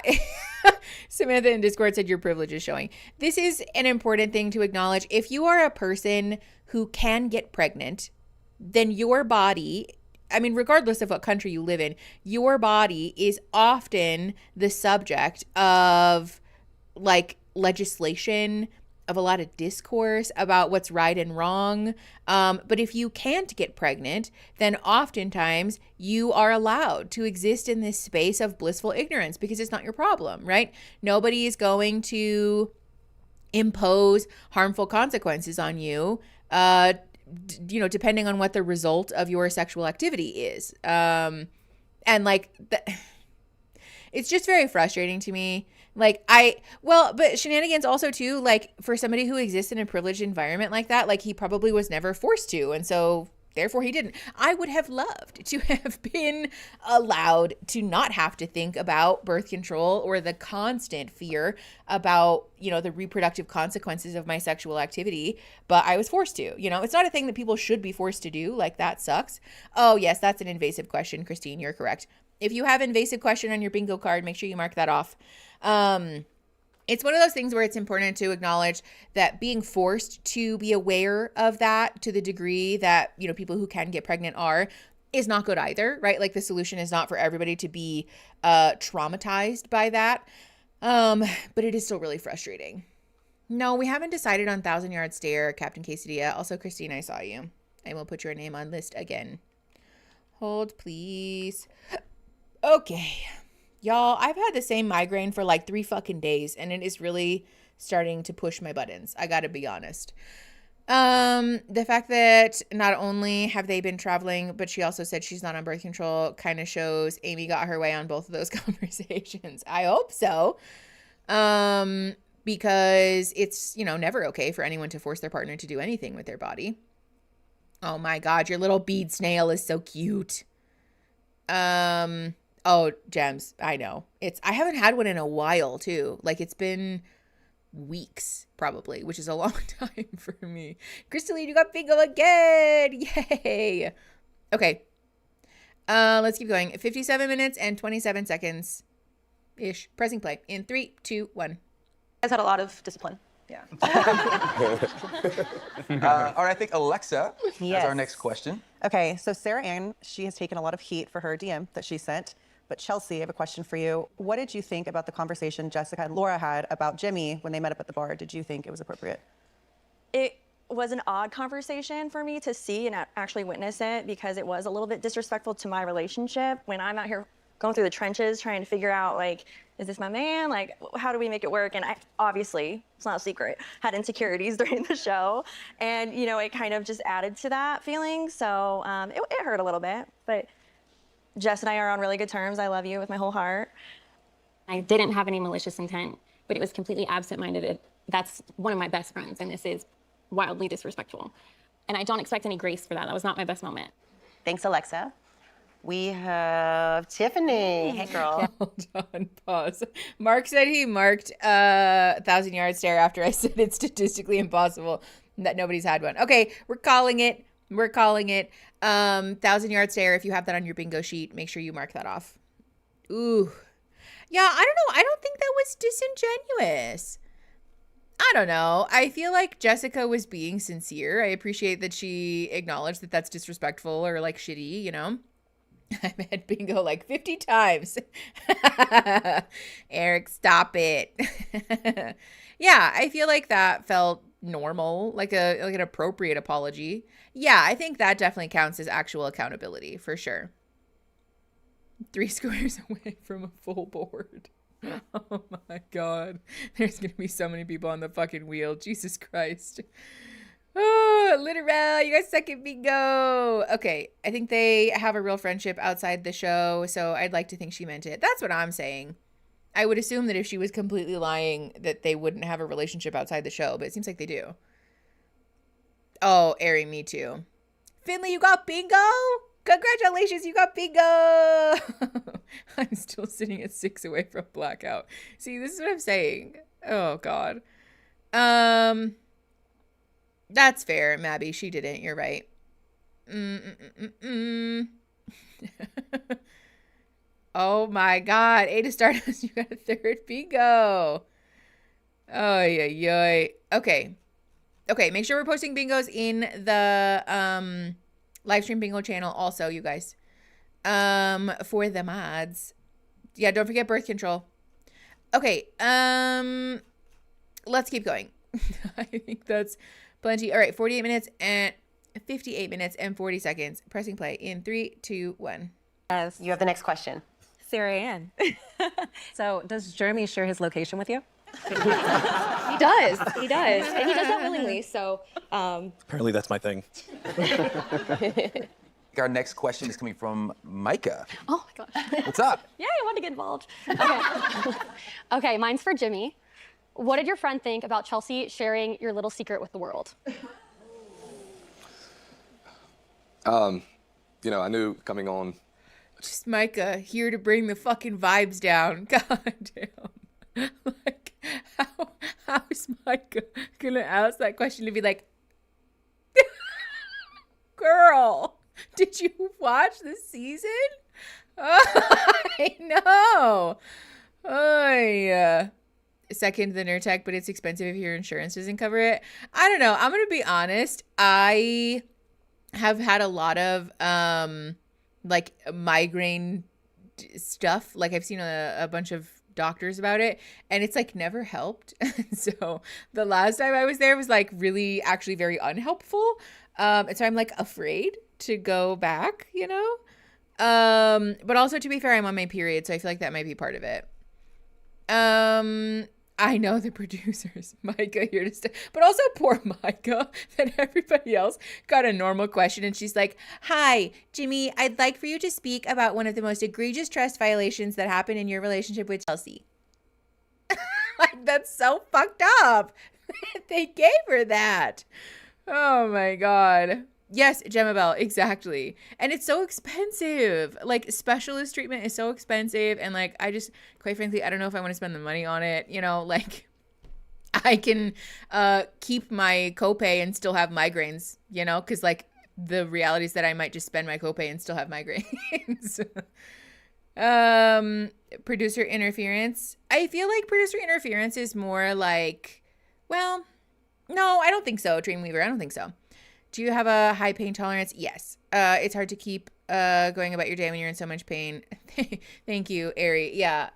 Samantha in Discord said your privilege is showing. This is an important thing to acknowledge. If you are a person who can get pregnant, then your body, I mean, regardless of what country you live in, your body is often the subject of like legislation, of a lot of discourse about what's right and wrong. But if you can't get pregnant, then oftentimes you are allowed to exist in this space of blissful ignorance because it's not your problem, right? Nobody is going to impose harmful consequences on you, you know, depending on what the result of your sexual activity is. And like, it's just very frustrating to me. Like but shenanigans also too, like for somebody who exists in a privileged environment like that, like he probably was never forced to. And so therefore he didn't. I would have loved to have been allowed to not have to think about birth control or the constant fear about, you know, the reproductive consequences of my sexual activity, but I was forced to. You know, it's not a thing that people should be forced to do. Like, that sucks. Oh yes, that's an invasive question, Christine, you're correct. If you have invasive question on your bingo card, make sure you mark that off. It's one of those things where it's important to acknowledge that being forced to be aware of that to the degree that, you know, people who can get pregnant are, is not good either, right? Like, the solution is not for everybody to be traumatized by that. But it is still really frustrating. No, we haven't decided on 1,000-yard stare, Captain Quesadilla. Also, Christine, I saw you. I will put your name on list again. Hold, please. Okay. Y'all, I've had the same migraine for like 3 fucking days, and it is really starting to push my buttons. I gotta be honest. The fact that not only have they been traveling, but she also said she's not on birth control kind of shows Amy got her way on both of those conversations. I hope so. Because it's, you know, never okay for anyone to force their partner to do anything with their body. Oh my God, your little bead snail is so cute. Oh, Gems, I know. I haven't had one in a while too. Like, it's been weeks probably, which is a long time for me. Crystalline, you got bingo again. Yay. Okay. Let's keep going. 57 minutes and 27 seconds ish. Pressing play in 3, 2, 1. You guys had a lot of discipline. Yeah. All right, I think Alexa has our next question. Okay, so Sarah Ann, she has taken a lot of heat for her DM that she sent. But Chelsea, I have a question for you. What did you think about the conversation Jessica and Laura had about Jimmy when they met up at the bar? Did you think it was appropriate? It was an odd conversation for me to see and actually witness it because it was a little bit disrespectful to my relationship when I'm out here going through the trenches trying to figure out, like, is this my man? Like, how do we make it work? And I obviously, it's not a secret, had insecurities during the show. And, you know, it kind of just added to that feeling. So it hurt a little bit. But Jess and I are on really good terms. I love you with my whole heart. I didn't have any malicious intent, but it was completely absent-minded. That's one of my best friends, and this is wildly disrespectful. And I don't expect any grace for that. That was not my best moment. Thanks, Alexa. We have Tiffany. Hey, girl. Hold on, pause. Mark said he marked 1,000-yard stare after I said it's statistically impossible that nobody's had one. Okay, we're calling it. 1,000-yard stare. If you have that on your bingo sheet, make sure you mark that off. Ooh. Yeah, I don't know. I don't think that was disingenuous. I don't know. I feel like Jessica was being sincere. I appreciate that she acknowledged that that's disrespectful or like shitty, you know? I've had bingo like 50 times. Eric, stop it. Yeah, I feel like that felt normal, like an appropriate apology. Yeah, I think that definitely counts as actual accountability for sure. 3 squares away from a full board. Oh my God. There's going to be so many people on the fucking wheel. Jesus Christ. Oh, literal. You guys suck at bingo. Okay. I think they have a real friendship outside the show. So I'd like to think she meant it. That's what I'm saying. I would assume that if she was completely lying that they wouldn't have a relationship outside the show, but it seems like they do. Oh, Ari, me too. Finley, you got bingo? Congratulations, you got bingo! I'm still sitting at 6 away from blackout. See, this is what I'm saying. Oh, God. That's fair, Mabby. She didn't. You're right. Oh, my God. Ada Stardust, you got a 3rd bingo. Oh, yeah. Okay. Okay, make sure we're posting bingos in the live stream bingo channel also, you guys. For the mods. Yeah, don't forget birth control. Okay, let's keep going. I think that's plenty. All right, 48 minutes and 58 minutes and 40 seconds. Pressing play in 3, 2, 1. Yes. You have the next question. Sarah Ann. So does Jeremy share his location with you? He does. And he does that willingly. So Apparently that's my thing. Our next question is coming from Micah. Oh my gosh. What's up? Yeah, I want to get involved. Okay. Okay, mine's for Jimmy. What did your friend think about Chelsea sharing your little secret with the world? You know, I knew coming on. Just Micah, here to bring the fucking vibes down. God damn. Like, how is Micah gonna ask that question to be like, girl, did you watch the season? Oh, I know. Oh, yeah. Second, the Nurtec, but it's expensive if your insurance doesn't cover it. I don't know. I'm going to be honest. I have had a lot of, like, migraine stuff. Like, I've seen a bunch of doctors about it, and it's, like, never helped. So the last time I was there was, like, really actually very unhelpful. And so I'm, like, afraid to go back, you know? But also, to be fair, I'm on my period, so I feel like that might be part of it. I know the producers, Micah here to stay, but also poor Micah, that everybody else got a normal question, and she's like, hi, Jimmy, I'd like for you to speak about one of the most egregious trust violations that happened in your relationship with Chelsea. Like, that's so fucked up. They gave her that. Oh my God. Yes, Gemma Bell, exactly. And it's so expensive. Like, specialist treatment is so expensive. And, like, I just, quite frankly, I don't know if I want to spend the money on it. You know, like, I can keep my copay and still have migraines, you know? Because, like, the reality is that I might just spend my copay and still have migraines. Producer interference. I feel like producer interference is more like Well, no, I don't think so, Dreamweaver. I don't think so. Do you have a high pain tolerance? Yes. It's hard to keep going about your day when you're in so much pain. Thank you, Ari. Yeah.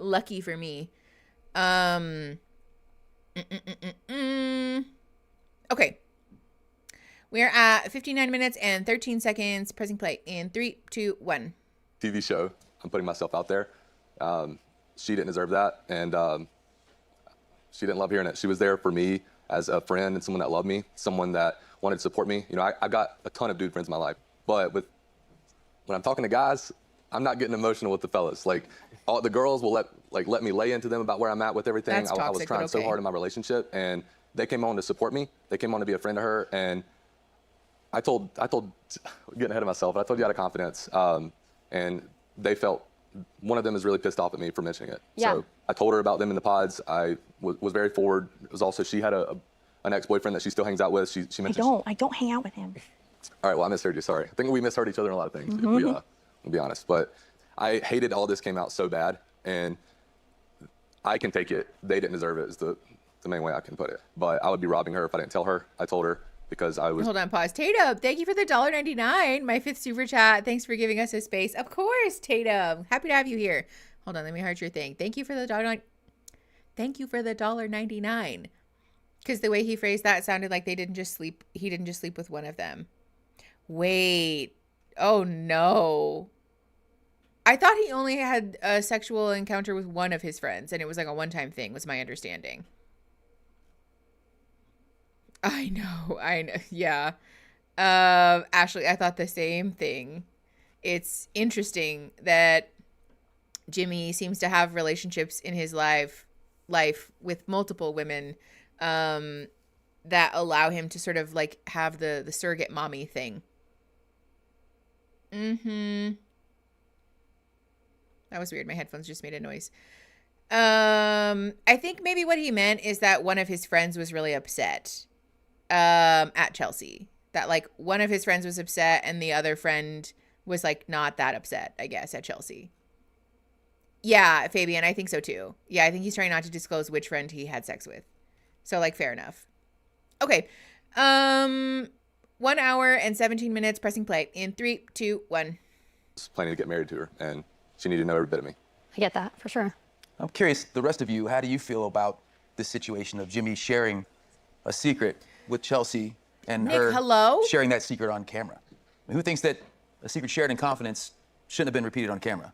Lucky for me. Okay. We're at 59 minutes and 13 seconds. Pressing play in 3, 2, 1. TV show. I'm putting myself out there. She didn't deserve that, and she didn't love hearing it. She was there for me as a friend and someone that loved me, someone that wanted to support me. You know, I got a ton of dude friends in my life, but when I'm talking to guys, I'm not getting emotional with the fellas. Like, all the girls will let me lay into them about where I'm at with everything. That's I was toxic, trying but so okay. hard in my relationship, and they came on to support me. They came on to be a friend to her, and I told, getting ahead of myself, I told you out of confidence, and they felt, one of them is really pissed off at me for mentioning it. Yeah. So I told her about them in the pods. I was very forward. It was also, she had an ex-boyfriend that she still hangs out with. She mentioned. I don't hang out with him. All right, well, I misheard you, sorry. I think we misheard each other in a lot of things, if we'll be honest. But I hated all this came out so bad, and I can take it. They didn't deserve it is the main way I can put it. But I would be robbing her if I didn't tell her. I told her because I was... Hold on, pause. Tatum, thank you for the $1.99. My 5th super chat. Thanks for giving us a space. Of course, Tatum. Happy to have you here. Hold on, let me heart your thing. Thank you for the $1.99. Because the way he phrased that sounded like he didn't just sleep with one of them. Wait. Oh, no. I thought he only had a sexual encounter with one of his friends, and it was like a one-time thing, was my understanding. I know. Yeah. Ashley, I thought the same thing. It's interesting that Jimmy seems to have relationships in his life with multiple women that allow him to sort of like have the surrogate mommy thing. That was weird. My headphones just made a noise. I think maybe what he meant is that one of his friends was really upset at Chelsea. That like one of his friends was upset and the other friend was like not that upset, I guess, at Chelsea. Yeah, Fabian, I think so too. Yeah, I think he's trying not to disclose which friend he had sex with. So like fair enough. Okay. 1 hour and 17 minutes pressing play in 3, 2, 1. I was planning to get married to her, and she needed to know every bit of me. I get that, for sure. I'm curious, the rest of you, how do you feel about this situation of Jimmy sharing a secret with Chelsea and Nick, her hello? sharing that secret on camera? I mean, who thinks that a secret shared in confidence shouldn't have been repeated on camera?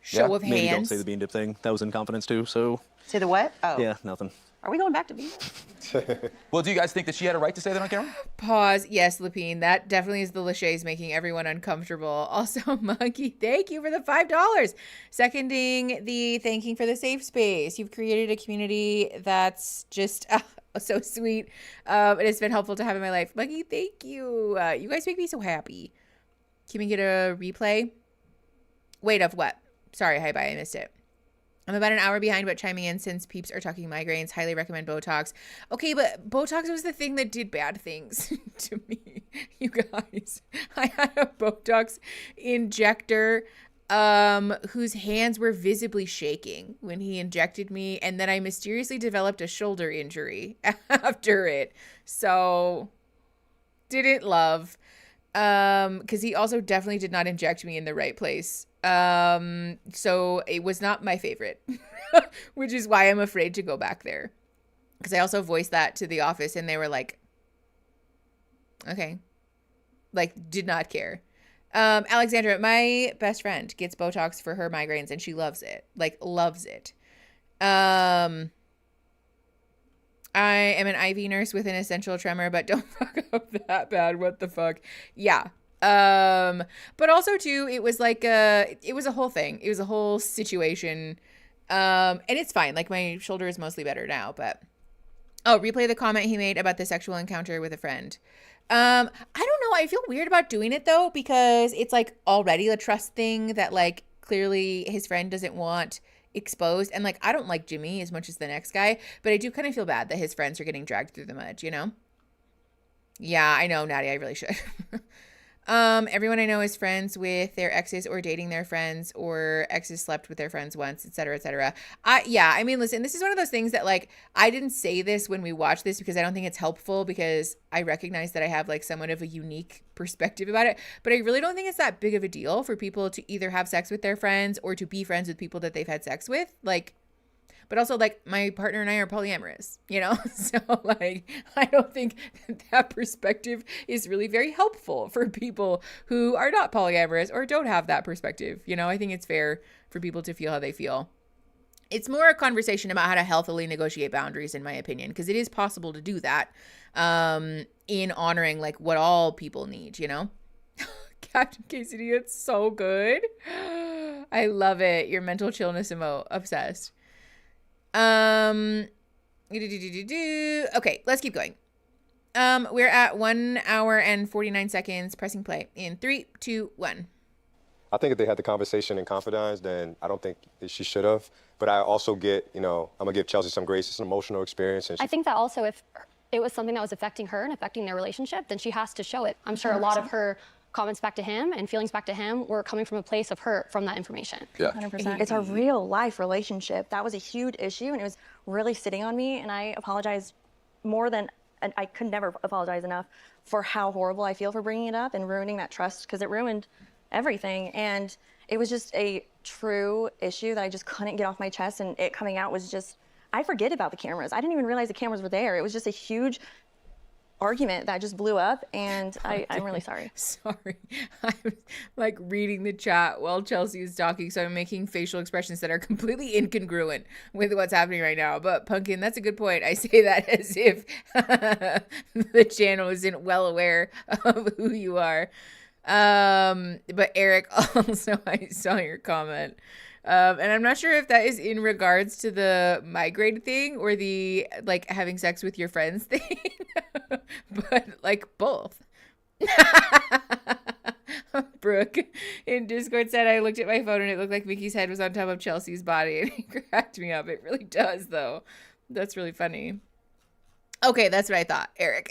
Show of Maybe don't hands. say the bean dip thing. That was in confidence too, so. Say the what? Oh. Yeah, nothing. Are we going back to being? Well, do you guys think that she had a right to say that on camera? Pause. Yes, Lapine. That definitely is the Lachey's making everyone uncomfortable. Also, Monkey, thank you for the $5. Seconding the thanking for the safe space. You've created a community that's just so sweet. It has been helpful to have in my life. Monkey, thank you. You guys make me so happy. Can we get a replay? Wait, of what? Sorry, hi, bye. I missed it. I'm about an hour behind, but chiming in since peeps are talking migraines. Highly recommend Botox. Okay, but Botox was the thing that did bad things to me, you guys. I had a Botox injector whose hands were visibly shaking when he injected me, and then I mysteriously developed a shoulder injury after it. So, didn't love. Because he also definitely did not inject me in the right place. So it was not my favorite, which is why I'm afraid to go back there. Because I also voiced that to the office and they were like, okay, like did not care. Alexandra, my best friend gets Botox for her migraines and she loves it, like loves it. I am an IV nurse with an essential tremor, but don't fuck up that bad. What the fuck? Yeah. But also too, it was like it was a whole thing. It was a whole situation. And it's fine. Like my shoulder is mostly better now, but replay the comment he made about the sexual encounter with a friend. I don't know. I feel weird about doing it though, because it's like already a trust thing that like clearly his friend doesn't want exposed. And like, I don't like Jimmy as much as the next guy, but I do kind of feel bad that his friends are getting dragged through the mud, you know? Yeah, I know, Natty, I really should. Everyone I know is friends with their exes or dating their friends, or exes slept with their friends once, et cetera, et cetera. I mean, listen, this is one of those things that like, I didn't say this when we watched this because I don't think it's helpful, because I recognize that I have like somewhat of a unique perspective about it, but I really don't think it's that big of a deal for people to either have sex with their friends or to be friends with people that they've had sex with. Like, but also, like, my partner and I are polyamorous, you know? So, like, I don't think that perspective is really very helpful for people who are not polyamorous or don't have that perspective. You know, I think it's fair for people to feel how they feel. It's more a conversation about how to healthily negotiate boundaries, in my opinion, because it is possible to do that in honoring, like, what all people need, you know? Captain Quesadilla, it's so good. I love it. Your mental chillness emote. Obsessed. Okay, let's keep going. We're at 1 hour and 49 seconds. Pressing play in 3, 2, 1. I think if they had the conversation in confidence, then I don't think that she should have. But I also get, I'm gonna give Chelsea some grace. It's an emotional experience. And I think that also if it was something that was affecting her and affecting their relationship, then she has to show it. I'm sure a lot of her comments back to him and feelings back to him were coming from a place of hurt from that information. Yeah. 100%. It's a real life relationship. That was a huge issue, and it was really sitting on me, and I apologize more than, and I could never apologize enough for how horrible I feel for bringing it up and ruining that trust, because it ruined everything. And it was just a true issue that I just couldn't get off my chest, and it coming out was just, I forget about the cameras. I didn't even realize the cameras were there. It was just a huge argument that just blew up, and I'm really sorry. Sorry. I'm like reading the chat while Chelsea is talking, so I'm making facial expressions that are completely incongruent with what's happening right now. But Pumpkin, that's a good point. I say that as if the channel isn't well aware of who you are. But Eric, also, I saw your comment. And I'm not sure if that is in regards to the migrate thing or the like having sex with your friends thing, but like both. Brooke in Discord said, I looked at my phone and it looked like Mickey's head was on top of Chelsea's body, and it cracked me up. It really does, though. That's really funny. Okay, that's what I thought, Eric.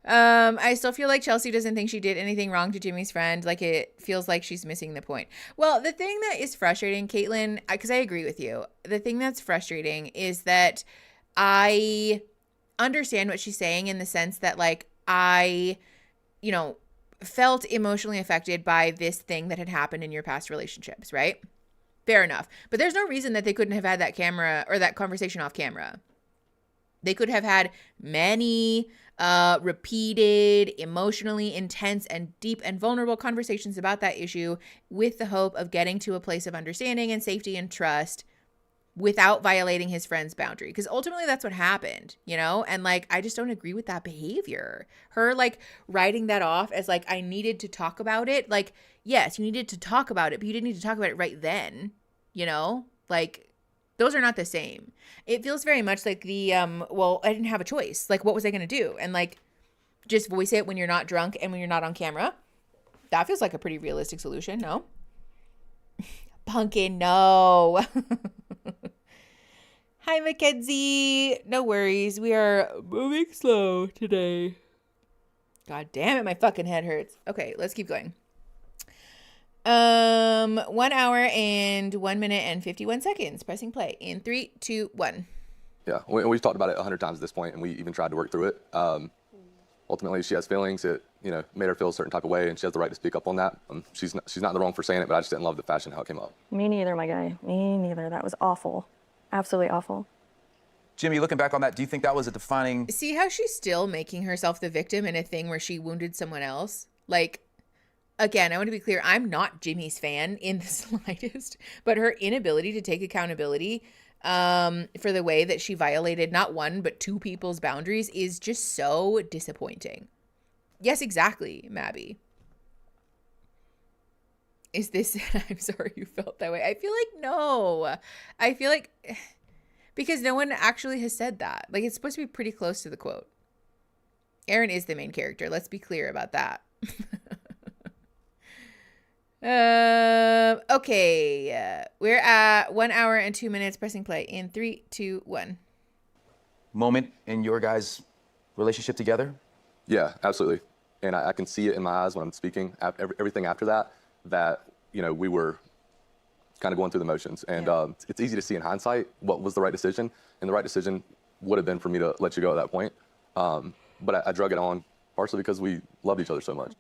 I still feel like Chelsea doesn't think she did anything wrong to Jimmy's friend. Like, it feels like she's missing the point. Well, the thing that is frustrating, Caitlin, because I agree with you, the thing that's frustrating is that I understand what she's saying in the sense that, like, I, felt emotionally affected by this thing that had happened in your past relationships, right? Fair enough. But there's no reason that they couldn't have had that camera or that conversation off camera. They could have had many repeated, emotionally intense and deep and vulnerable conversations about that issue with the hope of getting to a place of understanding and safety and trust without violating his friend's boundary. Because ultimately that's what happened, And like, I just don't agree with that behavior. Her like writing that off as like, I needed to talk about it. Like, yes, you needed to talk about it, but you didn't need to talk about it right then, Like, those are not the same. It feels very much like the, well, I didn't have a choice. Like, what was I going to do? And like, just voice it when you're not drunk and when you're not on camera. That feels like a pretty realistic solution, no? Pumpkin, no. Hi, Mackenzie. No worries. We are moving slow today. God damn it, my fucking head hurts. Okay, let's keep going. 1 hour and 1 minute and 51 seconds. Pressing play in 3, 2, 1. Yeah, we've talked about it 100 times at this point, and we even tried to work through it. Ultimately, she has feelings. It made her feel a certain type of way, and she has the right to speak up on that. She's not in the wrong for saying it, but I just didn't love the fashion how it came up. Me neither, my guy. Me neither. That was awful. Absolutely awful. Jimmy, looking back on that, do you think that was a defining... See how she's still making herself the victim in a thing where she wounded someone else? Like, again, I want to be clear, I'm not Jimmy's fan in the slightest, but her inability to take accountability for the way that she violated not one, but two people's boundaries is just so disappointing. Yes, exactly, Mabby. Is this, I'm sorry you felt that way. I feel like no. I feel like, because no one actually has said that. Like, it's supposed to be pretty close to the quote. Aaron is the main character. Let's be clear about that. Okay. We're at 1 hour and 2 minutes. Pressing play in 3, 2, 1. Moment in your guys' relationship together? Yeah, absolutely. and I can see it in my eyes when I'm speaking. Everything after that, we were kind of going through the motions. And it's easy to see in hindsight what was the right decision. And the right decision would have been for me to let you go at that point. But I drug it on partially because we loved each other so much.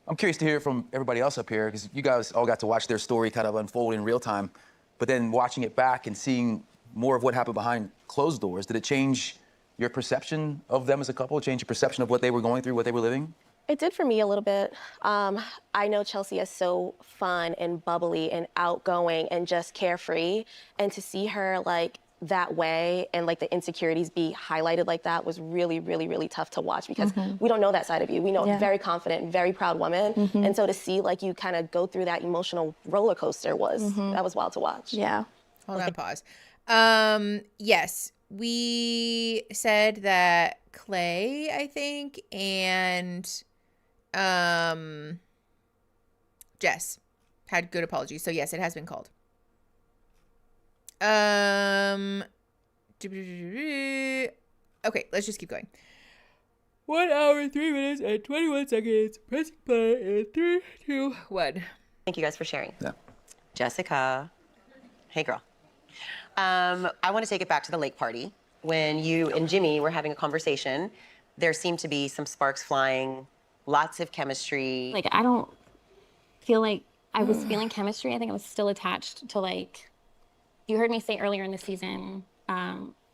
I'm curious to hear from everybody else up here, because you guys all got to watch their story kind of unfold in real time. But then watching it back and seeing more of what happened behind closed doors, did it change your perception of them as a couple? Change your perception of what they were going through, what they were living? It did for me a little bit. I know Chelsea is so fun and bubbly and outgoing and just carefree. And to see her like that way and like the insecurities be highlighted like that was really, really, really tough to watch, because we don't know that side of you. We know a very confident, very proud woman. And so to see like you kind of go through that emotional roller coaster that was wild to watch. Yeah. Hold on, pause. Yes, we said that Clay, I think, and Jess had good apologies. So yes, it has been called. Okay, let's just keep going. 1 hour, 3 minutes, and 21 seconds. Pressing play in 3, 2, 1. Thank you guys for sharing. Yeah. Jessica, hey girl. I want to take it back to the lake party. When you and Jimmy were having a conversation, there seemed to be some sparks flying, lots of chemistry. Like, I don't feel like I was feeling chemistry. I think I was still attached to, like, you heard me say earlier in the season,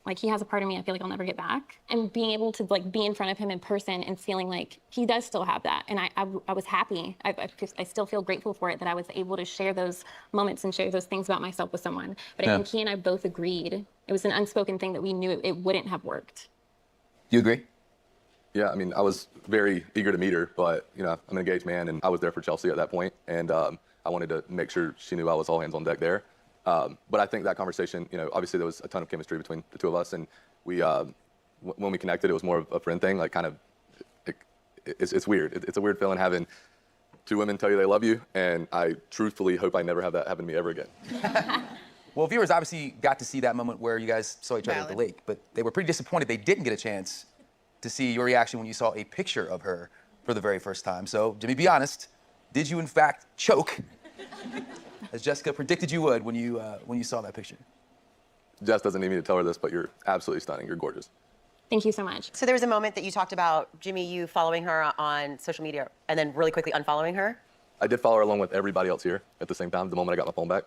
like, he has a part of me I feel like I'll never get back. And being able to, like, be in front of him in person and feeling like he does still have that. And I was happy. I still feel grateful for it that I was able to share those moments and share those things about myself with someone. But I think he and I both agreed. It was an unspoken thing that we knew it wouldn't have worked. You agree? Yeah, I mean, I was very eager to meet her, but, I'm an engaged man, and I was there for Chelsea at that point, and I wanted to make sure she knew I was all hands on deck there. But I think that conversation, obviously there was a ton of chemistry between the two of us, and we, when we connected, it was more of a friend thing, like kind of, it's weird. It's a weird feeling having two women tell you they love you, and I truthfully hope I never have that happen to me ever again. Well, viewers obviously got to see that moment where you guys saw each other at the lake, but they were pretty disappointed they didn't get a chance to see your reaction when you saw a picture of her for the very first time. So, Jimmy, be honest, did you in fact choke, as Jessica predicted you would when you saw that picture? Jess doesn't need me to tell her this, but you're absolutely stunning. You're gorgeous. Thank you so much. So there was a moment that you talked about, Jimmy, you following her on social media and then really quickly unfollowing her? I did follow her along with everybody else here at the same time, the moment I got my phone back.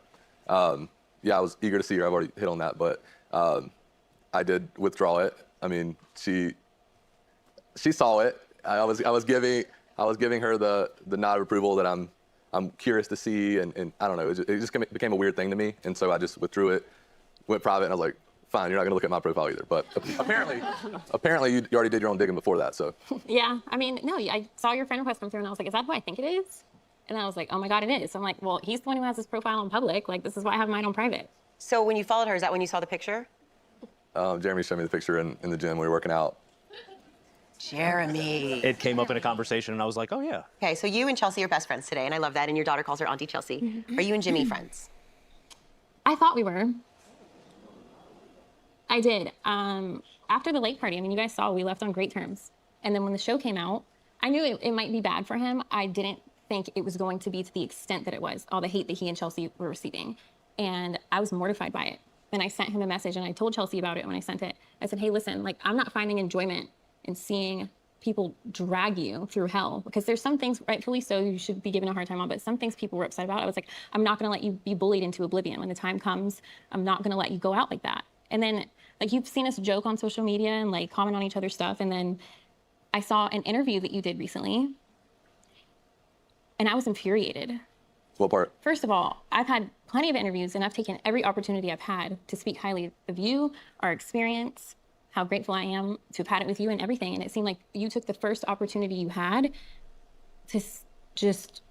Yeah, I was eager to see her. I've already hit on that, but I did withdraw it. I mean, she saw it. I was giving her the nod of approval that I'm curious to see, and I don't know, it just became a weird thing to me, and so I just withdrew it, went private, and I was like, fine, you're not gonna look at my profile either. But apparently you already did your own digging before that, so. Yeah, I mean, no, I saw your friend request come through, and I was like, is that who I think it is? And then I was like, oh my God, it is. So I'm like, well, he's the one who has his profile in public. Like, this is why I have mine on private. So when you followed her, is that when you saw the picture? Jeremy showed me the picture in the gym when we were working out. Jeremy. It came up in a conversation, and I was like, oh, yeah. Okay, so you and Chelsea are best friends today, and I love that, and your daughter calls her Auntie Chelsea. Are you and Jimmy friends? I thought we were. I did. After the lake party, I mean, you guys saw we left on great terms. And then when the show came out, I knew it might be bad for him. I didn't think it was going to be to the extent that it was, all the hate that he and Chelsea were receiving. And I was mortified by it. And I sent him a message, and I told Chelsea about it when I sent it. I said, hey, listen, like, I'm not finding enjoyment in seeing people drag you through hell, because there's some things, rightfully so, you should be given a hard time on, but some things people were upset about. I was like, I'm not gonna let you be bullied into oblivion. When the time comes, I'm not gonna let you go out like that. And then, like, you've seen us joke on social media and like comment on each other's stuff. And then I saw an interview that you did recently, and I was infuriated. What part? First of all, I've had plenty of interviews, and I've taken every opportunity I've had to speak highly of you, our experience, how grateful I am to have had it with you and everything. And it seemed like you took the first opportunity you had to just,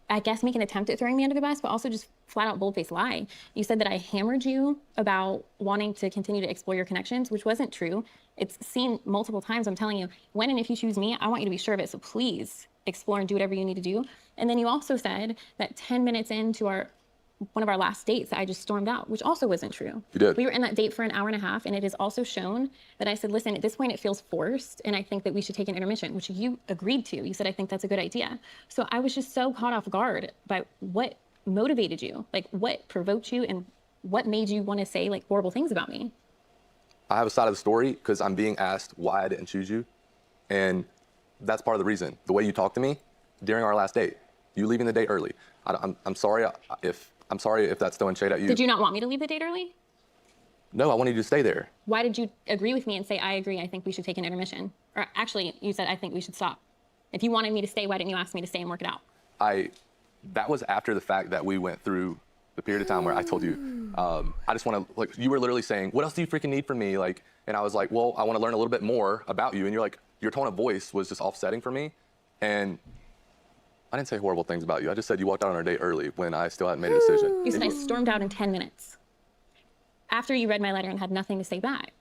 I guess, make an attempt at throwing me under the bus, but also just flat out bold-faced lie. You said that I hammered you about wanting to continue to explore your connections, which wasn't true. It's seen multiple times. I'm telling you, when and if you choose me, I want you to be sure of it. So please explore and do whatever you need to do. And then you also said that 10 minutes into our one of our last dates that I just stormed out, which also wasn't true. You did. We were in that date for an hour and a half, and it is also shown that I said, listen, at this point it feels forced, and I think that we should take an intermission, which you agreed to. You said, I think that's a good idea. So I was just so caught off guard by what motivated you, like what provoked you, and what made you want to say like horrible things about me. I have a side of the story because I'm being asked why I didn't choose you. And that's part of the reason. The way you talked to me during our last date, you leaving the date early. I'm sorry if that's throwing shade at you. Did you not want me to leave the date early? No, I wanted you to stay there. Why did you agree with me and say, I agree, I think we should take an intermission? Or actually, you said, I think we should stop. If you wanted me to stay, why didn't you ask me to stay and work it out? That was after the fact that we went through the period of time where I told you, I just want to, like, you were literally saying, what else do you freaking need from me? Like, and I was like, well, I want to learn a little bit more about you. And you're like, your tone of voice was just offsetting for me. And I didn't say horrible things about you. I just said you walked out on our date early when I still hadn't made a decision. You said I stormed out in 10 minutes. After you read my letter and had nothing to say back.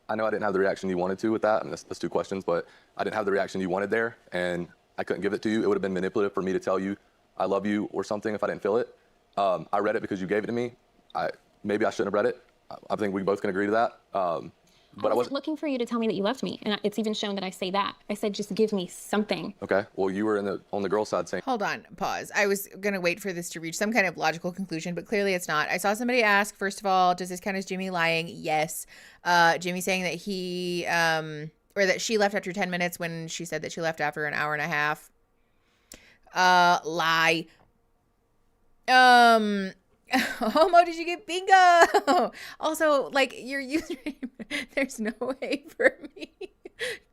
I know I didn't have the reaction you wanted to with that. I mean, that's 2 questions, but I didn't have the reaction you wanted there, and I couldn't give it to you. It would have been manipulative for me to tell you I love you or something if I didn't feel it. I read it because you gave it to me. Maybe I shouldn't have read it. I think we both can agree to that. But I wasn't looking for you to tell me that you loved me, and it's even shown that I say that. I said, just give me something. Okay, well, you were on the girl side saying. Hold on, pause. I was going to wait for this to reach some kind of logical conclusion, but clearly it's not. I saw somebody ask, first of all, does this count as Jimmy lying? Yes. Jimmy saying that he, or that she left after 10 minutes when she said that she left after an hour and a half. Lie. Homo, did you get bingo? Also, like, your username, there's no way for me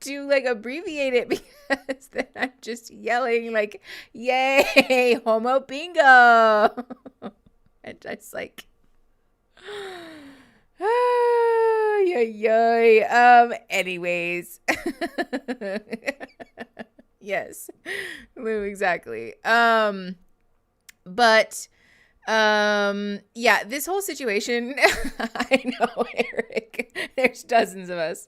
to, like, abbreviate it because then I'm just yelling, like, yay, homo bingo. And just, like, anyways. Yes, exactly. But yeah, this whole situation, I know, Eric, there's dozens of us.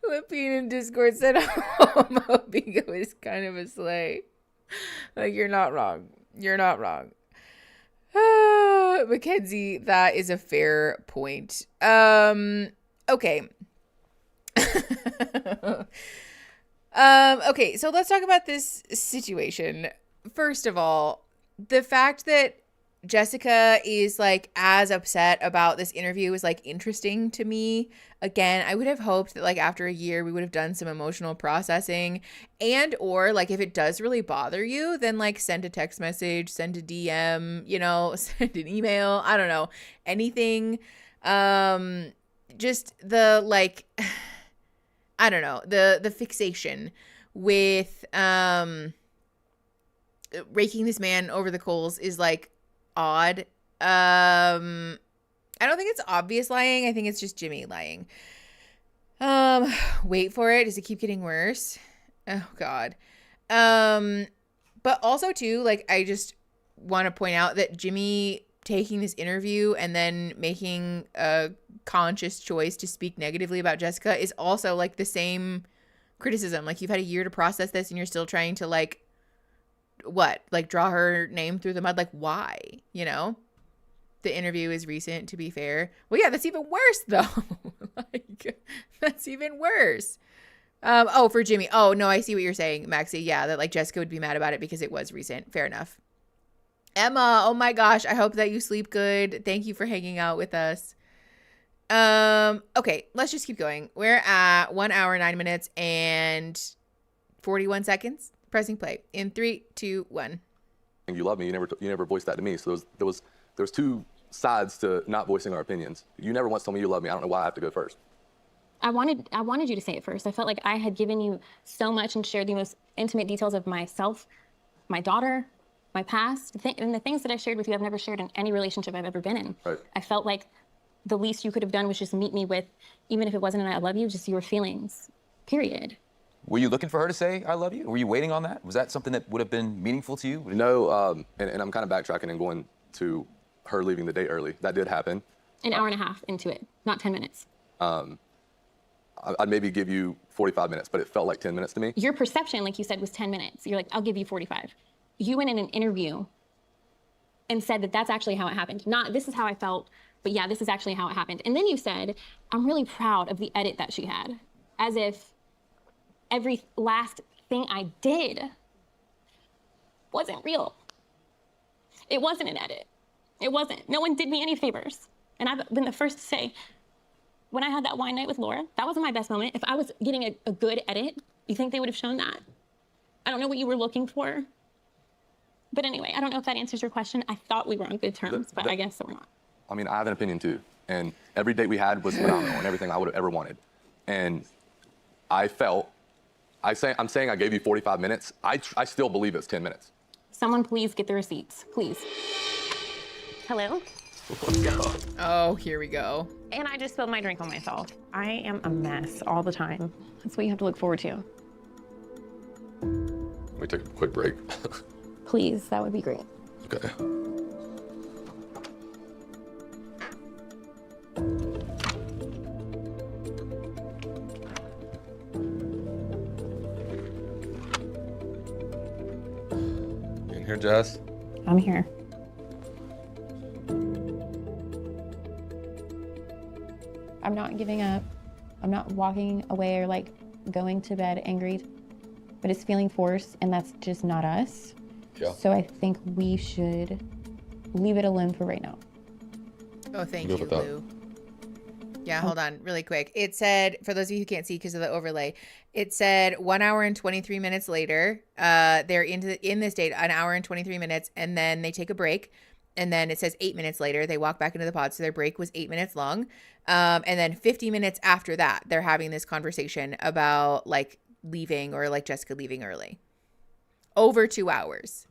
Lapine in Discord said homo bingo is kind of a slay. Like, you're not wrong. You're not wrong. Mackenzie, that is a fair point. Okay. Okay, so let's talk about this situation. First of all, the fact that Jessica is, like, as upset about this interview is, like, interesting to me. Again, I would have hoped that, like, after a year we would have done some emotional processing, and or, like, if it does really bother you, then, like, send a text message, send a DM, you know, send an email, I don't know, anything. Just the, like, I don't know, the fixation with raking this man over the coals is, like, odd. I don't think it's obvious lying. I think it's just Jimmy lying. Wait for it. Does it keep getting worse? Oh God. But also too, like, I just want to point out that Jimmy taking this interview and then making a conscious choice to speak negatively about Jessica is also, like, the same criticism. Like, you've had a year to process this and you're still trying to, like, what? Like, draw her name through the mud? Like, why? You know? The interview is recent, to be fair. Well, yeah, that's even worse, though. Like, that's even worse. Oh, for Jimmy. Oh, no, I see what you're saying, Maxie. Yeah, that, like, Jessica would be mad about it because it was recent. Fair enough. Emma, oh my gosh, I hope that you sleep good. Thank you for hanging out with us. Okay, let's just keep going. We're at 1 hour, 9 minutes, and 41 seconds. Pressing play in 3, 2, 1. You love me. You never voiced that to me. So there was 2 sides to not voicing our opinions. You never once told me you love me. I don't know why I have to go first. I wanted you to say it first. I felt like I had given you so much and shared the most intimate details of myself, my daughter, my past, and the things that I shared with you I've never shared in any relationship I've ever been in. Right. I felt like the least you could have done was just meet me with, even if it wasn't an I love you, just your feelings, period. Were you looking for her to say I love you? Were you waiting on that? Was that something that would have been meaningful to you? No, and I'm kind of backtracking and going to her leaving the date early. That did happen. An hour and a half into it, not 10 minutes. I I'd maybe give you 45 minutes, but it felt like 10 minutes to me. Your perception, like you said, was 10 minutes. You're like, I'll give you 45. You went in an interview and said that that's actually how it happened. Not, this is how I felt, but yeah, this is actually how it happened. And then you said, I'm really proud of the edit that she had. As if every last thing I did wasn't real. It wasn't an edit. It wasn't. No one did me any favors. And I've been the first to say, when I had that wine night with Laura, that wasn't my best moment. If I was getting a good edit, you think they would have shown that? I don't know what you were looking for. But anyway, I don't know if that answers your question. I thought we were on good terms, but I guess we're not. I mean, I have an opinion too. And every date we had was phenomenal and everything I would have ever wanted. And I'm saying I gave you 45 minutes. I still believe it's 10 minutes. Someone please get the receipts, please. Hello? Oh, here we go. And I just spilled my drink on myself. I am a mess all the time. That's what you have to look forward to. Let me take a quick break. Please, that would be great. Okay. You in here, Jess? I'm here. I'm not giving up. I'm not walking away or like going to bed angry, but it's feeling forced, and that's just not us. Yeah. So I think we should leave it alone for right now. Oh, thank you, Lou. Yeah, hold on really quick. It said, for those of you who can't see because of the overlay, it said 1 hour and 23 minutes later, they're in this date, 1 hour and 23 minutes, and then they take a break. And then it says 8 minutes later, they walk back into the pod. So their break was 8 minutes long. And then 50 minutes after that, they're having this conversation about like leaving or like Jessica leaving early. Over 2 hours.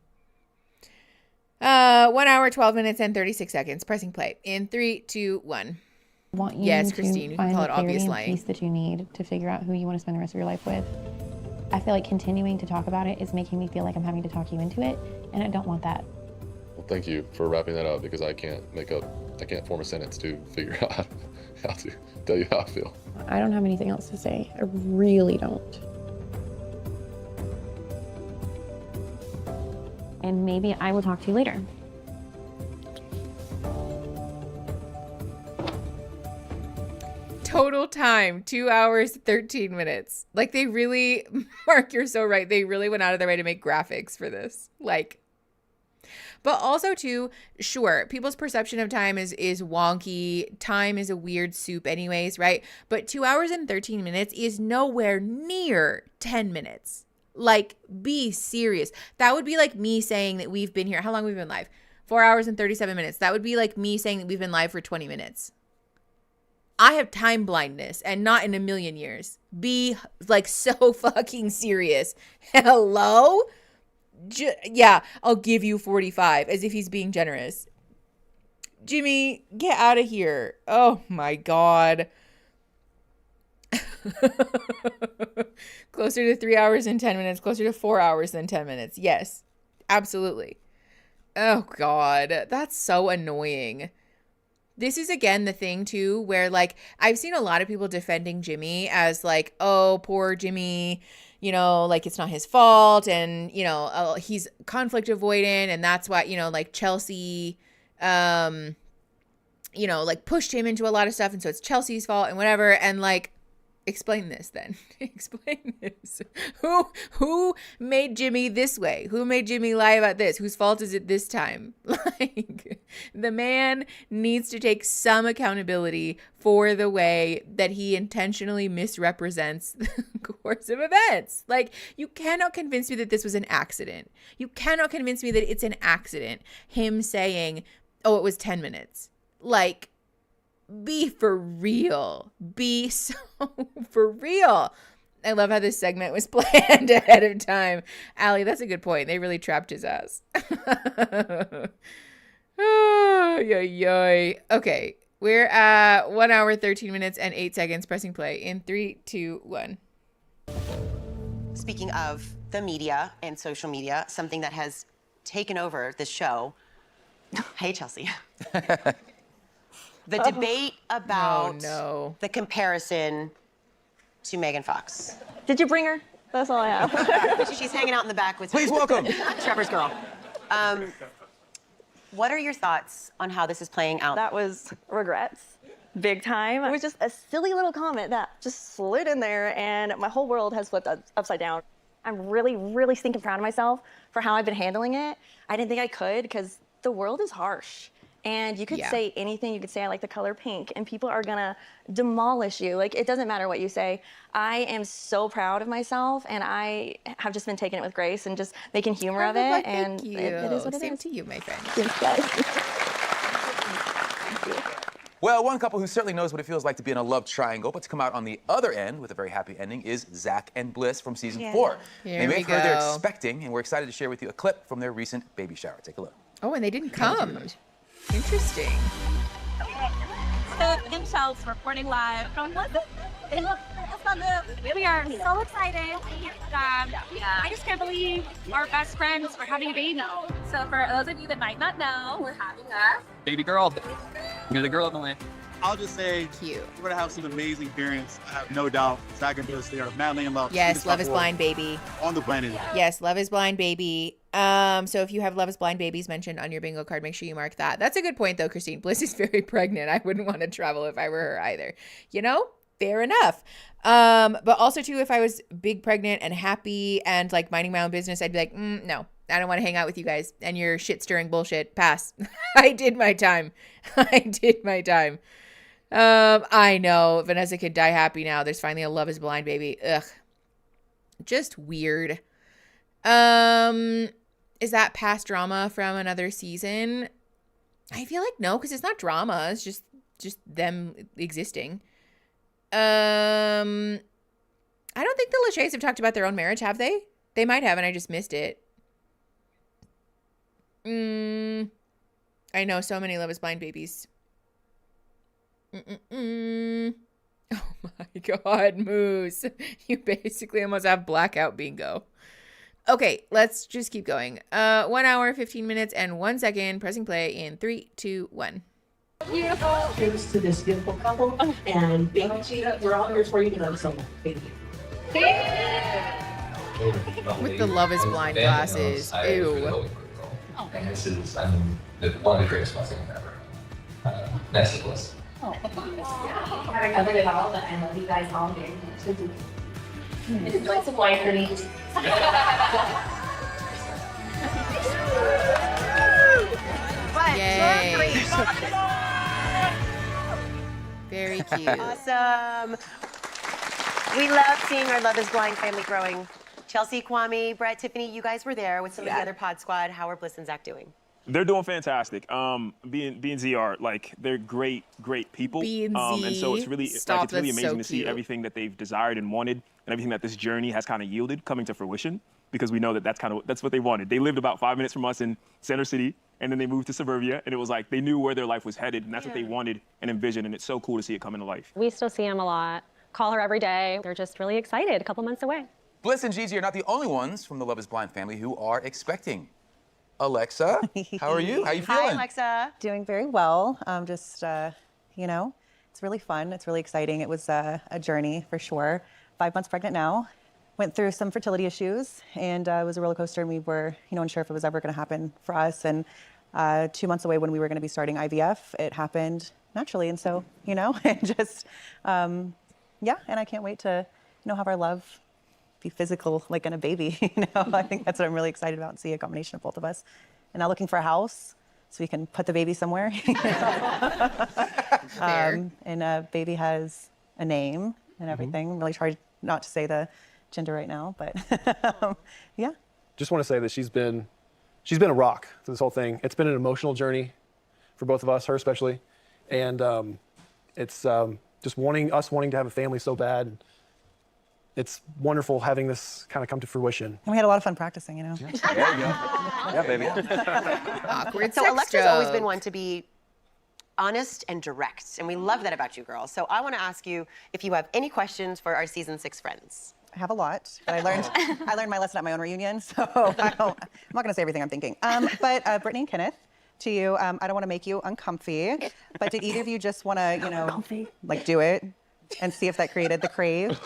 1 hour, 12 minutes, and 36 seconds. Pressing play in 3, 2, 1. Want you Yes, to Christine, you can find call the it obvious clarity and lying. peace that you need to figure out who you want to spend the rest of your life with. I feel like continuing to talk about it is making me feel like I'm having to talk you into it, and I don't want that. Well, thank you for wrapping that up because I can't form a sentence to figure out how to tell you how I feel. I don't have anything else to say. I really don't. And maybe I will talk to you later. Total time, 2 hours, 13 minutes. Like they really, Mark, you're so right. They really went out of their way to make graphics for this. Like, but also too, sure, people's perception of time is wonky. Time is a weird soup anyways, right? But 2 hours and 13 minutes is nowhere near 10 minutes. Like, be serious. That would be like me saying that we've been here. How long have we been live? 4 hours and 37 minutes. That would be like me saying that we've been live for 20 minutes. I have time blindness and not in a million years. Be like so fucking serious. Hello? Yeah, I'll give you 45 as if he's being generous. Jimmy, get out of here. Oh my God. Closer to 3 hours and 10 minutes, closer to 4 hours than 10 minutes. Yes, absolutely. Oh God, that's so annoying. This is, again, the thing, too, where, like, I've seen a lot of people defending Jimmy as, like, oh, poor Jimmy, you know, like, it's not his fault, and, you know, he's conflict avoidant, and that's why, you know, like, Chelsea, you know, like, pushed him into a lot of stuff, and so it's Chelsea's fault, and whatever, and, like, explain this, then. Explain this. Who made Jimmy this way? Who made Jimmy lie about this? Whose fault is it this time? Like, the man needs to take some accountability for the way that he intentionally misrepresents the course of events. Like, you cannot convince me that this was an accident. You cannot convince me that it's an accident. Him saying, oh, it was 10 minutes. Like, be for real. Be so for real. I love how this segment was planned ahead of time. Allie, that's a good point. They really trapped his ass. Oh, yoy. Okay, we're at 1 hour, 13 minutes, and 8 seconds. Pressing play in 3, 2, 1. Speaking of the media and social media, something that has taken over this show. Hey, Chelsea. The debate about the comparison to Megan Fox. Did you bring her? That's all I have. She's hanging out in the back with Please welcome Trevor's girl. What are your thoughts on how this is playing out? That was regrets, big time. It was just a silly little comment that just slid in there, and my whole world has flipped upside down. I'm really, really stinking proud of myself for how I've been handling it. I didn't think I could, because the world is harsh. And you could say anything. You could say, I like the color pink, and people are gonna demolish you. Like, it doesn't matter what you say. I am so proud of myself, and I have just been taking it with grace and just making humor of it. And Thank you. it is what it Same is. to you, my friend. Thanks, guys. Well, one couple who certainly knows what it feels like to be in a love triangle, but to come out on the other end with a very happy ending is Zach and Bliss from season 4. Here They may we have heard they're go. expecting, and we're excited to share with you a clip from their recent baby shower. Take a look. Oh, and they didn't come. Interesting. Themselves reporting live from we are so excited. I just can't believe our best friends are having a baby. So for those of you that might not know, we're having a Baby girl. You're the girl of the land. I'll just say, cute. We're gonna have some amazing parents. I have no doubt. Zach and Bliss, they are madly in love. Yes, Sweetest Love is couple Blind baby. on the planet. Yes, Love is Blind baby. So if you have Love is Blind babies mentioned on your bingo card, make sure you mark that. That's a good point though, Christine. Bliss is very pregnant. I wouldn't want to travel if I were her either. You know, fair enough. But also too, if I was big pregnant and happy and like minding my own business, I'd be like, no, I don't want to hang out with you guys and your shit stirring bullshit. Pass. I did my time. I did my time. I know Vanessa could die happy now. There's finally a Love is Blind baby. Ugh. Just weird. Is that past drama from another season? I feel like no, because it's not drama. It's just them existing. I don't think the Lachey's have talked about their own marriage, have they? They might have, and I just missed it. I know so many Love is Blind babies. Oh my God, Moose. You basically almost have blackout bingo. Okay, let's just keep going. 1 hour, 15 minutes, and 1 second. Pressing play in 3, 2, 1. Beautiful. Here's to this beautiful couple. And baby Cheetah, we're all here for you. You know so much. Thank you. With the Love is Blind glasses. Ew. And this is, one of the greatest blessings ever. That's the bliss. I covered it all, but I love you guys all very much. Enjoy some wine for me. Yay. Very cute. Awesome. We love seeing our Love is Blind family growing. Chelsea, Kwame, Brett, Tiffany, you guys were there with some of the other pod squad. How are Bliss and Zach doing? They're doing fantastic. B and ZR, like they're great people. And so it's really amazing to see everything that they've desired and wanted, and everything that this journey has kind of yielded coming to fruition. Because we know that that's what they wanted. They lived about 5 minutes from us in Center City, and then they moved to suburbia, and it was like they knew where their life was headed, and that's what they wanted and envisioned, and it's so cool to see it come into life. We still see him a lot. Call her every day. They're just really excited. A couple months away. Bliss and Gigi are not the only ones from the Love is Blind family who are expecting. Alexa, how are you? How you feeling? Hi, Alexa. Doing very well. You know, it's really fun. It's really exciting. It was a journey for sure. 5 months pregnant now. Went through some fertility issues, and it was a roller coaster, and we were, unsure if it was ever going to happen for us. And 2 months away when we were going to be starting IVF, it happened naturally. And so, and just, and I can't wait to, have our love be physical, like in a baby. I think that's what I'm really excited about, and see a combination of both of us. And now looking for a house so we can put the baby somewhere. And baby has a name and everything. I'm really trying not to say the gender right now, but yeah. Just want to say that she's been a rock through this whole thing. It's been an emotional journey for both of us, her especially, and it's just wanting to have a family so bad. It's wonderful having this kind of come to fruition. And we had a lot of fun practicing, There you go. Yeah, baby. Awkward So sex Alexa's always joke. been one to be honest and direct, and we love that about you, girls. So I want to ask you if you have any questions for our season 6 friends. I have a lot, but I learned my lesson at my own reunion, so I'm not going to say everything I'm thinking. But Brittany and Kenneth, to you, I don't want to make you uncomfy, but did either of you just want to, like do it? and see if that created the crave.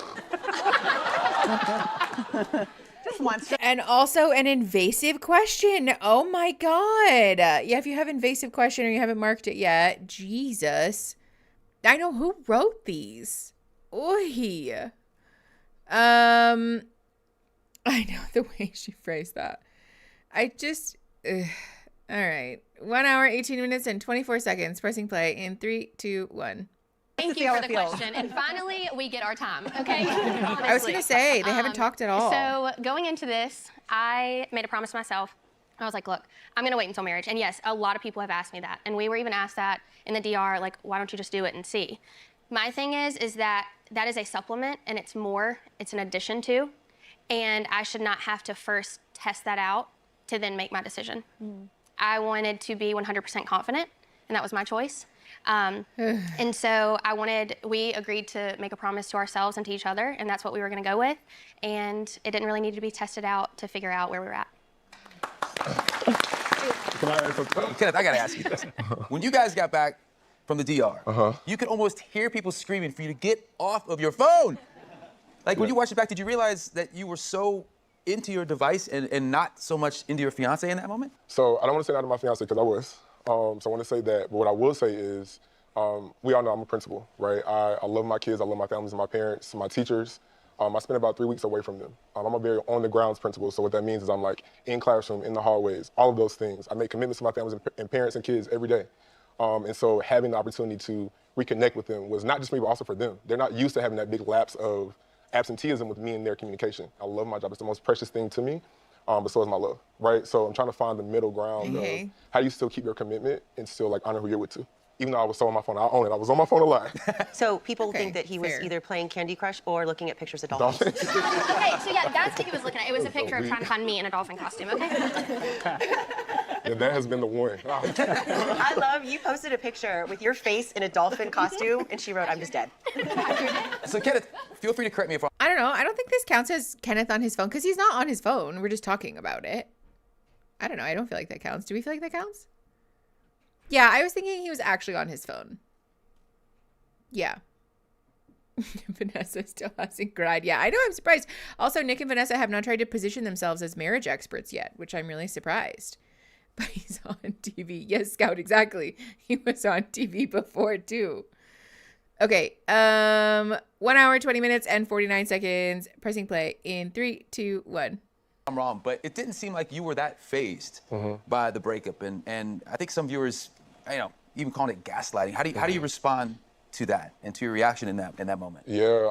Just once. And also an invasive question. Oh my God. Yeah, if you have invasive question or you haven't marked it yet, Jesus. I know who wrote these. Oy. I know the way she phrased that. I just, all right. 1 hour, 18 minutes, and 24 seconds. Pressing play in 3, 2, 1. Thank you for the question. And finally, we get our time, okay? I was going to say, they haven't talked at all. So going into this, I made a promise to myself. I was like, look, I'm going to wait until marriage. And yes, a lot of people have asked me that. And we were even asked that in the DR, like, why don't you just do it and see? My thing is that that is a supplement and it's more, it's an addition to, and I should not have to first test that out to then make my decision. I wanted to be 100% confident, and that was my choice. And so we agreed to make a promise to ourselves and to each other, and that's what we were going to go with. And it didn't really need to be tested out to figure out where we were at. Kenneth, I got to ask you this. When you guys got back from the DR, you could almost hear people screaming for you to get off of your phone. Like, when you watched it back, did you realize that you were so into your device and not so much into your fiance in that moment? So I don't want to say that to my fiance because I was. So I want to say that, but what I will say is, we all know I'm a principal, right? I love my kids, I love my families and my parents, my teachers. I spend about 3 weeks away from them. I'm a very on-the-grounds principal, so what that means is I'm like in classroom, in the hallways, all of those things. I make commitments to my families and parents and kids every day. And so having the opportunity to reconnect with them was not just for me, but also for them. They're not used to having that big lapse of absenteeism with me and their communication. I love my job. It's the most precious thing to me, but so is my love, right? So I'm trying to find the middle ground of how do you still keep your commitment and still like honor who you're with too. Even though I was so on my phone, I own it. I was on my phone a lot. So people think that he was either playing Candy Crush or looking at pictures of dolphins. Okay, so yeah, that's what he was looking at. It was a picture of trying to find me in a dolphin costume, okay? Yeah, that has been the one. I love, you posted a picture with your face in a dolphin costume, and she wrote, I'm just dead. So Kenneth, feel free to correct me if I'm... I don't know. I don't think this counts as Kenneth on his phone because he's not on his phone. We're just talking about it. I don't know. I don't feel like that counts. Do we feel like that counts? Yeah, I was thinking he was actually on his phone. Yeah. Vanessa still hasn't cried. Yeah, I know. I'm surprised. Also, Nick and Vanessa have not tried to position themselves as marriage experts yet, which I'm really surprised. But he's on TV. Yes, Scout, exactly. He was on TV before, too. Okay. 1 hour, 20 minutes, and 49 seconds. Pressing play in 3, 2, 1. I'm wrong, but it didn't seem like you were that fazed by the breakup. And I think some viewers, even calling it gaslighting. How do you respond to that and to your reaction in that moment? Yeah,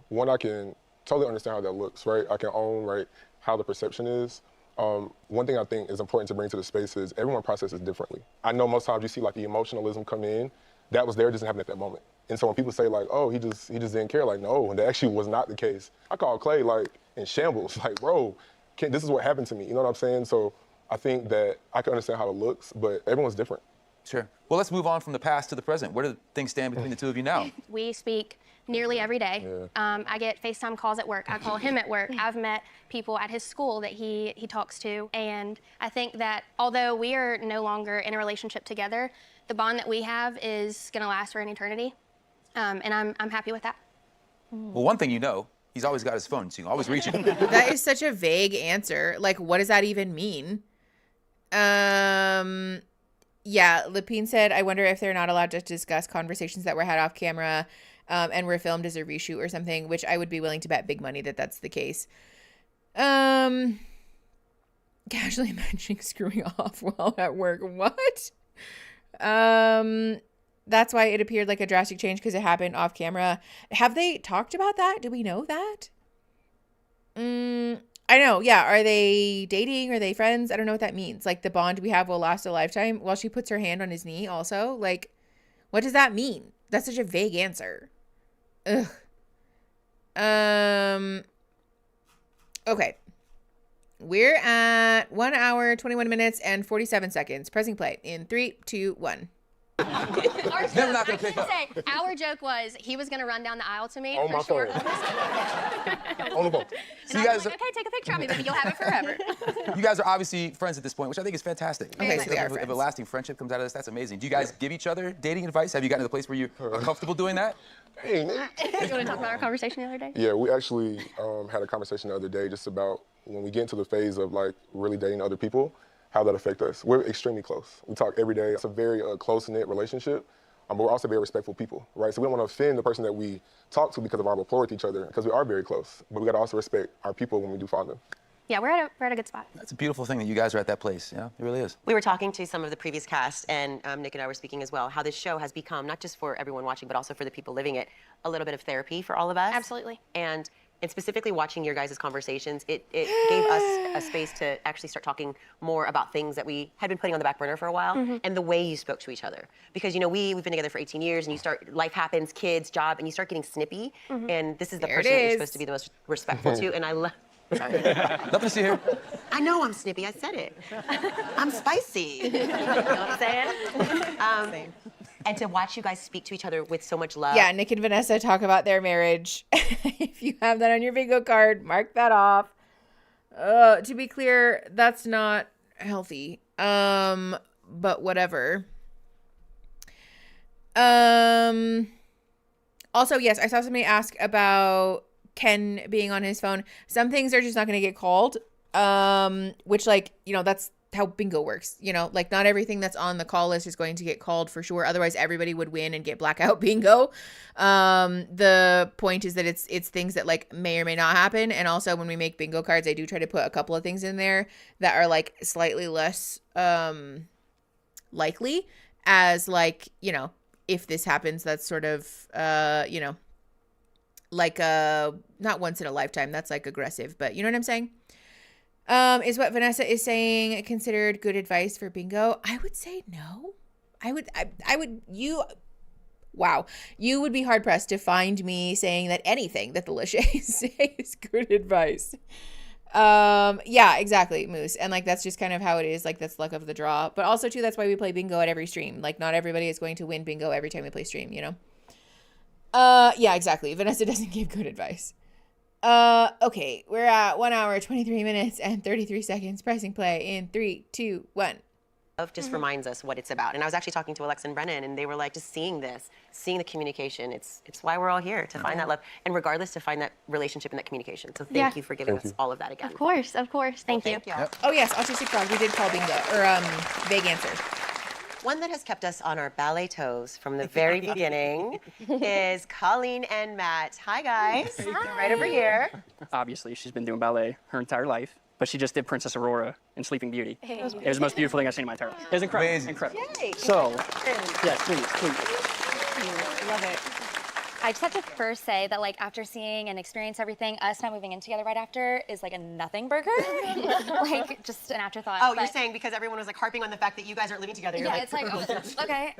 one, I can totally understand how that looks, right? I can own, right, how the perception is. One thing I think is important to bring to the space is everyone processes differently. I know most times you see like the emotionalism come in, that was there, just happened at that moment. And so when people say like, oh, he just didn't care, like, no, that actually was not the case. I called Clay like in shambles, like, bro, this is what happened to me, you know what I'm saying? So I think that I can understand how it looks, but everyone's different. Sure. Well, let's move on from the past to the present. Where do things stand between the two of you now? We speak nearly every day. Yeah. I get FaceTime calls at work. I call him at work. I've met people at his school that he talks to. And I think that although we are no longer in a relationship together, the bond that we have is going to last for an eternity. And I'm happy with that. Well, one thing you know, he's always got his phone, so you can always reach him. That is such a vague answer. Like, what does that even mean? Yeah, Lapine said, I wonder if they're not allowed to discuss conversations that were had off camera and were filmed as a reshoot or something, which I would be willing to bet big money that that's the case. Casually mentioning screwing off while at work. What? That's why it appeared like a drastic change because it happened off camera. Have they talked about that? Do we know that? I know. Yeah. Are they dating? Are they friends? I don't know what that means. Like the bond we have will last a lifetime while she puts her hand on his knee also. Like, what does that mean? That's such a vague answer. Ugh. Okay. We're at 1 hour, 21 minutes, and 47 seconds. Pressing play in 3, 2, 1. Never not gonna pick up. Our joke was he was gonna run down the aisle to me. On for my sure. phone. On the phone. So And you I guys, was like, okay, take a picture of me, baby. You'll have it forever. you guys are obviously friends at this point, which I think is fantastic. Okay, so we are if a friends. lasting friendship comes out of this, that's amazing. Do you guys give each other dating advice? Have you gotten to the place where you are comfortable doing that? Hey, You want to talk about our conversation the other day? yeah, we actually had a conversation the other day just about when we get into the phase of like really dating other people, how that affects us. We're extremely close. We talk every day. It's a very close-knit relationship, but we're also very respectful people, right? So we don't want to offend the person that we talk to because of our rapport with each other, because we are very close. But we got to also respect our people when we do find them. Yeah, we're at a good spot. That's a beautiful thing that you guys are at that place. Yeah, it really is. We were talking to some of the previous cast, and Nick and I were speaking as well, how this show has become, not just for everyone watching, but also for the people living it, a little bit of therapy for all of us. Absolutely. And specifically watching your guys' conversations, it gave us a space to actually start talking more about things that we had been putting on the back burner for a while, and the way you spoke to each other. Because, you know, we've been together for 18 years, and you start, life happens, kids, job, and you start getting snippy, and this is the There person it that you're is. supposed to be the most respectful to, and I love. Sorry. Nothing to see here. I know I'm snippy. I said it. I'm spicy. You know what I'm saying? And to watch you guys speak to each other with so much love. Yeah, Nick and Vanessa talk about their marriage. If you have that on your bingo card, mark that off. To be clear, that's not healthy. But whatever. Also, yes, I saw somebody ask about Ken being on his phone. Some things are just not going to get called. Which, like, you know, that's how bingo works. You know, like, not everything that's on the call list is going to get called for sure. Otherwise, everybody would win and get blackout bingo. The point is that it's things that, like, may or may not happen. And also, when we make bingo cards, I do try to put a couple of things in there that are, like, slightly less likely, as, like, you know, if this happens, that's sort of, you know, like not once in a lifetime. That's like aggressive, but you know what I'm saying? Is what Vanessa is saying considered good advice for bingo? I would say no. You would be hard pressed to find me saying that anything that the Lachey say is good advice. Yeah, exactly, Moose. And like, that's just kind of how it is. Like, that's luck of the draw. But also too, that's why we play bingo at every stream. Like, not everybody is going to win bingo every time we play stream, you know? Yeah, exactly. Vanessa doesn't give good advice. Okay, we're at 1 hour, 23 minutes, and 33 seconds. Pressing play in 3, 2, 1. Just reminds us what it's about. And I was actually talking to Alexa and Brennan, and they were like, just seeing this, seeing the communication, it's why we're all here, to find that love. And regardless, to find that relationship and that communication. So thank you for giving us all of that again. Of course. Thank you. Yep. Oh, yes, Autistic Frog. We did call bingo, or vague answer. One that has kept us on our ballet toes from the very beginning is Colleen and Matt. Hi, guys. Hi. Right over here. Obviously, she's been doing ballet her entire life, but she just did Princess Aurora in Sleeping Beauty. Hey. It was the most beautiful thing I've seen in my entire life. It was incredible. Amazing. Incredible. Yay. So, yes, please. Love it. I just have to first say that, like, after seeing and experiencing everything, us not moving in together right after is like a nothing burger. Like, just an afterthought. Oh, you're saying because everyone was like harping on the fact that you guys aren't living together. You're Yeah, like, it's like, oh, okay.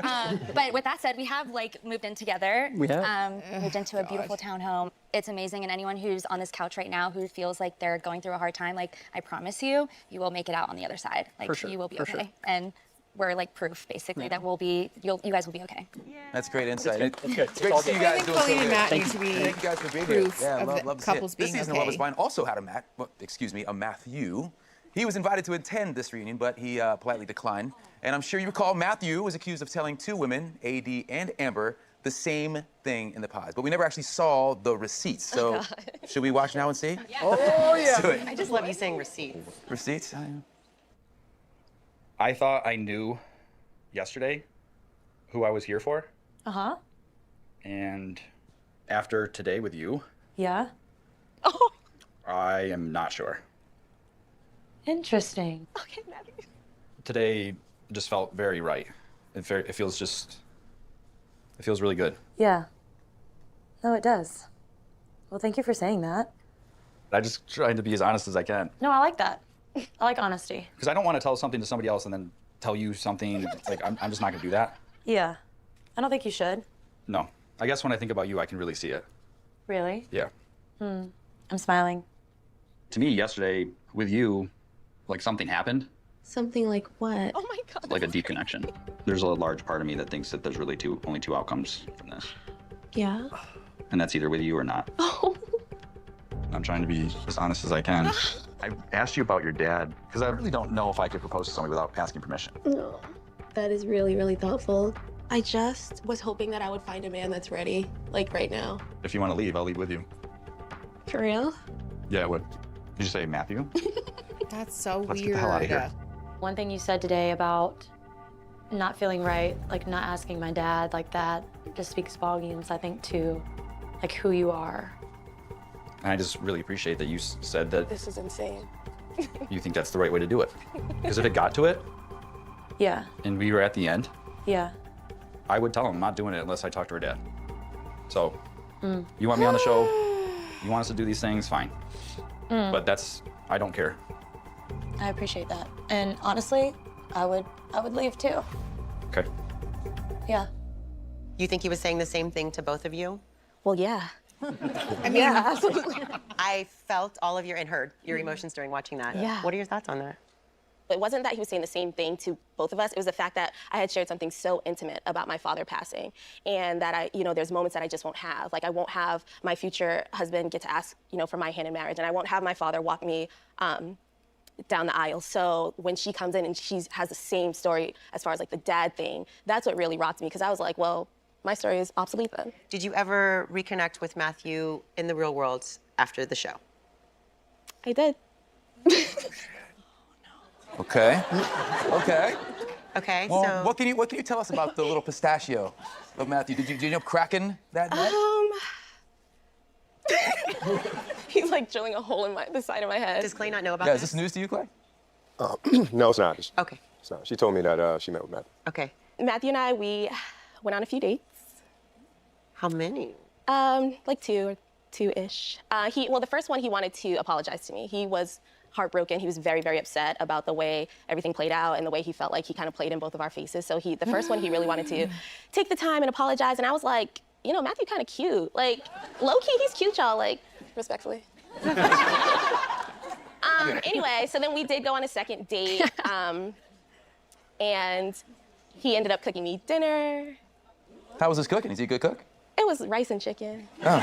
But with that said, we have, like, moved in together. We have? Moved into a beautiful townhome. It's amazing, and anyone who's on this couch right now who feels like they're going through a hard time, like, I promise you, you will make it out on the other side. Like, For sure, you will be for okay. sure. And we're like proof, basically, that you guys will be okay. That's great insight. It's good. great to see you guys doing so Colleen and good. Matt Thank need to be you guys for being here. proof Yeah, of the love to see it. couples This being season of Love is okay. Blind also had a Matthew. He was invited to attend this reunion, but he politely declined. And I'm sure you recall Matthew was accused of telling two women, AD and Amber, the same thing in the pods. But we never actually saw the receipts. So should we watch now and see? Yeah. Oh, yeah. Let's do it. I just love you saying receipts. Receipts? I thought I knew yesterday who I was here for. Uh-huh. And after today with you, Yeah. I am not sure. Interesting. Okay, Matthew. Today just felt very right. It feels really good. Yeah. No, it does. Well, thank you for saying that. I just tried to be as honest as I can. No, I like that. I like honesty. Because I don't want to tell something to somebody else and then tell you something. Like, I'm just not going to do that. Yeah. I don't think you should. No. I guess when I think about you, I can really see it. Really? Yeah. I'm smiling. To me, yesterday with you, like something happened Something like what? Oh my God. Like a deep connection. There's a large part of me that thinks that there's really only two outcomes from this. Yeah. And that's either with you or not. Oh. I'm trying to be as honest as I can. I asked you about your dad because I really don't know if I could propose to somebody without asking permission. No. That is really, really thoughtful. I just was hoping that I would find a man that's ready, like right now. If you want to leave, I'll leave with you. For real? Yeah, I would. Did you say Matthew? That's so Let's weird. get the hell out of here. One thing you said today about not feeling right, like not asking my dad like that, just speaks volumes, I think, to like who you are. And I just really appreciate that you said that This is insane. you think that's the right way to do it. Because if it got to it, Yeah, and we were at the end, yeah. I would tell him I'm not doing it unless I talk to her dad. So, Mm. you want me on the show, you want us to do these things, fine. Mm. But I don't care. I appreciate that. And honestly, I would leave too. Okay. Yeah. You think he was saying the same thing to both of you? Well, yeah. I mean, Yeah, absolutely. I felt all of and heard your emotions during watching that. Yeah. What are your thoughts on that? It wasn't that he was saying the same thing to both of us. It was the fact that I had shared something so intimate about my father passing, and that there's moments that I just won't have. Like I won't have my future husband get to ask, for my hand in marriage, and I won't have my father walk me down the aisle. So when she comes in and she has the same story as far as like the dad thing, that's what really rocked me, because I was like, well, my story is obsolete then. Did you ever reconnect with Matthew in the real world after the show? I did. Okay. Okay. Okay. Well, So what can you tell us about the little pistachio of Matthew? Did you know Kraken that night? He's like drilling a hole in the side of my head. Does Clay not know about Yeah, this? is this news to you, Clay? No, it's not. Okay. It's not. She told me that she met with Matt. Okay. Matthew and I, we went on a few dates. How many? Like two-ish. The first one, he wanted to apologize to me. He was heartbroken. He was very, very upset about the way everything played out and the way he felt like he kind of played in both of our faces. So the first one, he really wanted to take the time and apologize. And I was like, Matthew kind of cute. Like, low-key, he's cute, y'all. Like, respectfully. Anyway, so then we did go on a second date. And he ended up cooking me dinner. How was his cooking? Is he a good cook? It was rice and chicken. Oh.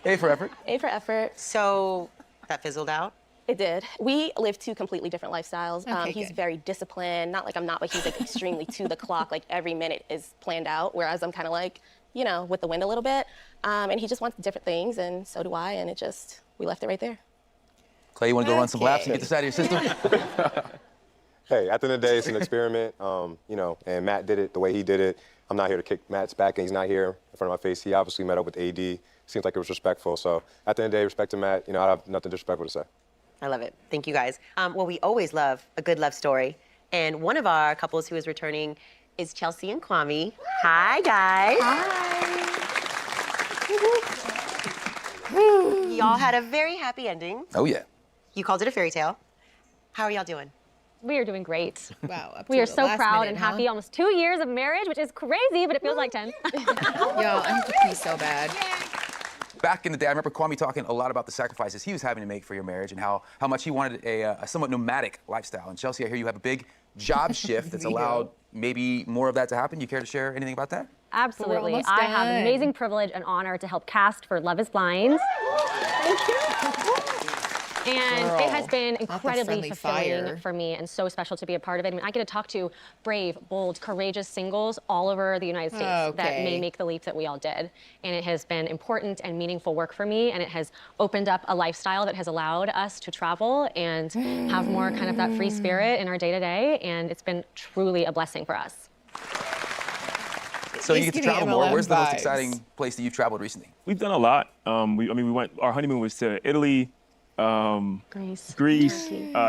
A for effort. A for effort. So that fizzled out? It did. We live two completely different lifestyles. Okay, He's good. very disciplined. Not like I'm not, but he's like extremely to the clock. Like every minute is planned out. Whereas I'm kind of like, with the wind a little bit. And he just wants different things, and so do I. And we left it right there. Clay, you want to go run some laps and get this out of your system? Hey, at the end of the day, it's an experiment, and Matt did it the way he did it. I'm not here to kick Matt's back, and he's not here in front of my face. He obviously met up with AD. Seems like it was respectful. So at the end of the day, respect to Matt. I have nothing disrespectful to say. I love it. Thank you, guys. Well, we always love a good love story. And one of our couples who is returning is Chelsea and Kwame. Hi, guys. Hi. Y'all had a very happy ending. Oh, yeah. You called it a fairy tale. How are y'all doing? We are doing great. Wow. We are so proud and happy. Almost 2 years of marriage, which is crazy, but it feels like 10. Yo, I have to pee so bad. Back in the day, I remember Kwame talking a lot about the sacrifices he was having to make for your marriage and how much he wanted a somewhat nomadic lifestyle. And Chelsea, I hear you have a big job shift that's allowed maybe more of that to happen. You care to share anything about that? Absolutely. I have the amazing privilege and honor to help cast for Love is Blind. Thank you. And it has been incredibly fulfilling for me and so special to be a part of it. I mean, I get to talk to brave, bold, courageous singles all over the United States that may make the leap that we all did. And it has been important and meaningful work for me. And it has opened up a lifestyle that has allowed us to travel and have more kind of that free spirit in our day-to-day. And it's been truly a blessing for us. So you get to travel more. Where's the most exciting place that you've traveled recently? We've done a lot. We went, our honeymoon was to Italy, Greece,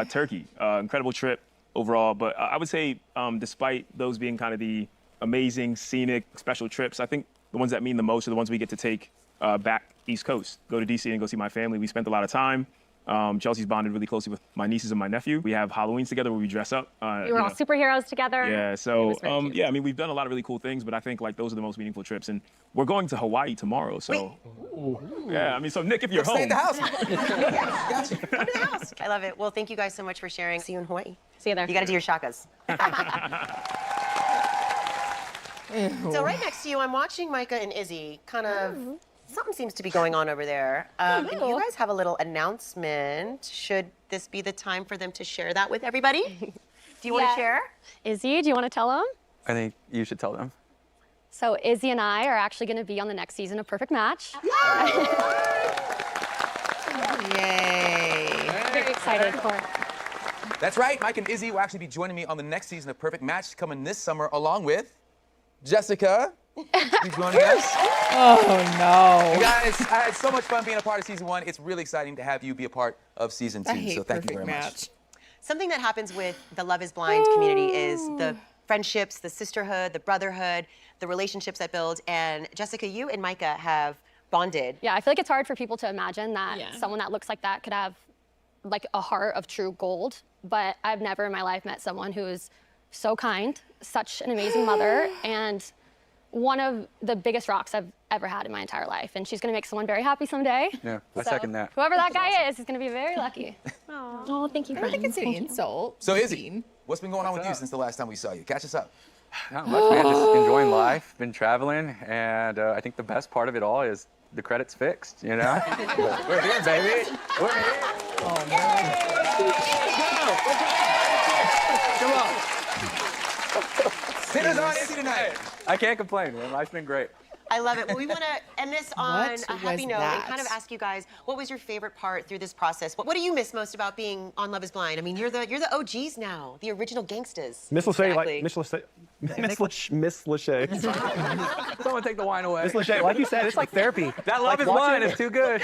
Turkey. Incredible trip overall. But I would say, despite those being kind of the amazing, scenic, special trips, I think the ones that mean the most are the ones we get to take back East Coast. Go to DC and go see my family. We spent a lot of time. Chelsea's bonded really closely with my nieces and my nephew. We have Halloweens together where we dress up. We were all superheroes together. Yeah, so yeah, I mean, we've done a lot of really cool things, but I think like those are the most meaningful trips. And we're going to Hawaii tomorrow, so yeah, I mean, so Nick, if you're home, stay in the house. Gotcha. Come to the house. I love it. Well, thank you guys so much for sharing. See you in Hawaii. See you there. You got to do your shakas. So right next to you, I'm watching Micah and Izzy. Kind of something seems to be going on over there. And you guys have a little announcement. Should this be the time for them to share that with everybody? Do you want to share? Izzy, do you want to tell them? I think you should tell them. So Izzy and I are actually going to be on the next season of Perfect Match. Yay. Very excited for. That's right. Mike and Izzy will actually be joining me on the next season of Perfect Match coming this summer, along with Jessica. You joining us? Oh no. You guys, I had so much fun being a part of season 1. It's really exciting to have you be a part of season 2. I hate So thank you Perfect very Match. much. Something that happens with the Love is Blind community is the friendships, the sisterhood, the brotherhood, the relationships that build. And Jessica, you and Micah have bonded. Yeah, I feel like it's hard for people to imagine that someone that looks like that could have like a heart of true gold. But I've never in my life met someone who is so kind, such an amazing mother, and one of the biggest rocks I've ever had in my entire life. And she's gonna make someone very happy someday. Yeah, I second that. Whoever that guy is gonna be very lucky. Oh, thank you. I don't think it's an insult. So Izzy, what's been going on with you since the last time we saw you? Catch us up. Not much, man. Just enjoying life, been traveling, and I think the best part of it all is the credit's fixed, you know? We're here, baby. We're here. Oh, man. Come on. Dinner's on Izzy tonight. I can't complain, man. Life's been great. I love it. Well, we want to end this on What a happy was note and that? kind of ask you guys, what was your favorite part through this process? What do you miss most about being on Love is Blind? I mean, you're the OGs now, the original gangsters. Miss Lachey, Exactly. Miss Lachey. Someone take the wine away. Miss Lachey, like you said, it's like therapy. That Love is Blind is too good.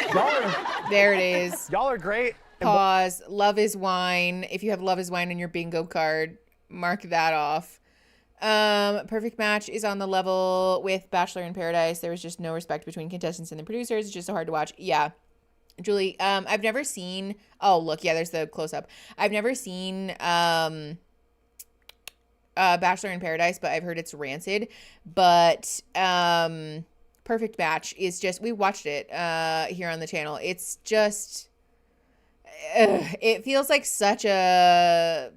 There it is. Y'all are great. Pause. Love is wine. If you have Love is wine on your bingo card, mark that off. Perfect Match is on the level with Bachelor in Paradise. There was just no respect between contestants and the producers. It's just so hard to watch. Yeah. Julie, I've never seen, oh, look, yeah, there's the close up. I've never seen, Bachelor in Paradise, but I've heard it's rancid. But, Perfect Match is just, we watched it, here on the channel. It's just, it feels like such an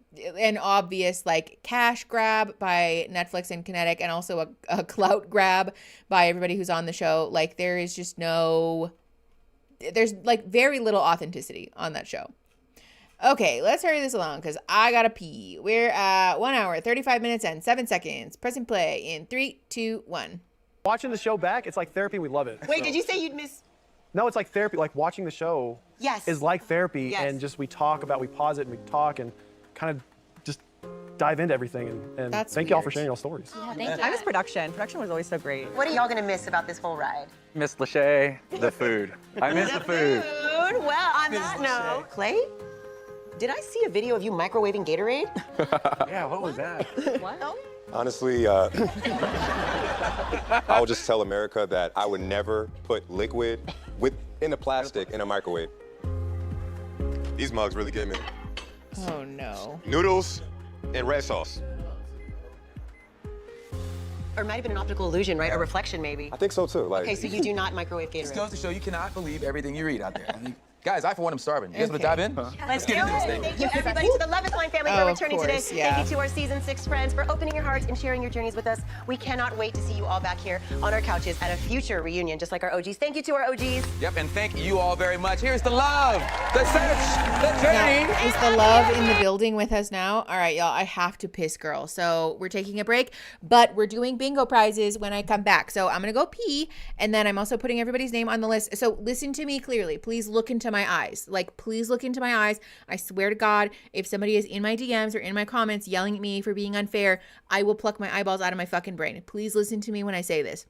obvious like cash grab by Netflix and Kinetic, and also a clout grab by everybody who's on the show. Like there's like very little authenticity on that show. Okay, let's hurry this along because I gotta pee. We're at 1 hour, 35 minutes and 7 seconds. Press and play in 3, 2, 1. Watching the show back, it's like therapy. We love it. Wait, did you say you'd miss? No, it's like therapy. Like watching the show is like therapy, and just we pause it, and we talk, and kind of just dive into everything. And thank y'all for sharing your stories. Yeah, thank you. I miss production. Production was always so great. What are y'all gonna miss about this whole ride? Miss Lachey, the food. I miss the food. Well, on that note, Clay, did I see a video of you microwaving Gatorade? Yeah, what was that? What? Honestly, I would just tell America that I would never put liquid in a plastic in a microwave. These mugs really get me. Oh no. Noodles and red sauce. Or it might have been an optical illusion, right? A reflection, maybe. I think so too. Like, Okay, so you do not microwave This Gatorade. goes to show you cannot believe everything you read out there. I mean, guys, I for one am starving. You guys want to dive in? Let's get into this thing. Thank you, everybody, to the Love is Blind family Oh, for of returning today. course, yeah. Thank you to our season 6 friends for opening your hearts and sharing your journeys with us. We cannot wait to see you all back here on our couches at a future reunion, just like our OGs. Thank you to our OGs. Yep, and thank you all very much. Here's the love, the search, the journey. Now, is the love in the building with us now? All right, y'all, I have to piss, girl. So we're taking a break, but we're doing bingo prizes when I come back. So I'm going to go pee, and then I'm also putting everybody's name on the list. So listen to me clearly. Please look into my eyes. Like, please look into my eyes. I swear to God, if somebody is in my DMs or in my comments yelling at me for being unfair, I will pluck my eyeballs out of my fucking brain. Please listen to me when I say this.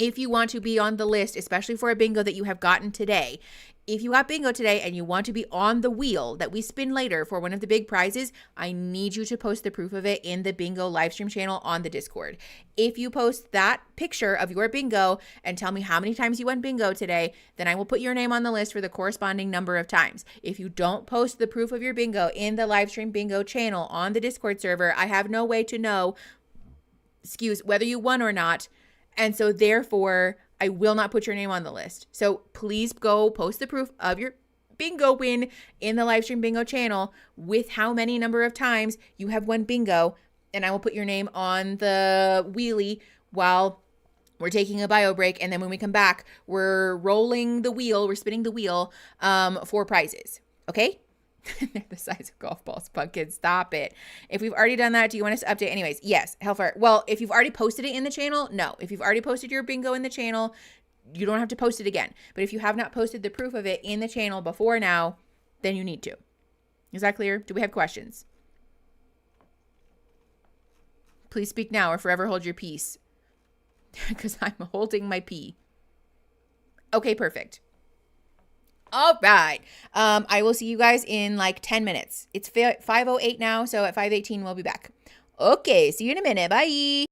If you want to be on the list, especially for a bingo that you have gotten today, if you got bingo today and you want to be on the wheel that we spin later for one of the big prizes, I need you to post the proof of it in the bingo live stream channel on the Discord. If you post that picture of your bingo and tell me how many times you won bingo today, then I will put your name on the list for the corresponding number of times. If you don't post the proof of your bingo in the live stream bingo channel on the Discord server, I have no way to know, whether you won or not. And so therefore, I will not put your name on the list. So please go post the proof of your bingo win in the live stream bingo channel with how many number of times you have won bingo. And I will put your name on the wheelie while we're taking a bio break. And then when we come back, we're rolling the wheel. We're spinning the wheel for prizes. Okay? They're the size of golf balls, pumpkin. Stop it. If we've already done that, do you want us to update? Anyways, yes, Hellfire. Well, if you've already posted it in the channel, no. If you've already posted your bingo in the channel, you don't have to post it again. But if you have not posted the proof of it in the channel before now, then you need to. Is that clear? Do we have questions? Please speak now or forever hold your peace. Because I'm holding my pee. Okay, perfect. All right. I will see you guys in like 10 minutes. It's 5:08 now, so at 5:18 we'll be back. Okay, see you in a minute. Bye.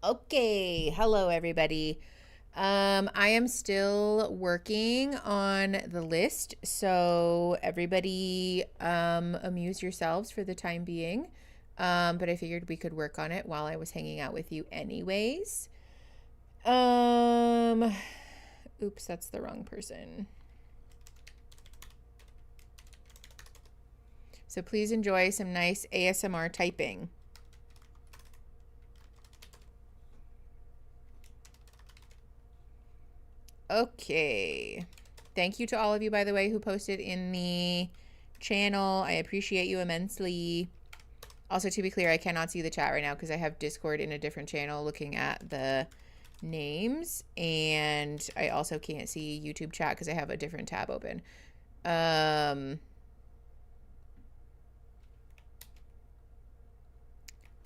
Okay, hello everybody. I am still working on the list, so everybody amuse yourselves for the time being. But I figured we could work on it while I was hanging out with you anyways. Oops, that's the wrong person. So please enjoy some nice ASMR typing. Okay. Thank you to all of you, by the way, who posted in the channel. I appreciate you immensely. Also, to be clear, I cannot see the chat right now because I have Discord in a different channel looking at the names. And I also can't see YouTube chat because I have a different tab open.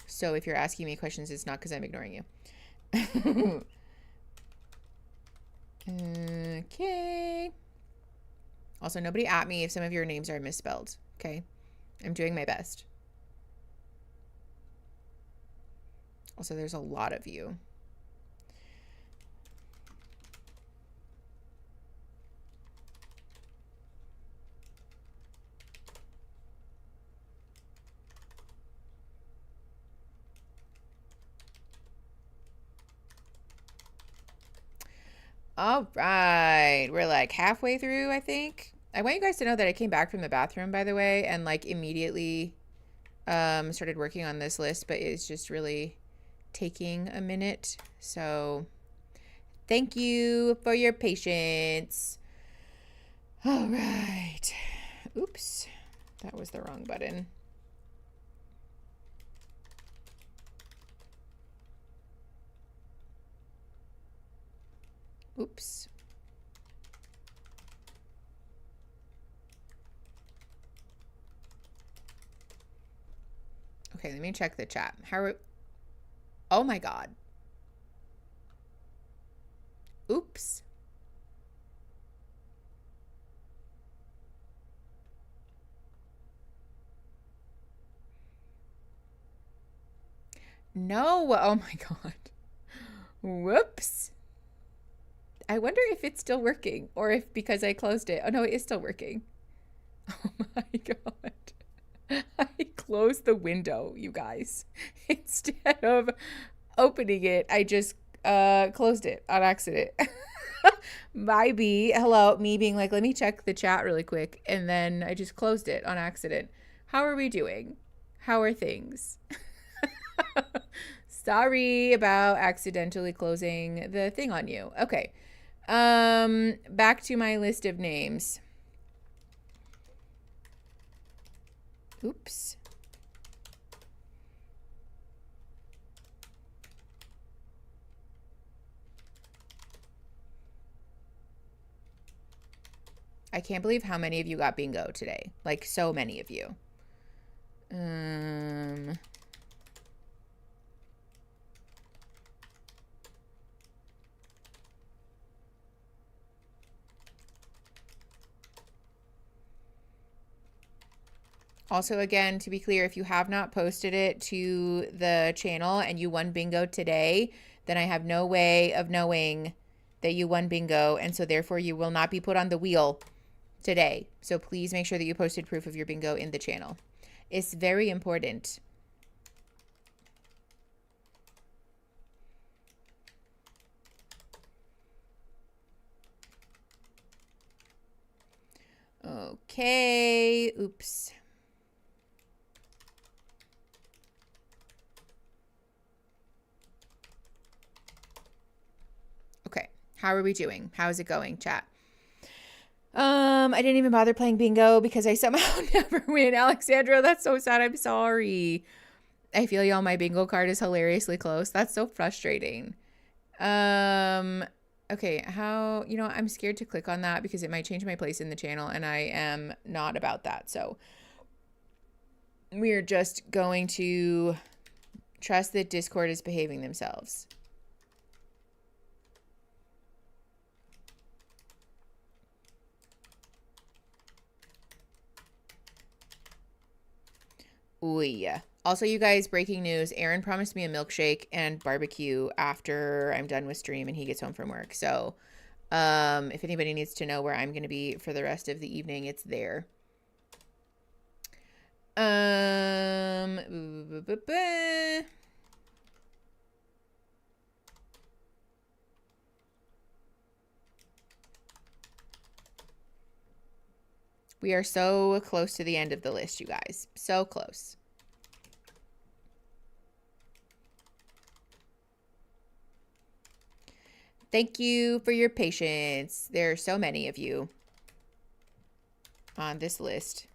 So if you're asking me questions, it's not because I'm ignoring you. Okay. Also, nobody at me if some of your names are misspelled. Okay. I'm doing my best. Also, there's a lot of you. All right. We're like halfway through, I think. I want you guys to know that I came back from the bathroom, by the way, and like immediately started working on this list, but it's just really taking a minute. So thank you for your patience. All right. Oops. That was the wrong button. Oops. Okay, let me check the chat. Oh my God. Oops. No. Oh my God. Whoops. I wonder if it's still working or if because I closed it. Oh no, it is still working. Oh my God. I closed the window, you guys. Instead of opening it, I just closed it on accident. My B, hello, me being like, let me check the chat really quick. And then I just closed it on accident. How are we doing? How are things? Sorry about accidentally closing the thing on you. Okay. Back to my list of names. Oops. I can't believe how many of you got bingo today. Like so many of you. Also, again, to be clear, if you have not posted it to the channel and you won bingo today, then I have no way of knowing that you won bingo, and so therefore you will not be put on the wheel today. So please make sure that you posted proof of your bingo in the channel. It's very important. Okay, oops. Okay, how are we doing? How's it going, chat? I didn't even bother playing bingo because I somehow never win. Alexandra, that's so sad. I'm sorry. I feel y'all, my bingo card is hilariously close. That's so frustrating. Okay, how, you know, I'm scared to click on that because it might change my place in the channel and I am not about that. So we're just going to trust that Discord is behaving themselves. Ooh, yeah. Also, you guys, breaking news. Aaron promised me a milkshake and barbecue after I'm done with stream and he gets home from work. So, if anybody needs to know where I'm going to be for the rest of the evening, it's there. We are so close to the end of the list, you guys. So close. Thank you for your patience. There are so many of you on this list.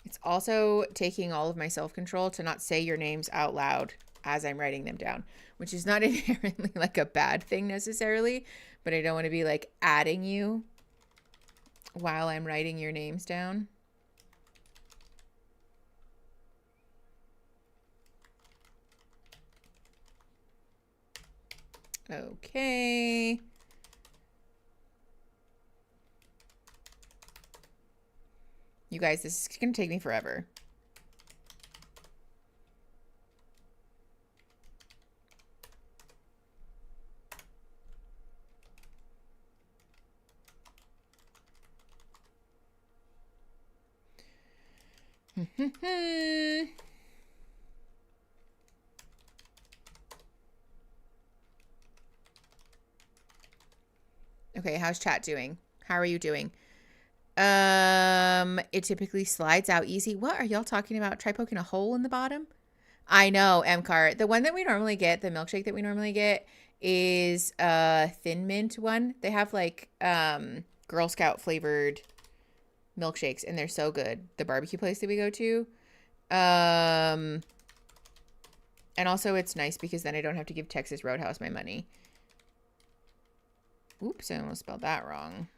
It's also taking all of my self-control to not say your names out loud as I'm writing them down, which is not inherently like a bad thing necessarily, but I don't want to be like adding you while I'm writing your names down. Okay. You guys, this is going to take me forever. Okay, how's chat doing? How are you doing? It typically slides out easy. What are y'all talking about? Try poking a hole in the bottom? I know, MCAR. The one that we normally get, the milkshake that we normally get is Thin Mint one. They have like Girl Scout flavored milkshakes and they're so good. The barbecue place that we go to. And also it's nice because then I don't have to give Texas Roadhouse my money. Oops, I almost spelled that wrong.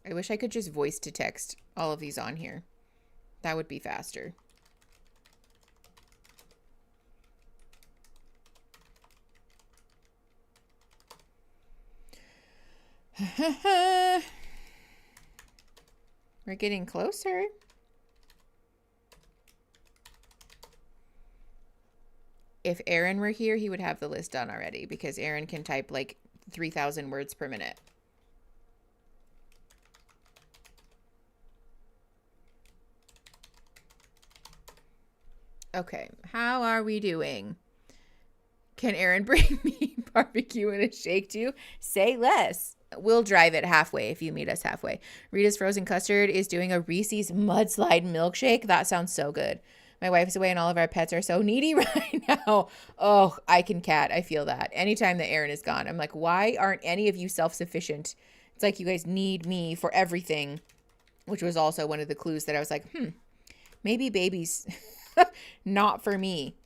I wish I could just voice to text all of these on here. That would be faster. We're getting closer. If Aaron were here, he would have the list done already because Aaron can type like 3,000 words per minute. Okay, how are we doing? Can Aaron bring me barbecue and a shake too? Say less. We'll drive it halfway if you meet us halfway. Rita's Frozen Custard is doing a Reese's Mudslide milkshake. That sounds so good. My wife's away and all of our pets are so needy right now. Oh, I can cat. I feel that. Anytime that Aaron is gone, I'm like, why aren't any of you self-sufficient? It's like you guys need me for everything, which was also one of the clues that I was like, maybe babies... not for me,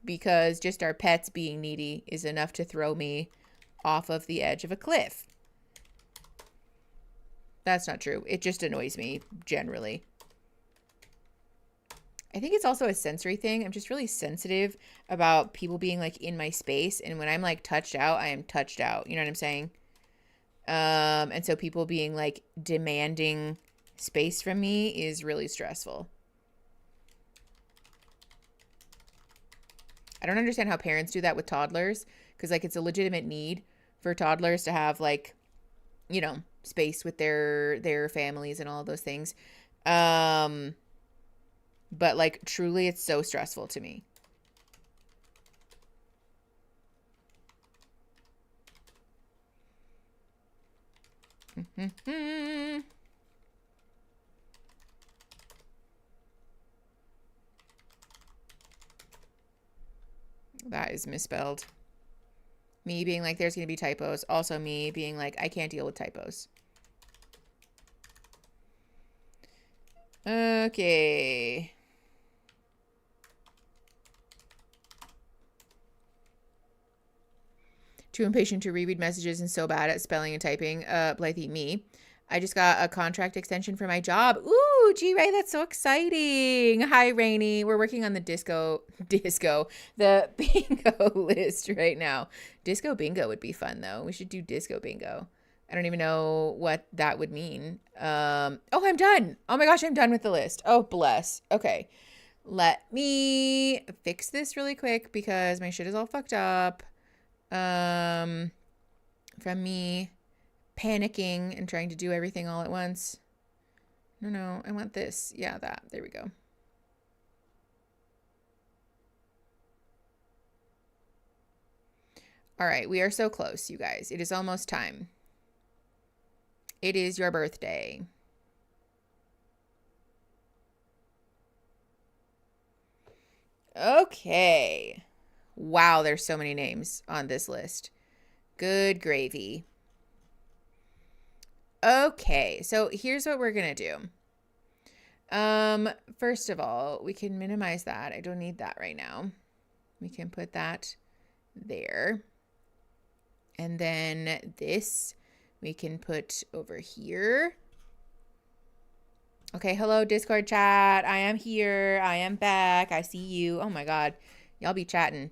because just our pets being needy is enough to throw me off of the edge of a cliff. That's not true. It just annoys me generally. I think it's also a sensory thing. I'm just really sensitive about people being like in my space, and when I'm like touched out, I am touched out. You know what I'm saying? And so people being like demanding space from me is really stressful. I don't understand how parents do that with toddlers, because like it's a legitimate need for toddlers to have like, you know, space with their families and all of those things. But like truly it's so stressful to me. That is misspelled. Me being like, there's going to be typos. Also me being like, I can't deal with typos. Okay. Too impatient to reread messages and so bad at spelling and typing. Blythe, me. I just got a contract extension for my job. Ooh, G-Ray, that's so exciting. Hi, Rainy. We're working on the the bingo list right now. Disco bingo would be fun, though. We should do disco bingo. I don't even know what that would mean. Oh, I'm done. Oh my gosh, I'm done with the list. Oh, bless. Okay. Let me fix this really quick because my shit is all fucked up. From me panicking and trying to do everything all at once. No, I want this. Yeah, that. There we go. All right, we are so close, you guys. It is almost time. It is your birthday. Okay. Wow, there's so many names on this list. Good gravy. Okay, so here's what we're gonna do. First of all, we can minimize that. I don't need that right now. We can put that there. And then this we can put over here. Okay, hello Discord chat. I am here. I am back. I see you. Oh my God. Y'all be chatting.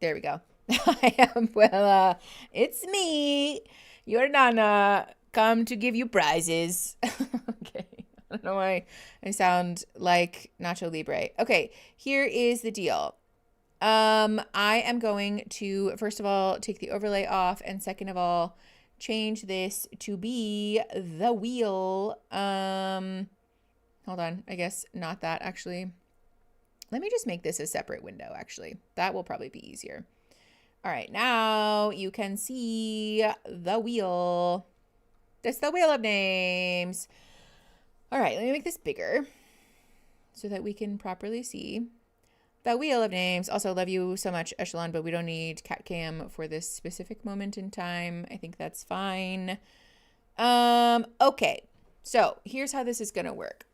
There we go. I am Bella. It's me, your Nana, come to give you prizes. Okay. I don't know why I sound like Nacho Libre. Okay, here is the deal. I am going to, first of all, take the overlay off, and second of all, change this to be the wheel. Hold on. I guess not that, actually. Let me just make this a separate window, actually. That will probably be easier. All right, now you can see the wheel. That's the wheel of names. All right, let me make this bigger so that we can properly see the wheel of names. Also, love you so much, Echelon, but we don't need cat cam for this specific moment in time. I think that's fine. Okay, so here's how this is going to work.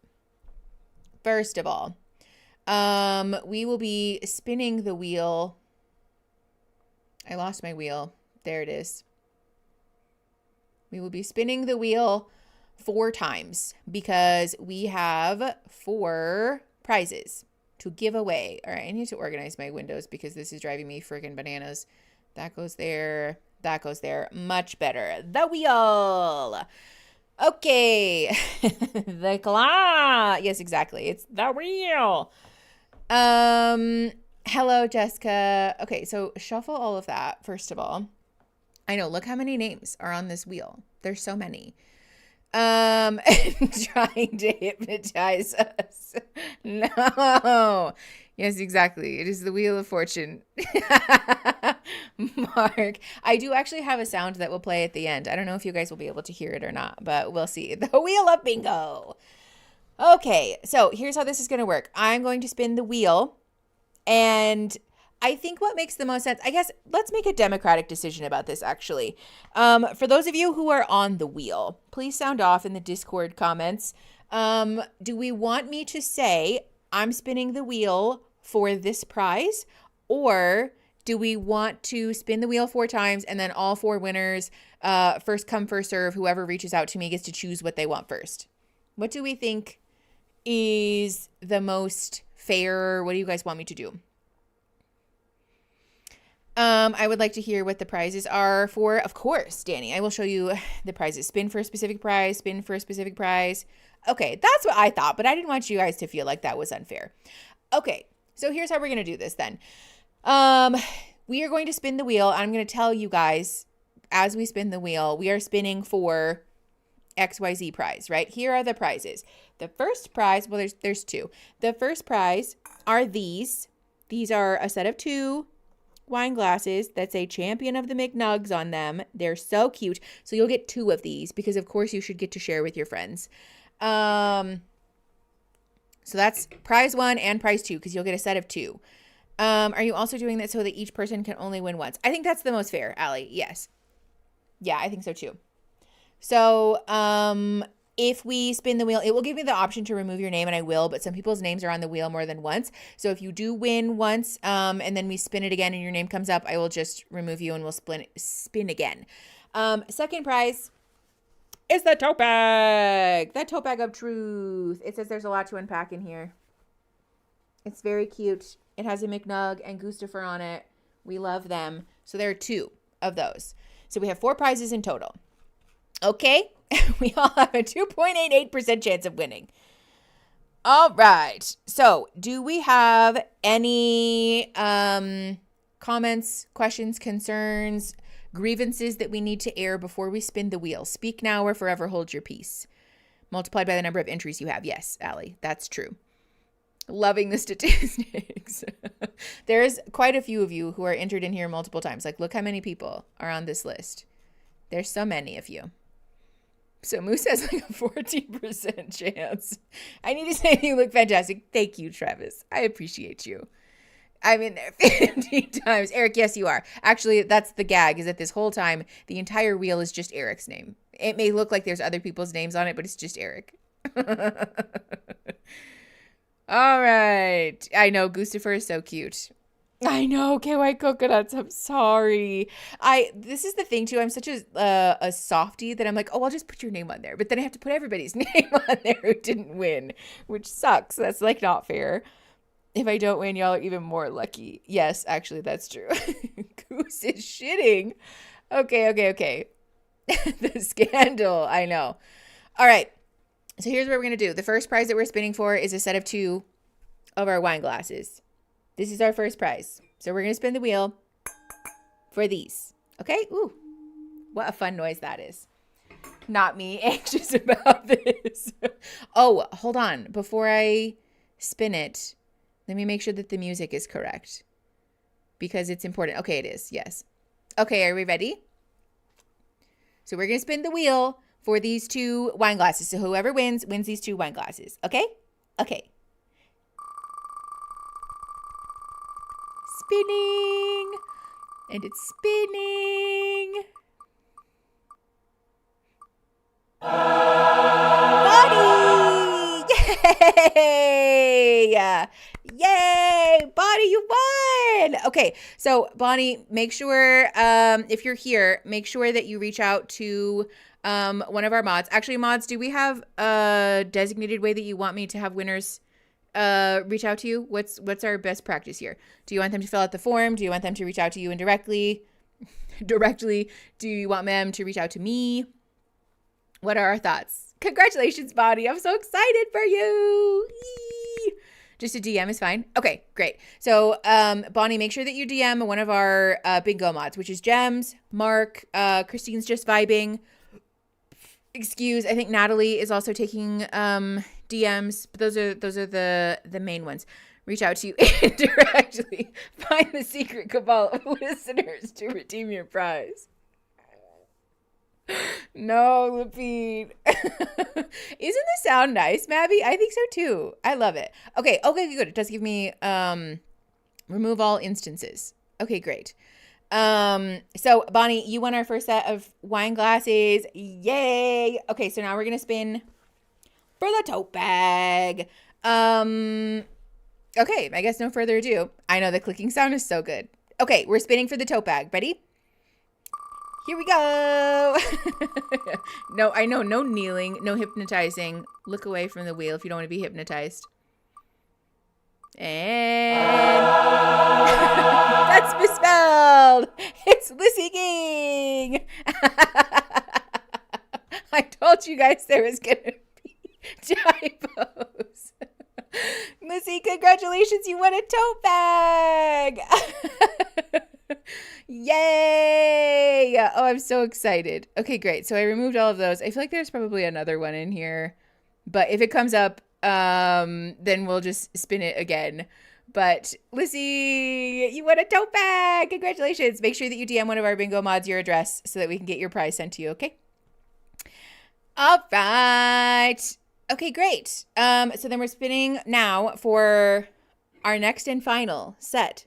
First of all, we will be spinning the wheel. I lost my wheel. There it is. We will be spinning the wheel 4 times because we have 4 prizes to give away. All right, I need to organize my windows because this is driving me friggin' bananas. That goes there. That goes there. Much better. The wheel. Okay. The claw. Yes, exactly. It's the wheel. Hello, Jessica. Okay, so shuffle all of that, first of all. I know, look how many names are on this wheel. There's so many. Trying to hypnotize us. No. Yes, exactly. It is the Wheel of Fortune. Mark. I do actually have a sound that will play at the end. I don't know if you guys will be able to hear it or not, but we'll see. The Wheel of Bingo. Okay, so here's how this is going to work. I'm going to spin the wheel, and I think what makes the most sense, I guess, let's make a democratic decision about this, actually. For those of you who are on the wheel, please sound off in the Discord comments. Do we want me to say, I'm spinning the wheel for this prize? Or do we want to spin the wheel 4 times and then all 4 winners, first come, first serve, whoever reaches out to me gets to choose what they want first? What do we think is the most fair? What do you guys want me to do? I would like to hear what the prizes are for, of course, Danny. I will show you the prizes. Spin for a specific prize, spin for a specific prize. Okay, that's what I thought, but I didn't want you guys to feel like that was unfair. Okay, so here's how we're going to do this then. We are going to spin the wheel. I'm going to tell you guys, as we spin the wheel, we are spinning for XYZ prize, right? Here are the prizes. The first prize, well, there's 2. The first prize are these. These are a set of 2 wine glasses that say Champion of the McNugs on them. They're so cute. So you'll get 2 of these because, of course, you should get to share with your friends. So that's prize 1 and prize 2 because you'll get a set of 2. Are you also doing that so that each person can only win once? I think that's the most fair, Allie. Yes. Yeah, I think so too. So if we spin the wheel, it will give me the option to remove your name, and I will, but some people's names are on the wheel more than once. So if you do win once, and then we spin it again and your name comes up, I will just remove you and we'll spin again. Second prize is the tote bag. The tote bag of truth. It says there's a lot to unpack in here. It's very cute. It has a McNug and Gustafer on it. We love them. So there are 2 of those. So we have 4 prizes in total. Okay. We all have a 2.88% chance of winning. All right. So do we have any comments, questions, concerns, grievances that we need to air before we spin the wheel? Speak now or forever hold your peace. Multiplied by the number of entries you have. Yes, Allie, that's true. Loving the statistics. There's quite a few of you who are entered in here multiple times. Like, look how many people are on this list. There's so many of you. So Moose has like a 14% chance. I need to say you look fantastic. Thank you, Travis. I appreciate you. I'm in there 50 times. Eric, yes, you are. Actually, that's the gag, is that this whole time, the entire wheel is just Eric's name. It may look like there's other people's names on it, but it's just Eric. All right. I know, Gustafer is so cute. I know, KY Coconuts. I'm sorry. This is the thing too. I'm such a softie that I'm like, oh, I'll just put your name on there. But then I have to put everybody's name on there who didn't win, which sucks. That's like not fair. If I don't win, y'all are even more lucky. Yes, actually, that's true. Goose is shitting. Okay. The scandal. I know. All right. So here's what we're going to do. The first prize that we're spinning for is a set of 2 of our wine glasses. This is our first prize. So we're going to spin the wheel for these. Okay? Ooh, what a fun noise that is. Not me anxious about this. Oh, hold on. Before I spin it, let me make sure that the music is correct because it's important. Okay, it is. Yes. Okay, are we ready? So we're going to spin the wheel for these 2 wine glasses. So whoever wins these 2 wine glasses. Okay? Okay. Spinning, and it's spinning. Bonnie! Yay! Yay! Bonnie, you won! Okay, so Bonnie, make sure, if you're here, make sure that you reach out to one of our mods. Actually, mods, do we have a designated way that you want me to have winners reach out to you? What's our best practice here? Do you want them to fill out the form? Do you want them to reach out to you indirectly? Directly? Do you want them to reach out to me? What are our thoughts? Congratulations, Bonnie. I'm so excited for you. Yee. Just a DM is fine. Okay, great. So, Bonnie, make sure that you DM one of our bingo mods, which is Gems, Mark, Christine's just vibing. Excuse, I think Natalie is also taking DMs, but those are the main ones. Reach out to you indirectly. Find the secret cabal of listeners to redeem your prize. No, Lapine. Isn't this sound nice, Mabby? I think so too. I love it. Okay, good. It does give me remove all instances. Okay, great. So Bonnie, you won our first set of wine glasses. Yay. Okay, so now we're gonna spin for the tote bag. Okay, I guess no further ado. I know the clicking sound is so good. Okay, we're spinning for the tote bag. Ready? Here we go. No, I know, no kneeling, no hypnotizing. Look away from the wheel if you don't want to be hypnotized. And that's misspelled. It's Lissy King. I told you guys there was going to be typos. Lissy, congratulations. You won a tote bag. Yay. Oh, I'm so excited. Okay, great. So I removed all of those. I feel like there's probably another one in here, but if it comes up, then we'll just spin it again. But Lissy, you won a tote bag. Congratulations. Make sure that you DM one of our bingo mods your address so that we can get your prize sent to you. Okay. All right. Okay, great. So then we're spinning now for our next and final set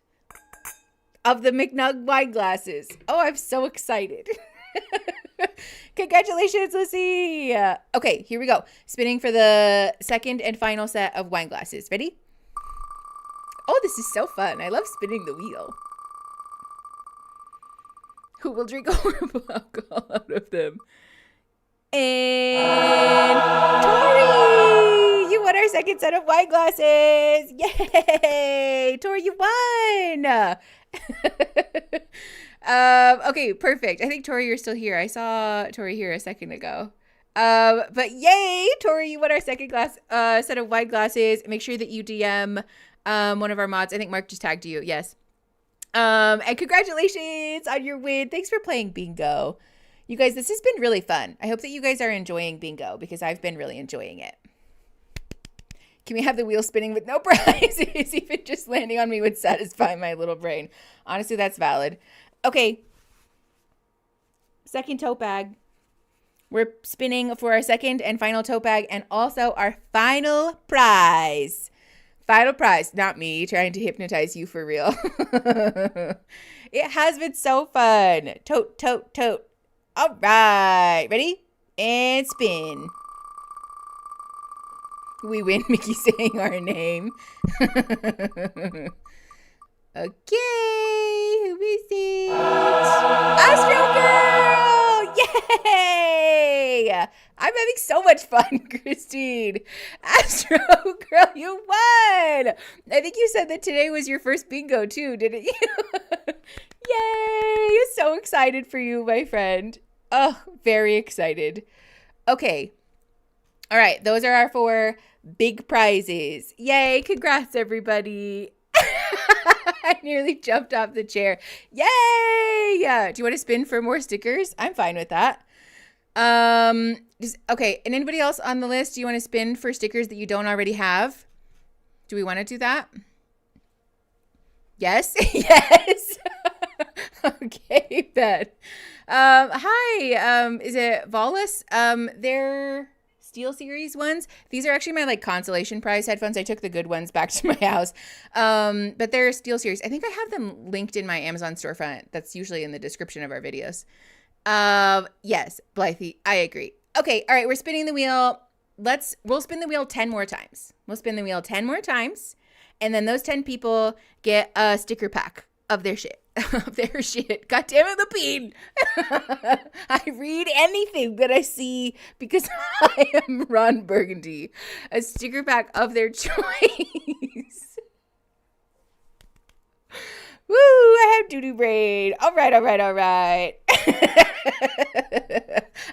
of the McNug wine glasses. Oh, I'm so excited. Congratulations, Lucy. Okay, here we go. Spinning for the second and final set of wine glasses. Ready? Oh, this is so fun. I love spinning the wheel. Who will drink horrible alcohol out of them? And Tori, you won our second set of wine glasses. Yay! Tori, you won. Okay, perfect. I think Tori, you're still here. I saw Tori here a second ago. But yay, Tori, you won our second set of wine glasses. Make sure that you DM one of our mods. I think Mark just tagged you. Yes. And congratulations on your win. Thanks for playing bingo. You guys, this has been really fun. I hope that you guys are enjoying bingo because I've been really enjoying it. Can we have the wheel spinning with no prizes? Even just landing on me would satisfy my little brain. Honestly, that's valid. Okay. Second tote bag. We're spinning for our second and final tote bag and also our final prize. Final prize. Not me trying to hypnotize you for real. It has been so fun. Tote, tote, tote. All right. Ready? And spin. We win Mickey saying our name. Okay, who is it? Astro Girl! Yay! I'm having so much fun, Christine. Astro Girl, you won! I think you said that today was your first bingo too, didn't you? Yay! So excited for you, my friend. Oh, very excited. Okay. All right, those are our 4 big prizes. Yay, congrats, everybody. I nearly jumped off the chair. Yay! Yeah. Do you want to spin for more stickers? I'm fine with that. Okay. And anybody else on the list, do you want to spin for stickers that you don't already have? Do we want to do that? Yes? Yes. Okay, Ben. Hi. Is it Volus? They're Steel Series ones. These are actually my like consolation prize headphones. I took the good ones back to my house. But they're Steel Series. I think I have them linked in my Amazon storefront. That's usually in the description of our videos. Yes, Blythe, I agree. Okay, all right, we're spinning the wheel. We'll spin the wheel 10 more times. We'll spin the wheel 10 more times. And then those 10 people get a sticker pack of their shit. Of their shit. God damn it, Lapine. I read anything that I see because I am Ron Burgundy. A sticker pack of their choice. Woo, I have doo-doo brain. All right.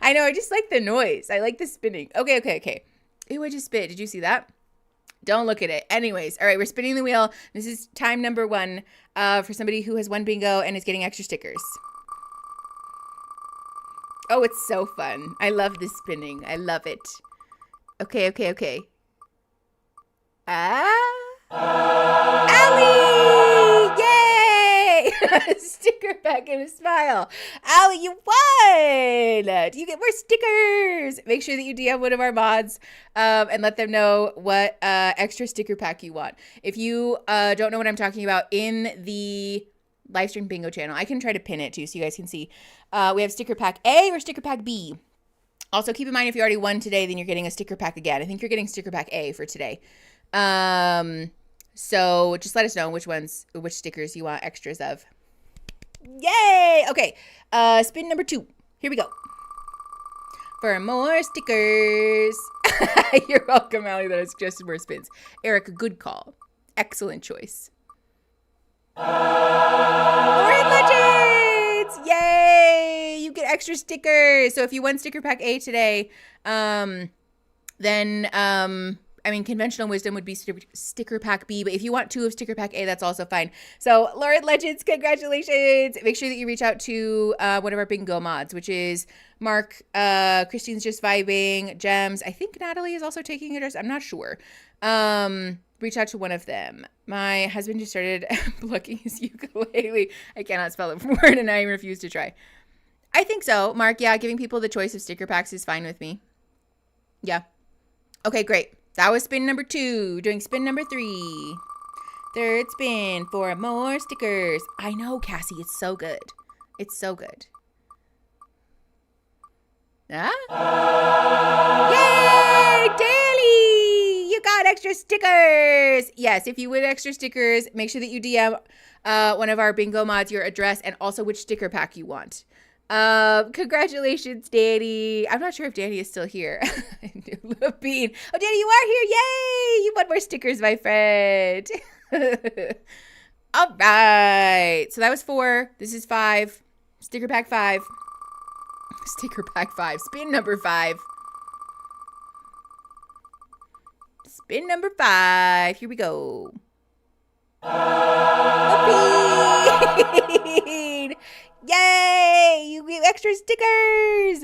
I know, I just like the noise. I like the spinning. Okay. Ew, I just spit. Did you see that? Don't look at it. Anyways, all right, we're spinning the wheel. This is time number 1 for somebody who has won bingo and is getting extra stickers. Oh, it's so fun. I love this spinning. I love it. Okay. Allie! Yay! Sticker pack and a smile. Allie, you won! Do you get more stickers? Make sure that you DM one of our mods and let them know what extra sticker pack you want. If you don't know what I'm talking about, in the livestream bingo channel, I can try to pin it too so you guys can see. We have sticker pack A or sticker pack B. Also, keep in mind if you already won today, then you're getting a sticker pack again. I think you're getting sticker pack A for today. So just let us know which stickers you want extras of. Yay! Okay, spin number 2. Here we go. For more stickers. You're welcome, Allie, that I suggested more spins. Eric, good call. Excellent choice. Lauren Legends! Yay! You get extra stickers. So if you won sticker pack A today, then conventional wisdom would be sticker pack B, but if you want 2 of sticker pack A, that's also fine. So Lauren Legends, congratulations. Make sure that you reach out to one of our bingo mods, which is Mark, Christine's just vibing, Gems. I think Natalie is also taking it. I'm not sure. Reach out to one of them. My husband just started plucking his ukulele. I cannot spell the word and I refuse to try. I think so, Mark. Yeah, giving people the choice of sticker packs is fine with me. Yeah. Okay, great. That was spin number 2. Doing spin number 3. Third spin for more stickers. I know, Cassie. It's so good. It's so good. Yay, Daily! You got extra stickers. Yes, if you win extra stickers, make sure that you DM one of our bingo mods your address and also which sticker pack you want. Congratulations, Danny. I'm not sure if Danny is still here. Bean. Oh, Danny, you are here. Yay! You won more stickers, my friend. All right. So that was 4. This is 5. Sticker pack 5. Sticker pack 5. Spin number 5. Spin number 5. Here we go. Bean! Yay! You get extra stickers.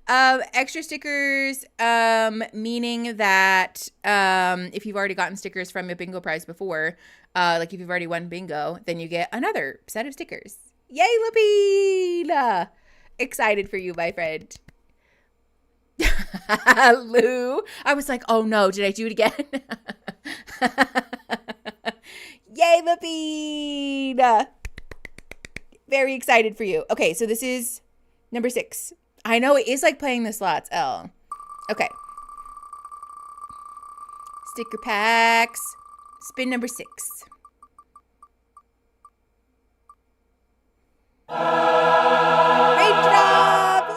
Extra stickers, meaning that if you've already gotten stickers from a bingo prize before, like if you've already won bingo, then you get another set of stickers. Yay, Lupine! Excited for you, my friend. Lou. I was like, oh no, did I do it again? Yay, Lupine! Very excited for you. Okay, so this is number 6. I know it is like playing the slots, L. Okay. Sticker packs. Spin number 6. Raindrop!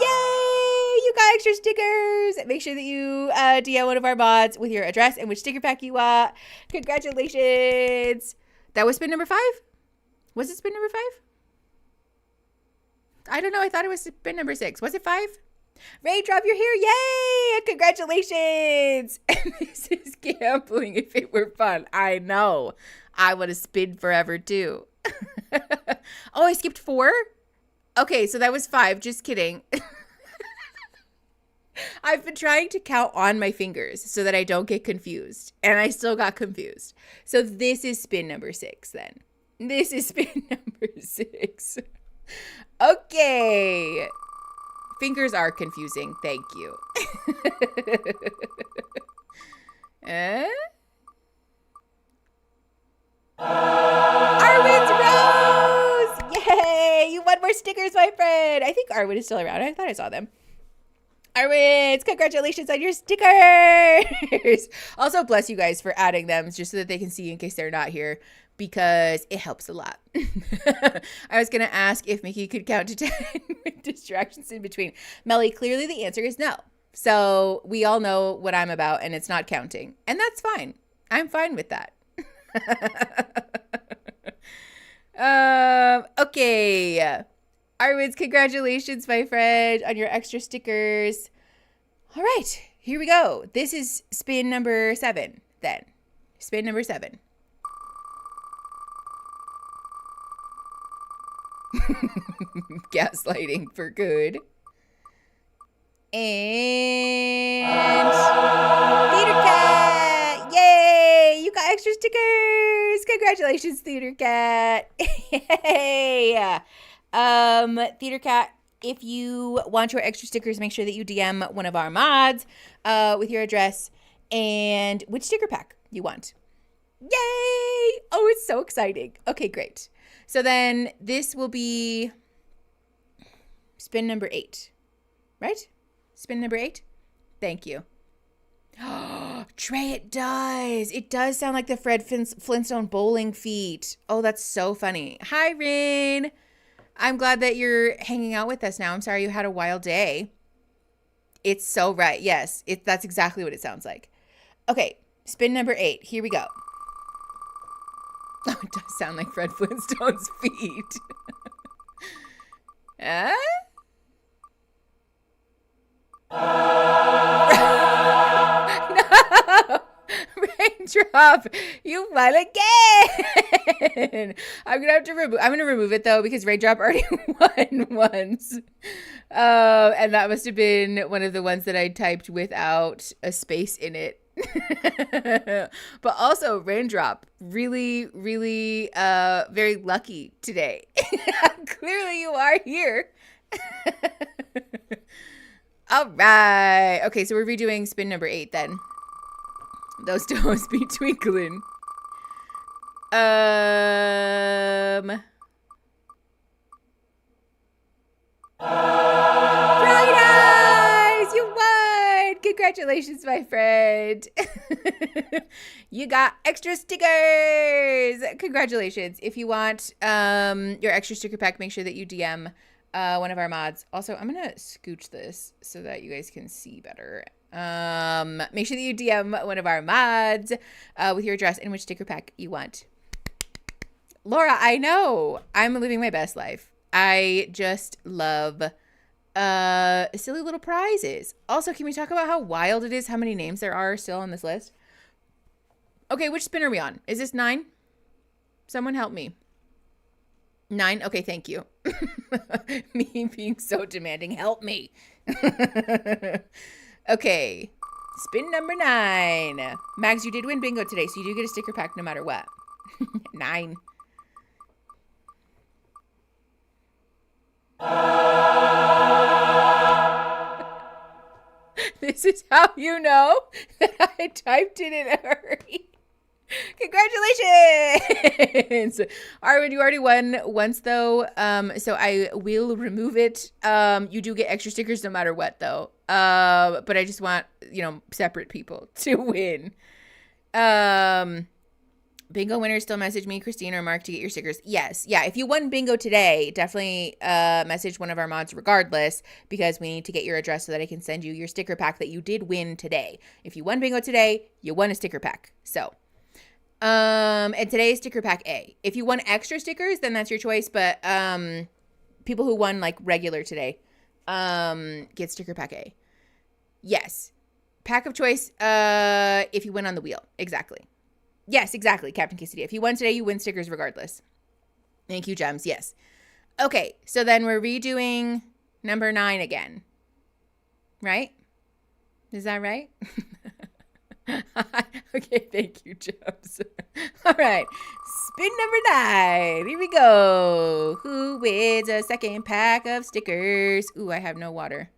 Yay! You got extra stickers. Make sure that you DM one of our mods with your address and which sticker pack you want. Congratulations. That was spin number 5? Was it spin number 5? I don't know. I thought it was spin number 6. Was it 5? Raindrop, you're here. Yay! Congratulations. This is gambling if it were fun. I know. I would have spin forever too. Oh, I skipped 4? Okay, so that was 5. Just kidding. I've been trying to count on my fingers so that I don't get confused. And I still got confused. So this is spin number 6 then. This is spin number 6. Okay. Fingers are confusing. Thank you. Arwen's Rose! Yay! You won more stickers, my friend. I think Arwen is still around. I thought I saw them. Arwen's, congratulations on your stickers. Also, bless you guys for adding them just so that they can see in case they're not here, because it helps a lot. I was going to ask if Mickey could count to 10 with distractions in between. Melly, clearly the answer is no. So we all know what I'm about, and it's not counting. And that's fine. I'm fine with that. Okay. Arwin's, congratulations, my friend, on your extra stickers. All right, here we go. This is spin number 7, then. Spin number 7. Gaslighting for good. And Theater Cat! Yay! You got extra stickers! Congratulations, Theater Cat! Yay! Theater Cat, if you want your extra stickers, make sure that you DM one of our mods with your address and which sticker pack you want. Yay! Oh, it's so exciting. Okay, great. So then this will be spin number 8, right? Spin number 8? Thank you. Trey, it does. It does sound like the Fred Flintstone bowling feet. Oh, that's so funny. Hi, Rin. I'm glad that you're hanging out with us now. I'm sorry you had a wild day. It's so right. Yes, that's exactly what it sounds like. Okay, spin number 8. Here we go. Oh, it does sound like Fred Flintstone's feet. No! Raindrop, you won again. I'm gonna remove it though because Raindrop already won once. And that must have been one of the ones that I typed without a space in it. But also Raindrop, really, really very lucky today. Clearly you are here. All right. Okay, so we're redoing spin number 8 then. Those toes be twinkling. Bright Congratulations, my friend. You got extra stickers. Congratulations. If you want your extra sticker pack, make sure that you DM one of our mods. Also, I'm going to scooch this so that you guys can see better. Make sure that you DM one of our mods with your address and which sticker pack you want. Laura, I know. I'm living my best life. I just love silly little prizes. Also, can we talk about how wild it is how many names there are still on this list? Okay, which spin are we on? Is this 9? Someone help me. 9? Okay, thank you. Me being so demanding. Help me. Okay, spin number 9. Mags, you did win bingo today, so you do get a sticker pack no matter what. 9. This is how you know that I typed it in a hurry. Congratulations! Arwen, you already won once though, so I will remove it. You do get extra stickers no matter what though. But I just want, separate people to win. Bingo winners still message me, Christine or Mark, to get your stickers. Yes. Yeah. If you won bingo today, definitely message one of our mods regardless, because we need to get your address so that I can send you your sticker pack that you did win today. If you won bingo today, you won a sticker pack. So, and today is sticker pack A. If you won extra stickers, then that's your choice. But people who won like regular today get sticker pack A. Yes. Pack of choice if you win on the wheel. Exactly. Yes, exactly, Captain Quesadilla. If you won today, you win stickers regardless. Thank you, Gems. Yes. Okay, so then we're redoing number 9 again. Right? Is that right? Okay, thank you, Gems. All right, spin number 9. Here we go. Who wins a second pack of stickers? Ooh, I have no water.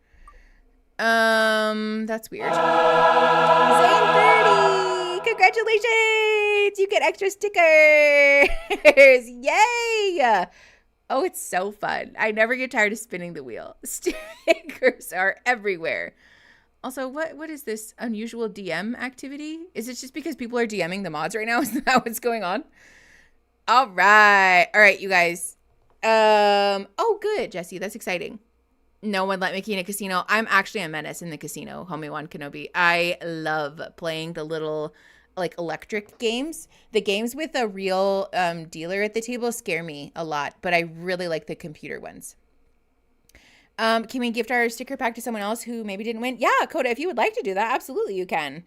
That's weird. Zane 30. Congratulations! You get extra stickers! Yay! Oh, it's so fun. I never get tired of spinning the wheel. Stickers are everywhere. Also, what is this unusual DM activity? Is it just because people are DMing the mods right now? Is that what's going on? All right. All right, you guys. Oh, good, Jesse. That's exciting. No one let Mickey in a casino. I'm actually a menace in the casino, Homie One Kenobi. I love playing the little electric games. The games with a real dealer at the table scare me a lot, but I really like the computer ones. Can we gift our sticker pack to someone else who maybe didn't win? Yeah, Coda, if you would like to do that, absolutely you can.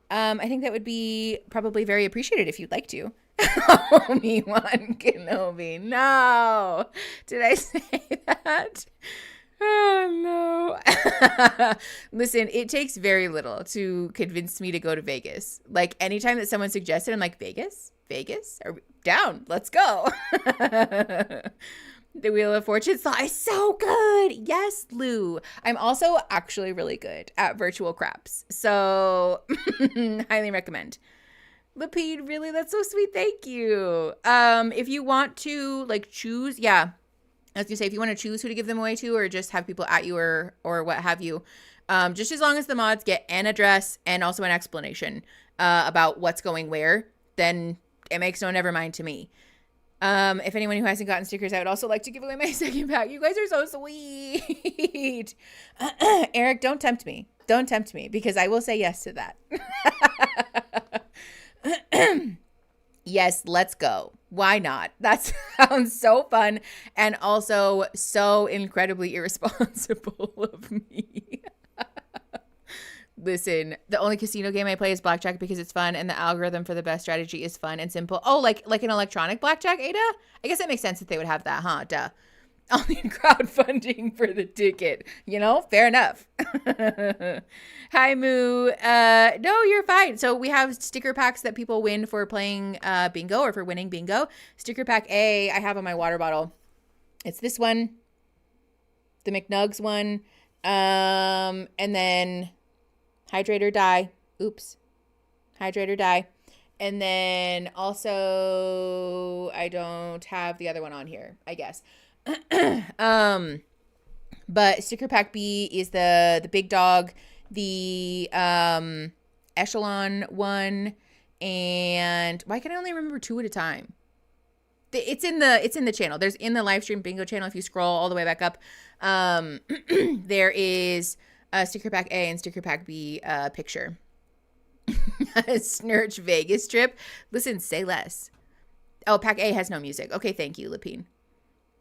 I think that would be probably very appreciated if you'd like to. Homie One Kenobi. No. Did I say that? Oh, no. Listen, it takes very little to convince me to go to Vegas. Like, anytime that someone suggested, I'm like, Vegas? Vegas? Are we down? Let's go. The Wheel of Fortune saw is so good. Yes, Lou. I'm also actually really good at virtual craps. So, highly recommend. Lapide, really? That's so sweet. Thank you. If you want to, choose, yeah. I was going to say, if you want to choose who to give them away to or just have people at you or what have you, just as long as the mods get an address and also an explanation about what's going where, then it makes no never mind to me. If anyone who hasn't gotten stickers, I would also like to give away my second pack. You guys are so sweet. Eric, don't tempt me. Don't tempt me because I will say yes to that. Yes, let's go. Why not? That sounds so fun and also so incredibly irresponsible of me. Listen, the only casino game I play is blackjack because it's fun and the algorithm for the best strategy is fun and simple. Oh, like an electronic blackjack, Ada? I guess it makes sense that they would have that, huh? Duh. I'll need crowdfunding for the ticket. Fair enough. Hi, Moo. No, you're fine. So we have sticker packs that people win for playing bingo or for winning bingo. Sticker pack A, I have on my water bottle. It's this one, the McNugs one, and then hydrate or die. Oops. Hydrate or die. And then also, I don't have the other one on here, I guess. But sticker pack B is the big dog the echelon one, and why can I only remember 2 at a time? It's in the channel. There's in the live stream bingo channel. If you scroll all the way back up, there is a sticker pack A and sticker pack B picture. Snurch Vegas trip. Listen, say less. Oh, pack A has no music. Okay, thank you, Lapine.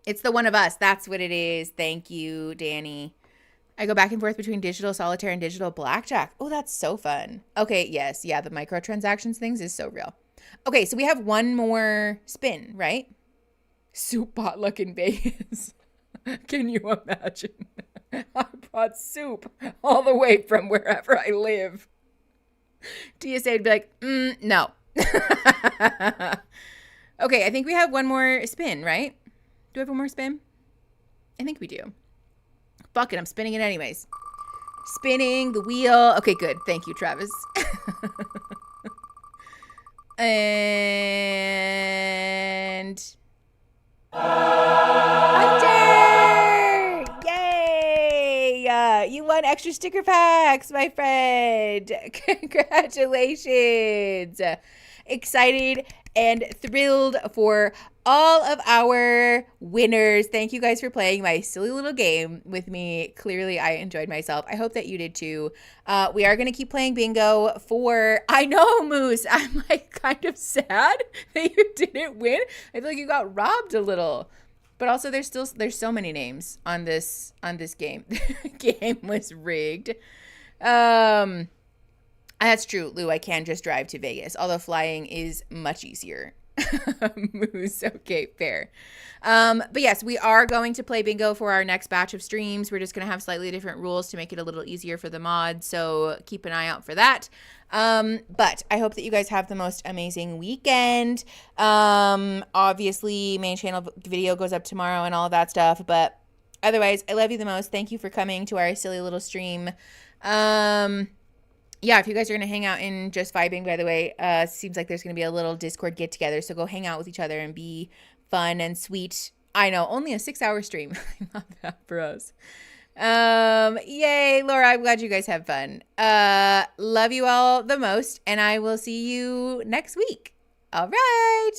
It's the one of us. That's what it is. Thank you, Danny. I go back and forth between digital solitaire and digital blackjack. Oh, that's so fun. Okay, yes. Yeah, the microtransactions things is so real. Okay, so we have one more spin, right? Soup potluck in Vegas. Can you imagine? I brought soup all the way from wherever I live. TSA would be like, no. Okay, I think we have one more spin, right? Do we have one more spin? I think we do. Fuck it, I'm spinning it anyways. Spinning the wheel. Okay, good. Thank you, Travis. And Hunter! Yay! You won extra sticker packs, my friend. Congratulations. Excited and thrilled for all of our winners. Thank you guys for playing my silly little game with me. Clearly, I enjoyed myself. I hope that you did too. We are going to keep playing bingo for... I know, Moose. I'm like kind of sad that you didn't win. I feel like you got robbed a little. But also, there's so many names on this game. The game was rigged. That's true, Lou. I can just drive to Vegas, although flying is much easier. Moose. Okay, fair. But yes, we are going to play bingo for our next batch of streams. We're just going to have slightly different rules to make it a little easier for the mods, so keep an eye out for that. But I hope that you guys have the most amazing weekend. Obviously, main channel video goes up tomorrow and all of that stuff, but otherwise, I love you the most. Thank you for coming to our silly little stream. Yeah, if you guys are going to hang out in Just Vibing, by the way, seems like there's going to be a little Discord get-together, so go hang out with each other and be fun and sweet. I know, only a 6-hour stream. Not that for us. Yay, Laura, I'm glad you guys have fun. Love you all the most, and I will see you next week. All right.